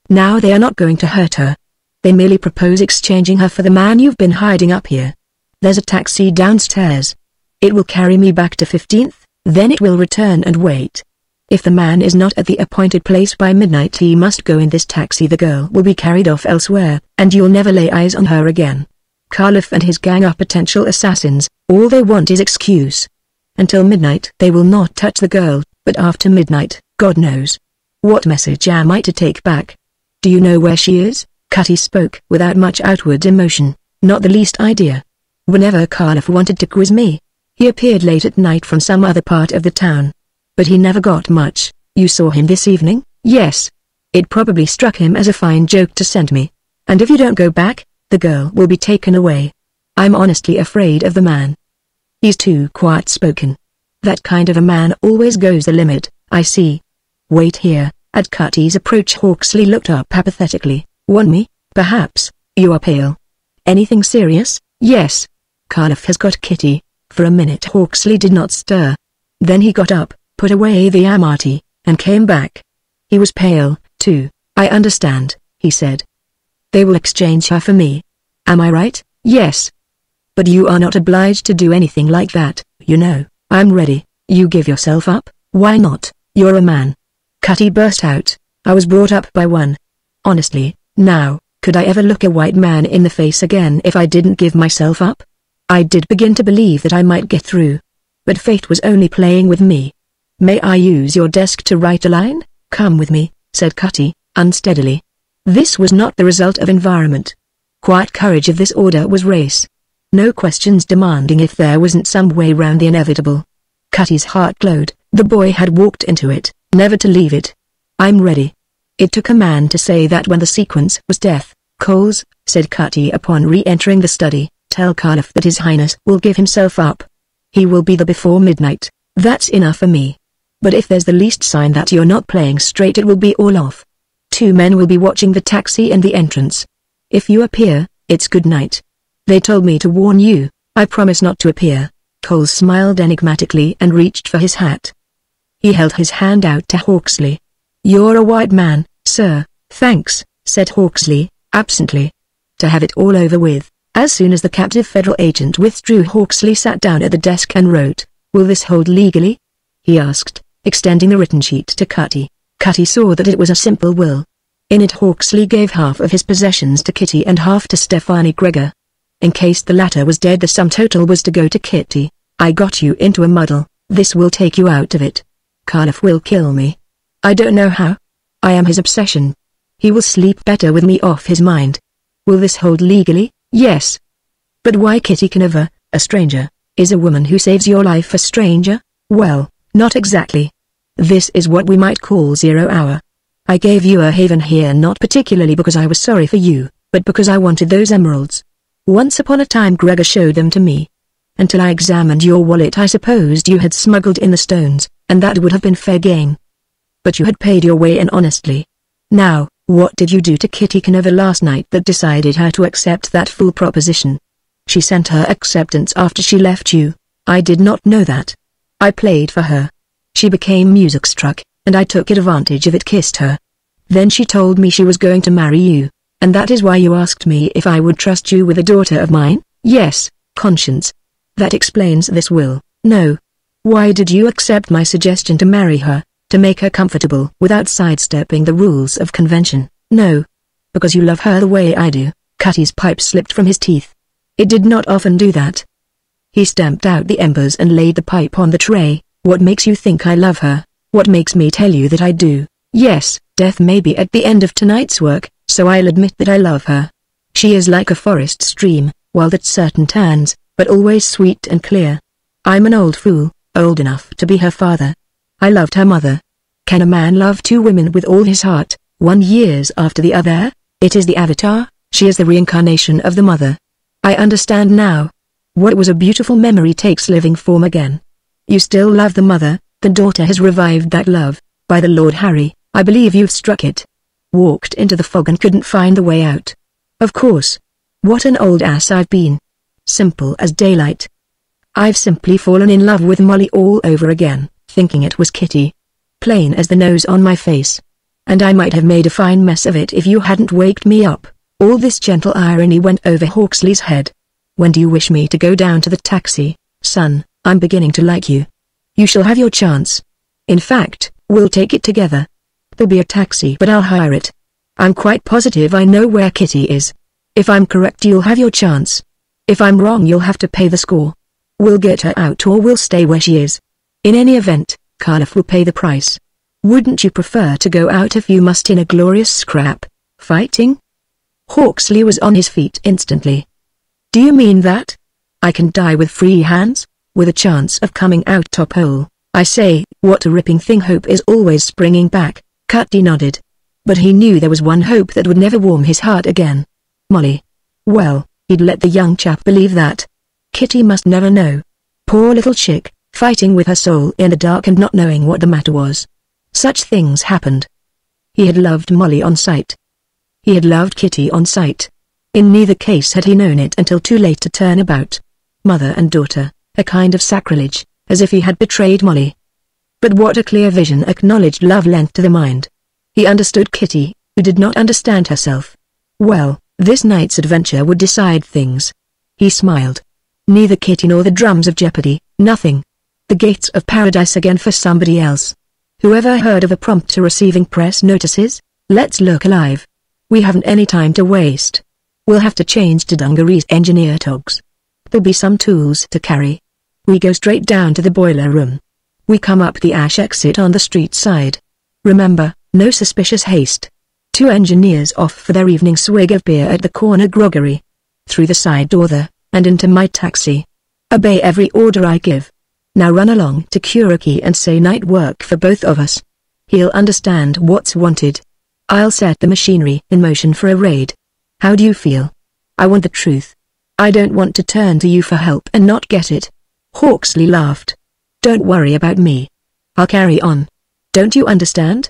Now they are not going to hurt her. They merely propose exchanging her for the man you've been hiding up here. There's a taxi downstairs. It will carry me back to 15th, then it will return and wait. If the man is not at the appointed place by midnight he must go in this taxi. The girl will be carried off elsewhere, and you'll never lay eyes on her again. Karloff and his gang are potential assassins, all they want is excuse. Until midnight they will not touch the girl, but after midnight, God knows. What message am I to take back? Do you know where she is?" Cutty spoke without much outward emotion. "Not the least idea. Whenever Karloff wanted to quiz me, he appeared late at night from some other part of the town. But he never got much." "You saw him this evening?" "Yes. It probably struck him as a fine joke to send me. And if you don't go back, the girl will be taken away. I'm honestly afraid of the man. He's too quiet-spoken. That kind of a man always goes the limit." "I see. Wait here." At Cutty's approach Hawksley looked up apathetically. "Want me?" "Perhaps. You are pale. Anything serious?" "Yes. Karloff has got Kitty." For a minute Hawksley did not stir. Then he got up, put away the Amati, and came back. He was pale, too. "I understand," he said. "They will exchange her for me. Am I right?" "Yes. But you are not obliged to do anything like that, you know." "I'm ready." "You give yourself up?" "Why not? You're a man." Cutty burst out. "I was brought up by one. Honestly, now, could I ever look a white man in the face again if I didn't give myself up? I did begin to believe that I might get through. But fate was only playing with me." "May I use your desk to write a line?" "Come with me," said Cutty, unsteadily. This was not the result of environment. Quiet courage of this order was race. No questions demanding if there wasn't some way round the inevitable. Cutty's heart glowed. The boy had walked into it, never to leave it. "I'm ready." It took a man to say that when the sequence was death. "Coles," said Cutty upon re-entering the study, "tell Karloff that His Highness will give himself up. He will be there before midnight. That's enough for me. But if there's the least sign that you're not playing straight it will be all off. 2 men will be watching the taxi and the entrance. If you appear, it's good night. They told me to warn you. I promise not to appear." Coles smiled enigmatically and reached for his hat. He held his hand out to Hawksley. "You're a white man, sir." "Thanks," said Hawksley, absently. To have it all over with. As soon as the captive federal agent withdrew Hawksley sat down at the desk and wrote. "Will this hold legally?" he asked, extending the written sheet to Cutty. Cutty saw that it was a simple will. In it Hawksley gave half of his possessions to Kitty and half to Stephanie Gregor. In case the latter was dead the sum total was to go to Kitty. "I got you into a muddle, this will take you out of it. Karloff will kill me. I don't know how. I am his obsession. He will sleep better with me off his mind. Will this hold legally?" "Yes." "But why Kitty Conover, a stranger? Is a woman who saves your life a stranger?" "Well, not exactly. This is what we might call 0 hour. I gave you a haven here not particularly because I was sorry for you, but because I wanted those emeralds. Once upon a time Gregor showed them to me. Until I examined your wallet I supposed you had smuggled in the stones, and that would have been fair game. But you had paid your way in honestly. Now, what did you do to Kitty Conover last night that decided her to accept that fool proposition? She sent her acceptance after she left you. I did not know that. I played for her. She became music-struck, and I took advantage of it, kissed her. Then she told me she was going to marry you, and that is why you asked me if I would trust you with a daughter of mine?" "Yes, conscience. That explains this will." "No. Why did you accept my suggestion to marry her, to make her comfortable without sidestepping the rules of convention. No. Because you love her the way I do. Cutty's pipe slipped from his teeth. It did not often do that. He stamped out the embers and laid the pipe on the tray. What makes you think I love her? What makes me tell you that I do? Yes, death may be at the end of tonight's work, so I'll admit that I love her. She is like a forest stream, wild at certain turns, but always sweet and clear. I'm an old fool, old enough to be her father. I loved her mother. Can a man love two women with all his heart, 1 year after the other? It is the avatar, she is the reincarnation of the mother. I understand now. What was a beautiful memory takes living form again. You still love the mother, the daughter has revived that love. By the Lord Harry, I believe you've struck it. Walked into the fog and couldn't find the way out. Of course. What an old ass I've been. Simple as daylight. I've simply fallen in love with Molly all over again, thinking it was Kitty. Plain as the nose on my face. And I might have made a fine mess of it if you hadn't waked me up. All this gentle irony went over Hawksley's head. When do you wish me to go down to the taxi, son? I'm beginning to like you. You shall have your chance. In fact, we'll take it together. There'll be a taxi but I'll hire it. I'm quite positive I know where Kitty is. If I'm correct you'll have your chance. If I'm wrong you'll have to pay the score. We'll get her out or we'll stay where she is. In any event, Cardiff will pay the price. Wouldn't you prefer to go out if you must in a glorious scrap, fighting? Hawksley was on his feet instantly. Do you mean that? I can die with free hands? With a chance of coming out top hole? I say, what a ripping thing. Hope is always springing back. Cutty nodded. But he knew there was one hope that would never warm his heart again. Molly. Well, he'd let the young chap believe that. Kitty must never know. Poor little chick, fighting with her soul in the dark and not knowing what the matter was. Such things happened. He had loved Molly on sight. He had loved Kitty on sight. In neither case had he known it until too late to turn about. Mother and daughter, a kind of sacrilege, as if he had betrayed Molly. But what a clear vision acknowledged love lent to the mind. He understood Kitty, who did not understand herself. Well, this night's adventure would decide things. He smiled. Neither Kitty nor the drums of Jeopardy, nothing. The gates of paradise again for somebody else. Whoever heard of a prompt to receiving press notices? Let's look alive. We haven't any time to waste. We'll have to change to dungarees, engineer togs. There'll be some tools to carry. We go straight down to the boiler room. We come up the ash exit on the street side. Remember, no suspicious haste. 2 engineers off for their evening swig of beer at the corner groggery. Through the side door there, and into my taxi. Obey every order I give. Now run along to Kuraki and say night work for both of us. He'll understand what's wanted. I'll set the machinery in motion for a raid. How do you feel? I want the truth. I don't want to turn to you for help and not get it. Hawksley laughed. Don't worry about me. I'll carry on. Don't you understand?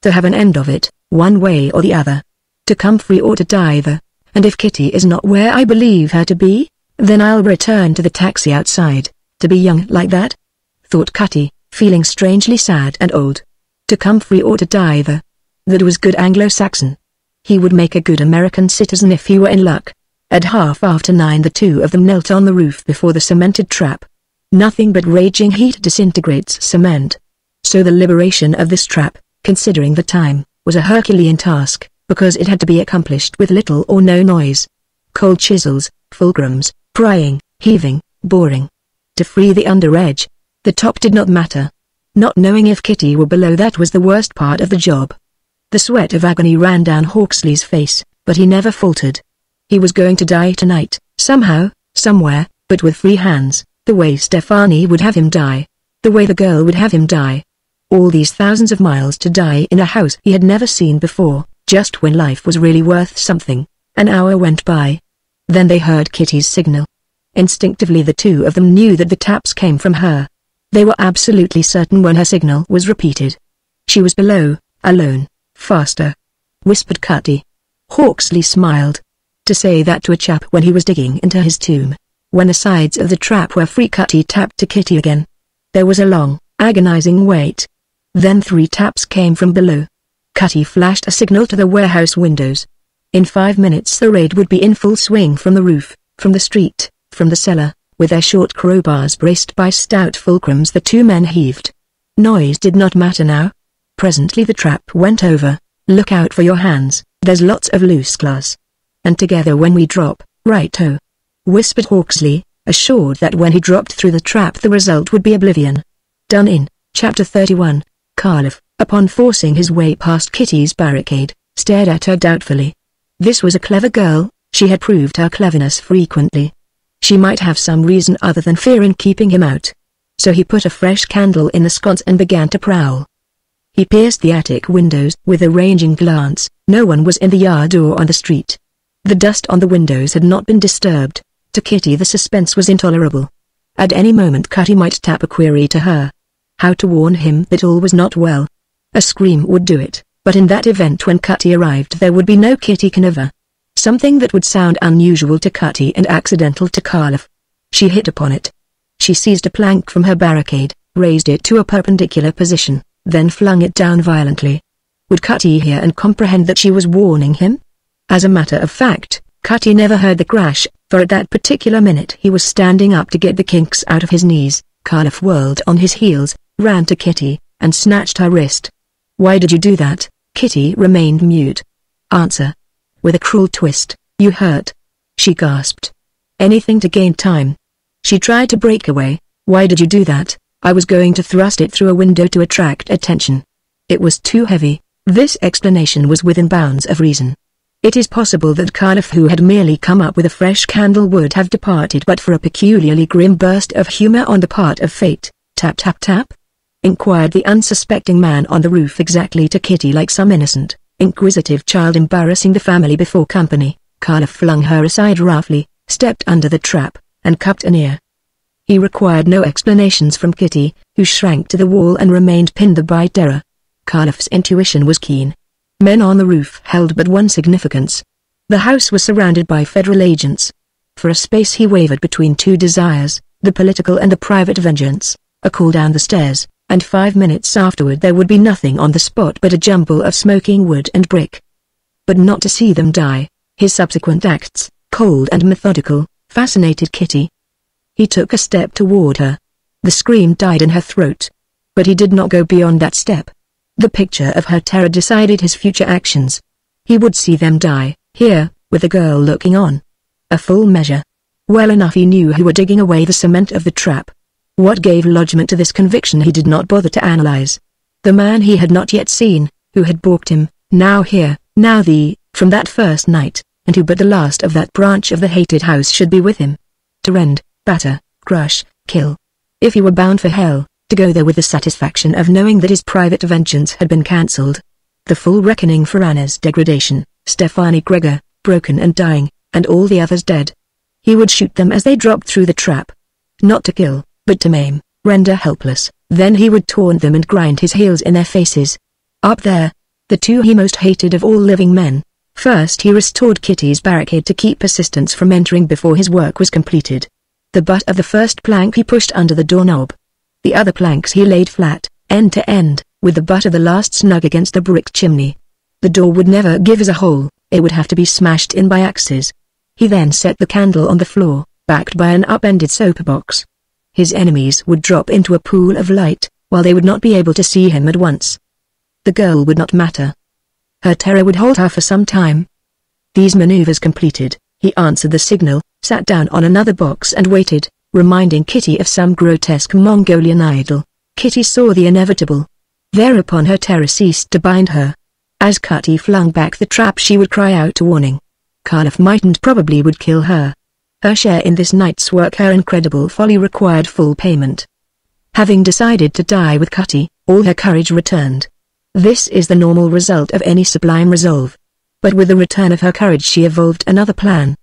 To have an end of it, one way or the other. To come free or to die there. And if Kitty is not where I believe her to be, then I'll return to the taxi outside. To be young like that? Thought Cutty, feeling strangely sad and old. To come free or to die there. That was good Anglo-Saxon. He would make a good American citizen if he were in luck. At 9:30 the two of them knelt on the roof before the cemented trap. Nothing but raging heat disintegrates cement. So the liberation of this trap, considering the time, was a Herculean task, because it had to be accomplished with little or no noise. Cold chisels, fulcrums, prying, heaving, boring. To free the under edge. The top did not matter. Not knowing if Kitty were below, that was the worst part of the job. The sweat of agony ran down Hawksley's face, but he never faltered. He was going to die tonight, somehow, somewhere, but with free hands, the way Stefani would have him die. The way the girl would have him die. All these thousands of miles to die in a house he had never seen before, just when life was really worth something. An hour went by. Then they heard Kitty's signal. Instinctively the two of them knew that the taps came from her. They were absolutely certain when her signal was repeated. She was below, alone, faster. Whispered Cutty. Hawksley smiled. To say that to a chap when he was digging into his tomb. When the sides of the trap were free, Cutty tapped to Kitty again. There was a long, agonizing wait. Then 3 taps came from below. Cutty flashed a signal to the warehouse windows. In 5 minutes the raid would be in full swing from the roof, from the street, from the cellar. With their short crowbars braced by stout fulcrums the 2 men heaved. Noise did not matter now. Presently the trap went over. "Look out for your hands, there's lots of loose glass. And together when we drop, right-o," whispered Hawksley, assured that when he dropped through the trap the result would be oblivion. Done in. Chapter 31. Carliff, upon forcing his way past Kitty's barricade, stared at her doubtfully. This was a clever girl, she had proved her cleverness frequently. She might have some reason other than fear in keeping him out. So he put a fresh candle in the sconce and began to prowl. He pierced the attic windows with a ranging glance. No one was in the yard or on the street. The dust on the windows had not been disturbed. To Kitty the suspense was intolerable. At any moment Cutty might tap a query to her. How to warn him that all was not well? A scream would do it, but in that event when Cutty arrived there would be no Kitty Canova. Something that would sound unusual to Cutty and accidental to Carliff. She hit upon it. She seized a plank from her barricade, raised it to a perpendicular position, then flung it down violently. Would Cutty hear and comprehend that she was warning him? As a matter of fact, Cutty never heard the crash, for at that particular minute he was standing up to get the kinks out of his knees. Carliff whirled on his heels, ran to Kitty, and snatched her wrist. "Why did you do that?" Kitty remained mute. "Answer." With a cruel twist. "You hurt," she gasped. "Anything to gain time." She tried to break away. "Why did you do that?" "I was going to thrust it through a window to attract attention. It was too heavy." This explanation was within bounds of reason. It is possible that Carliff, who had merely come up with a fresh candle, would have departed but for a peculiarly grim burst of humor on the part of fate. "Tap tap tap?" inquired the unsuspecting man on the roof, exactly to Kitty like some innocent, inquisitive child embarrassing the family before company. Carliff flung her aside roughly, stepped under the trap, and cupped an ear. He required no explanations from Kitty, who shrank to the wall and remained pinned there by terror. Carliff's intuition was keen. Men on the roof held but one significance. The house was surrounded by federal agents. For a space he wavered between two desires, the political and the private vengeance. A call down the stairs, and 5 minutes afterward there would be nothing on the spot but a jumble of smoking wood and brick. But not to see them die. His subsequent acts, cold and methodical, fascinated Kitty. He took a step toward her. The scream died in her throat. But he did not go beyond that step. The picture of her terror decided his future actions. He would see them die, here, with the girl looking on. A full measure. Well enough he knew who were digging away the cement of the trap. What gave lodgment to this conviction he did not bother to analyze. The man he had not yet seen, who had balked him, now here, now from that first night, and who but the last of that branch of the hated house should be with him. To rend, batter, crush, kill. If he were bound for hell, to go there with the satisfaction of knowing that his private vengeance had been cancelled. The full reckoning for Anna's degradation, Stefani Gregor, broken and dying, and all the others dead. He would shoot them as they dropped through the trap. Not to kill, but to maim, render helpless. Then he would taunt them and grind his heels in their faces. Up there, the two he most hated of all living men. First he restored Kitty's barricade to keep persistence from entering before his work was completed. The butt of the first plank he pushed under the doorknob. The other planks he laid flat, end to end, with the butt of the last snug against the brick chimney. The door would never give as a whole, it would have to be smashed in by axes. He then set the candle on the floor, backed by an upended soapbox. His enemies would drop into a pool of light, while they would not be able to see him at once. The girl would not matter. Her terror would hold her for some time. These maneuvers completed, he answered the signal, sat down on another box and waited, reminding Kitty of some grotesque Mongolian idol. Kitty saw the inevitable. Thereupon her terror ceased to bind her. As Kitty flung back the trap she would cry out a warning. Carliff might and probably would kill her. Her share in this night's work, her incredible folly, required full payment. Having decided to die with Kitty, all her courage returned. This is the normal result of any sublime resolve. But with the return of her courage she evolved another plan.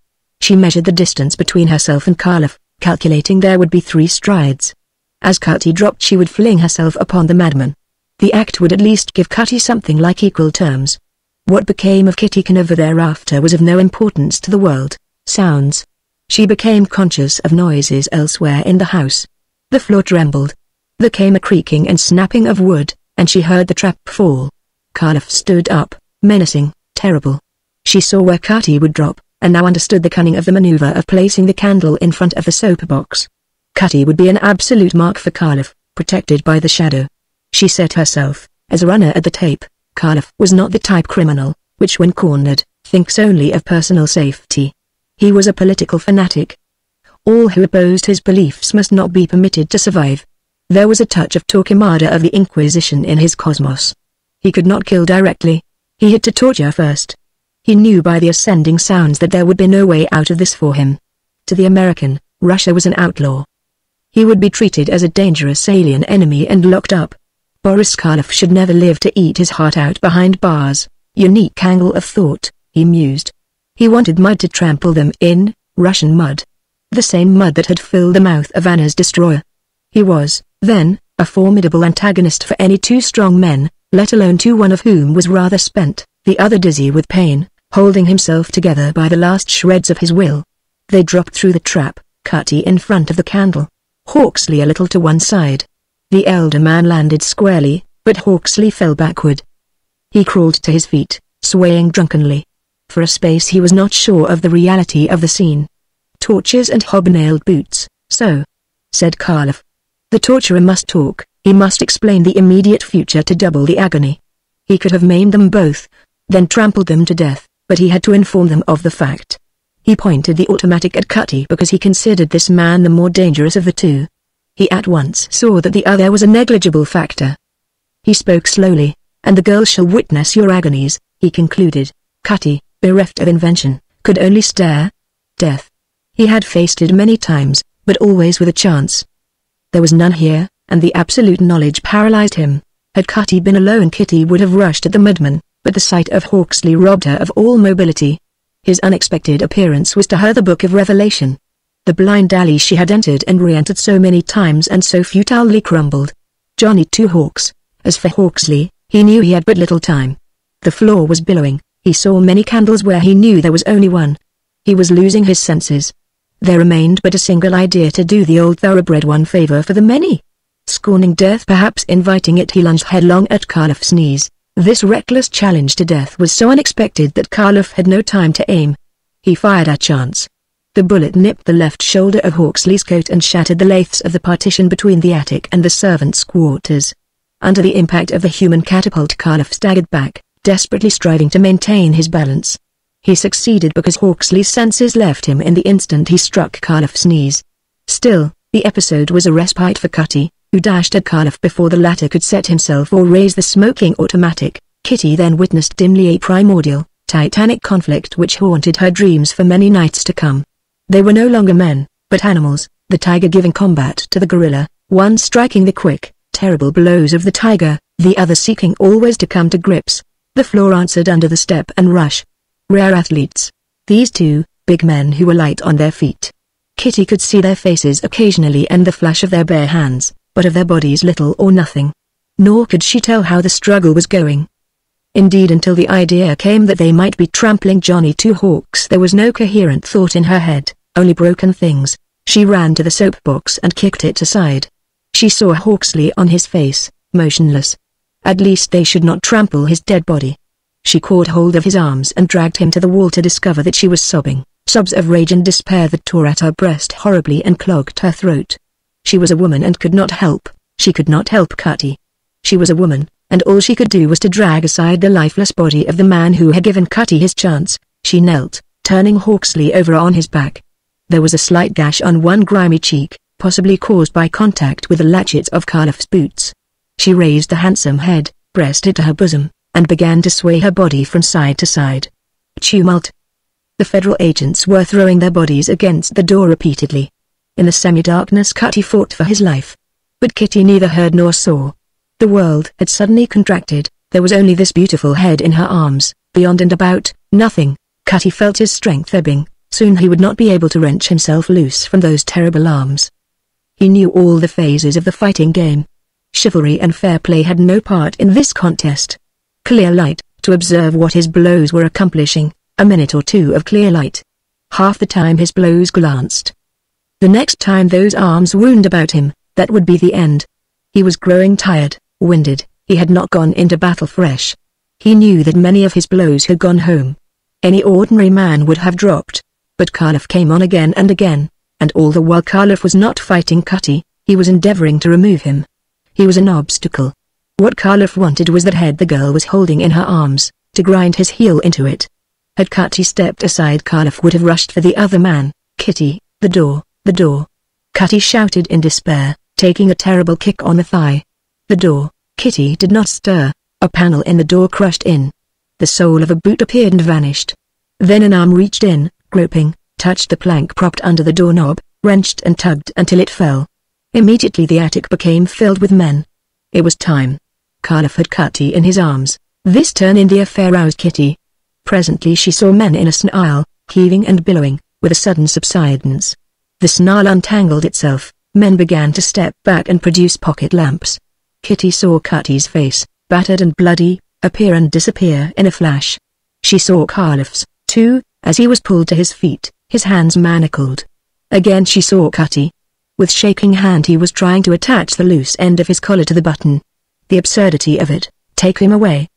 She measured the distance between herself and Carliff, calculating there would be 3 strides. As Kitty dropped she would fling herself upon the madman. The act would at least give Kitty something like equal terms. What became of Kitty Canova thereafter was of no importance to the world. Sounds. She became conscious of noises elsewhere in the house. The floor trembled. There came a creaking and snapping of wood, and she heard the trap fall. Carliff stood up, menacing, terrible. She saw where Kitty would drop, and now understood the cunning of the maneuver of placing the candle in front of the soapbox. Kitty would be an absolute mark for Carliff, protected by the shadow. she said herself, as a runner at the tape. Khalif was not the type criminal, which when cornered, thinks only of personal safety. He was a political fanatic. All who opposed his beliefs must not be permitted to survive. There was a touch of Torquemada of the Inquisition in his cosmos. He could not kill directly. He had to torture first. He knew by the ascending sounds that there would be no way out of this for him. To the American, Russia was an outlaw. He would be treated as a dangerous alien enemy and locked up. Boris Karloff should never live to eat his heart out behind bars. Unique angle of thought, he mused. He wanted mud to trample them in, Russian mud. The same mud that had filled the mouth of Anna's destroyer. He was, then, a formidable antagonist for any two strong men, let alone two, one of whom was rather spent, the other dizzy with pain, holding himself together by the last shreds of his will. They dropped through the trap, Cutty in front of the candle, Hawksley a little to one side. The elder man landed squarely, but Hawksley fell backward. He crawled to his feet, swaying drunkenly. For a space he was not sure of the reality of the scene. Torches and hobnailed boots, so, said Karloff. The torturer must talk, he must explain the immediate future to double the agony. He could have maimed them both, then trampled them to death, but he had to inform them of the fact. He pointed the automatic at Cutty because he considered this man the more dangerous of the two. He at once saw that the other was a negligible factor. He spoke slowly, and the girl shall witness your agonies, he concluded. Cutty, bereft of invention, could only stare. Death. He had faced it many times, but always with a chance. There was none here, and the absolute knowledge paralyzed him. Had Cutty been alone, Kitty would have rushed at the mudman, but the sight of Hawksley robbed her of all mobility. His unexpected appearance was to her the book of Revelation. The blind alley she had entered and re-entered so many times and so futilely crumbled. Johnny Two Hawks. As for Hawksley, he knew he had but little time. The floor was billowing, he saw many candles where he knew there was only one. He was losing his senses. There remained but a single idea to do the old thoroughbred one favor for the many. Scorning death, perhaps inviting it, he lunged headlong at Karloff's knees. This reckless challenge to death was so unexpected that Karloff had no time to aim. He fired at chance. The bullet nipped the left shoulder of Hawksley's coat and shattered the laths of the partition between the attic and the servants' quarters. Under the impact of the human catapult, Karloff staggered back, desperately striving to maintain his balance. He succeeded because Hawksley's senses left him in the instant he struck Karloff's knees. Still, the episode was a respite for Cutty, who dashed at Karloff before the latter could set himself or raise the smoking automatic. Kitty then witnessed dimly a primordial, titanic conflict which haunted her dreams for many nights to come. They were no longer men, but animals, the tiger giving combat to the gorilla, one striking the quick, terrible blows of the tiger, the other seeking always to come to grips. The floor answered under the step and rush. Rare athletes. These two, big men who were light on their feet. Kitty could see their faces occasionally and the flash of their bare hands, but of their bodies little or nothing. Nor could she tell how the struggle was going. Indeed, until the idea came that they might be trampling Johnny Two Hawks, there was no coherent thought in her head, only broken things. She ran to the soapbox and kicked it aside. She saw Hawksley on his face, motionless. At least they should not trample his dead body. She caught hold of his arms and dragged him to the wall to discover that she was sobbing, sobs of rage and despair that tore at her breast horribly and clogged her throat. She was a woman and could not help. She could not help Cutty. She was a woman, and all she could do was to drag aside the lifeless body of the man who had given Cutty his chance. She knelt, turning Hawksley over on his back. There was a slight gash on one grimy cheek, possibly caused by contact with the latchets of Karloff's boots. She raised the handsome head, pressed it to her bosom, and began to sway her body from side to side. Tumult. The federal agents were throwing their bodies against the door repeatedly. In the semi-darkness, Cutty fought for his life. But Kitty neither heard nor saw. The world had suddenly contracted. There was only this beautiful head in her arms. Beyond and about, nothing. Cutty felt his strength ebbing. Soon he would not be able to wrench himself loose from those terrible arms. He knew all the phases of the fighting game. Chivalry and fair play had no part in this contest. Clear light, to observe what his blows were accomplishing, a minute or two of clear light. Half the time his blows glanced. The next time those arms wound about him, that would be the end. He was growing tired, winded, he had not gone into battle fresh. He knew that many of his blows had gone home. Any ordinary man would have dropped. But Karloff came on again and again, and all the while Karloff was not fighting Cutty, he was endeavoring to remove him. He was an obstacle. What Carlof wanted was that head the girl was holding in her arms, to grind his heel into it. Had Cutty stepped aside, Carlof would have rushed for the other man. "Kitty, the door, the door!" Cutty shouted in despair, taking a terrible kick on the thigh. The door. Kitty did not stir. A panel in the door crushed in. The sole of a boot appeared and vanished. Then an arm reached in, groping, touched the plank propped under the doorknob, wrenched and tugged until it fell. Immediately the attic became filled with men. It was time. Carlof had Cutty in his arms. This turn in the affair roused Kitty. Presently she saw men in a snarl, heaving and billowing, with a sudden subsidence. The snarl untangled itself, men began to step back and produce pocket lamps. Kitty saw Cutty's face, battered and bloody, appear and disappear in a flash. She saw Carlof's, too, as he was pulled to his feet, his hands manacled. Again she saw Cutty. With shaking hand he was trying to attach the loose end of his collar to the button. The absurdity of it. Take him away.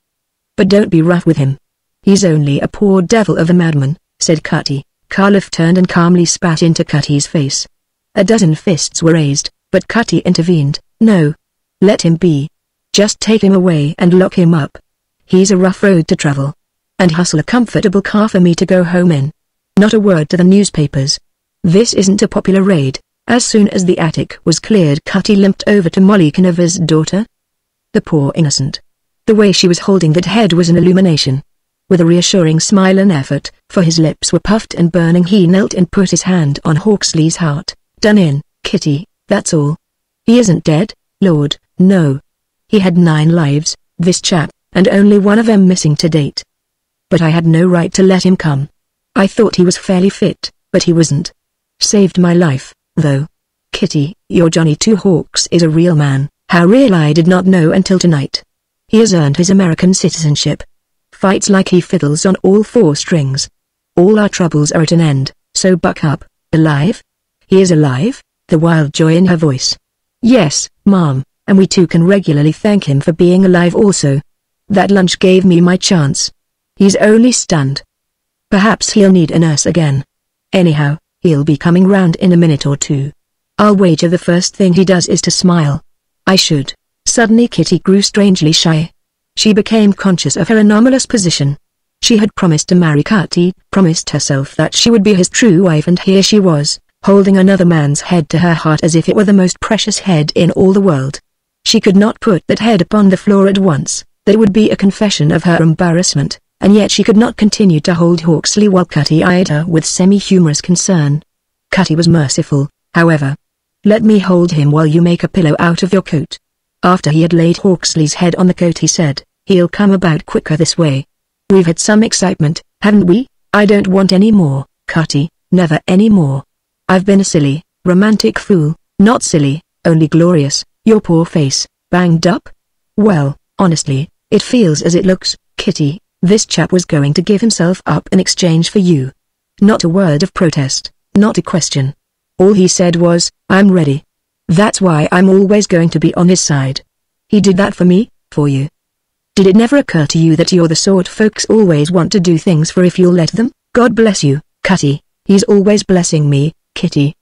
"But don't be rough with him. He's only a poor devil of a madman," said Cutty. Carlof turned and calmly spat into Cutty's face. A dozen fists were raised, but Cutty intervened. "No. Let him be. Just take him away and lock him up. He's a rough road to travel. And hustle a comfortable car for me to go home in. Not a word to the newspapers. This isn't a popular raid." As soon as the attic was cleared, Cutty limped over to Molly Conover's daughter. The poor innocent. The way she was holding that head was an illumination. With a reassuring smile and effort, for his lips were puffed and burning, he knelt and put his hand on Hawksley's heart. "Done in, Kitty, that's all. He isn't dead, Lord, no. He had 9 lives, this chap, and only one of them missing to date. But I had no right to let him come. I thought he was fairly fit, but he wasn't. Saved my life, though. Kitty, your Johnny Two Hawks is a real man. How real I did not know until tonight. He has earned his American citizenship. Fights like he fiddles on all 4 strings. All our troubles are at an end, so buck up. Alive? He is alive?" The wild joy in her voice. "Yes, Mom, and we too can regularly thank him for being alive also. That lunch gave me my chance. He's only stunned. Perhaps he'll need a nurse again. Anyhow, he'll be coming round in a minute or 2. I'll wager the first thing he does is to smile. I should." Suddenly Kitty grew strangely shy. She became conscious of her anomalous position. She had promised to marry Cutty, promised herself that she would be his true wife, and here she was, holding another man's head to her heart as if it were the most precious head in all the world. She could not put that head upon the floor at once, that would be a confession of her embarrassment, and yet she could not continue to hold Hawksley while Cutty eyed her with semi-humorous concern. Cutty was merciful, however. "Let me hold him while you make a pillow out of your coat." After he had laid Hawksley's head on the coat he said, "He'll come about quicker this way. We've had some excitement, haven't we? I don't want any more, Cutty, never any more. I've been a silly, romantic fool, not silly, only glorious. Your poor face, banged up? Well, honestly, it feels as it looks, Kitty. This chap was going to give himself up in exchange for you. Not a word of protest, not a question. All he said was, 'I'm ready.' That's why I'm always going to be on his side. He did that for me, for you. Did it never occur to you that you're the sort folks always want to do things for if you'll let them? God bless you, Cutty. He's always blessing me, Kitty.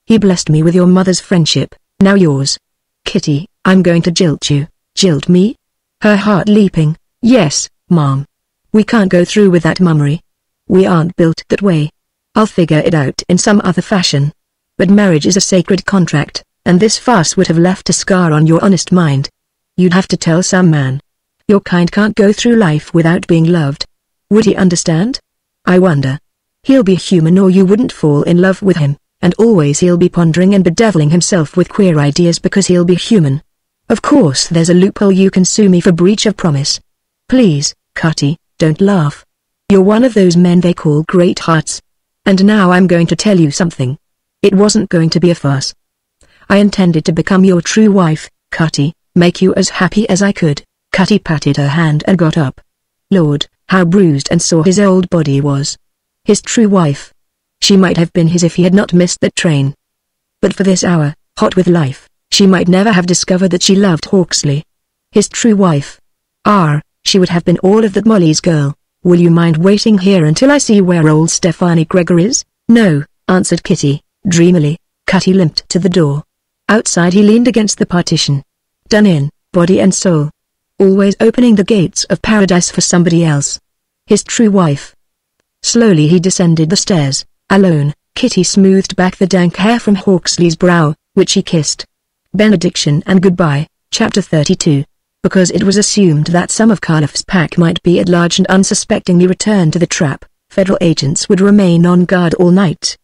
He blessed me with your mother's friendship, now yours. Kitty, I'm going to jilt you." "Jilt me?" Her heart leaping. "Yes, Mom. We can't go through with that mummery. We aren't built that way. I'll figure it out in some other fashion. But marriage is a sacred contract, and this farce would have left a scar on your honest mind. You'd have to tell some man. Your kind can't go through life without being loved. Would he understand? I wonder. He'll be human or you wouldn't fall in love with him, and always he'll be pondering and bedeviling himself with queer ideas because he'll be human. Of course there's a loophole. You can sue me for breach of promise. Please, Cutty, don't laugh. You're one of those men they call great hearts. And now I'm going to tell you something. It wasn't going to be a farce. I intended to become your true wife, Cutty, make you as happy as I could." Cutty patted her hand and got up. Lord, how bruised and sore his old body was. His true wife. She might have been his if he had not missed that train. But for this hour, hot with life, she might never have discovered that she loved Hawksley. His true wife. She would have been all of that. Molly's girl. "Will you mind waiting here until I see where old Stefani Gregor is?" "No," answered Kitty, dreamily. Cutty limped to the door. Outside he leaned against the partition. "Done in, body and soul, always opening the gates of paradise for somebody else. His true wife. Slowly he descended the stairs, alone. Kitty smoothed back the dank hair from Hawksley's brow, which he kissed. Benediction and goodbye. Chapter 32. Because it was assumed that some of Carliff's pack might be at large and unsuspectingly return to the trap, federal agents would remain on guard all night.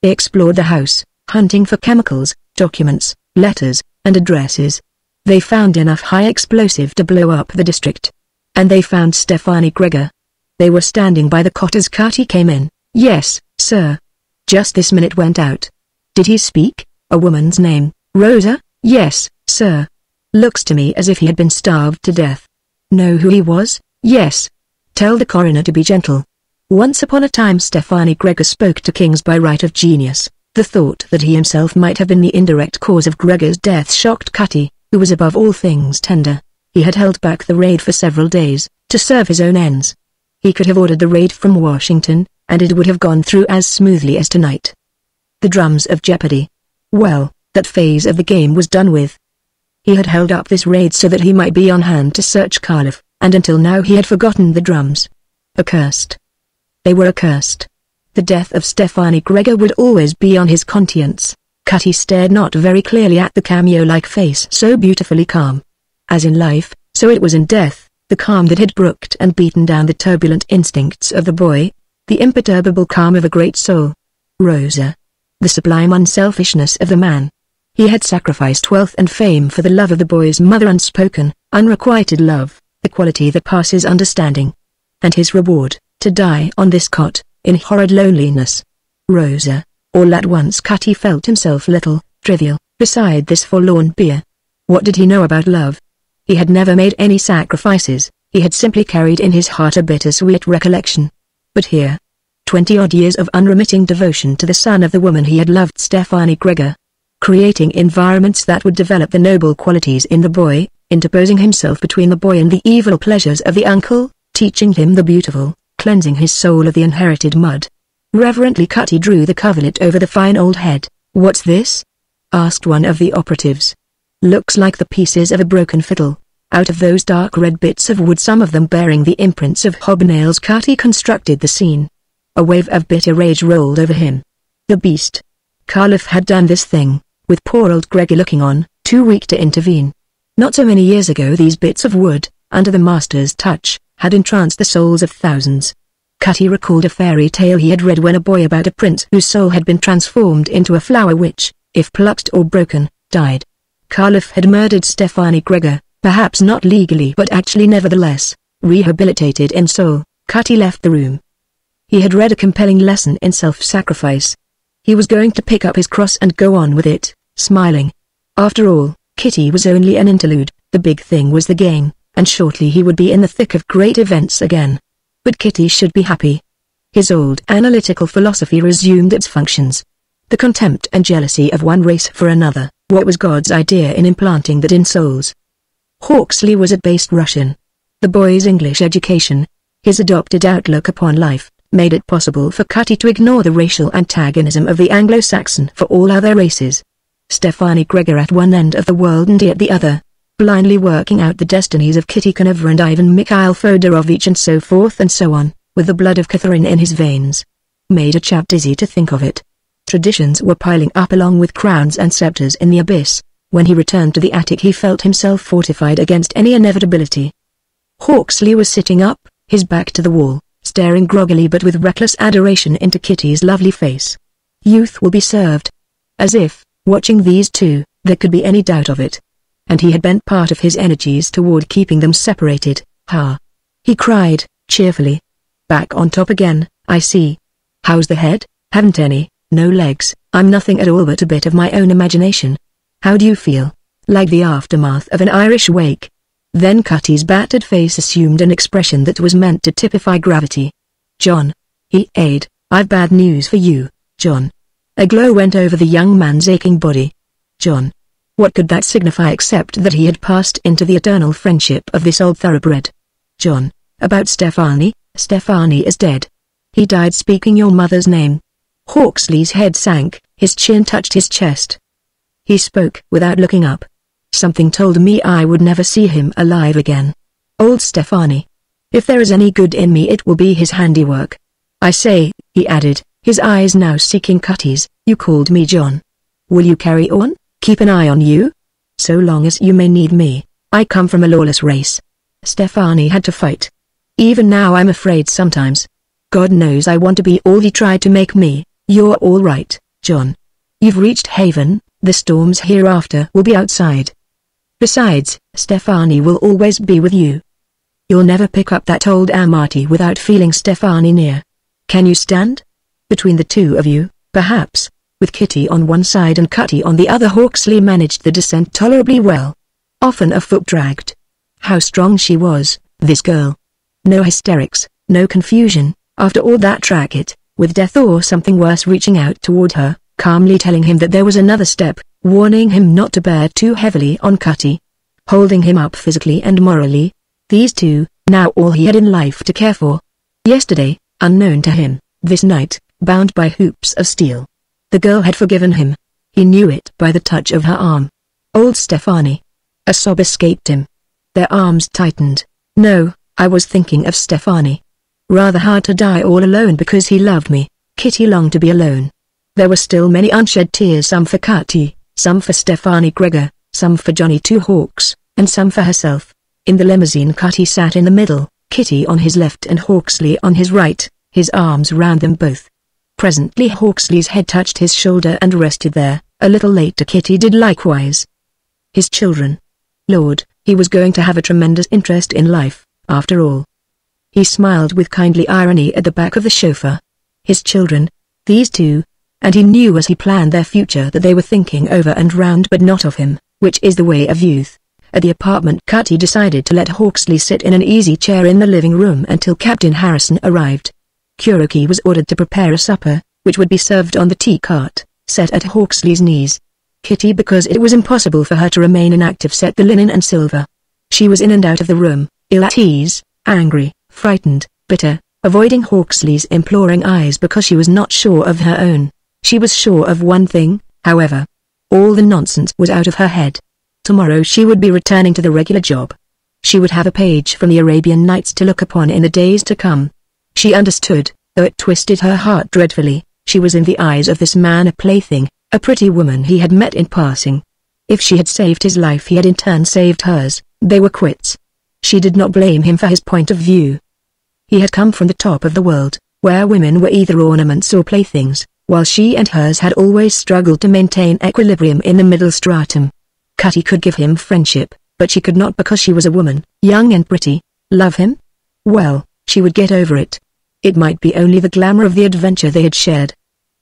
They explored the house, hunting for chemicals, documents, letters, and addresses. They found enough high explosive to blow up the district. And they found Stephanie Gregor. They were standing by the cot as Cutty came in. Yes, sir. Just this minute went out. Did he speak? A woman's name, Rosa? Yes, sir. Looks to me as if he had been starved to death. Know who he was? Yes. Tell the coroner to be gentle. Once upon a time Stephanie Gregor spoke to kings by right of genius. The thought that he himself might have been the indirect cause of Gregor's death shocked Cutty, who was above all things tender. He had held back the raid for several days, to serve his own ends. He could have ordered the raid from Washington, and it would have gone through as smoothly as tonight. The drums of Jeopardy. Well, that phase of the game was done with. He had held up this raid so that he might be on hand to search Carliff, and until now he had forgotten the drums. Accursed. They were accursed. The death of Stephanie Gregor would always be on his conscience. Cutty stared not very clearly at the cameo-like face so beautifully calm. As in life, so it was in death, the calm that had brooked and beaten down the turbulent instincts of the boy, the imperturbable calm of a great soul. Rosa. The sublime unselfishness of the man. He had sacrificed wealth and fame for the love of the boy's mother, unspoken, unrequited love, the quality that passes understanding. And his reward, to die on this cot, in horrid loneliness. Rosa. All at once Cutty felt himself little, trivial, beside this forlorn peer. What did he know about love? He had never made any sacrifices, he had simply carried in his heart a bittersweet recollection. But here, 20-odd years of unremitting devotion to the son of the woman he had loved, Stephanie Gregor. Creating environments that would develop the noble qualities in the boy, interposing himself between the boy and the evil pleasures of the uncle, teaching him the beautiful, cleansing his soul of the inherited mud. Reverently Cutty drew the coverlet over the fine old head. What's this? Asked one of the operatives. Looks like the pieces of a broken fiddle. Out of those dark red bits of wood, some of them bearing the imprints of hobnails. Cutty constructed the scene. A wave of bitter rage rolled over him. The beast. Carliff had done this thing, with poor old Gregor looking on, too weak to intervene. Not so many years ago these bits of wood, under the master's touch, had entranced the souls of thousands. Cutty recalled a fairy tale he had read when a boy about a prince whose soul had been transformed into a flower which, if plucked or broken, died. Carliff had murdered Stephanie Gregor, perhaps not legally but actually nevertheless, rehabilitated in soul. Cutty left the room. He had read a compelling lesson in self-sacrifice. He was going to pick up his cross and go on with it, smiling. After all, Kitty was only an interlude, the big thing was the game, and shortly he would be in the thick of great events again. But Kitty should be happy. His old analytical philosophy resumed its functions. The contempt and jealousy of one race for another, what was God's idea in implanting that in souls? Hawksley was a based Russian. The boy's English education, his adopted outlook upon life, made it possible for Cutty to ignore the racial antagonism of the Anglo-Saxon for all other races. Stephanie Gregor at one end of the world and he at the other, blindly working out the destinies of Kitty Canova and Ivan Mikhail Fyodorovich and so forth and so on, with the blood of Catherine in his veins. Made a chap dizzy to think of it. Traditions were piling up along with crowns and scepters in the abyss. When he returned to the attic he felt himself fortified against any inevitability. Hawksley was sitting up, his back to the wall, staring groggily but with reckless adoration into Kitty's lovely face. Youth will be served. As if, watching these two, there could be any doubt of it. And he had bent part of his energies toward keeping them separated. Ha! He cried, cheerfully. Back on top again, I see. How's the head? Haven't any, no legs, I'm nothing at all but a bit of my own imagination. How do you feel? Like the aftermath of an Irish wake. Then Cutty's battered face assumed an expression that was meant to typify gravity. John. He aid, I've bad news for you, John. A glow went over the young man's aching body. John. What could that signify except that he had passed into the eternal friendship of this old thoroughbred? John. About Stephanie? Stephanie is dead. He died speaking your mother's name. Hawksley's head sank, his chin touched his chest. He spoke without looking up. Something told me I would never see him alive again. Old Stefani. If there is any good in me it will be his handiwork. I say, he added, his eyes now seeking Cutty's, you called me John. Will you carry on? Keep an eye on you? So long as you may need me. I come from a lawless race. Stefani had to fight. Even now I'm afraid sometimes. God knows I want to be all he tried to make me. You're all right, John. You've reached haven, the storms hereafter will be outside. Besides, Stefani will always be with you. You'll never pick up that old Amati without feeling Stefani near. Can you stand? Between the two of you, perhaps, with Kitty on one side and Cutty on the other. Hawksley managed the descent tolerably well. Often a foot dragged. How strong she was, this girl. No hysterics, no confusion, after all that racket, with death or something worse reaching out toward her, calmly telling him that there was another step, warning him not to bear too heavily on Cutty. Holding him up physically and morally. These two, now all he had in life to care for. Yesterday, unknown to him, this night, bound by hoops of steel. The girl had forgiven him. He knew it by the touch of her arm. Old Stefani. A sob escaped him. Their arms tightened. No, I was thinking of Stefani. Rather hard to die all alone because he loved me. Kitty longed to be alone. There were still many unshed tears, some for Cutty, some for Stefani Gregor, some for Johnny Two Hawks, and some for herself. In the limousine Cutty sat in the middle, Kitty on his left and Hawksley on his right, his arms round them both. Presently Hawksley's head touched his shoulder and rested there. A little later Kitty did likewise. His children. Lord, he was going to have a tremendous interest in life, after all. He smiled with kindly irony at the back of the chauffeur. His children, these two, and he knew as he planned their future that they were thinking over and round but not of him, which is the way of youth. At the apartment Cutty decided to let Hawksley sit in an easy chair in the living room until Captain Harrison arrived. Kuroki was ordered to prepare a supper, which would be served on the tea cart, set at Hawksley's knees. Kitty, because it was impossible for her to remain inactive, set the linen and silver. She was in and out of the room, ill at ease, angry, frightened, bitter, avoiding Hawksley's imploring eyes because she was not sure of her own. She was sure of one thing, however. All the nonsense was out of her head. Tomorrow she would be returning to the regular job. She would have a page from the Arabian Nights to look upon in the days to come. She understood, though it twisted her heart dreadfully, she was in the eyes of this man a plaything, a pretty woman he had met in passing. If she had saved his life he had in turn saved hers, they were quits. She did not blame him for his point of view. He had come from the top of the world, where women were either ornaments or playthings, while she and hers had always struggled to maintain equilibrium in the middle stratum. Cutty could give him friendship, but she could not because she was a woman, young and pretty. Love him? Well, she would get over it. It might be only the glamour of the adventure they had shared.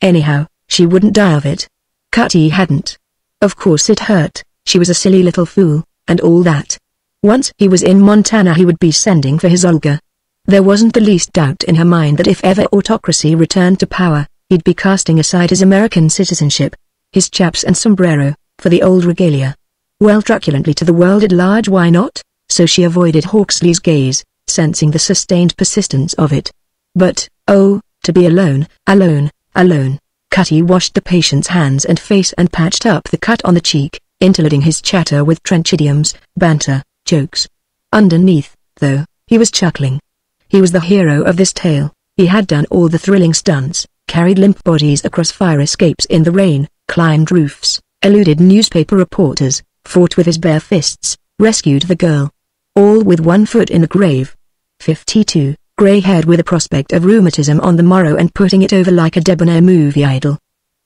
Anyhow, she wouldn't die of it. Cutty hadn't. Of course it hurt, she was a silly little fool, and all that. Once he was in Montana he would be sending for his Olga. There wasn't the least doubt in her mind that if ever autocracy returned to power, he'd be casting aside his American citizenship, his chaps and sombrero, for the old regalia. Well, truculently to the world at large, why not? So she avoided Hawksley's gaze, sensing the sustained persistence of it. But, oh, to be alone, alone, alone. Cutty washed the patient's hands and face and patched up the cut on the cheek, interlarding his chatter with trench idioms, banter, jokes. Underneath, though, he was chuckling. He was the hero of this tale. He had done all the thrilling stunts, carried limp bodies across fire escapes in the rain, climbed roofs, eluded newspaper reporters, fought with his bare fists, rescued the girl. All with one foot in the grave. 52. Grey-haired with a prospect of rheumatism on the morrow and putting it over like a debonair movie idol.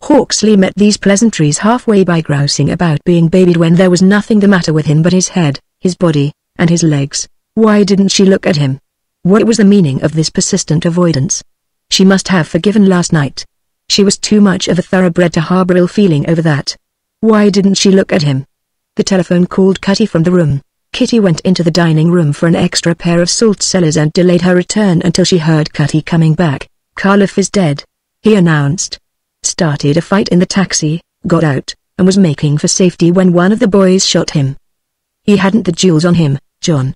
Hawksley met these pleasantries halfway by grousing about being babied when there was nothing the matter with him but his head, his body, and his legs. Why didn't she look at him? What was the meaning of this persistent avoidance? She must have forgiven last night. She was too much of a thoroughbred to harbor ill feeling over that. Why didn't she look at him? The telephone called Cutty from the room. Kitty went into the dining room for an extra pair of salt cellars and delayed her return until she heard Cutty coming back. Khalif is dead, he announced. Started a fight in the taxi, got out, and was making for safety when one of the boys shot him. He hadn't the jewels on him, John.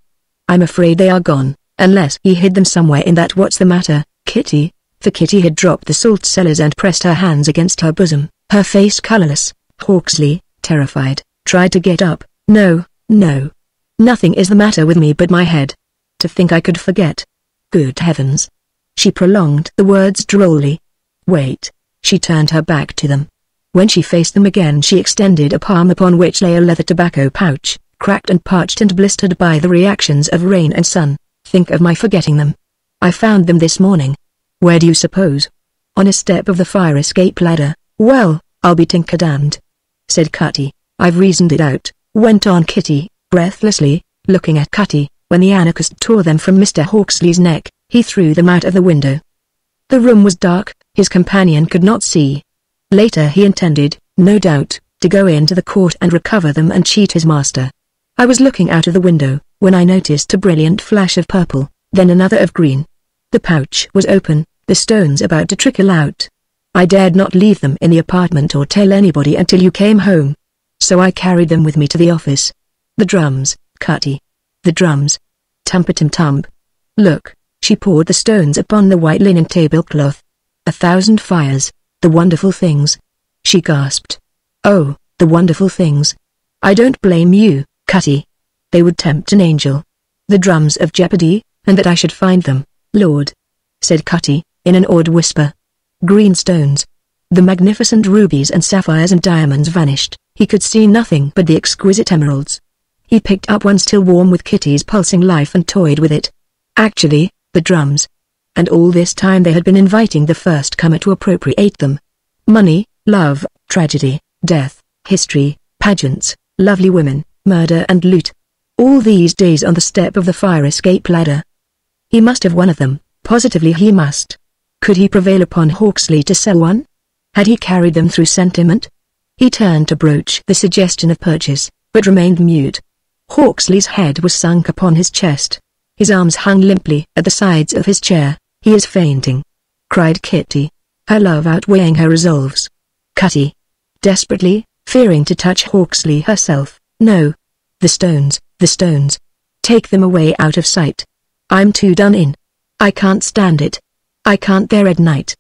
I'm afraid they are gone, unless he hid them somewhere in that. What's the matter, Kitty? For Kitty had dropped the salt cellars and pressed her hands against her bosom, her face colorless. Hawksley, terrified, tried to get up, No, no. Nothing is the matter with me but my head. To think I could forget. Good heavens. She prolonged the words drolly. Wait. She turned her back to them. When she faced them again she extended a palm upon which lay a leather tobacco pouch, cracked and parched and blistered by the reactions of rain and sun. Think of my forgetting them. I found them this morning. Where do you suppose? On a step of the fire escape ladder. Well, I'll be tinker-damned, said Cutty. I've reasoned it out, went on Kitty, breathlessly, looking at Cutty. When the anarchist tore them from Mr. Hawksley's neck, he threw them out of the window. The room was dark, his companion could not see. Later he intended, no doubt, to go into the court and recover them and cheat his master. I was looking out of the window, when I noticed a brilliant flash of purple, then another of green. The pouch was open, the stones about to trickle out. I dared not leave them in the apartment or tell anybody until you came home. So I carried them with me to the office. The drums, Cutty. The drums. Tump-a-tum-tump. Look, she poured the stones upon the white linen tablecloth. 1,000 fires, the wonderful things. She gasped. Oh, the wonderful things. I don't blame you, Cutty. They would tempt an angel. The drums of Jeopardy, and that I should find them, Lord, said Cutty, in an awed whisper. Green stones. The magnificent rubies and sapphires and diamonds vanished. He could see nothing but the exquisite emeralds. He picked up one still warm with Kitty's pulsing life and toyed with it. Actually, the drums. And all this time they had been inviting the first comer to appropriate them. Money, love, tragedy, death, history, pageants, lovely women, murder and loot. All these days on the step of the fire escape ladder. He must have one of them, positively he must. Could he prevail upon Hawksley to sell one? Had he carried them through sentiment? He turned to broach the suggestion of purchase, but remained mute. Hawksley's head was sunk upon his chest. His arms hung limply at the sides of his chair. He is fainting, cried Kitty, her love outweighing her resolves. Cutty. Desperately, fearing to touch Hawksley herself. No. The stones, the stones. Take them away out of sight. I'm too done in. I can't stand it. I can't bear at night.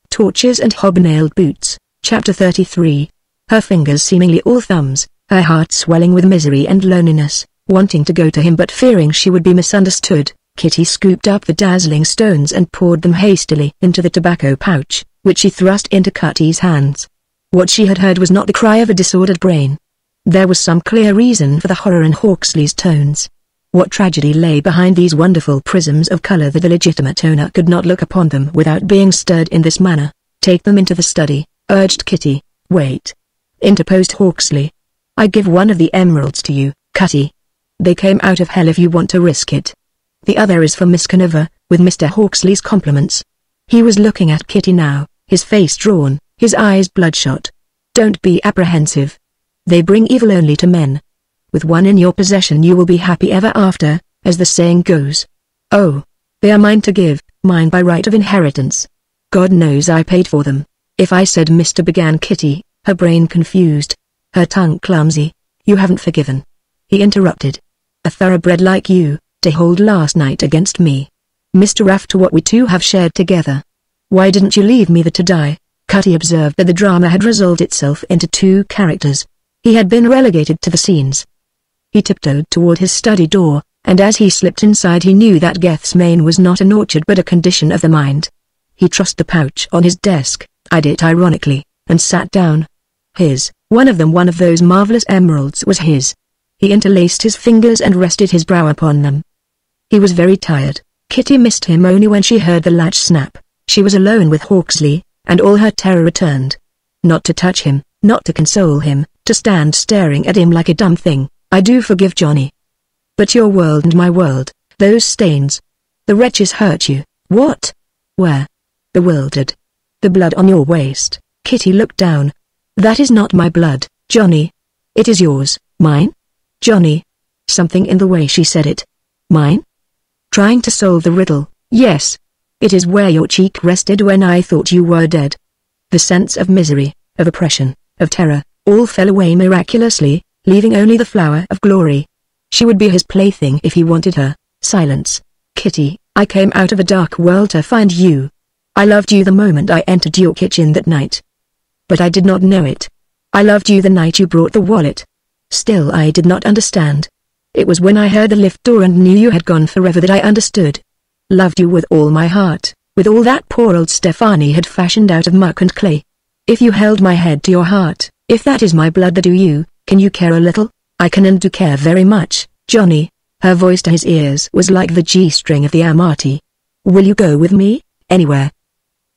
Torches and hobnailed boots. Chapter 33. Her fingers seemingly all thumbs, her heart swelling with misery and loneliness, wanting to go to him but fearing she would be misunderstood, Kitty scooped up the dazzling stones and poured them hastily into the tobacco pouch, which she thrust into Cutty's hands. What she had heard was not the cry of a disordered brain. There was some clear reason for the horror in Hawksley's tones. What tragedy lay behind these wonderful prisms of color that the legitimate owner could not look upon them without being stirred in this manner? Take them into the study, urged Kitty. Wait, interposed Hawksley. I give one of the emeralds to you, Cutty. They came out of hell if you want to risk it. The other is for Miss Conover, with Mr. Hawksley's compliments. He was looking at Kitty now, his face drawn, his eyes bloodshot. Don't be apprehensive. They bring evil only to men. With one in your possession you will be happy ever after, as the saying goes. Oh, they are mine to give, mine by right of inheritance. God knows I paid for them. If I said Mr. began Kitty, her brain confused, her tongue clumsy. You haven't forgiven. He interrupted. A thoroughbred like you, to hold last night against me. Mr. After what we two have shared together. Why didn't you leave me there to die? Cutty observed that the drama had resolved itself into two characters. He had been relegated to the scenes. He tiptoed toward his study door, and as he slipped inside he knew that Gethsemane was not an orchard but a condition of the mind. He trussed the pouch on his desk, eyed it ironically, and sat down. One of those marvelous emeralds was his. He interlaced his fingers and rested his brow upon them. He was very tired. Kitty missed him only when she heard the latch snap. She was alone with Hawksley, and all her terror returned. Not to touch him, not to console him, to stand staring at him like a dumb thing. I do forgive Johnny. But your world and my world, those stains. The wretches hurt you. What? Where? Bewildered. The blood on your waist. Kitty looked down. That is not my blood, Johnny. It is yours. Mine? Johnny. Something in the way she said it. Mine? Trying to solve the riddle. Yes. It is where your cheek rested when I thought you were dead. The sense of misery, of oppression, of terror, all fell away miraculously, leaving only the flower of glory. She would be his plaything if he wanted her. Silence. Kitty, I came out of a dark world to find you. I loved you the moment I entered your kitchen that night. But I did not know it. I loved you the night you brought the wallet. Still I did not understand. It was when I heard the lift door and knew you had gone forever that I understood. Loved you with all my heart, with all that poor old Stefani had fashioned out of muck and clay. If you held my head to your heart, if that is my blood that do you, can you care a little? I can and do care very much, Johnny. Her voice to his ears was like the G-string of the Amati. Will you go with me, anywhere?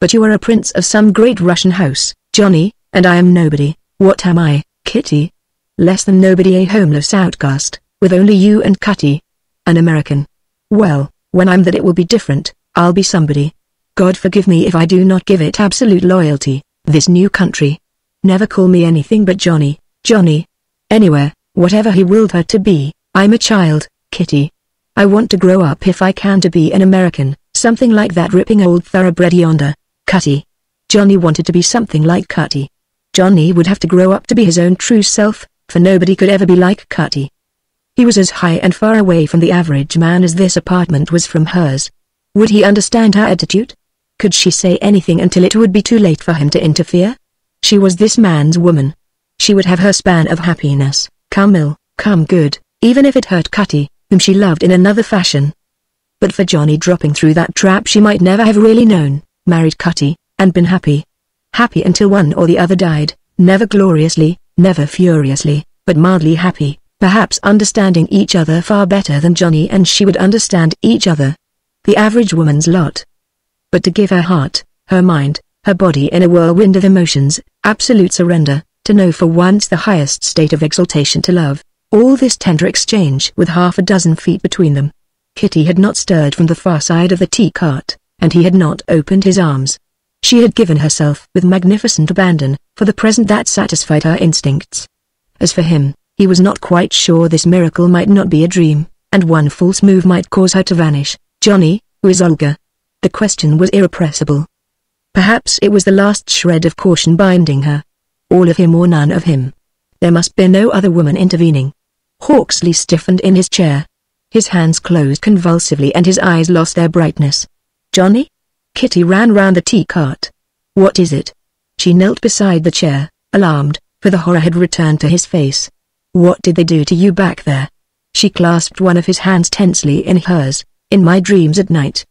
But you are a prince of some great Russian house, Johnny, and I am nobody. What am I, Kitty? Less than nobody, a homeless outcast, with only you and Cutty. An American. Well, when I'm that it will be different, I'll be somebody. God forgive me if I do not give it absolute loyalty, this new country. Never call me anything but Johnny, Johnny. Anywhere, whatever he willed her to be, I'm a child, Kitty. I want to grow up if I can to be an American, something like that ripping old thoroughbred yonder, Cutty. Johnny wanted to be something like Cutty. Johnny would have to grow up to be his own true self, for nobody could ever be like Cutty. He was as high and far away from the average man as this apartment was from hers. Would he understand her attitude? Could she say anything until it would be too late for him to interfere? She was this man's woman. She would have her span of happiness, come ill, come good, even if it hurt Cutty, whom she loved in another fashion. But for Johnny dropping through that trap she might never have really known, married Cutty, and been happy. Happy until one or the other died, never gloriously, never furiously, but mildly happy, perhaps understanding each other far better than Johnny and she would understand each other. The average woman's lot. But to give her heart, her mind, her body in a whirlwind of emotions, absolute surrender, to know for once the highest state of exaltation to love, all this tender exchange with half a dozen feet between them. Kitty had not stirred from the far side of the tea cart, and he had not opened his arms. She had given herself with magnificent abandon, for the present that satisfied her instincts. As for him, he was not quite sure this miracle might not be a dream, and one false move might cause her to vanish. Johnny, who is Olga? The question was irrepressible. Perhaps it was the last shred of caution binding her. All of him or none of him. There must be no other woman intervening. Hawksley stiffened in his chair. His hands closed convulsively and his eyes lost their brightness. Johnny? Kitty ran round the tea cart. What is it? She knelt beside the chair, alarmed, for the horror had returned to his face. What did they do to you back there? She clasped one of his hands tensely in hers. In my dreams at night.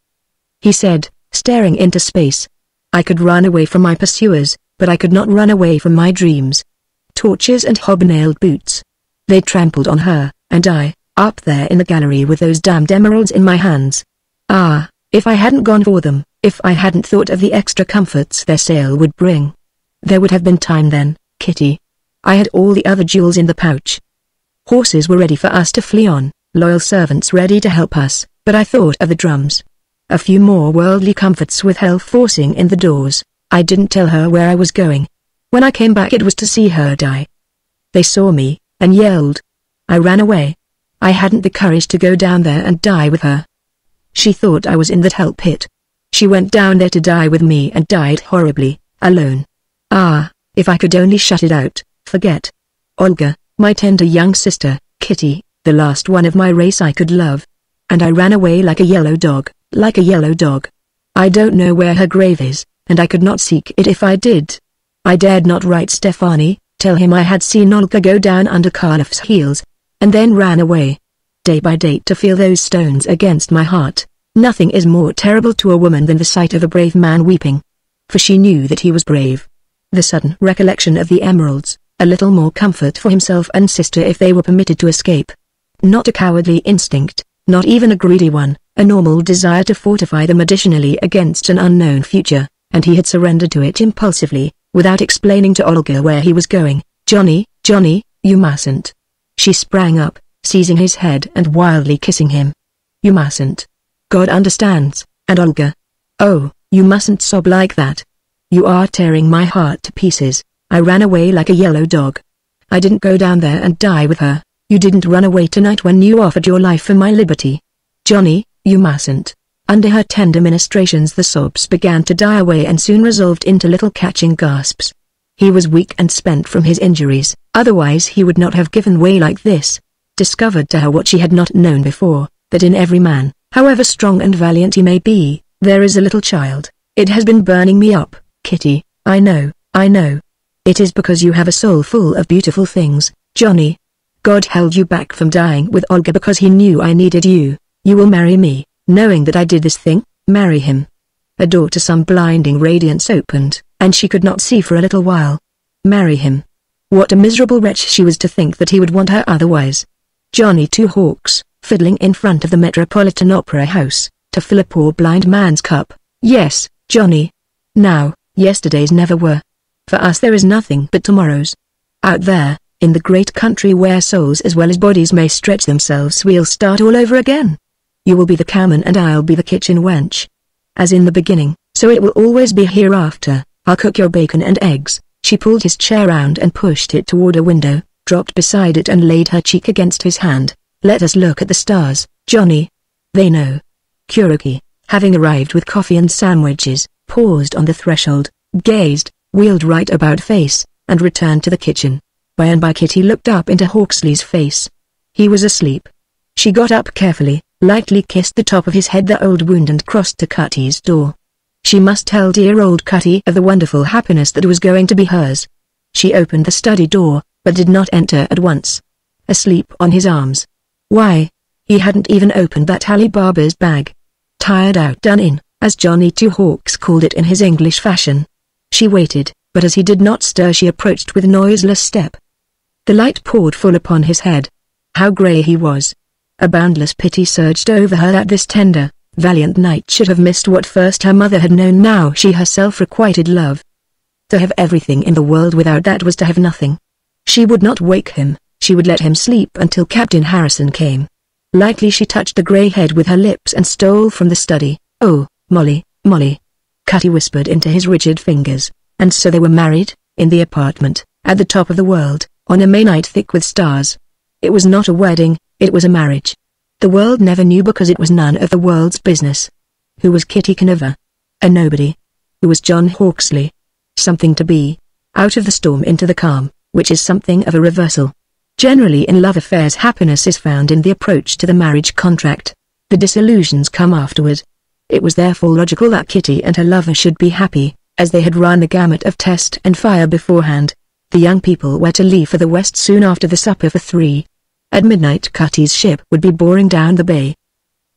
He said, staring into space. I could run away from my pursuers, but I could not run away from my dreams. Torches and hobnailed boots. They trampled on her, and I, up there in the gallery with those damned emeralds in my hands. Ah, if I hadn't gone for them, if I hadn't thought of the extra comforts their sale would bring. There would have been time then, Kitty. I had all the other jewels in the pouch. Horses were ready for us to flee on, loyal servants ready to help us, but I thought of the drums. A few more worldly comforts with hell forcing in the doors. I didn't tell her where I was going. When I came back it was to see her die. They saw me, and yelled. I ran away. I hadn't the courage to go down there and die with her. She thought I was in that hell pit. She went down there to die with me and died horribly, alone. Ah, if I could only shut it out, forget. Olga, my tender young sister, Kitty, the last one of my race I could love. And I ran away like a yellow dog, like a yellow dog. I don't know where her grave is, and I could not seek it if I did. I dared not write Stefani, tell him I had seen Olga go down under Karloff's heels, and then ran away. Day by day to feel those stones against my heart. Nothing is more terrible to a woman than the sight of a brave man weeping. For she knew that he was brave. The sudden recollection of the emeralds, a little more comfort for himself and sister if they were permitted to escape. Not a cowardly instinct, not even a greedy one, a normal desire to fortify them additionally against an unknown future, and he had surrendered to it impulsively, without explaining to Olga where he was going. Johnny, Johnny, you mustn't. She sprang up, seizing his head and wildly kissing him. You mustn't. God understands, and Olga. Oh, you mustn't sob like that. You are tearing my heart to pieces. I ran away like a yellow dog. I didn't go down there and die with her. You didn't run away tonight when you offered your life for my liberty. Johnny, you mustn't. Under her tender ministrations the sobs began to die away and soon resolved into little catching gasps. He was weak and spent from his injuries, otherwise he would not have given way like this. Discovered to her what she had not known before, that in every man, however strong and valiant he may be, there is a little child. It has been burning me up, Kitty, I know, I know. It is because you have a soul full of beautiful things, Johnny. God held you back from dying with Olga because he knew I needed you. You will marry me, knowing that I did this thing, marry him. A door to some blinding radiance opened, and she could not see for a little while. Marry him. What a miserable wretch she was to think that he would want her otherwise. Johnny Two Hawks, fiddling in front of the Metropolitan Opera House, to fill a poor blind man's cup. Yes, Johnny. Now, yesterdays never were. For us there is nothing but tomorrows. Out there, in the great country where souls as well as bodies may stretch themselves, we'll start all over again. You will be the cowman and I'll be the kitchen wench. As in the beginning, so it will always be hereafter. I'll cook your bacon and eggs. She pulled his chair round and pushed it toward a window, dropped beside it and laid her cheek against his hand. Let us look at the stars, Johnny. They know. Kuroki, having arrived with coffee and sandwiches, paused on the threshold, gazed, wheeled right about face, and returned to the kitchen. By and by Kitty looked up into Hawksley's face. He was asleep. She got up carefully, lightly kissed the top of his head, the old wound, and crossed to Cutty's door. She must tell dear old Cutty of the wonderful happiness that was going to be hers. She opened the study door, but did not enter at once. Asleep on his arms. Why? He hadn't even opened that Ali Baba's bag. Tired out, done in, as Johnny Two Hawks called it in his English fashion. She waited, but as he did not stir she approached with noiseless step. The light poured full upon his head. How grey he was. A boundless pity surged over her that this tender, valiant knight should have missed what first her mother had known. Now she herself requited love. To have everything in the world without that was to have nothing. She would not wake him, she would let him sleep until Captain Harrison came. Lightly she touched the grey head with her lips and stole from the study. Oh, Molly, Molly. Cutty whispered into his rigid fingers, and so they were married, in the apartment, at the top of the world, on a May night thick with stars. It was not a wedding, it was a marriage. The world never knew because it was none of the world's business. Who was Kitty Conover? A nobody. Who was John Hawksley? Something to be. Out of the storm into the calm, which is something of a reversal. Generally in love affairs happiness is found in the approach to the marriage contract. The disillusions come afterward. It was therefore logical that Kitty and her lover should be happy, as they had run the gamut of test and fire beforehand. The young people were to leave for the west soon after the supper for 3. At midnight Cutty's ship would be boring down the bay.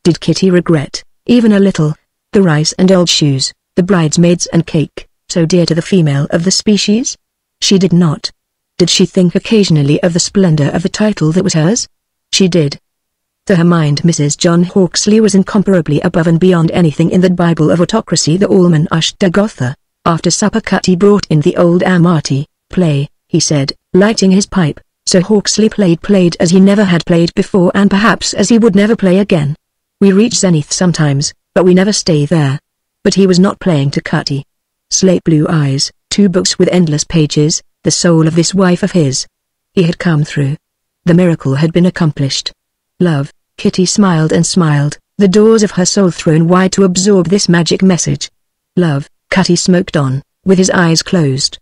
Did Kitty regret, even a little, the rice and old shoes, the bridesmaids and cake, so dear to the female of the species? She did not. Did she think occasionally of the splendor of the title that was hers? She did. To her mind Mrs. John Hawksley was incomparably above and beyond anything in that Bible of autocracy, the Allman Ashtagatha. After supper Cutty brought in the old Amati. Play, he said, lighting his pipe. So Hawksley played as he never had played before and perhaps as he would never play again. We reach zenith sometimes, but we never stay there. But he was not playing to Cutty. Slate blue eyes, 2 books with endless pages, the soul of this wife of his. He had come through. The miracle had been accomplished. Love, Kitty smiled and smiled, the doors of her soul thrown wide to absorb this magic message. Love, Cutty smoked on, with his eyes closed.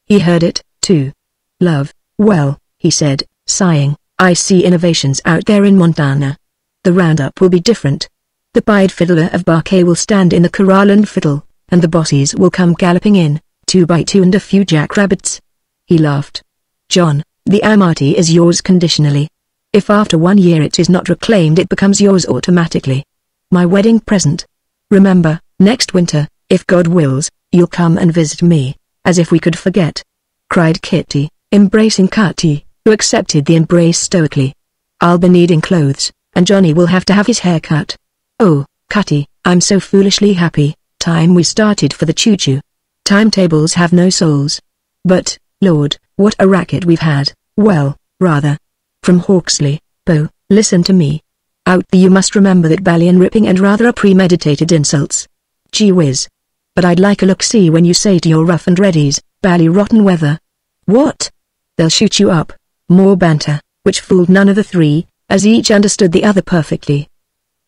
He heard it, too. Love, well, he said, sighing, I see innovations out there in Montana. The roundup will be different. The pied fiddler of Barkay will stand in the corral and fiddle, and the bossies will come galloping in, 2 by 2 and a few jackrabbits. He laughed. John, the Amati is yours conditionally. If after 1 year it is not reclaimed it becomes yours automatically. My wedding present. Remember, next winter, if God wills, you'll come and visit me, as if we could forget. Cried Kitty, embracing Cutty, who accepted the embrace stoically. I'll be needing clothes, and Johnny will have to have his hair cut. Oh, Cutty, I'm so foolishly happy. Time we started for the choo-choo. Timetables have no souls. But, Lord, what a racket we've had. Well, rather. From Hawksley, Bo, listen to me. Out there you must remember that bally and ripping and rather a premeditated insults. Gee whiz. But I'd like a look-see when you say to your rough and readies, bally rotten weather. What? They'll shoot you up. More banter, which fooled none of the 3, as each understood the other perfectly.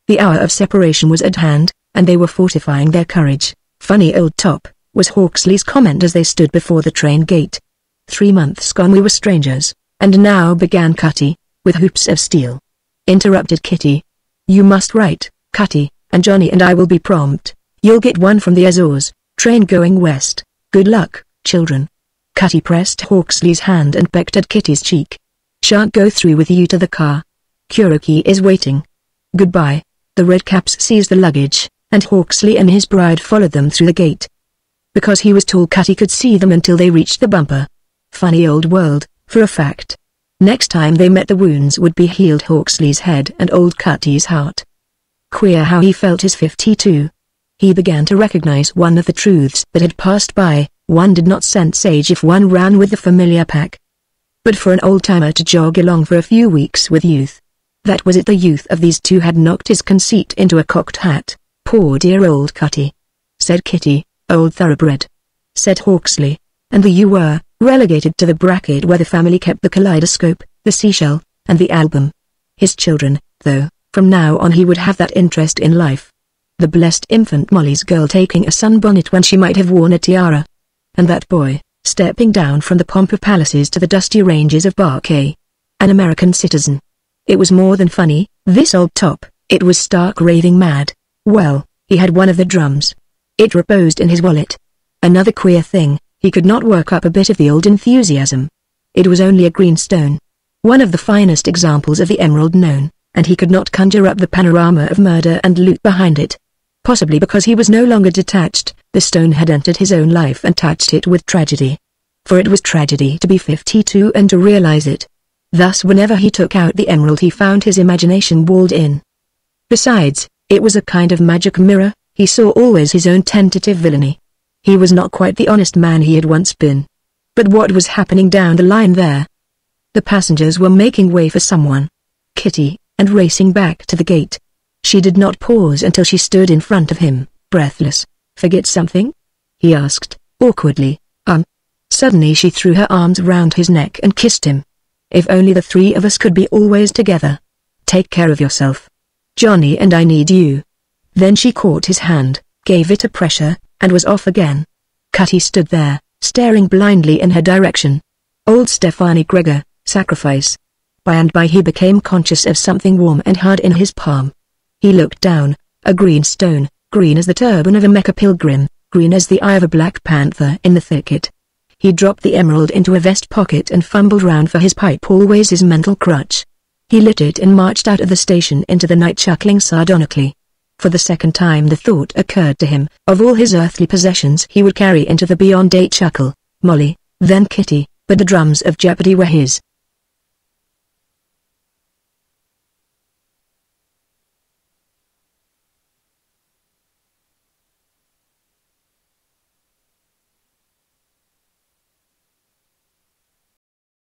The hour of separation was at hand, and they were fortifying their courage. Funny old top, was Hawksley's comment as they stood before the train gate. 3 months gone we were strangers, and now began Cutty, with hoops of steel. Interrupted Kitty. You must write, Cutty, and Johnny and I will be prompt. You'll get one from the Azores, train going west. Good luck, children. Cutty pressed Hawksley's hand and pecked at Kitty's cheek. Shan't go through with you to the car. Kuroki is waiting. Goodbye. The Redcaps seized the luggage, and Hawksley and his bride followed them through the gate. Because he was tall, Cutty could see them until they reached the bumper. Funny old world, for a fact. Next time they met, the wounds would be healed. Hawksley's head and old Cutty's heart. Queer how he felt his 52. He began to recognize one of the truths that had passed by: one did not sense age if one ran with the familiar pack. But for an old-timer to jog along for a few weeks with youth. That was it. The youth of these two had knocked his conceit into a cocked hat. Poor dear old Cutty. Said Kitty, old thoroughbred. Said Hawksley. And you were relegated to the bracket where the family kept the kaleidoscope, the seashell, and the album. His children, though, from now on he would have that interest in life. The blessed infant Molly's girl taking a sunbonnet when she might have worn a tiara. And that boy, stepping down from the pomp of palaces to the dusty ranges of Barkay. An American citizen. It was more than funny, this old top, it was stark raving mad. Well, he had one of the drums. It reposed in his wallet. Another queer thing, he could not work up a bit of the old enthusiasm. It was only a green stone. One of the finest examples of the emerald known, and he could not conjure up the panorama of murder and loot behind it. Possibly because he was no longer detached, the stone had entered his own life and touched it with tragedy. For it was tragedy to be 52 and to realize it. Thus whenever he took out the emerald he found his imagination walled in. Besides, it was a kind of magic mirror. He saw always his own tentative villainy. He was not quite the honest man he had once been. But what was happening down the line there? The passengers were making way for someone. Kitty, and racing back to the gate. She did not pause until she stood in front of him, breathless. Forget something? He asked, awkwardly. Suddenly she threw her arms round his neck and kissed him. If only the three of us could be always together. Take care of yourself. Johnny and I need you. Then she caught his hand, gave it a pressure, and was off again. Cutty stood there, staring blindly in her direction. Old Stephanie Gregor, sacrifice. By and by he became conscious of something warm and hard in his palm. He looked down, a green stone, green as the turban of a Mecca pilgrim, green as the eye of a black panther in the thicket. He dropped the emerald into a vest pocket and fumbled round for his pipe, always his mental crutch. He lit it and marched out of the station into the night, chuckling sardonically. For the second time the thought occurred to him, of all his earthly possessions he would carry into the beyond. A chuckle, Molly, then Kitty, but the drums of Jeopardy were his.